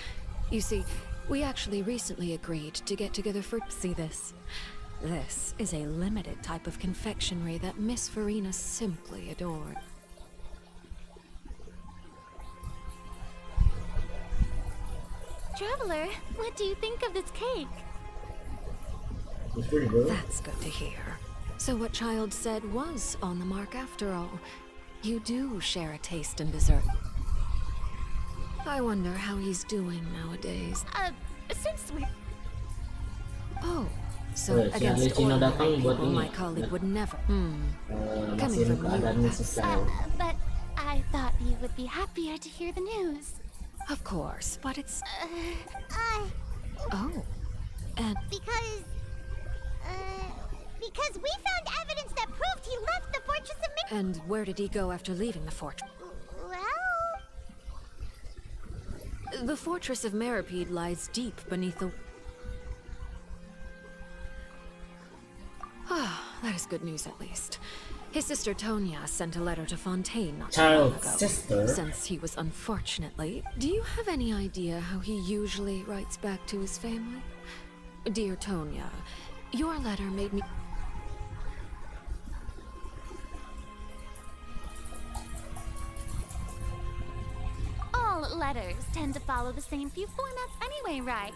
You see, we actually recently agreed to get together for... See this? This is a limited type of confectionery that Miss Farina simply adored. Traveler, what do you think of this cake? It's pretty good. That's good to hear. So what Child said was on the mark after all. You do share a taste in dessert. I wonder how he's doing nowadays. Since we... Oh, so Weh, si against Arlecchino ordinary datang buat people, ini. my colleague would never... Coming Masih from you, keadaannya that's... sekarang. But I thought you would be happier to hear the news. Of course, but it's... Uh, Oh, and... Because we found evidence that proved he left the Fortress of And where did he go after leaving the fortress? Well... The Fortress of Meripede lies deep beneath the... Ah, that is good news at least. His sister Tonya sent a letter to Fontaine not too long Child's ago. sister? Since he was unfortunately... Do you have any idea how he usually writes back to his family? Dear Tonya, your letter made me... All letters tend to follow the same few formats anyway, right?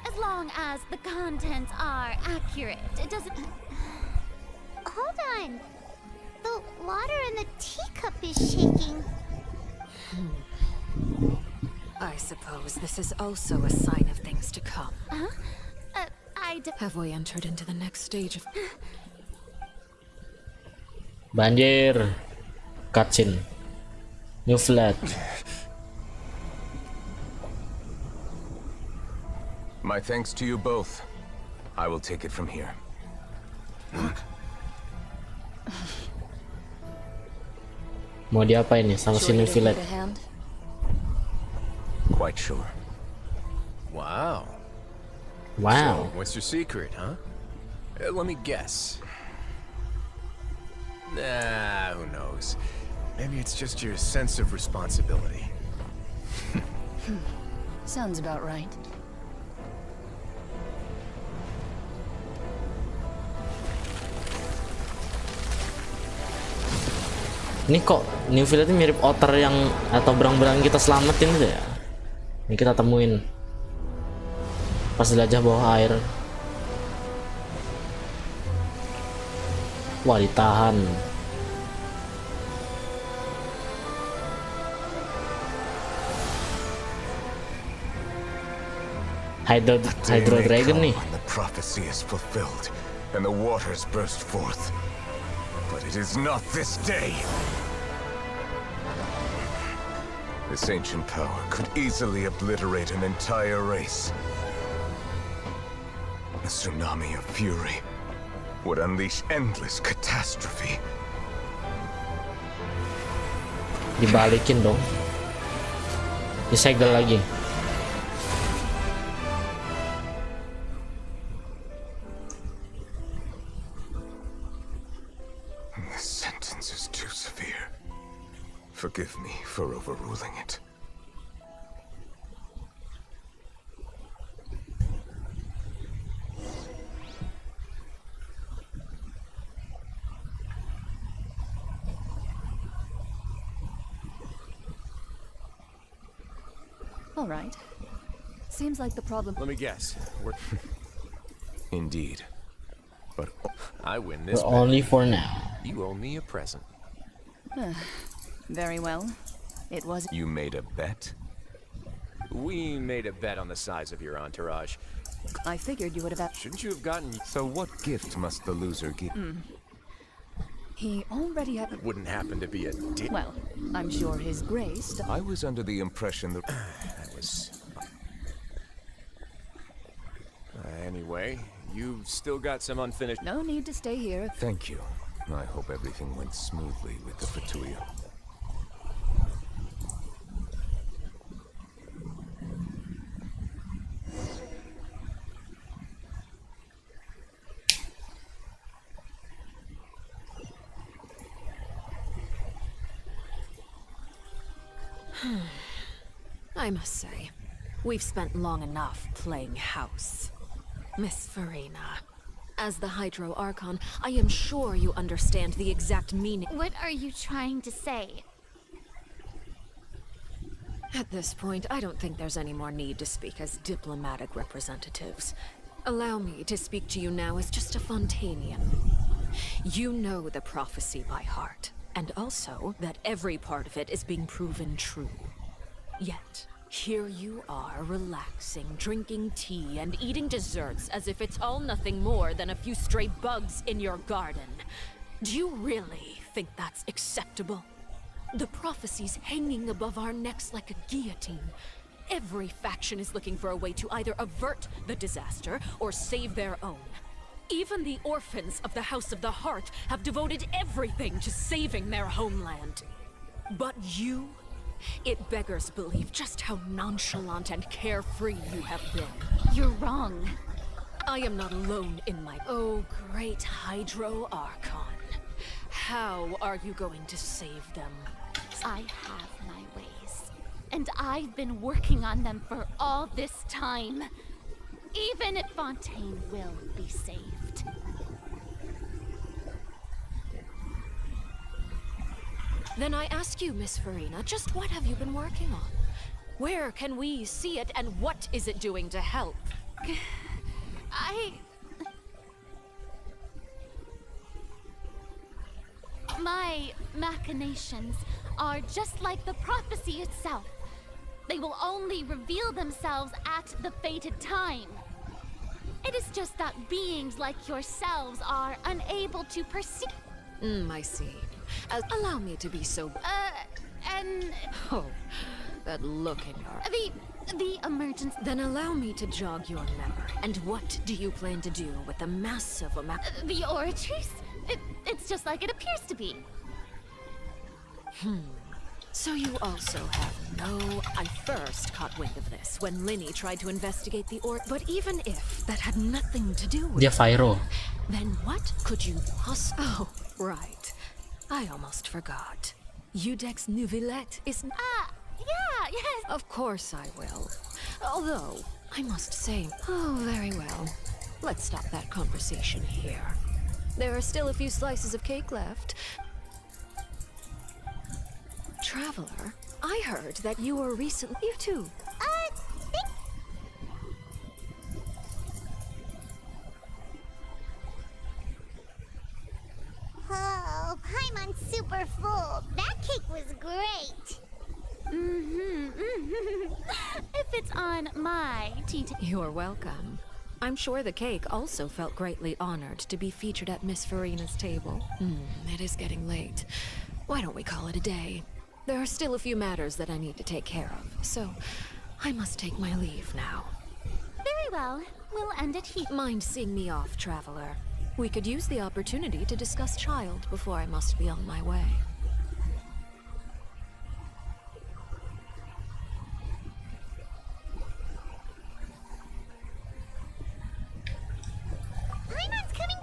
As long as the contents are accurate, it doesn't... Hold on. The water in the teacup is shaking. I suppose this is also a sign of things to come. Huh? Have we entered into the next stage of... Banjir. Cutscene. New flat. My thanks to you both. I will take it from here. Mau diapain nih sama si New Village? Quite sure. Wow. Wow. So, what's your secret, huh? Let me guess. Nah, who knows? Maybe it's just your sense of responsibility. Sounds about right. Ini kok New Village ini mirip otter yang atau berang-berang kita selamatin gitu ya. Ini kita temuin pas jelajah bawah air. Wah, ditahan. Hydro Dragon nih. The prophecy is fulfilled, and the waters burst forth. But it is not this day. This ancient power could easily obliterate an entire race. A tsunami of fury would unleash endless catastrophe. Dibalikin dong. Disegel lagi. This sentence is too severe. Forgive me for overruling it. All right. Seems like the problem. Let me guess. We're indeed. But I win But this bet. only for now. You owe me a present. Very well. It was. You made a bet? We made a bet on the size of your entourage. I figured you would have. Shouldn't you have gotten... So what gift must the loser give? He already had. It wouldn't happen to be a Well, I'm sure His Grace. I was under the impression that... That was... Anyway, you've still got some unfinished... No need to stay here. Thank you. I hope everything went smoothly with the Fatuya. I must say, we've spent long enough playing house. Miss Farina, as the Hydro Archon, I am sure you understand the exact meaning. What are you trying to say? At this point, I don't think there's any more need to speak as diplomatic representatives. Allow me to speak to you now as just a Fontanian. You know the prophecy by heart, and also that every part of it is being proven true. Yet, here you are, relaxing, drinking tea, and eating desserts as if it's all nothing more than a few stray bugs in your garden. Do you really think that's acceptable? The prophecy's hanging above our necks like a guillotine. Every faction is looking for a way to either avert the disaster or save their own. Even the orphans of the House of the Hearth have devoted everything to saving their homeland. But you... It beggars belief just how nonchalant and carefree you have been. You're wrong. I am not alone in my... Oh, great Hydro Archon. How are you going to save them? I have my ways. And I've been working on them for all this time. Even if Fontaine will be saved. Then I ask you, Miss Farina, just what have you been working on? Where can we see it, and what is it doing to help? My machinations are just like the prophecy itself. They will only reveal themselves at the fated time. It is just that beings like yourselves are unable to perceive. I see. Allow me to be so... and... Oh, that look in your... The emergence... Then allow me to jog your memory. And what do you plan to do with the massive amount... The oratories? It's just like it appears to be. So you also have no... I first caught wind of this when Linny tried to investigate the But even if that had nothing to do with... Dia Fyro. Then what could you Oh, right. I almost forgot. Udex Nouvellette is... Yeah, yes. Of course I will. Although, I must say... Oh, very well. Let's stop that conversation here. There are still a few slices of cake left. Traveler, I heard that you were recently... You too. Oh, Paimon's super full. That cake was great. If it's on my tea table. You're welcome. I'm sure the cake also felt greatly honored to be featured at Miss Farina's table. It is getting late. Why don't we call it a day? There are still a few matters that I need to take care of, so I must take my leave now. Very well. We'll end it here. Mind seeing me off, Traveler? We could use the opportunity to discuss Child before I must be on my way. Paimon's coming.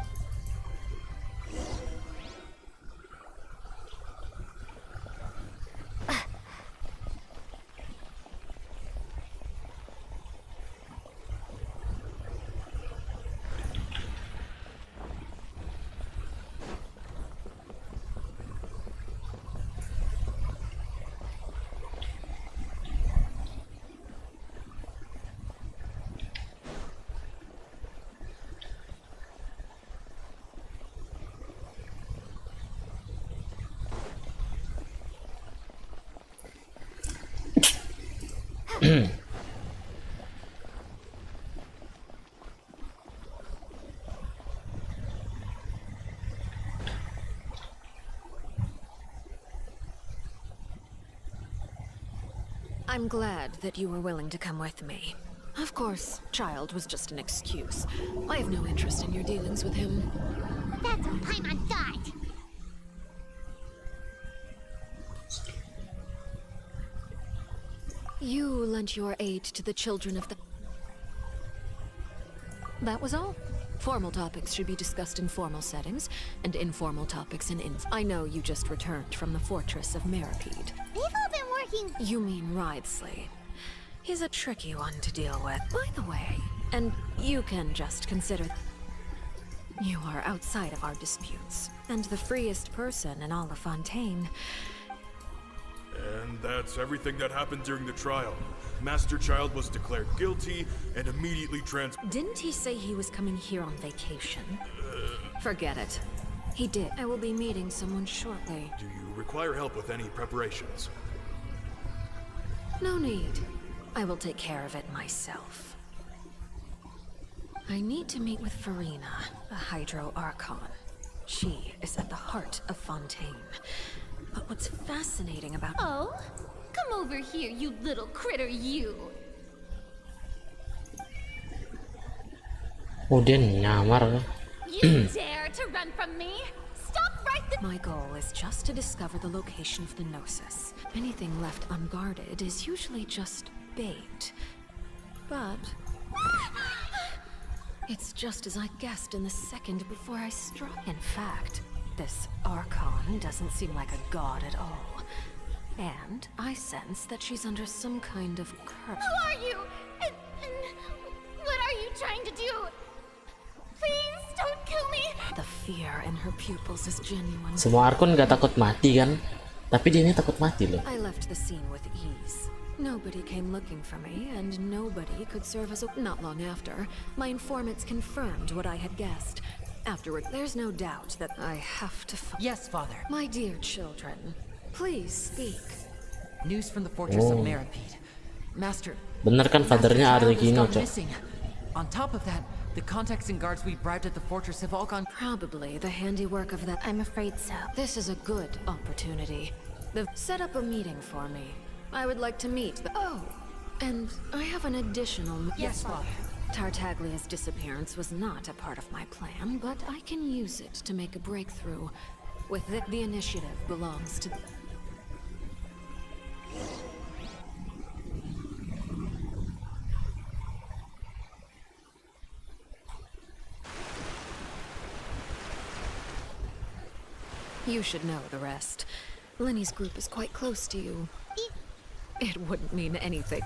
I'm glad that you were willing to come with me. Of course, child was just an excuse. I have no interest in your dealings with him. That's what Paimon thought. You lent your aid to the children of the... That was all. Formal topics should be discussed in formal settings, and informal topics in I know you just returned from the fortress of Meripede. They've all been working. You mean Writhsley. He's a tricky one to deal with. By the way, and you can just consider... You are outside of our disputes, and the freest person in all of Fontaine. And that's everything that happened during the trial. Master Child was declared guilty and immediately Didn't he say he was coming here on vacation? Forget it. He did. I will be meeting someone shortly. Do you require help with any preparations? No need. I will take care of it myself. I need to meet with Farina, the Hydro Archon. She is at the heart of Fontaine. But what's fascinating about... Oh? Come over here, you little critter, you! Oh, dia nyamar. You dare to run from me? Stop right there! My goal is just to discover the location of the Gnosis. Anything left unguarded is usually just bait. But... it's just as I guessed in the second before I struck. In fact, this Archon doesn't seem like a god at all. And I sense that she's under some kind of curse. Who are you? And what are you trying to do? Please don't kill me! The fear in her pupils is genuine. Semua Archon nggak takut mati kan? Tapi dia ini takut mati loh. I left the scene with ease. Nobody came looking for me, and nobody could serve as a... Not long after, my informants confirmed what I had guessed. Afterward, there's no doubt that I have to... Yes, Father. My dear children, please speak. News from the fortress of Meripede. Master... Bener kan fathernya Arlecchino, Cok. On top of that, the contacts and guards we bribed at the fortress have all gone... Probably the handiwork of that... I'm afraid so. This is a good opportunity. Set up a meeting for me. I would like to meet the... Oh, and I have an additional... Yes, Father. Tartaglia's disappearance was not a part of my plan, but I can use it to make a breakthrough. With it, the initiative belongs to... You should know the rest. Lenny's group is quite close to you. It wouldn't mean anything.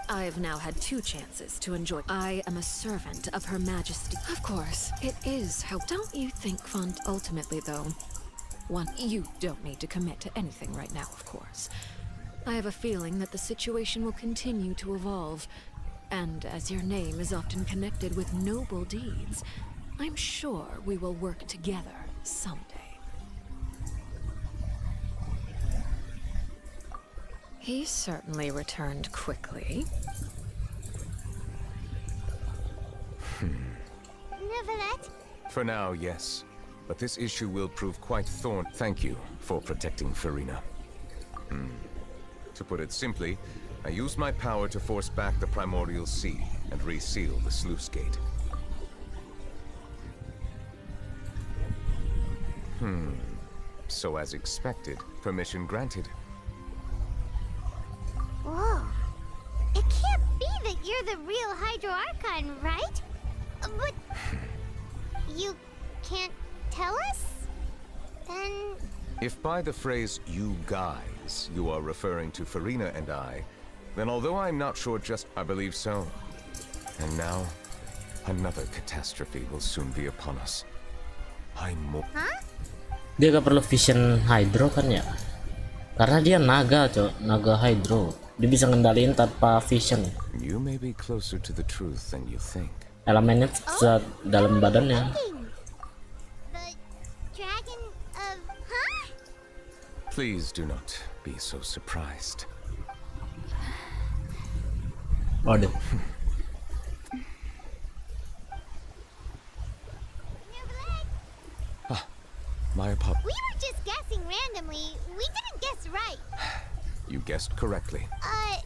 I've now had 2 chances to enjoy. I am a servant of Her Majesty. Of course, it is how... Don't you think, Font? Ultimately, though, you don't need to commit to anything right now, of course. I have a feeling that the situation will continue to evolve. And as your name is often connected with noble deeds, I'm sure we will work together someday. He certainly returned quickly. Nevertheless. For now, yes. But this issue will prove quite thorny. Thank you for protecting Farina. To put it simply, I used my power to force back the primordial sea and reseal the sluice gate. So as expected, permission granted. Whoa. It can't be that you're the real Hydro Archon, right? But... you can't tell us? Then... If by the phrase, you guys, you are referring to Farina and I, then although I'm not sure just... I believe so. And now, another catastrophe will soon be upon us. I'm more... Huh? Dia gak perlu vision hydro kan ya? Karena dia naga, Cok. Naga hydro. Dia bisa ngendaliin tanpa vision. You may be closer to the truth than you think. Elemennya dalam badannya. The dragon of... Huh? Please do not be so surprised. Waduh. My apologies. We were just guessing randomly. We didn't guess right. You guessed correctly. Right.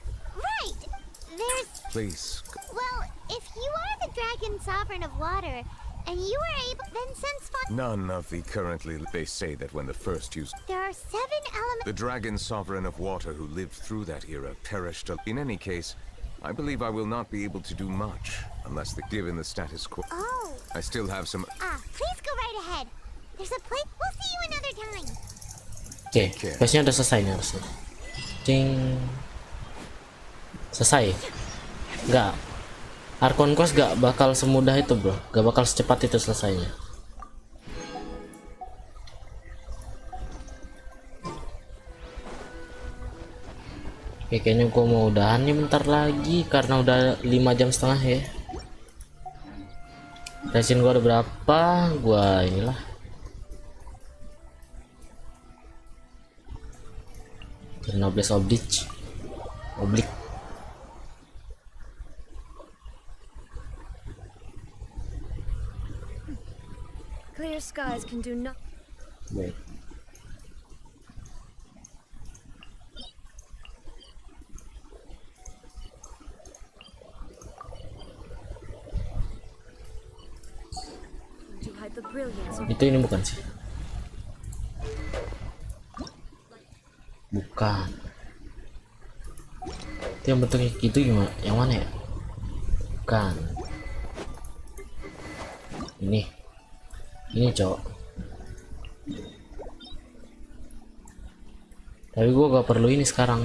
There's... Please. Well, if you are the dragon sovereign of water, and you were able... Then since None of the currently... They say that when the first used... there are 7 elements... The dragon sovereign of water who lived through that era perished. In any case, I believe I will not be able to do much unless given the status quo. Oh. I still have some... Please go right ahead. There's a place... We'll see you another time. Oke, questnya udah selesai nih harusnya. Cing. Selesai. Enggak. Arkon quest gak bakal semudah itu, bro. Gak bakal secepat itu selesainya. Oke, kayaknya gua mau udahan nih bentar lagi karena udah 5 jam setengah ya. Ryzen gua ada berapa? Gua inilah. Nobles oblik. Clear skies can do no. Baik. To hide the brilliance of... Itu ini bukan sih? Bukan. Itu yang bentuknya gitu gimana? Yang mana ya? Bukan. Ini cowok. Tapi gua gak perlu ini sekarang.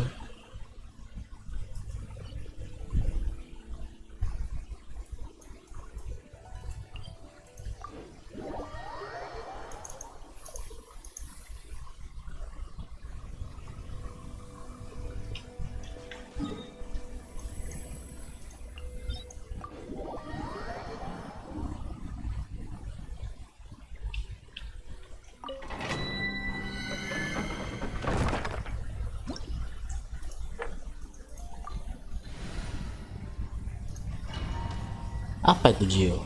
Apa itu Gio?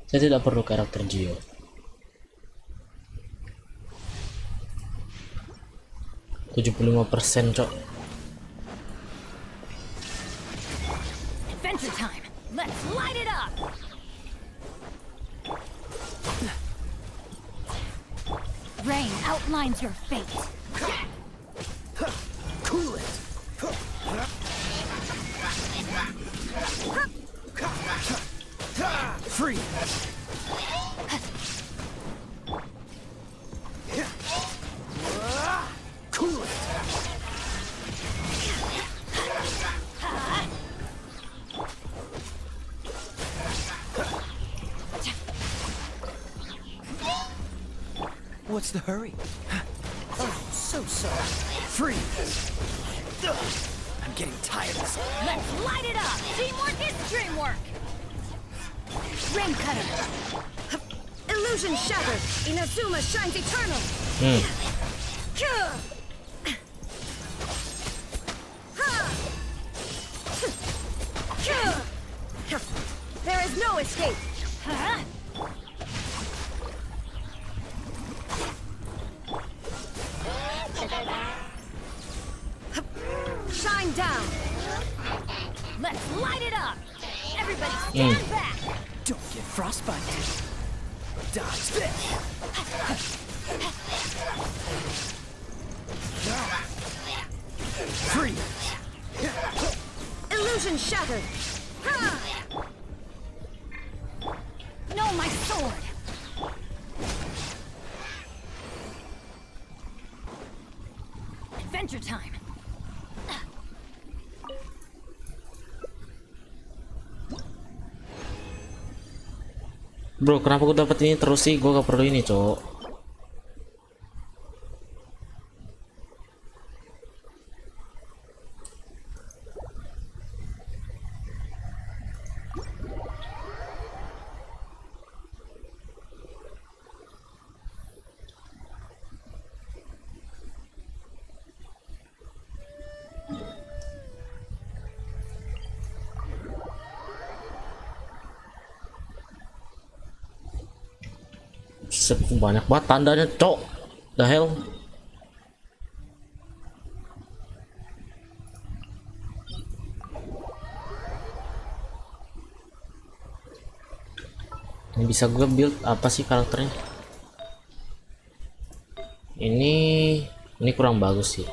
Saya tidak perlu karakter Gio. %75% cok. Adventure time. Let's light it up. Rain outlines your fate. Cool it. Free. Cool it. What's the hurry? Oh, so sorry. Free. I'm getting tired of this. Let's light it up. Teamwork is dreamwork. Rain cutter. Illusion shattered. Inazuma shines eternal. There is no escape. Shine down. Let's light it up. Everybody stand back. Don't get frostbite. Dodge this. Free. Illusion shattered. No, my sword. Adventure time. Bro, kenapa gue dapet ini terus sih? Gue gak perlu ini, cowok. Banyak banget tandanya, cok. The hell. bisa gue build apa sih karakternya. Ini kurang bagus sih.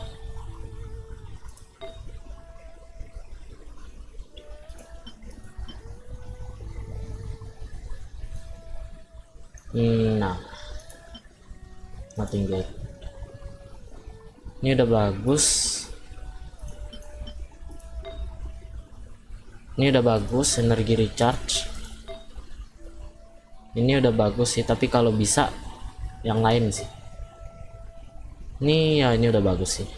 Nah, nothing good. Ini udah bagus. Ini udah bagus, energi recharge. Ini udah bagus sih, tapi kalau bisa yang lain sih. Ini ya, ini udah bagus sih.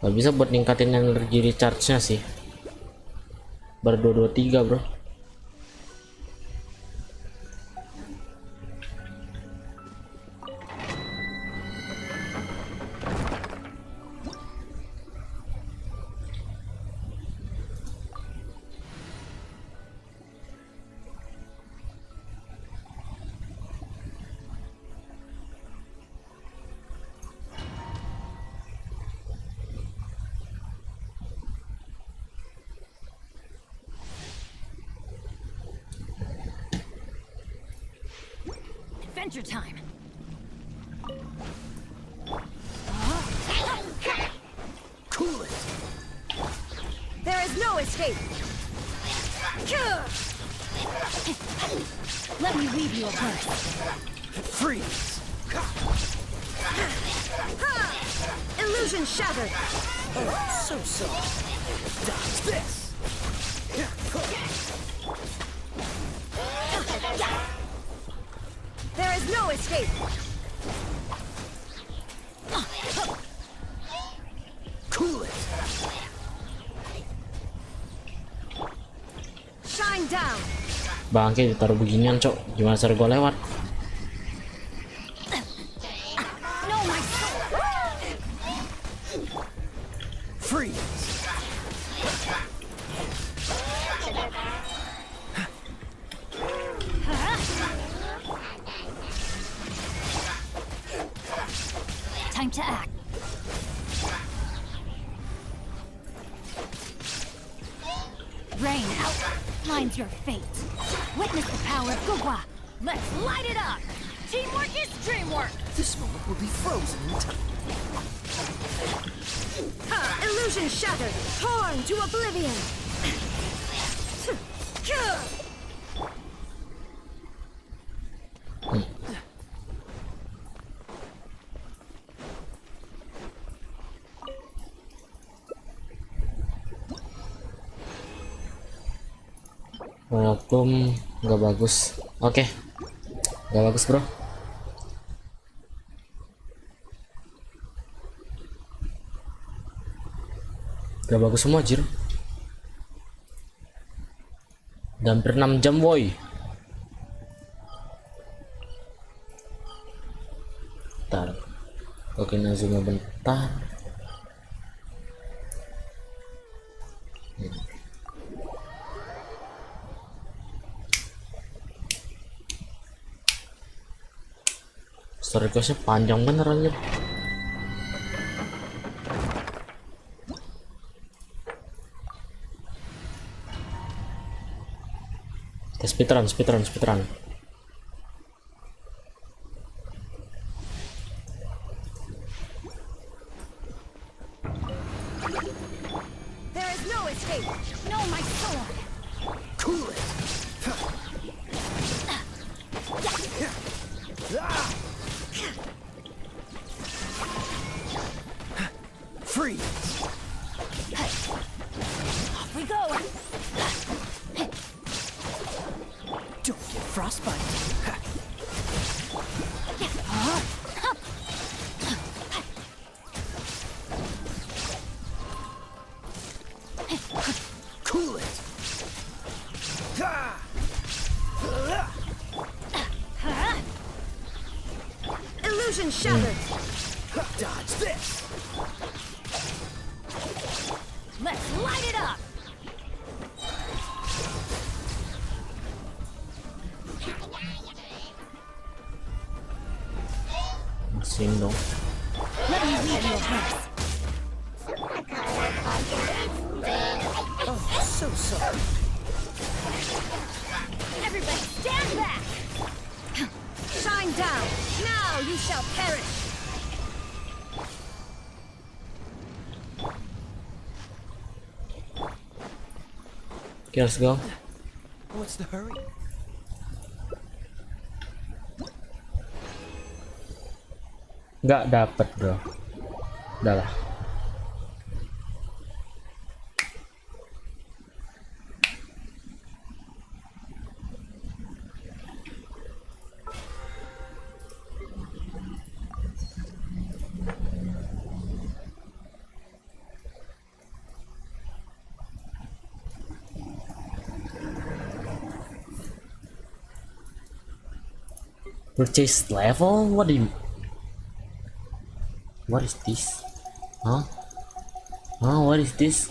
Gak bisa buat ningkatin energi recharge-nya sih. Baru 223 bro. Adventure time. Cool it. There is no escape. Let me leave you a purse. Freeze. Illusion shattered. Oh, so. Dodge this. There is no escape. Cool it. Shine down. Bangke ditaruh beginian cok, gimana cara gue lewat? No, my soul. Freeze. Time to act. Rain outlines your fate. Witness the power of Gugwa. Let's light it up. Teamwork is dreamwork. This moment will be frozen in time. Illusion shattered. Torn to oblivion. Welcome, nggak bagus. Oke, nggak bagus bro. Nggak bagus semua jir. Dan hampir 6 jam woi. Bentar, oke zoom bentar. Story questnya panjang bener aja. Speedrun. There is no escape. No, my sword. Cool it. Freeze. Off we go. Don't get frostbite. Cool it. Illusion shattered. Dodge this. Let's light it up. Sini dong. Let me leave you a verse. Oh, so sorry. Everybody stand back! Shine down! Now you shall perish! Okay, let's go. What's the hurry? Nggak dapet bro. Udah lah. Purchase level? What do you... What is this? Huh? Huh? What is this?